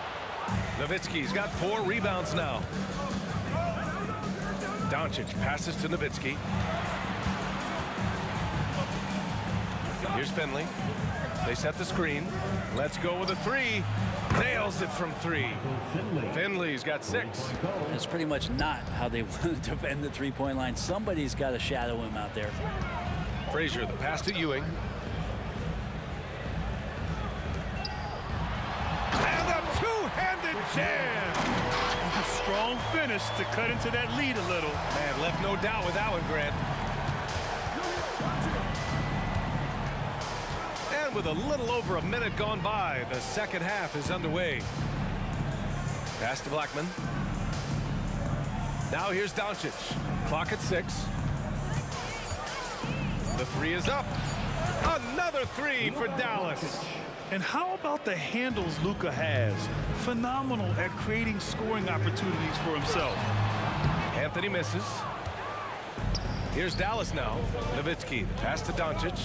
Nowitzki's got 4 rebounds now. Doncic passes to Nowitzki. Here's Finley. They set the screen. Let's go with a 3. Nails it from 3. Finley's got 6.
It's pretty much not how they want to defend the three-point line. Somebody's got to shadow him out there.
Frazier, the pass to Ewing. And a two-handed jam.
A strong finish to cut into that lead a little.
Man, left no doubt with that one, Grant. And with a little over a minute gone by, the second half is underway. Pass to Blackman. Now here's Doncic. Clock at 6. The 3 is up. Another 3 for Dallas.
And how about the handles Luka has? Phenomenal at creating scoring opportunities for himself.
Anthony misses. Here's Dallas now. Nowitzki, pass to Doncic.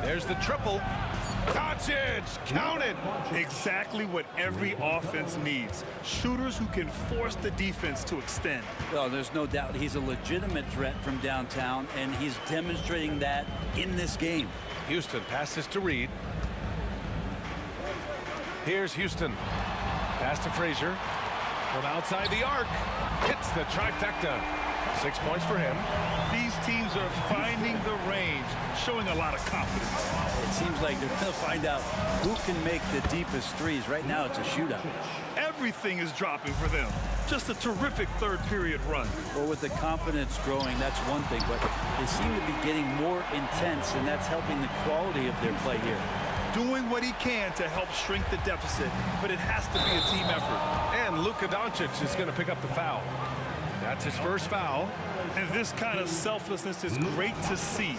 There's There's the triple. Doncic, count it.
Exactly what every offense needs. Shooters who can force the defense to extend.
Well, there's no doubt he's a legitimate threat from downtown, and he's demonstrating that in this game.
Houston passes to Reed. Here's Houston. Pass to Frazier. From outside the arc. Hits the trifecta. 6 points for him.
These teams are finding the range, showing a lot of confidence.
It seems like they're going to find out who can make the deepest threes. Right now, it's a shootout.
Everything is dropping for them. Just a terrific third period run.
Well, with the confidence growing, that's one thing, but they seem to be getting more intense, and that's helping the quality of their play here.
Doing what he can to help shrink the deficit, but it has to be a team effort.
And Luka Doncic is going to pick up the foul. That's his first foul.
And this kind of selflessness is great to see.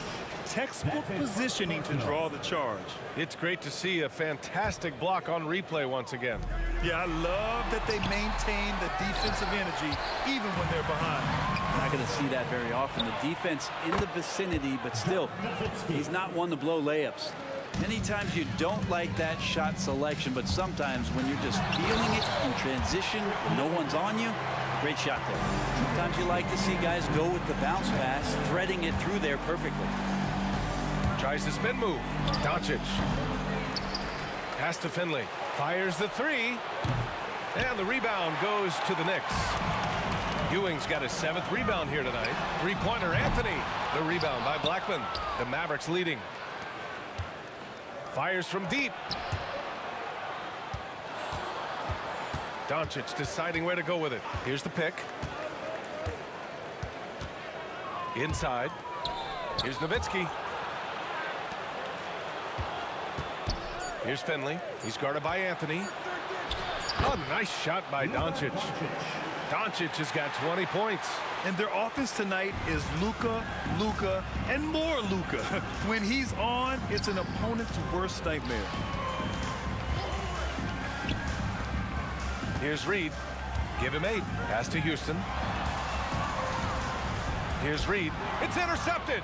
Textbook positioning to draw the charge.
It's great to see a fantastic block on replay once again.
Yeah, I love that they maintain the defensive energy even when they're behind.
Not going to see that very often. The defense in the vicinity, but still, he's not one to blow layups. Many times you don't like that shot selection, but sometimes when you're just feeling it in transition, no one's on you, great shot there. Sometimes you like to see guys go with the bounce pass, threading it through there perfectly.
Tries the spin move. Doncic. Pass to Finley. Fires the three. And the rebound goes to the Knicks. Ewing's got his 7th rebound here tonight. Three-pointer Anthony. The rebound by Blackman. The Mavericks leading. Fires from deep. Doncic deciding where to go with it. Here's the pick. Inside. Here's Nowitzki. Here's Finley. He's guarded by Anthony. Oh, nice shot by Doncic. Doncic has got 20 points.
And their offense tonight is Luka, and more Luka. When he's on, it's an opponent's worst nightmare.
Here's Reed. Give him 8. Pass to Houston. Here's Reed. It's intercepted.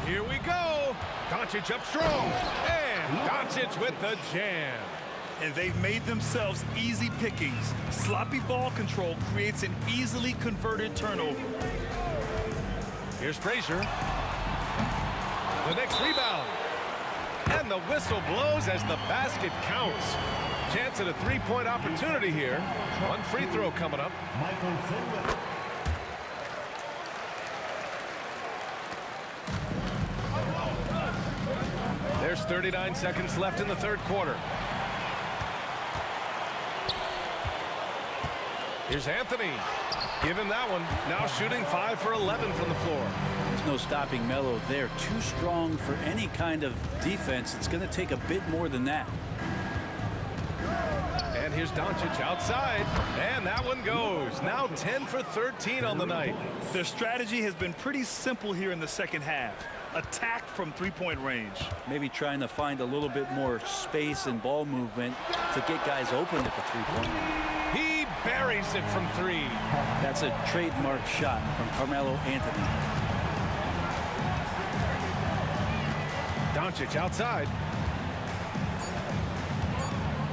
Here we go. Doncic up strong. And Doncic with the jam.
And they've made themselves easy pickings. Sloppy ball control creates an easily converted turnover.
Here's Frazier. The next rebound. And the whistle blows as the basket counts. Chance at a three-point opportunity here. One free throw coming up. There's 39 seconds left in the third quarter. Here's Anthony. Give him that one. Now shooting 5 for 11 from the floor.
There's no stopping Melo there. Too strong for any kind of defense. It's going to take a bit more than that.
And here's Doncic outside. And that one goes. Now 10 for 13 on the night.
Their strategy has been pretty simple here in the second half. Attack from three-point range.
Maybe trying to find a little bit more space and ball movement to get guys open at the three-point line.
He buries it from 3.
That's a trademark shot from Carmelo Anthony.
Doncic outside.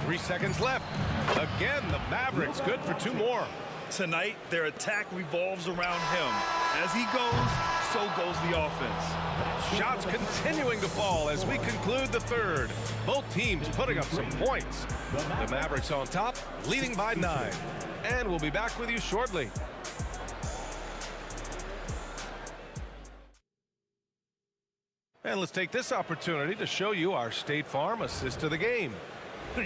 3 seconds left. Again, the Mavericks good for 2 more.
Tonight, their attack revolves around him. As he goes, so goes the offense.
Shots continuing to fall as we conclude the third. Both teams putting up some points. The Mavericks on top, leading by 9. And we'll be back with you shortly. And let's take this opportunity to show you our State Farm assist of the game.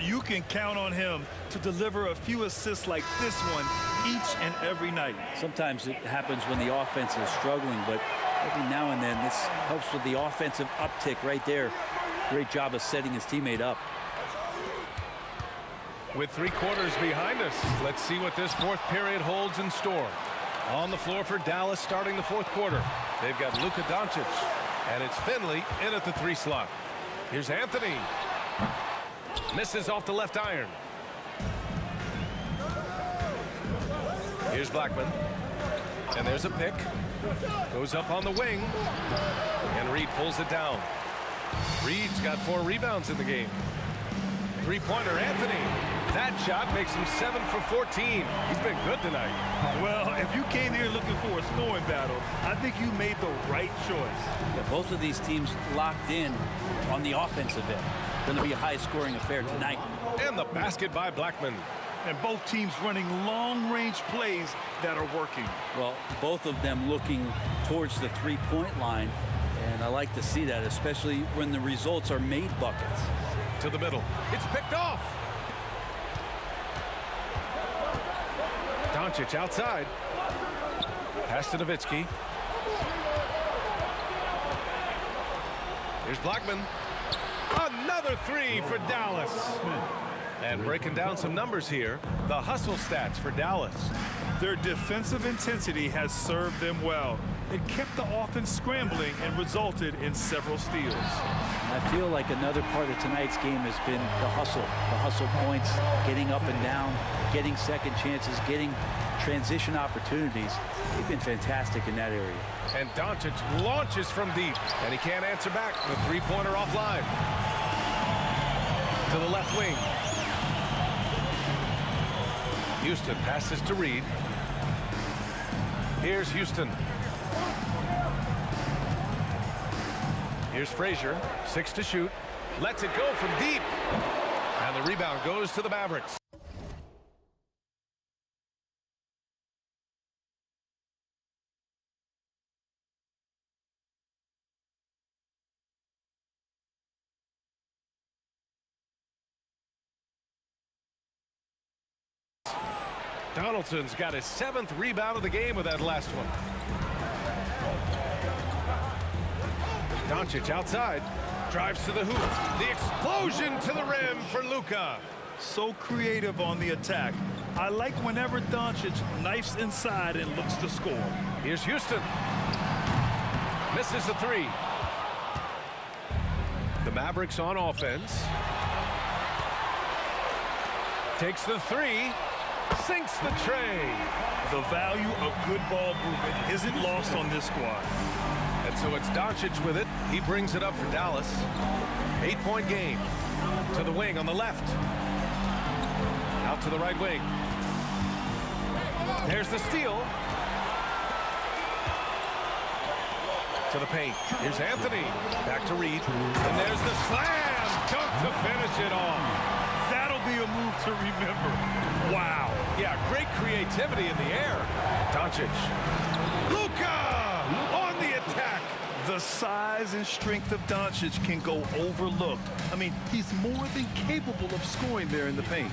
You can count on him to deliver a few assists like this one each and every night.
Sometimes it happens when the offense is struggling, but every now and then this helps with the offensive uptick right there. Great job of setting his teammate up.
With 3 quarters behind us, let's see what this fourth period holds in store. On the floor for Dallas starting the fourth quarter. They've got Luka Doncic, and it's Finley in at the 3 slot. Here's Anthony. Misses off the left iron. Here's Blackman. And there's a pick. Goes up on the wing. And Reed pulls it down. Reed's got 4 rebounds in the game. Three-pointer, Anthony. That shot makes him 7 for 14. He's been good tonight.
Well, if you came here looking for a scoring battle, I think you made the right choice.
Yeah, both of these teams locked in on the offensive end. Going to be a high-scoring affair tonight.
And the basket by Blackman.
And both teams running long-range plays that are working.
Well, both of them looking towards the three-point line. And I like to see that, especially when the results are made buckets.
To the middle. It's picked off. Doncic outside. Pass to Nowitzki. Here's Blackman. Another 3 for Dallas. And breaking down some numbers here, the hustle stats for Dallas.
Their defensive intensity has served them well. It kept the offense scrambling and resulted in several steals.
I feel like another part of tonight's game has been the hustle points, getting up and down, getting second chances, getting transition opportunities. They've been fantastic in that area.
And Doncic launches from deep, and he can't answer back. The three-pointer offline. To the left wing. Houston passes to Reed. Here's Houston. Here's Frazier, 6 to shoot. Lets it go from deep. And the rebound goes to the Mavericks. Donaldson's got his 7th rebound of the game with that last one. Doncic outside, drives to the hoop. The explosion to the rim for Luka.
So creative on the attack. I like whenever Doncic knifes inside and looks to score.
Here's Houston. Misses the 3. The Mavericks on offense. Takes the 3. Sinks the tray.
The value of good ball movement isn't lost on this squad.
And so it's Doncic with it. He brings it up for Dallas. 8-point game. To the wing on the left. Out to the right wing. There's the steal. To the paint. Here's Anthony. Back to Reed. And there's the slam. Dunk to finish it off.
That'll be a move to remember. Wow.
Yeah, great creativity in the air. Doncic. Luka on the attack.
The size and strength of Doncic can go overlooked. I mean, he's more than capable of scoring there in the paint.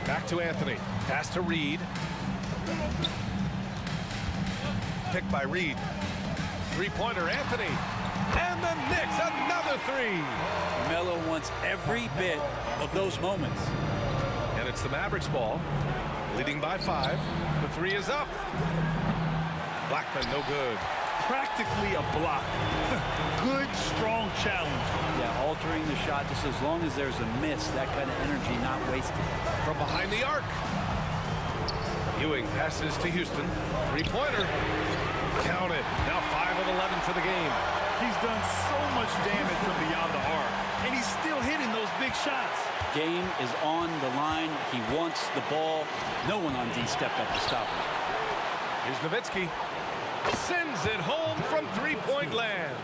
Back to Anthony. Pass to Reed. Picked by Reed. Three-pointer, Anthony. And the Knicks, another 3.
Melo wants every bit of those moments.
And it's the Mavericks ball, leading by 5. The 3 is up. Blackman, no good.
Practically a block. Good, strong challenge.
Yeah, altering the shot just as long as there's a miss, that kind of energy not wasted.
From behind the arc. Ewing passes to Houston. Three-pointer. Count it. Now 5 of 11 for the game.
He's done so much damage from beyond the arc, and he's still hitting those big shots.
Game is on the line. He wants the ball. No one on D stepped up to stop him.
Here's Nowitzki. Sends it home from three-point land.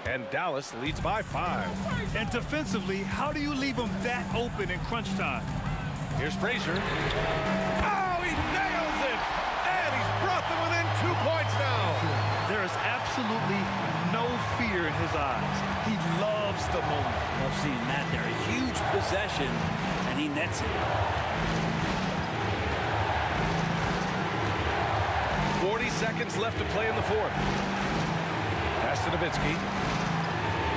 And Dallas leads by 5.
And defensively, how do you leave him that open in crunch time?
Here's Frazier. Oh, he nails it! And he's brought them within 2 points now.
There is absolutely no fear in his eyes. He loves the moment.
Love seeing that there. A huge possession, and he nets it.
40 seconds left to play in the 4th. Pass to Nowitzki.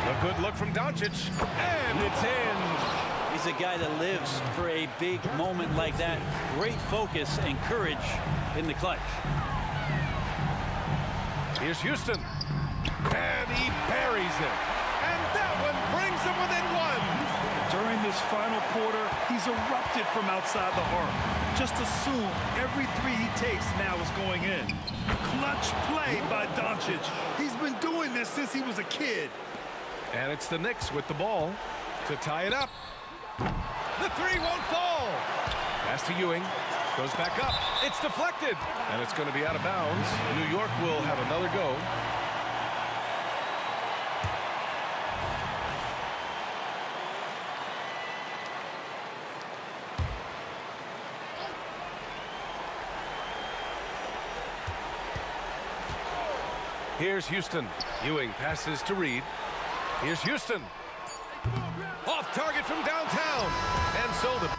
A good look from Doncic. And it's in.
He's a guy that lives for a big moment like that. Great focus and courage in the clutch.
Here's Houston. And he buries it. And that one brings them within 1.
During this final quarter, He's erupted from outside the arc. Just assume every three he takes now is going in. Clutch play by Doncic. He's been doing this since he was a kid.
And it's the Knicks with the ball to tie it up. The three won't fall. Pass to Ewing. Goes back up. It's deflected. And it's going to be out of bounds. New York will have another go. Here's Houston. Ewing passes to Reed. Here's Houston. Off target from downtown. And so the...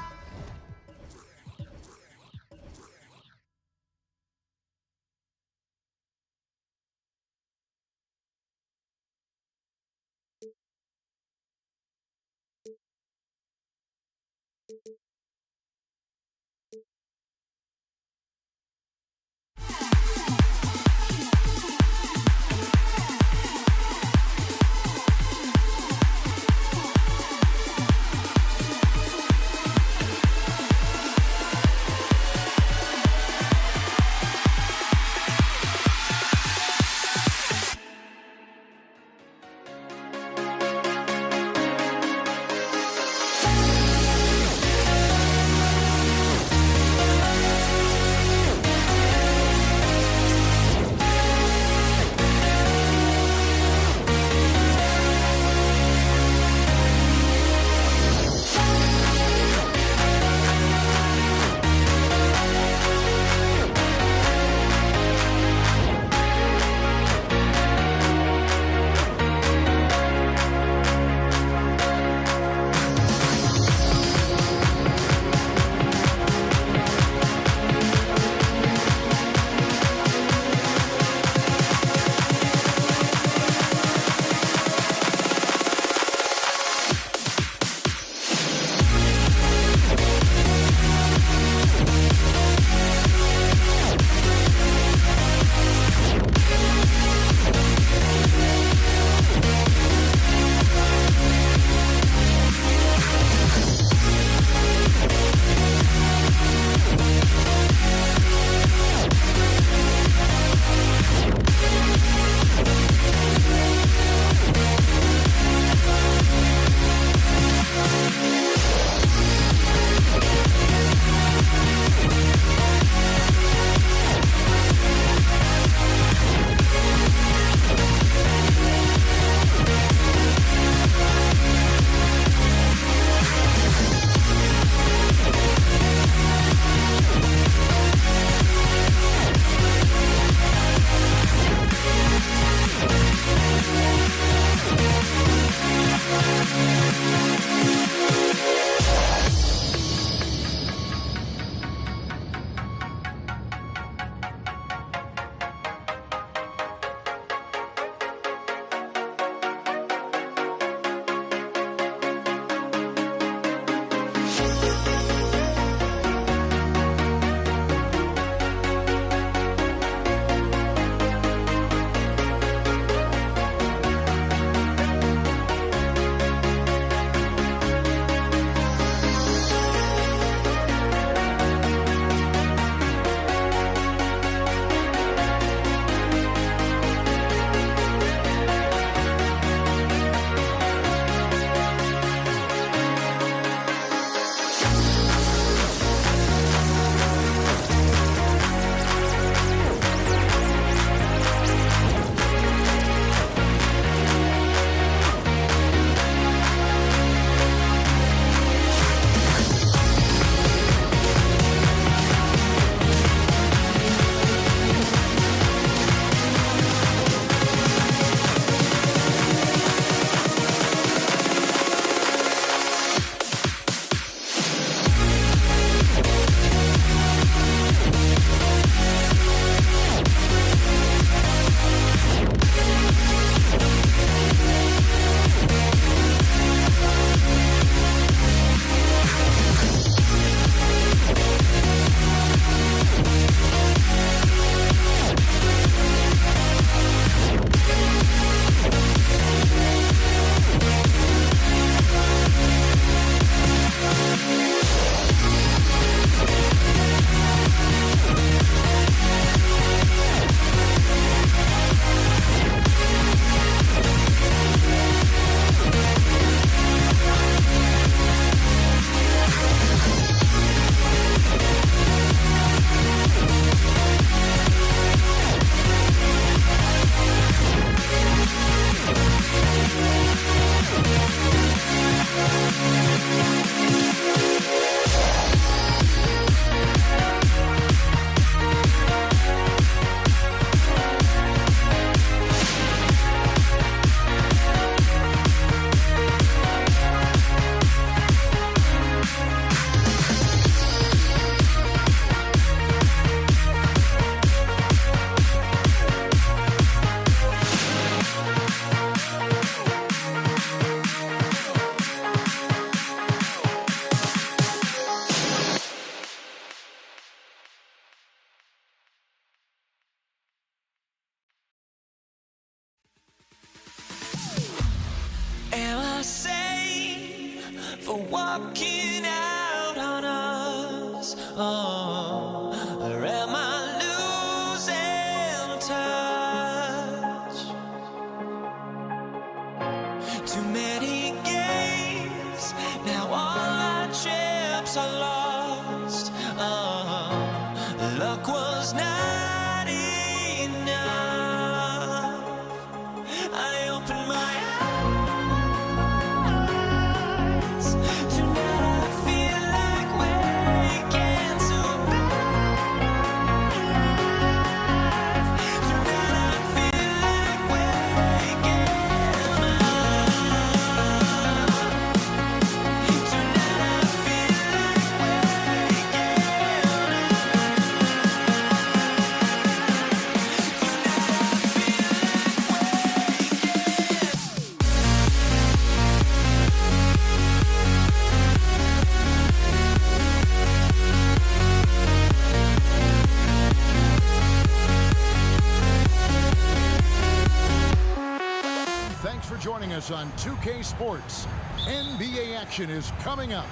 on 2K Sports. NBA action is coming up.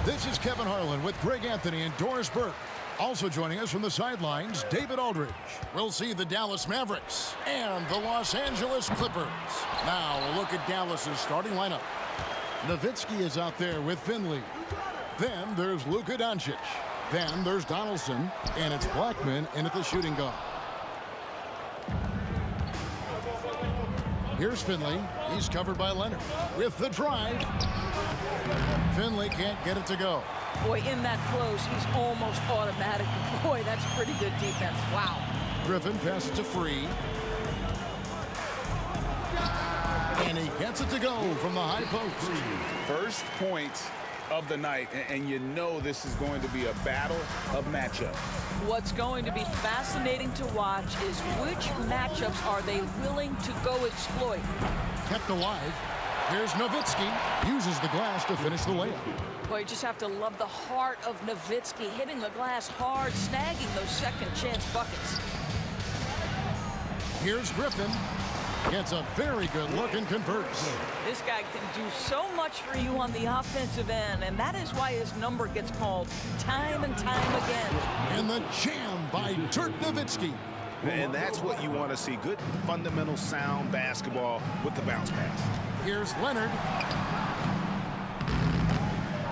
This is Kevin Harlan with Greg Anthony and Doris Burke. Also joining us from the sidelines, David Aldridge. We'll see the Dallas Mavericks and the Los Angeles Clippers. Now a look at Dallas's starting lineup. Nowitzki is out there with Finley. Then there's Luka Doncic. Then there's Donaldson, and it's Blackman in at the shooting guard. Here's Finley. He's covered by Leonard. With the drive. Finley can't get it to go.
Boy, in that close, he's almost automatic. Boy, that's pretty good defense. Wow.
Griffin passes to Free. And he gets it to go from the high post.
First point of the night, and you know this is going to be a battle of matchup.
What's going to be fascinating to watch is which matchups are they willing to go exploit.
Kept alive. Here's Nowitzki. Uses the glass to finish the layup.
Boy, you just have to love the heart of Nowitzki, hitting the glass hard, snagging those second chance buckets.
Here's Griffin. Gets a very good look and converts.
This guy can do so much for you on the offensive end, and that is why his number gets called time and time again.
And the jam by Dirk Nowitzki.
And that's what you want to see. Good, fundamental, sound basketball with the bounce pass.
Here's Leonard.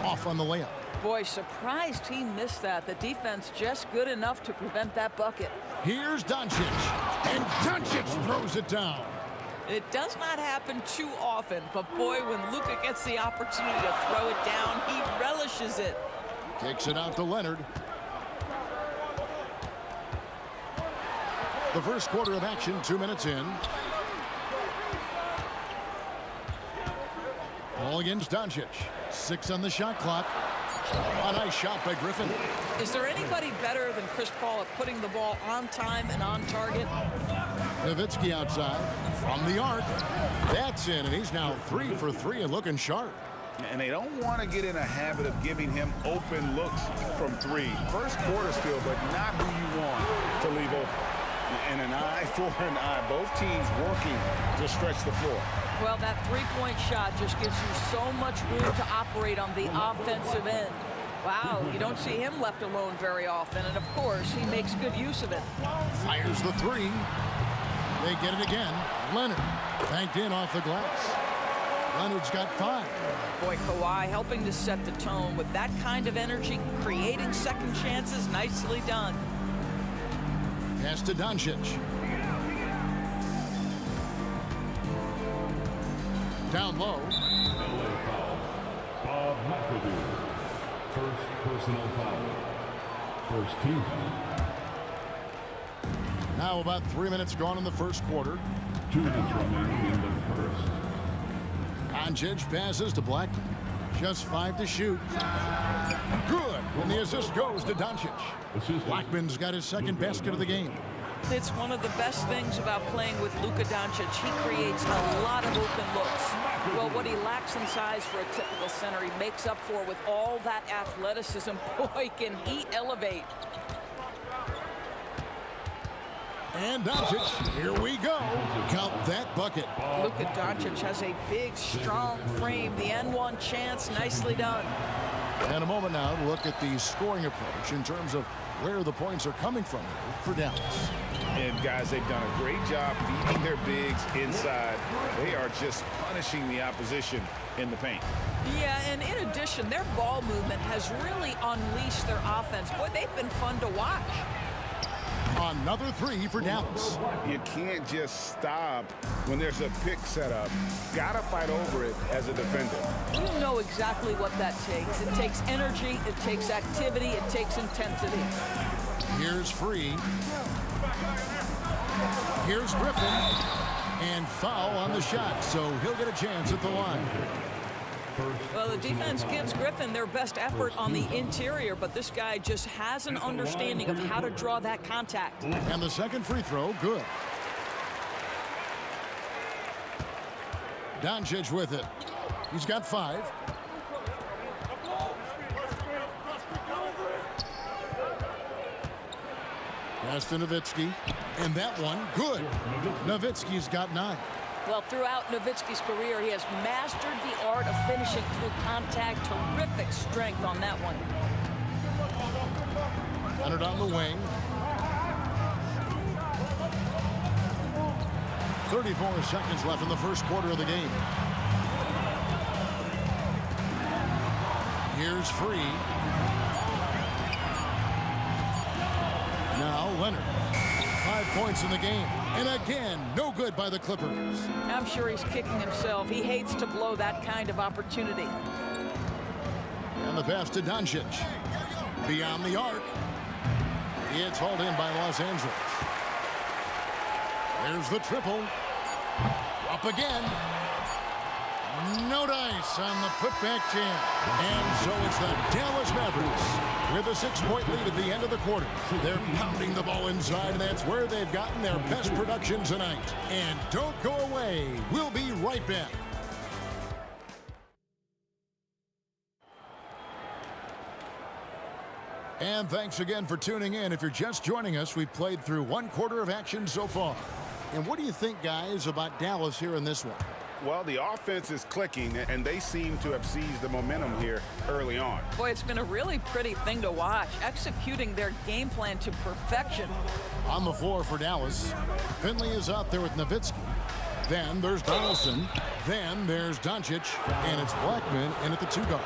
Off on the layup.
Boy, surprised he missed that. The defense just good enough to prevent that bucket.
Here's Doncic. And Doncic throws it down.
It does not happen too often, but boy, when Luka gets the opportunity to throw it down, he relishes it.
Takes it out to Leonard. The first quarter of action, 2 minutes in. Ball against Doncic. 6 on the shot clock. A nice shot by Griffin.
Is there anybody better than Chris Paul at putting the ball on time and on target?
Nowitzki outside from the arc. That's in, and he's now 3 for 3 and looking sharp.
And they don't want to get in a habit of giving him open looks from 3. First quarter still, but not who you want to leave open. And an eye for an eye. Both teams working to stretch the floor.
Well, that three-point shot just gives you so much room to operate on the offensive end. Wow, you don't see him left alone very often, and of course, he makes good use of it.
Fires the 3. They get it again. Leonard banked in off the glass. Leonard's got 5.
Boy, Kawhi helping to set the tone with that kind of energy, creating second chances. Nicely done.
Pass to Doncic. Down low.
LA foul. Bob McAdoo. First personal foul. First team foul.
Now about 3 minutes gone in the first quarter.
2 minutes remaining in the first.
Doncic passes to Blackman. Just 5 to shoot. Good. And the assist goes to Doncic. Blackman's got his second basket of the game.
It's one of the best things about playing with Luka Doncic. He creates a lot of open looks. Well, what he lacks in size for a typical center, he makes up for with all that athleticism. Boy, can he elevate.
And Doncic, here we go. Count that bucket.
Luka Doncic has a big, strong frame. The N1 chance, nicely done.
And a moment now to look at the scoring approach in terms of where the points are coming from for Dallas.
And guys, they've done a great job feeding their bigs inside. They are just punishing the opposition in the paint.
Yeah, and in addition, their ball movement has really unleashed their offense. Boy, they've been fun to watch.
Another 3 for Dallas.
You can't just stop when there's a pick set up. Gotta fight over it as a defender.
You know exactly what that takes. It takes energy, it takes activity, it takes intensity.
Here's Free. Here's Griffin. And foul on the shot, so he'll get a chance at the line.
Well, the defense gives Griffin their best effort on the interior, but this guy just has an understanding of how to draw that contact.
And the second free throw, good. Doncic with it. He's got 5. Pass to Nowitzki. And that one, good. Nowitzki's got 9.
Well, throughout Nowitzki's career, he has mastered the art of finishing through contact. Terrific strength on that one.
Leonard on the wing. 34 seconds left in the first quarter of the game. Here's Free. Now Leonard. 5 points in the game. And again, no good by the Clippers.
I'm sure he's kicking himself. He hates to blow that kind of opportunity.
And the pass to Doncic. Beyond the arc. It's hauled in by Los Angeles. There's the triple. Up again. No dice on the putback jam. And so it's the Dallas Mavericks with a 6-point lead at the end of the quarter. They're pounding the ball inside, and that's where they've gotten their best production tonight. And don't go away. We'll be right back. And thanks again for tuning in. If you're just joining us, we've played through 1 quarter of action so far. And what do you think, guys, about Dallas here in this one?
Well, the offense is clicking, and they seem to have seized the momentum here early on.
Boy, it's been a really pretty thing to watch, executing their game plan to perfection.
On the floor for Dallas, Finley is out there with Nowitzki. Then there's Donaldson. Then there's Doncic, and it's Blackman in at the 2 guard.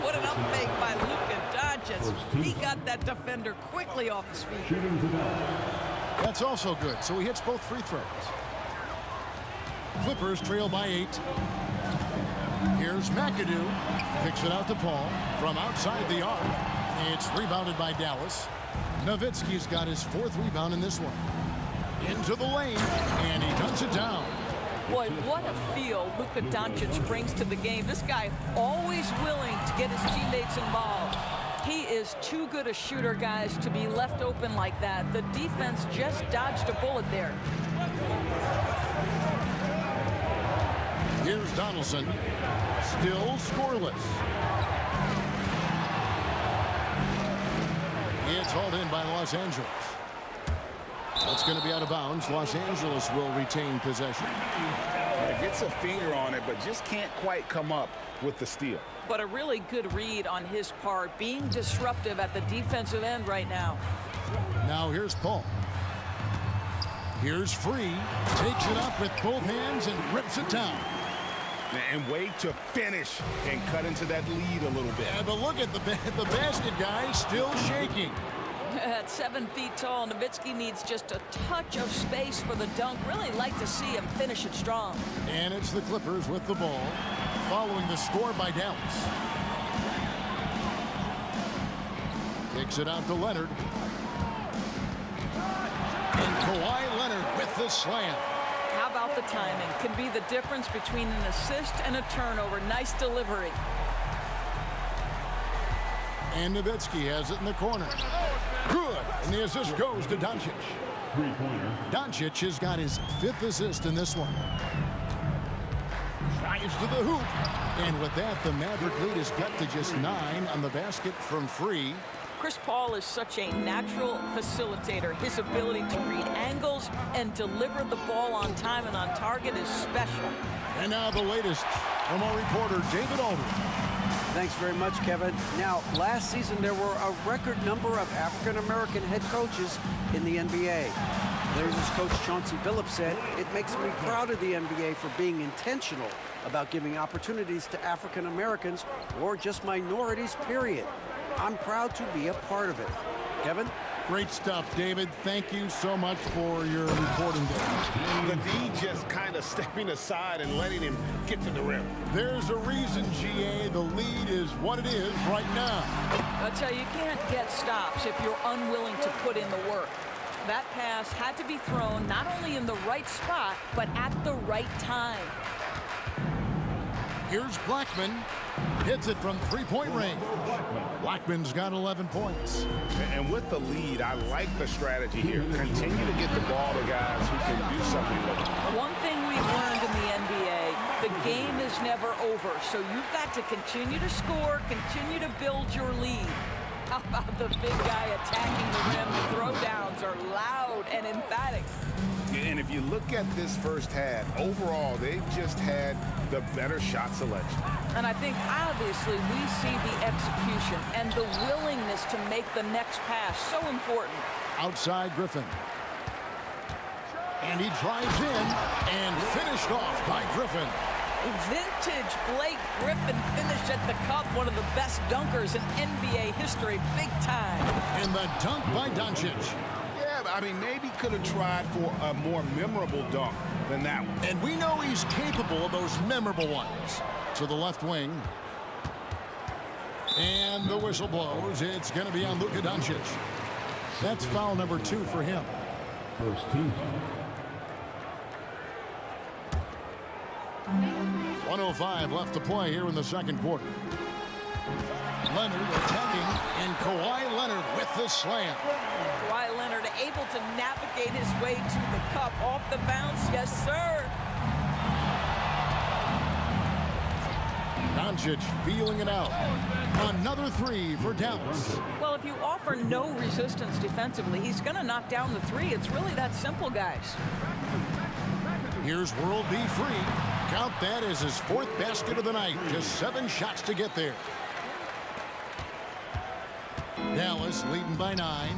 What an up fake by Luka Doncic. He got that defender quickly off his feet.
That's also good, so he hits both free throws. Clippers trail by 8. Here's McAdoo. Picks it out to Paul from outside the arc. It's rebounded by Dallas. Nowitzki's got his 4th rebound in this one. Into the lane, and he cuts it down.
Boy, what a feel Luka Doncic brings to the game. This guy always willing to get his teammates involved. He is too good a shooter, guys, to be left open like that. The defense just dodged a bullet there.
Here's Donaldson. Still scoreless. It's hauled in by Los Angeles. That's going to be out of bounds. Los Angeles will retain possession.
Gets a finger on it, but just can't quite come up with the steal.
But a really good read on his part, being disruptive at the defensive end right now.
Now here's Paul. Here's Free. Takes it up with both hands and rips it down.
And wait to finish and cut into that lead a little bit.
Yeah, but look at the basket, guys, still shaking.
At 7 feet tall, Nowitzki needs just a touch of space for the dunk. Really like to see him finish it strong.
And it's the Clippers with the ball, following the score by Dallas. Takes it out to Leonard. And Kawhi Leonard with the slam.
How about the timing? Can be the difference between an assist and a turnover. Nice delivery.
And Nowitzki has it in the corner. Good. And the assist goes to Doncic. Doncic has got his 5th assist in this one. Drives to the hoop. And with that, the Maverick lead is cut to just 9 on the basket from Free.
Chris Paul is such a natural facilitator. His ability to read angles and deliver the ball on time and on target is special.
And now the latest from our reporter, David Aldridge.
Thanks very much, Kevin. Now, last season there were a record number of African-American head coaches in the NBA. Blazers coach Chauncey Billups said, "It makes me proud of the NBA for being intentional about giving opportunities to African-Americans or just minorities, period. I'm proud to be a part of it." Kevin?
Great stuff, David. Thank you so much for your reporting there.
The D just kind of stepping aside and letting him get to the rim.
There's a reason, GA, the lead is what it is right now.
I'll tell you, you can't get stops if you're unwilling to put in the work. That pass had to be thrown not only in the right spot, but at the right time.
Here's Blackman. Hits it from 3-point range. Blackman's got 11 points.
And with the lead, I like the strategy here. Continue to get the ball to guys who can do something with it.
One thing we've learned in the NBA, the game is never over. So you've got to continue to score, continue to build your lead. How about the big guy attacking the rim? The throwdowns are loud and emphatic.
And if you look at this first half, overall, they've just had the better shot selection.
And I think, obviously, we see the execution and the willingness to make the next pass so important.
Outside Griffin. And he drives in and finished off by Griffin.
Vintage Blake Griffin finished at the cup, one of the best dunkers in NBA history, big time.
And the dunk by Doncic.
Yeah, I mean, maybe could have tried for a more memorable dunk than that one.
And we know he's capable of those memorable ones. To the left wing. And the whistle blows. It's going to be on Luka Doncic. That's foul number 2 for him.
First team.
1:05 left to play here in the second quarter. Leonard attacking, and Kawhi Leonard with the slam.
Kawhi Leonard able to navigate his way to the cup off the bounce. Yes, sir.
Doncic feeling it out. Another 3 for Dallas.
Well, if you offer no resistance defensively, he's going to knock down the 3. It's really that simple, guys.
Here's World B. Free. Count that as his 4th basket of the night. Just 7 shots to get there. Dallas leading by 9.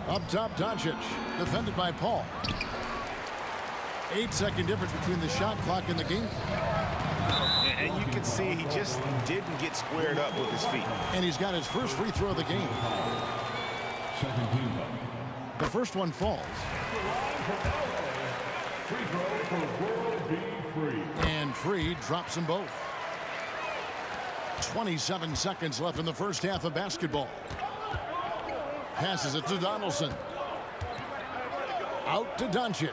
Up top, Doncic. Defended by Paul. 8-second difference between the shot clock and the game.
And you can see he just didn't get squared up with his feet.
And he's got his first free throw of the game.
Second team.
The first one falls.
Free throw for World B. Free.
And Free drops them both. 27 seconds left in the first half of basketball. Passes it to Donaldson. Out to Doncic.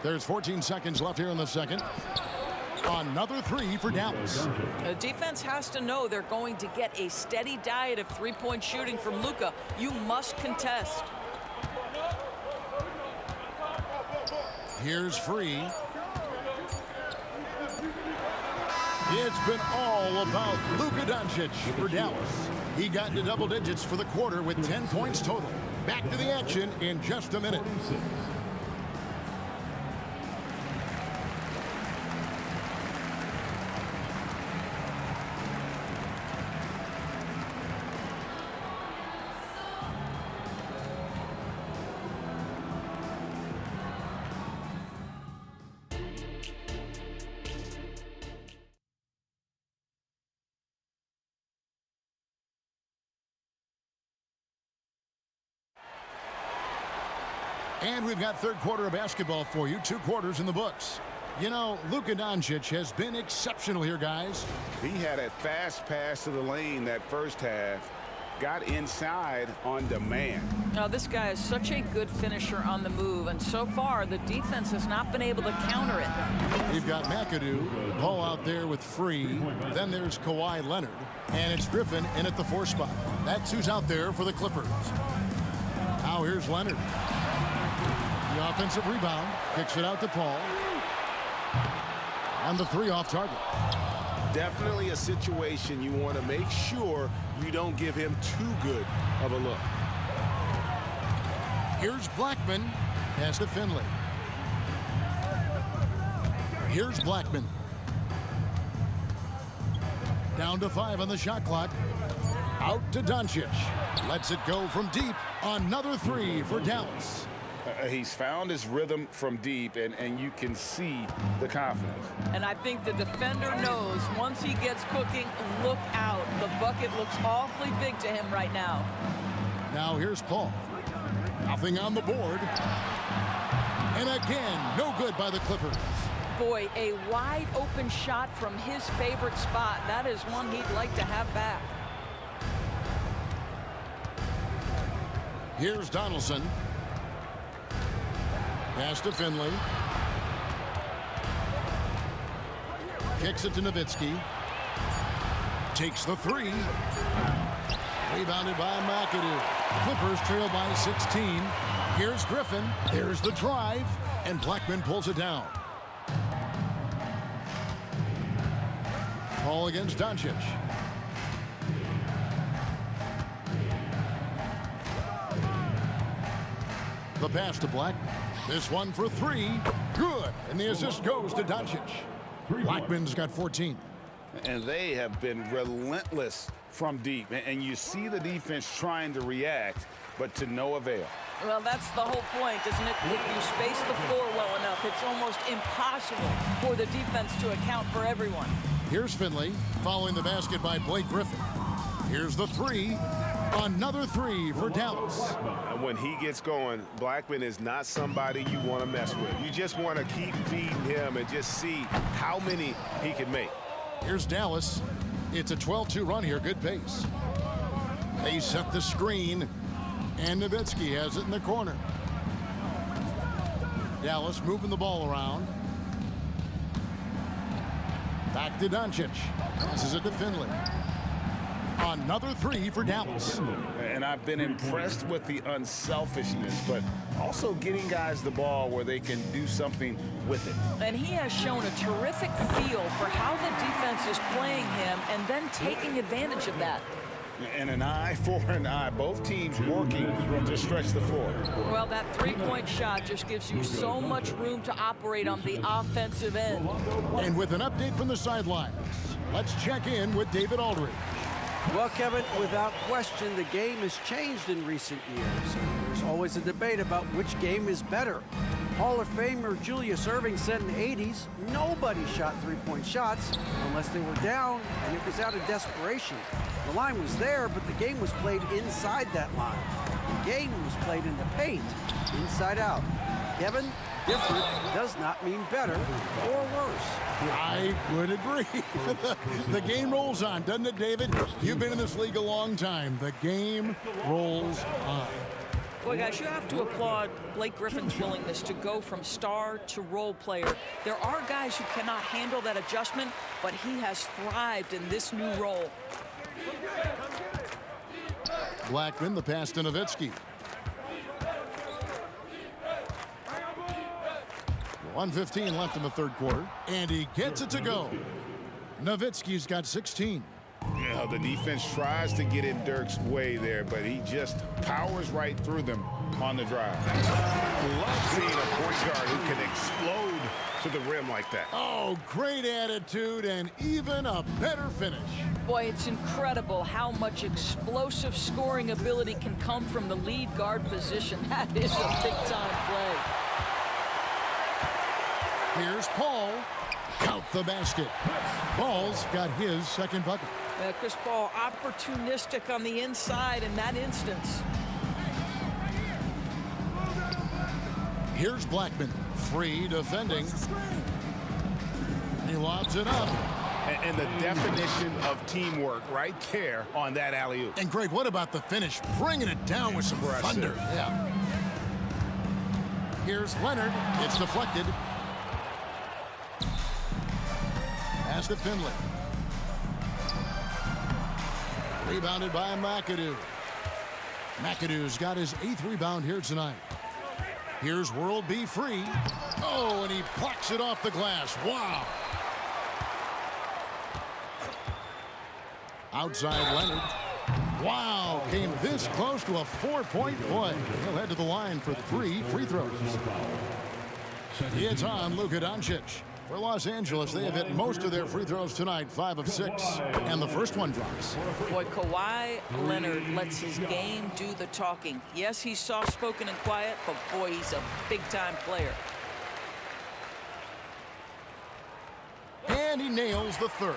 There's 14 seconds left here in the second. Another 3 for Dallas.
The defense has to know they're going to get a steady diet of three-point shooting from Luka. You must contest.
Here's Free. It's been all about Luka Doncic for Dallas. He got into double digits for the quarter with 10 points total. Back to the action in just a minute. And we've got third quarter of basketball for you. 2 quarters in the books. You know, Luka Doncic has been exceptional here, guys.
He had a fast pass to the lane that first half. Got inside on demand.
Now, this guy is such a good finisher on the move, and so far the defense has not been able to counter it.
You've got McAdoo, Paul out there with Free. Then there's Kawhi Leonard, and it's Griffin in at the 4 spot. That's who's out there for the Clippers. Now here's Leonard. The offensive rebound, kicks it out to Paul. And the 3 off target.
Definitely a situation you want to make sure you don't give him too good of a look.
Here's Blackman. Pass to Finley. Here's Blackman. Down to 5 on the shot clock. Out to Doncic. Lets it go from deep. Another 3 for Dallas.
He's found his rhythm from deep, and you can see the confidence.
And I think the defender knows once he gets cooking, look out. The bucket looks awfully big to him right now.
Now here's Paul. Nothing on the board. And again, no good by the Clippers.
Boy, a wide open shot from his favorite spot. That is one he'd like to have back.
Here's Donaldson. Pass to Finley. Kicks it to Nowitzki. Takes the 3. Rebounded by McAdoo. Clippers trail by 16. Here's Griffin. There's the drive. And Blackman pulls it down. Ball against Doncic. The pass to Blackman. This one for three. Good. And the assist goes to Doncic. Blackman's got 14.
And they have been relentless from deep. And you see the defense trying to react, but to no avail.
Well, that's the whole point, isn't it? If you space the floor well enough, it's almost impossible for the defense to account for everyone.
Here's Finley, following the basket by Blake Griffin. Here's the three. Another three for Dallas.
And when he gets going, Blackman is not somebody you want to mess with. You just want to keep feeding him and just see how many he can make.
Here's Dallas. It's a 12-2 run here. Good pace. They set the screen, and Nowitzki has it in the corner. Dallas moving the ball around. Back to Doncic. Passes it to Finley. Another three for Dallas.
And I've been impressed with the unselfishness, but also getting guys the ball where they can do something with it.
And he has shown a terrific feel for how the defense is playing him and then taking advantage of that.
And an eye for an eye. Both teams working to stretch the floor.
Well, that three-point shot just gives you so much room to operate on the offensive end.
And with an update from the sidelines, let's check in with David Aldridge.
Well, Kevin, without question, the game has changed in recent years. There's always a debate about which game is better. Hall of Famer Julius Erving said in the 80s, nobody shot three-point shots unless they were down, and it was out of desperation. The line was there, but the game was played inside that line. The game was played in the paint, inside out. Kevin, different does not mean better or worse.
I would agree. The game rolls on, doesn't it, David? You've been in this league a long time. The game rolls on.
Boy, guys, you have to applaud Blake Griffin's willingness to go from star to role player. There are guys who cannot handle that adjustment, but he has thrived in this new role.
Blackman, the pass to Nowitzki. 1:15 left in the third quarter, and he gets it to go. Nowitzki's got 16.
Yeah, the defense tries to get in Dirk's way there, but he just powers right through them on the drive. Love seeing a point guard who can explode to the rim like that.
Oh, great attitude and even a better finish.
Boy, it's incredible how much explosive scoring ability can come from the lead guard position. That is a big-time play.
Here's Paul. Count the basket. Paul's got his second bucket.
Chris Paul opportunistic on the inside in that instance.
Here's Blackman. Free defending. He lobs it up.
And the definition of teamwork right there on that alley-oop.
And Greg, what about the finish? Bringing it down with some thunder. Yeah. Here's Leonard. It's deflected. Pass to Finley. Rebounded by McAdoo. McAdoo's got his 8th rebound here tonight. Here's World B free. Oh, and he plucks it off the glass. Wow. Outside Leonard. Wow, came this close to a 4-point play. He'll head to the line for 3 free throws. It's on Luka Doncic. For Los Angeles, they have hit most of their free throws tonight, 5 of 6, and the first one drops.
Boy, Kawhi Leonard lets his game do the talking. Yes, he's soft-spoken and quiet, but boy, he's a big-time player.
And he nails the third.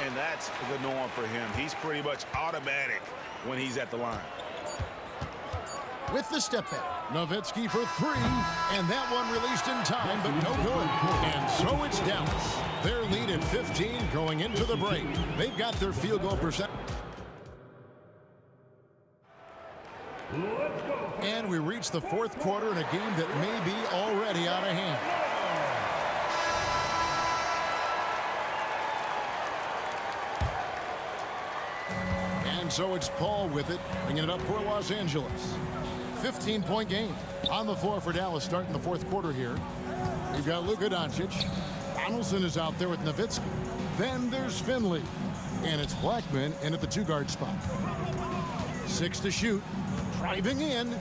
And that's the norm for him. He's pretty much automatic when he's at the line.
With the step back, Nowitzki for 3, and that one released in time, but no good. And so it's Dallas. Their lead at 15 going into the break. They've got their field goal percent. And we reach the fourth quarter in a game that may be already out of hand. And so it's Paul with it, bringing it up for Los Angeles. 15-point game on the floor for Dallas starting the fourth quarter here. We've got Luka Doncic. Donaldson is out there with Nowitzki. Then there's Finley. And it's Blackman in at the 2-guard spot. 6 to shoot. Driving in.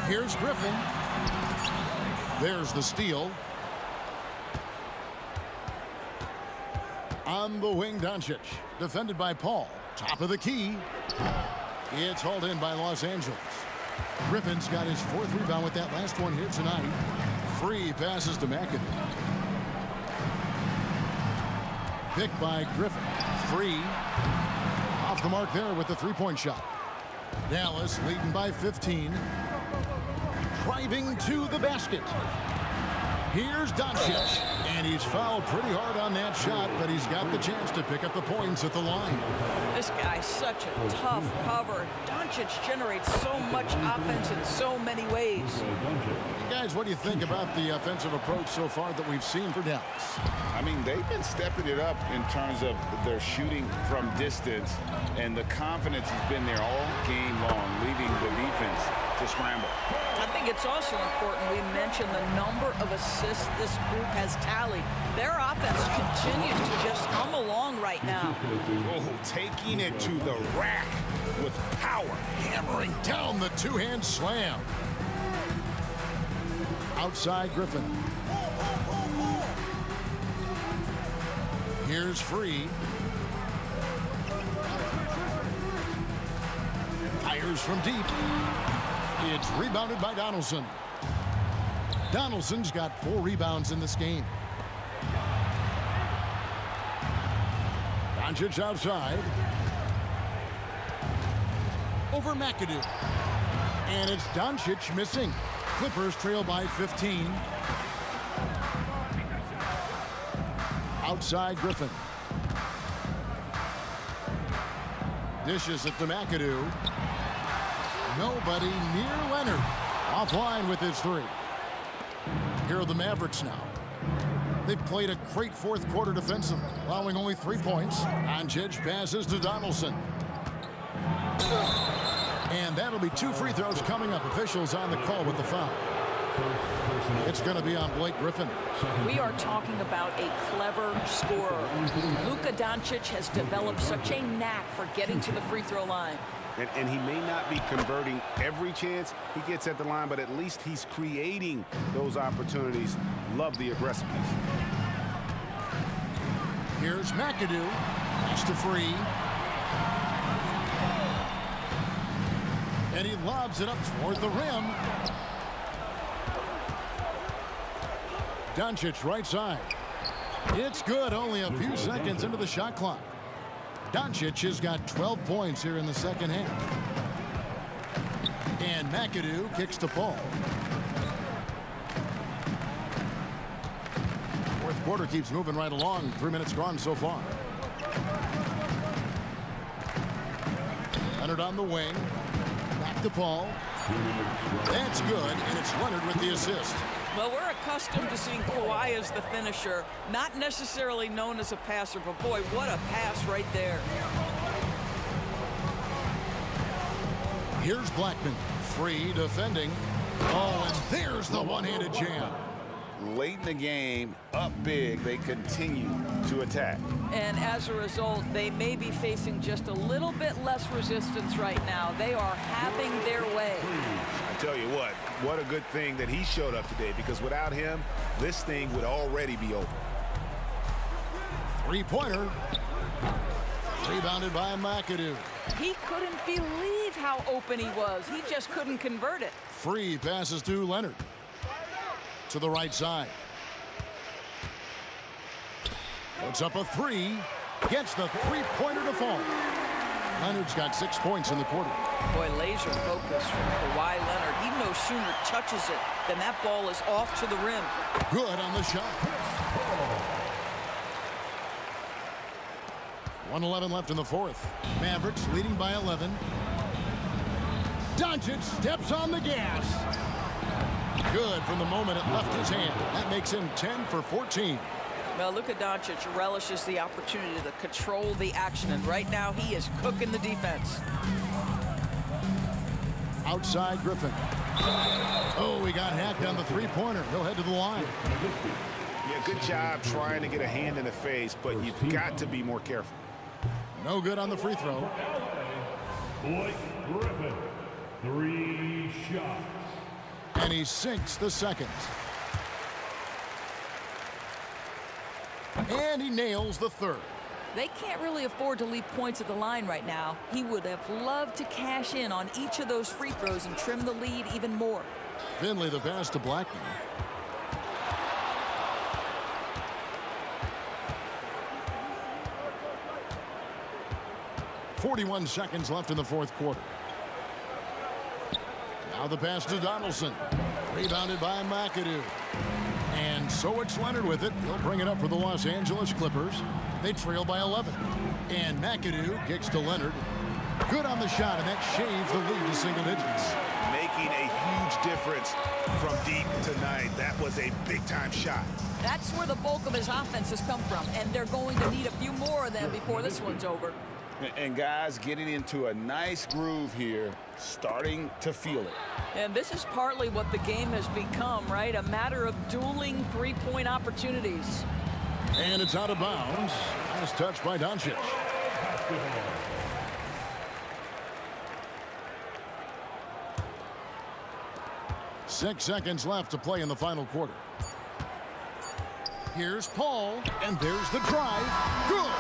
Here's Griffin. There's the steal. On the wing, Doncic. Defended by Paul. Top of the key. It's hauled in by Los Angeles. Griffin's got his 4th rebound with that last one here tonight. Free passes to McAdoo. Picked by Griffin. Free. Off the mark there with the three-point shot. Dallas leading by 15. Driving to the basket. Here's Doncic. And he's fouled pretty hard on that shot, but he's got the chance to pick up the points at the line.
This guy's such a tough cover. Doncic generates so much offense in so many ways.
Hey guys, what do you think about the offensive approach so far that we've seen for Dallas?
I mean, they've been stepping it up in terms of their shooting from distance, and the confidence has been there all game long, leaving the defense to scramble.
I think it's also important we mention the number of assists this group has tallied. Their offense continues to just come along right now.
Oh, taking it to the rack with power.
Hammering down the two-hand slam. Outside Griffin. Here's Free. Fires from deep. It's rebounded by Donaldson. Donaldson's got 4 rebounds in this game. Doncic outside. Over McAdoo. And it's Doncic missing. Clippers trail by 15. Outside Griffin. Dishes it to McAdoo. Nobody near Leonard. Offline with his 3. Here are the Mavericks now. They've played a great 4th quarter defensive, allowing only 3 points. Doncic passes to Donaldson. And that'll be 2 free throws coming up. Officials on the call with the foul. It's going to be on Blake Griffin.
We are talking about a clever scorer. Luka Doncic has developed such a knack for getting to the free throw line.
And he may not be converting every chance he gets at the line, but at least he's creating those opportunities. Love the aggressiveness.
Here's McAdoo. That's to Free. And he lobs it up toward the rim. Doncic right side. It's good, only a few seconds into the shot clock. Doncic has got 12 points here in the second half. And McAdoo kicks to Paul. 4th quarter keeps moving right along. 3 minutes gone so far. Leonard on the wing. Back to Paul. That's good, and it's Leonard with the assist.
Well, we're accustomed to seeing Kawhi as the finisher, not necessarily known as a passer, but boy, what a pass right there.
Here's Blackman. Free defending. Oh, and there's the one-handed jam.
Late in the game, up big, they continue to attack.
And as a result, they may be facing just a little bit less resistance right now. They are having their way.
I tell you what a good thing that he showed up today, because without him, this thing would already be over.
3-pointer. Rebounded by McAdoo.
He couldn't believe how open he was. He just couldn't convert it.
Free passes to Leonard. To the right side. Puts up a 3. Gets the 3-pointer to fall. Leonard's got 6 points in the quarter.
Boy, laser focus from Kawhi Leonard. He no sooner touches it than that ball is off to the rim.
Good on the shot. 1:11 left in the 4th. Mavericks leading by 11. Doncic steps on the gas. Good from the moment it left his hand. That makes him 10 for 14.
Well, Luka Doncic relishes the opportunity to control the action, and right now he is cooking the defense.
Outside Griffin. Oh, he got hacked on the 3-pointer. He'll head to the line.
Yeah, good job trying to get a hand in the face, but you've got to be more careful.
No good on the free throw.
Blake Griffin, 3 shots.
And he sinks the second. And he nails the third.
They can't really afford to leave points at the line right now. He would have loved to cash in on each of those free throws and trim the lead even more.
Finley the pass to Blackman. .41 seconds left in the fourth quarter. Now the pass to Donaldson. Rebounded by McAdoo. And so it's Leonard with it. He'll bring it up for the Los Angeles Clippers. They trail by 11. And McAdoo kicks to Leonard. Good on the shot, and that shaves the lead to single digits.
Making a huge difference from deep tonight. That was a big-time shot.
That's where the bulk of his offense has come from, and they're going to need a few more of them before this one's over.
And guys getting into a nice groove here, starting to feel it.
And this is partly what the game has become, right? A matter of dueling three-point opportunities.
And it's out of bounds. Last touch by Doncic. 6 seconds left to play in the final quarter. Here's Paul, and there's the drive. Good.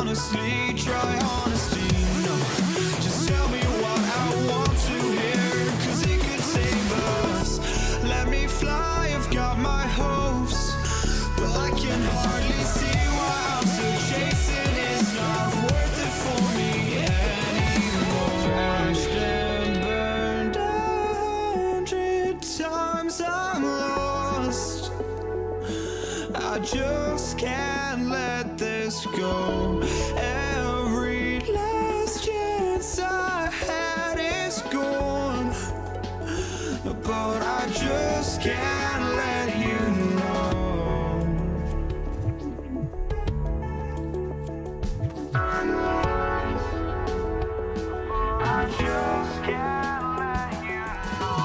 honestly, try honesty. No, just tell me what I want to hear, 'cause it could save us. Let me fly, I've got my hopes, but I can hardly see why I'm still chasing. It's not worth it for me anymore. Crashed and burned 100 times, I'm lost. I just can't let this go. Every last chance I had is gone, but I just can't let you know. I just can't let you know.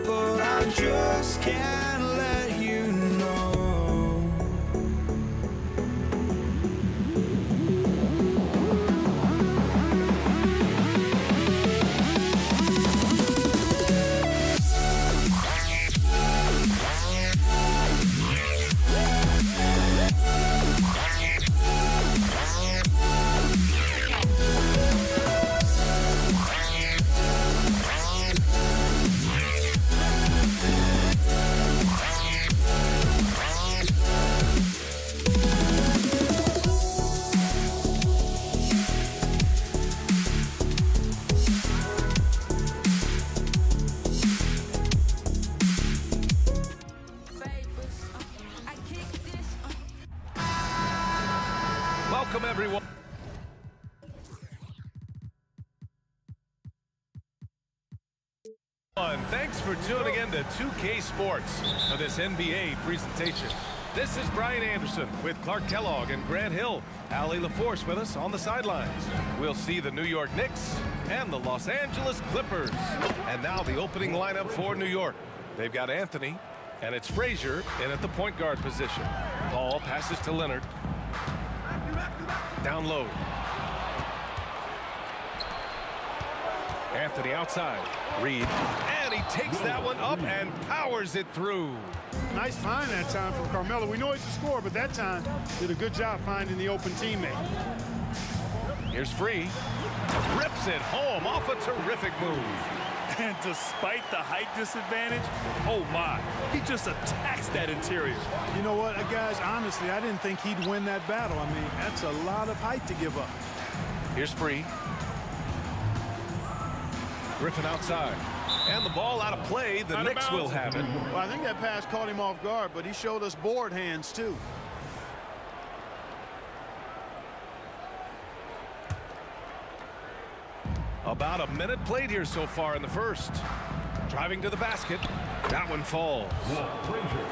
But I just can't let you know.
Welcome, everyone. Thanks for tuning in to 2K Sports for this NBA presentation. This is Brian Anderson with Clark Kellogg and Grant Hill. Allie LaForce with us on the sidelines. We'll see the New York Knicks and the Los Angeles Clippers. And now the opening lineup for New York. They've got Anthony, and it's Frazier in at the point guard position. Ball passes to Leonard. Down low. Anthony outside. Reed. And he takes that one up and powers it through.
Nice find that time from Carmelo. We know he's a scorer, but that time did a good job finding the open teammate.
Here's Free. Rips it home off a terrific move.
And despite the height disadvantage, oh my, he just attacks that interior.
You know what, guys, honestly, I didn't think he'd win that battle. I mean, that's a lot of height to give up.
Here's Free. Griffin outside. And the ball out of play. The Knicks will have it.
Well, I think that pass caught him off guard, but he showed us board hands, too.
About a minute played here so far in the first. Driving to the basket. That one falls.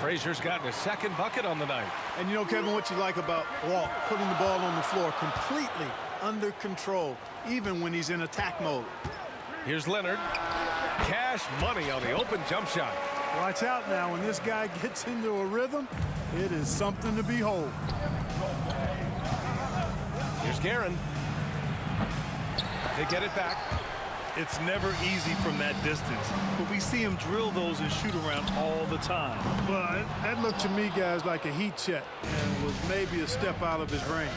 Frazier's gotten his second bucket on the night.
And you know, Kevin, what you like about Walt, putting the ball on the floor completely under control, even when he's in attack mode.
Here's Leonard. Cash money on the open jump shot.
Watch out now. When this guy gets into a rhythm, it is something to behold.
Here's Guerin. They get it back.
It's never easy from that distance, but we see him drill those and shoot around all the time.
But that looked to me, guys, like a heat check and was maybe a step out of his range.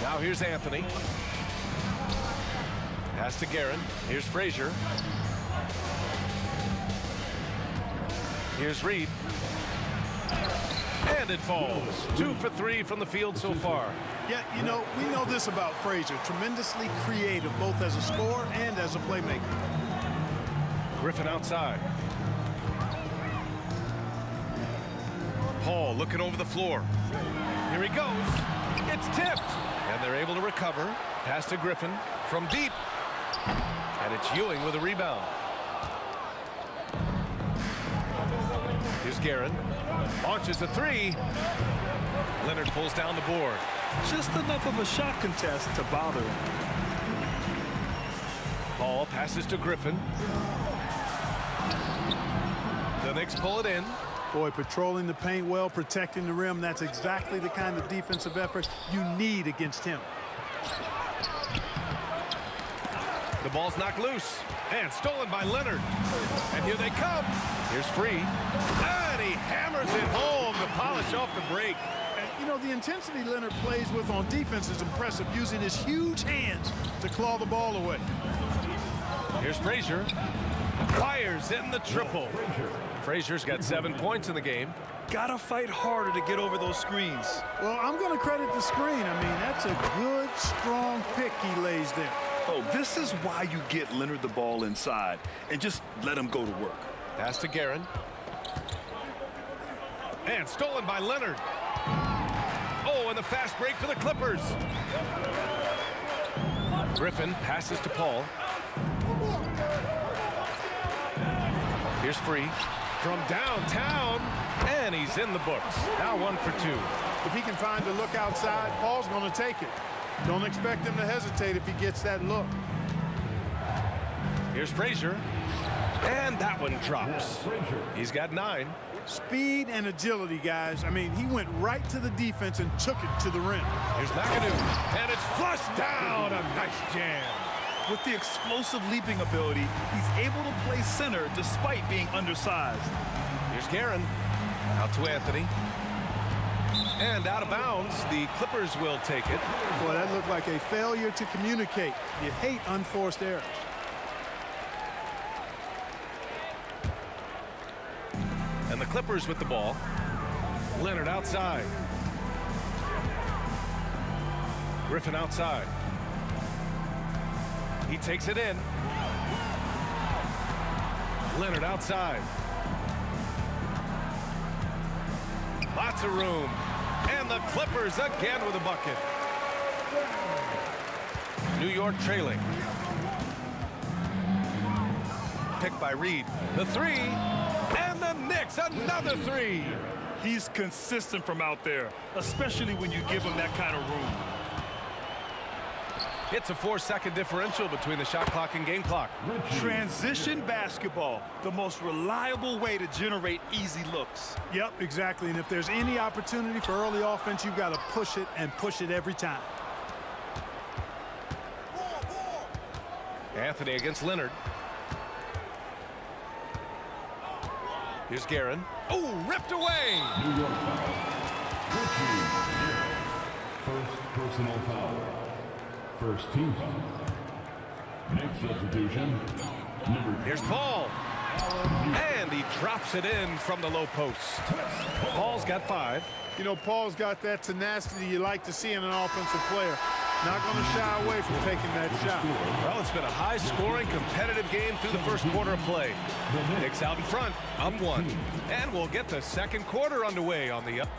Now here's Anthony. Pass to Guerin. Here's Frazier. Here's Reed. And it falls. 2 for 3 from the field so far.
Yeah, you know, we know this about Frazier. Tremendously creative, both as a scorer and as a playmaker.
Griffin outside. Paul looking over the floor. Here he goes. It's tipped. And they're able to recover. Pass to Griffin from deep. And it's Ewing with a rebound. Here's Guerin. Launches a three. Leonard pulls down the board.
Just enough of a shot contest to bother him.
Paul passes to Griffin. The Knicks pull it in.
Boy, patrolling the paint well, protecting the rim. That's exactly the kind of defensive effort you need against him.
The ball's knocked loose and stolen by Leonard. And here they come. Here's Free. And he hammers it home to polish off the break.
And, you know, the intensity Leonard plays with on defense is impressive, using his huge hands to claw the ball away.
Here's Frazier. Fires in the triple. Frazier's got 7 points in the game.
Gotta fight harder to get over those screens.
Well, I'm going to credit the screen. I mean, that's a good, strong pick he lays there.
Oh, this is why you get Leonard the ball inside and just let him go to work.
Pass to Guerin. And stolen by Leonard. Oh, and the fast break for the Clippers. Griffin passes to Paul. Here's Free from downtown, and he's in the books. Now 1 for 2.
If he can find a look outside, Paul's going to take it. Don't expect him to hesitate if he gets that look.
Here's Frazier, and that one drops. He's got 9.
Speed and agility, guys. I mean, he went right to the defense and took it to the rim.
Here's McAdoo, and it's flushed down. A nice jam.
With the explosive leaping ability, he's able to play center despite being undersized.
Here's Guerin. Out to Anthony. And out of bounds. The Clippers will take it.
Boy, that looked like a failure to communicate. You hate unforced errors.
And the Clippers with the ball. Leonard outside. Griffin outside. He takes it in. Leonard outside. Lots of room. And the Clippers again with a bucket. New York trailing. Picked by Reed. The 3. And the Knicks another 3.
He's consistent from out there, especially when you give him that kind of room.
It's a 4-second differential between the shot clock and game clock.
Transition basketball, the most reliable way to generate easy looks.
Yep, exactly. And if there's any opportunity for early offense, you've got to push it and push it every time.
Anthony against Leonard. Here's Guerin. Oh, ripped away.
New York foul. First personal foul. First team foul. Next substitution.
Here's Paul. And he drops it in from the low post. Paul's got 5.
You know, Paul's got that tenacity you like to see in an offensive player. Not going to shy away from taking that shot.
Well, it's been a high-scoring, competitive game through the first quarter of play. Knicks out in front, up 1. And we'll get the second quarter underway on the up.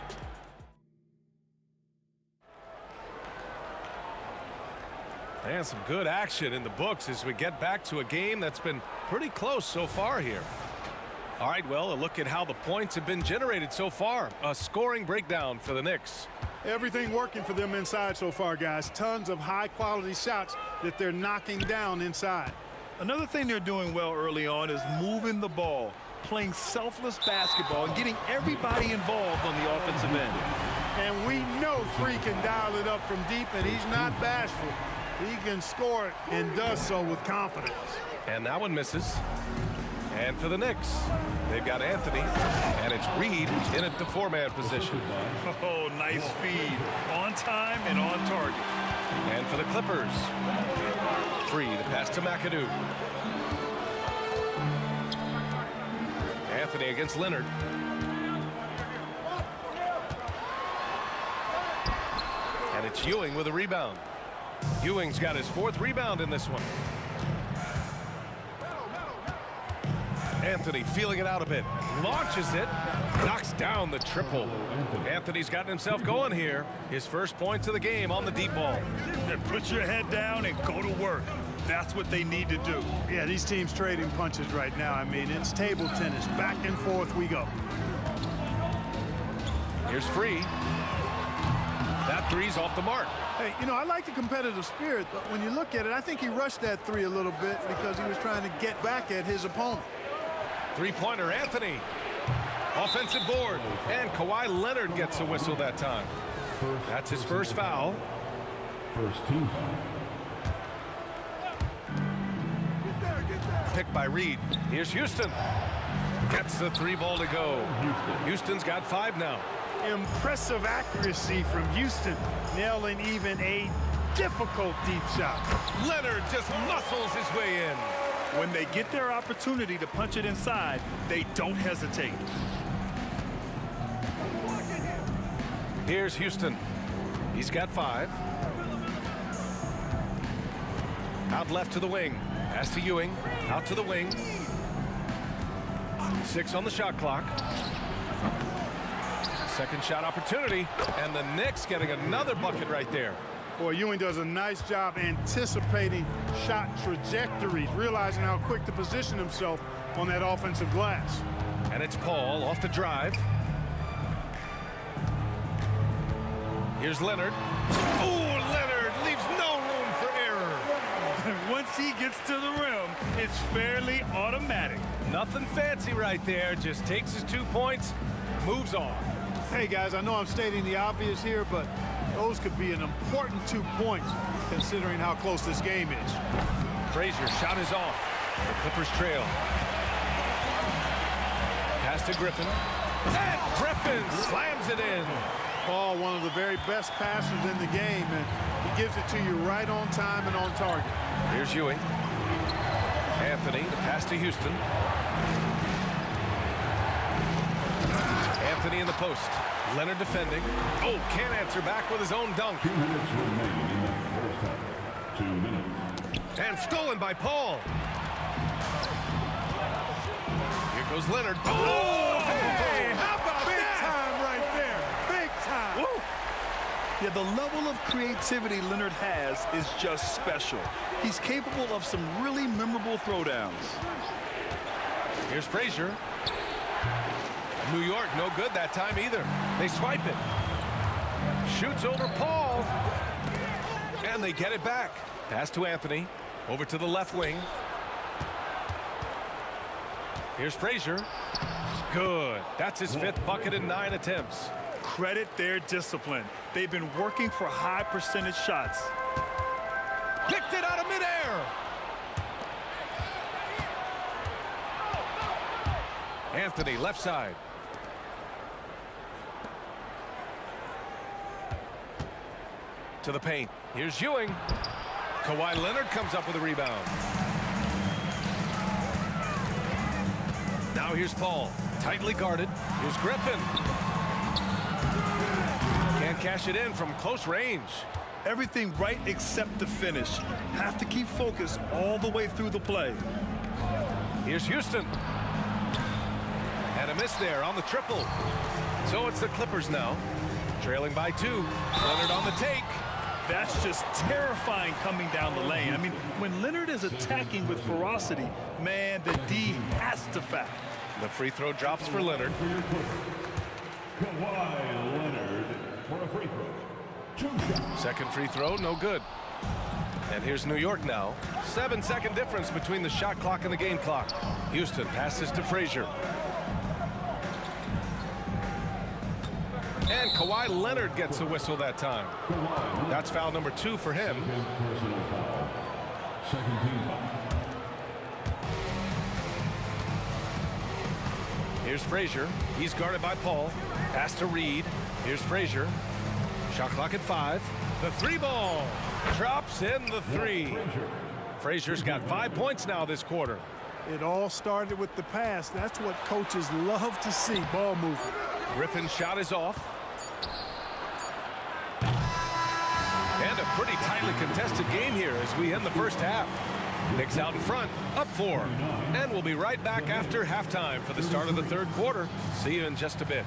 And some good action in the books as we get back to a game that's been pretty close so far here. All right, well, a look at how the points have been generated so far. A scoring breakdown for the Knicks.
Everything working for them inside so far, guys. Tons of high-quality shots that they're knocking down inside.
Another thing they're doing well early on is moving the ball, playing selfless basketball, and getting everybody involved on the offensive end.
And we know Free can dial it up from deep, and he's not bashful. He can score it and does so with confidence.
And that one misses. And for the Knicks, they've got Anthony, and it's Reed in at the 4-man position.
Oh, nice feed. On time and on target.
And for the Clippers, Free to pass to McAdoo. Anthony against Leonard. And it's Ewing with a rebound. Ewing's got his 4th rebound in this one. Anthony feeling it out a bit, launches it, knocks down the triple. Anthony's gotten himself going here. His first points of the game on the deep ball.
And put your head down and go to work. That's what they need to do.
Yeah, these teams trading punches right now. I mean, it's table tennis. Back and forth we go.
Here's Free. That 3's off the mark.
Hey, you know, I like the competitive spirit, but when you look at it, I think he rushed that 3 a little bit because he was trying to get back at his opponent.
3-pointer, Anthony. Offensive board. And Kawhi Leonard gets a whistle that time. That's his first foul.
First team foul.
pick by Reed. Here's Houston. Gets the 3 ball to go. Houston's got 5 now.
Impressive accuracy from Houston, nailing even a difficult deep shot.
Leonard just muscles his way in.
When they get their opportunity to punch it inside, they don't hesitate.
Here's Houston. He's got 5. Out left to the wing. Pass to Ewing. Out to the wing. 6 on the shot clock. Second shot opportunity. And the Knicks getting another bucket right there.
Boy, Ewing does a nice job anticipating shot trajectories, realizing how quick to position himself on that offensive glass.
And it's Paul off the drive. Here's Leonard. Oh, Leonard leaves no room for error.
Once he gets to the rim, it's fairly automatic.
Nothing fancy right there. Just takes his 2 points, moves on.
Hey, guys, I know I'm stating the obvious here, but those could be an important 2 points considering how close this game is.
Frazier shot is off. The Clippers trail. Pass to Griffin. And Griffin slams it in.
Paul, one of the very best passers in the game, and he gives it to you right on time and on target.
Here's Ewing. Anthony, the pass to Houston. Anthony in the post. Leonard defending. Oh, can't answer back with his own dunk.
2 minutes remaining in the first half. 2 minutes.
And stolen by Paul. Here goes Leonard. Oh, hey, how about
big
that?
time right there. Big time.
Woo. Yeah, the level of creativity Leonard has is just special. He's capable of some really memorable throwdowns.
Here's Frazier. New York, no good that time either. They swipe it. Shoots over Paul. And they get it back. Pass to Anthony. Over to the left wing. Here's Frazier. Good. That's his 5th bucket in 9 attempts.
Credit their discipline. They've been working for high percentage shots.
Picked it out of midair. Anthony, left side. To the paint. Here's Ewing. Kawhi Leonard comes up with a rebound. Now here's Paul. Tightly guarded. Here's Griffin. Can't cash it in from close range.
Everything right except the finish. Have to keep focused all the way through the play.
Here's Houston. And a miss there on the triple. So it's the Clippers now. Trailing by 2. Leonard on the take.
That's just terrifying coming down the lane. I mean, when Leonard is attacking with ferocity, man, the D has to foul.
The free throw drops for Leonard.
Kawhi Leonard for a free throw. 2 shots.
Second free throw, no good. And here's New York now. 7-second difference between the shot clock and the game clock. Houston passes to Frazier. And Kawhi Leonard gets a whistle that time. That's foul number 2 for him.
Personal foul. Second team foul.
Here's Frazier. He's guarded by Paul. Pass to Reed. Here's Frazier. Shot clock at 5. The 3 ball. Drops in the 3. Frazier's got 5 points now this quarter.
It all started with the pass. That's what coaches love to see, ball movement.
Griffin's shot is off. And a pretty tightly contested game here as we end the first half. Knicks out in front, up 4. And we'll be right back after halftime for the start of the 3rd quarter. See you in just a bit.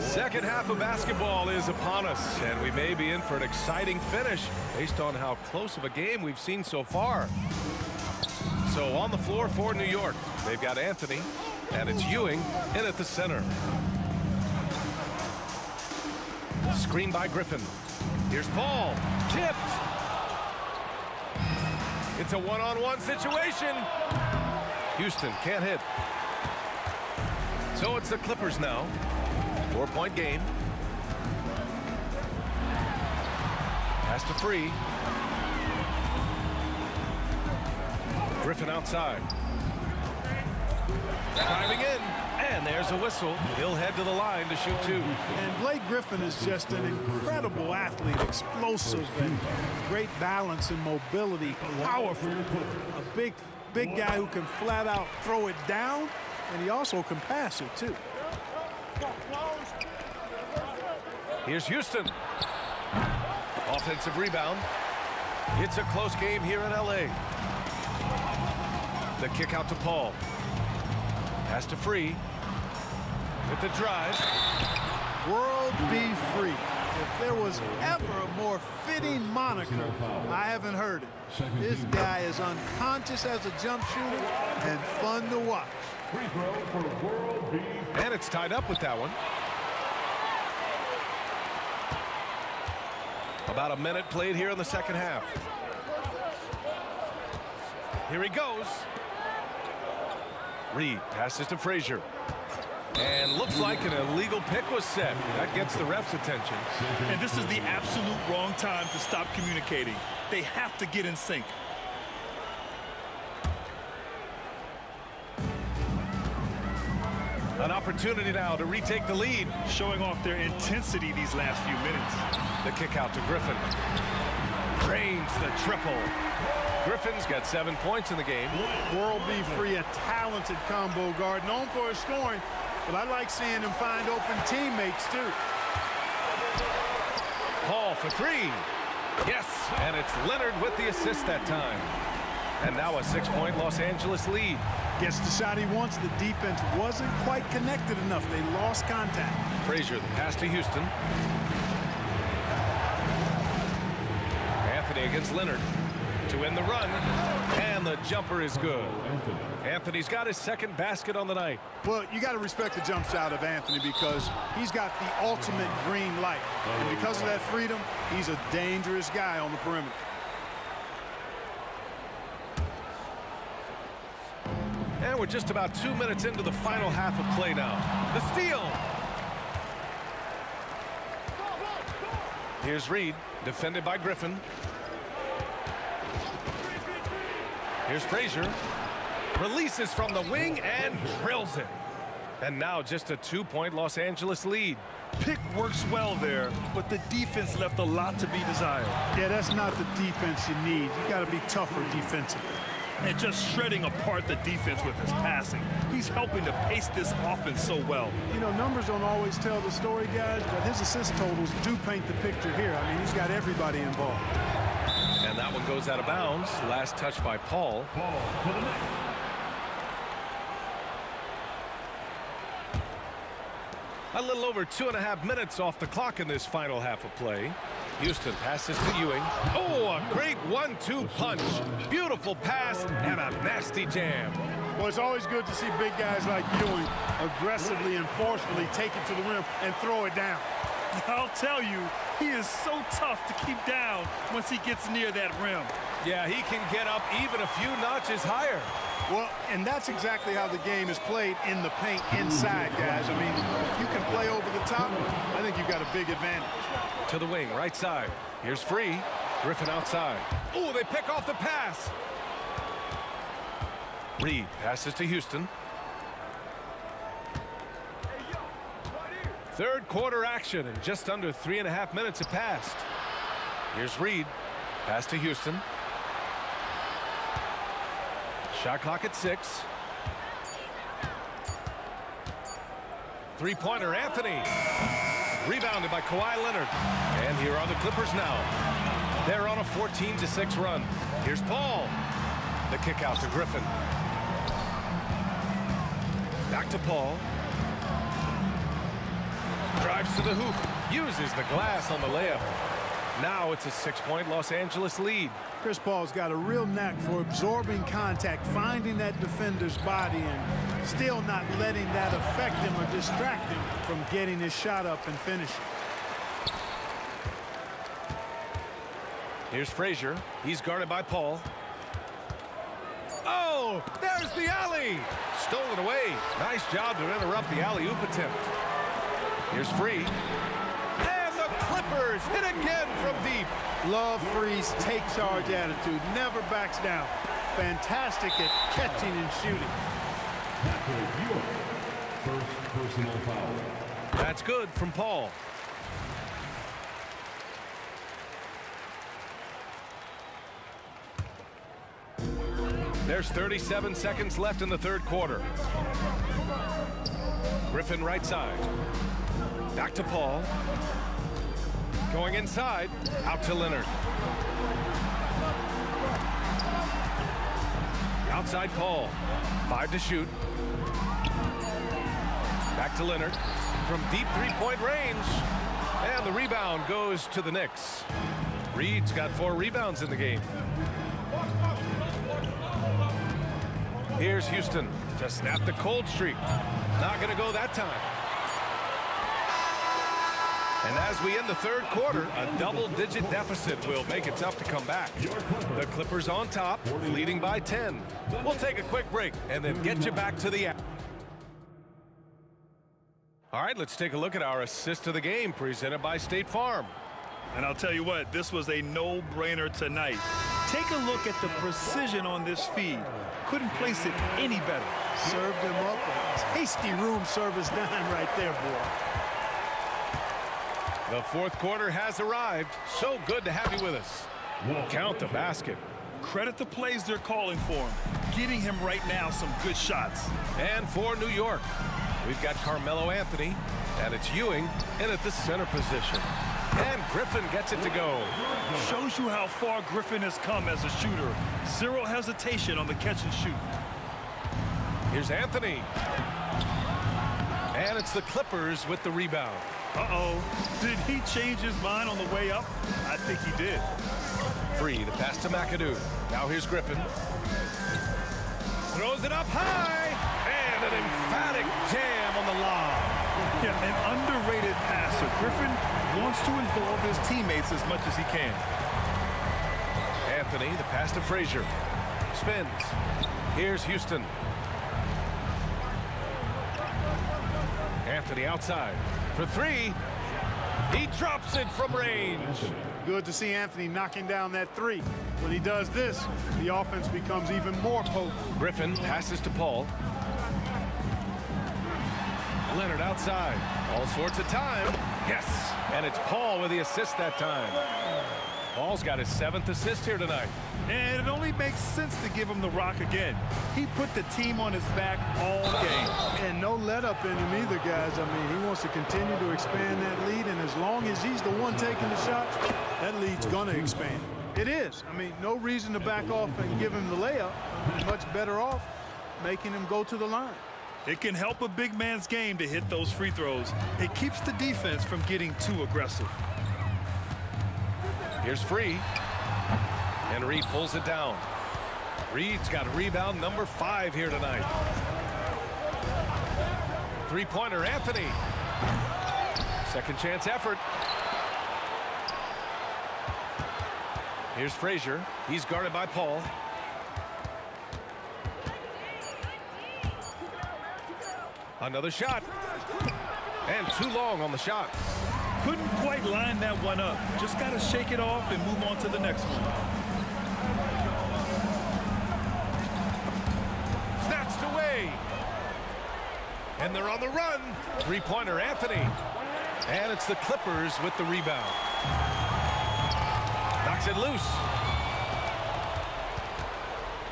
Second half of basketball is upon us, and we may be in for an exciting finish based on how close of a game we've seen so far. So on the floor for New York, they've got Anthony, and it's Ewing in at the center. Screen by Griffin. Here's Paul. Tipped. It's a one-on-one situation. Houston can't hit. So it's the Clippers now. 4-point game. Pass to Free. Griffin outside. Driving in. And there's a whistle. He'll head to the line to shoot 2.
And Blake Griffin is just an incredible athlete, explosive and great balance and mobility, powerful. A big guy who can flat out throw it down, and he also can pass it too.
Here's Houston. Offensive rebound. It's a close game here in LA. The kick out to Paul. Pass to Free. With the drive.
World be free. If there was ever a more fitting moniker, I haven't heard it. This guy is unconscious as a jump shooter and fun to watch.
And it's tied up with that one. About a minute played here in the second half. Here he goes. Reed passes to Frazier. And looks like an illegal pick was set. That gets the ref's attention.
And this is the absolute wrong time to stop communicating. They have to get in sync.
An opportunity now to retake the lead.
Showing off their intensity these last few minutes.
The kick out to Griffin. Drains the triple. Griffin's got 7 points in the game.
World be free, a talented combo guard, known for his scoring, but I like seeing him find open teammates too.
Paul for 3. Yes, and it's Leonard with the assist that time. And now a 6-point Los Angeles lead.
Gets the shot he wants. The defense wasn't quite connected enough. They lost contact.
Frazier, the pass to Houston. Anthony against Leonard to win the run. And the jumper is good. Anthony's got his second basket on the night.
Well, you got to respect the jump shot of Anthony because he's got the ultimate green light. And because of that freedom, he's a dangerous guy on the perimeter.
And we're just about 2 minutes into the final half of play now. The steal. Here's Reed, defended by Griffin. Here's Frazier. Releases from the wing and drills it. And now just a 2-point Los Angeles lead.
Pick works well there, but the defense left a lot to be desired.
Yeah, that's not the defense you need. You got to be tougher defensively.
And just shredding apart the defense with his passing. He's helping to pace this offense so well.
You know, numbers don't always tell the story, guys, but his assist totals do paint the picture here. I mean, he's got everybody involved.
And that one goes out of bounds. Last touch by Paul. A little over 2.5 minutes off the clock in this final half of play. Houston passes to Ewing. Oh, a great 1-2 punch. Beautiful pass and a nasty jam.
Well, it's always good to see big guys like Ewing aggressively and forcefully take it to the rim and throw it down.
I'll tell you, he is so tough to keep down once he gets near that rim.
Yeah, he can get up even a few notches higher.
Well, and that's exactly how the game is played in the paint inside, guys. I mean, if you can play over the top, I think you've got a big advantage.
To the wing, right side. Here's Free. Griffin outside. Oh, they pick off the pass. Reed passes to Houston. Third quarter action, and just under 3.5 minutes have passed. Here's Reed. Pass to Houston. Shot clock at 6. Three-pointer, Anthony. Rebounded by Kawhi Leonard. And here are the Clippers now. They're on a 14-6 run. Here's Paul. The kick out to Griffin. Back to Paul. Drives to the hoop. Uses the glass on the layup. Now it's a 6-point Los Angeles lead.
Chris Paul's got a real knack for absorbing contact, finding that defender's body, and still not letting that affect him or distract him from getting his shot up and finishing.
Here's Frazier. He's guarded by Paul. Oh, there's the alley. Stolen away. Nice job to interrupt the alley-oop attempt. Here's Free. And the Clippers hit again from deep.
Love Free's take charge attitude. Never backs down. Fantastic at catching and shooting.
First personal foul.
That's good from Paul. There's 37 seconds left in the third quarter. Griffin right side. Back to Paul. Going inside. Out to Leonard. Outside Paul. 5 to shoot. Back to Leonard. From deep three-point range. And the rebound goes to the Knicks. Reed's got 4 rebounds in the game. Here's Houston to snap the cold streak. Not going to go that time. And as we end the third quarter, a double-digit deficit will make it tough to come back. The Clippers on top, leading by 10. We'll take a quick break and then get you back to the action. All right, let's take a look at our assist of the game presented by State Farm.
And I'll tell you what, this was a no-brainer tonight. Take a look at the precision on this feed. Couldn't place it any better.
Served him up a tasty room service dime right there, boy.
The fourth quarter has arrived. So good to have you with us. Count the basket.
Credit the plays they're calling for him. Getting him right now some good shots.
And for New York, we've got Carmelo Anthony, and it's Ewing in at the center position. And Griffin gets it to go.
Shows you how far Griffin has come as a shooter. Zero hesitation on the catch and shoot.
Here's Anthony. And it's the Clippers with the rebound.
Uh-oh. Did he change his mind on the way up? I think he did.
Free, the pass to McAdoo. Now here's Griffin. Throws it up high. And an emphatic jam on the lob.
Yeah, an underrated passer. Griffin wants to involve his teammates as much as he can.
Anthony, the pass to Frazier. Spins. Here's Houston. Anthony outside for 3. He drops it from range.
Good to see Anthony knocking down that 3. When he does this, the offense becomes even more potent.
Griffin passes to Paul. Leonard outside. All sorts of time. Yes. And it's Paul with the assist that time. Paul's got his 7th assist here tonight.
And it only makes sense to give him the rock again. He put the team on his back all game.
And no let up in him either, guys. I mean, he wants to continue to expand that lead, and as long as he's the one taking the shots, that lead's going to expand. It is. I mean, no reason to back off and give him the layup. Much better off making him go to the line.
It can help a big man's game to hit those free throws. It keeps the defense from getting too aggressive.
Here's Free. And Reed pulls it down. Reed's got rebound number 5 here tonight. Three-pointer, Anthony. Second chance effort. Here's Frazier. He's guarded by Paul. Another shot. And too long on the shot.
Couldn't quite line that one up. Just got to shake it off and move on to the next one.
Snatched away. And they're on the run. Three-pointer, Anthony. And it's the Clippers with the rebound. Knocks it loose.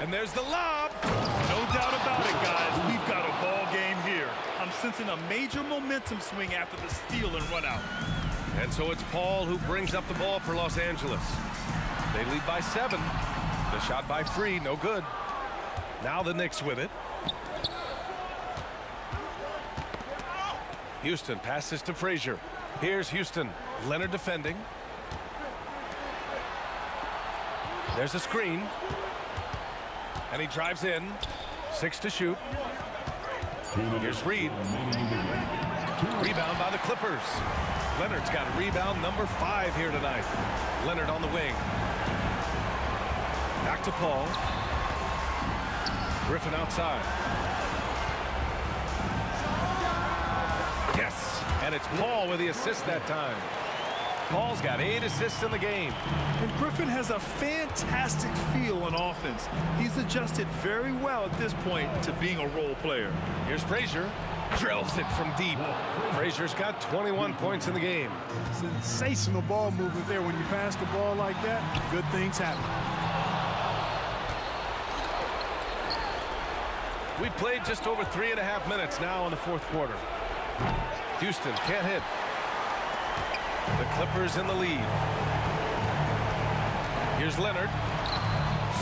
And there's the lob.
No doubt about it, guys. We've got a ball game here. I'm sensing a major momentum swing after the steal and run out.
And so it's Paul who brings up the ball for Los Angeles. They lead by 7. The shot by Free, no good. Now the Knicks with it. Houston passes to Frazier. Here's Houston. Leonard defending. There's a screen. And he drives in. 6 to shoot. Here's Reed. Rebound by the Clippers. Leonard's got rebound number 5 here tonight. Leonard on the wing. Back to Paul. Griffin outside. Yes, and it's Paul with the assist that time. Paul's got 8 assists in the game.
And Griffin has a fantastic feel on offense. He's adjusted very well at this point to being a role player.
Here's Frazier. Drills it from deep. Frazier's got 21 points in the game.
Sensational ball movement there. When you pass the ball like that, good things happen.
We played just over 3.5 minutes now in the fourth quarter. Houston can't hit. The Clippers in the lead. Here's Leonard.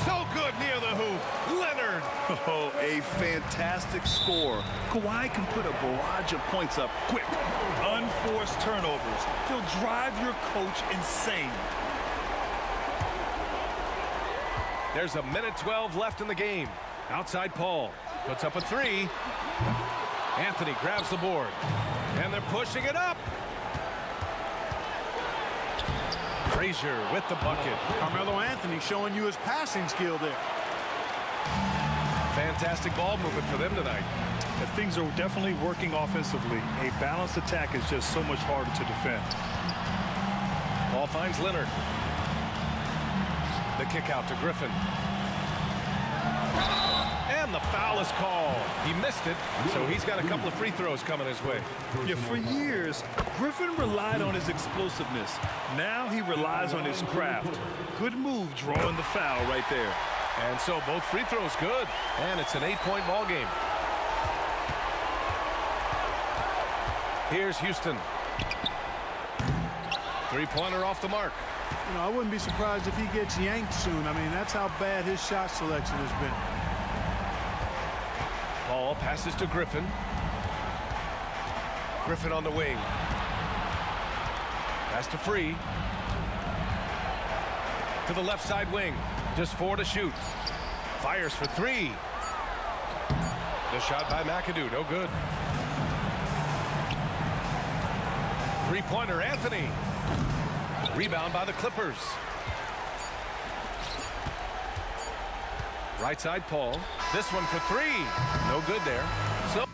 So good near the hoop. Leonard.
Oh, a fantastic score. Kawhi can put a barrage of points up quick. Unforced turnovers. They'll drive your coach insane.
There's a minute 12 left in the game. Outside Paul. Puts up a 3. Anthony grabs the board. And they're pushing it up. Frazier with the bucket.
Carmelo Anthony showing you his passing skill there.
Fantastic ball movement for them tonight.
Things are definitely working offensively. A balanced attack is just so much harder to defend.
Ball finds Leonard. The kick out to Griffin. And the foul is called. He missed it, so he's got a couple of free throws coming his way.
Yeah, for years, Griffin relied on his explosiveness. Now he relies on his craft. Good move drawing the foul right there.
And so both free throws good. And it's an 8-point ball game. Here's Houston. Three-pointer off the mark.
You know, I wouldn't be surprised if he gets yanked soon. I mean, that's how bad his shot selection has been.
Ball passes to Griffin. Griffin on the wing. Pass to Free. To the left side wing. Just 4 to shoot. Fires for 3. The shot by McAdoo, no good. Three-pointer, Anthony. Rebound by the Clippers. Right side, Paul. This one for 3. No good there. So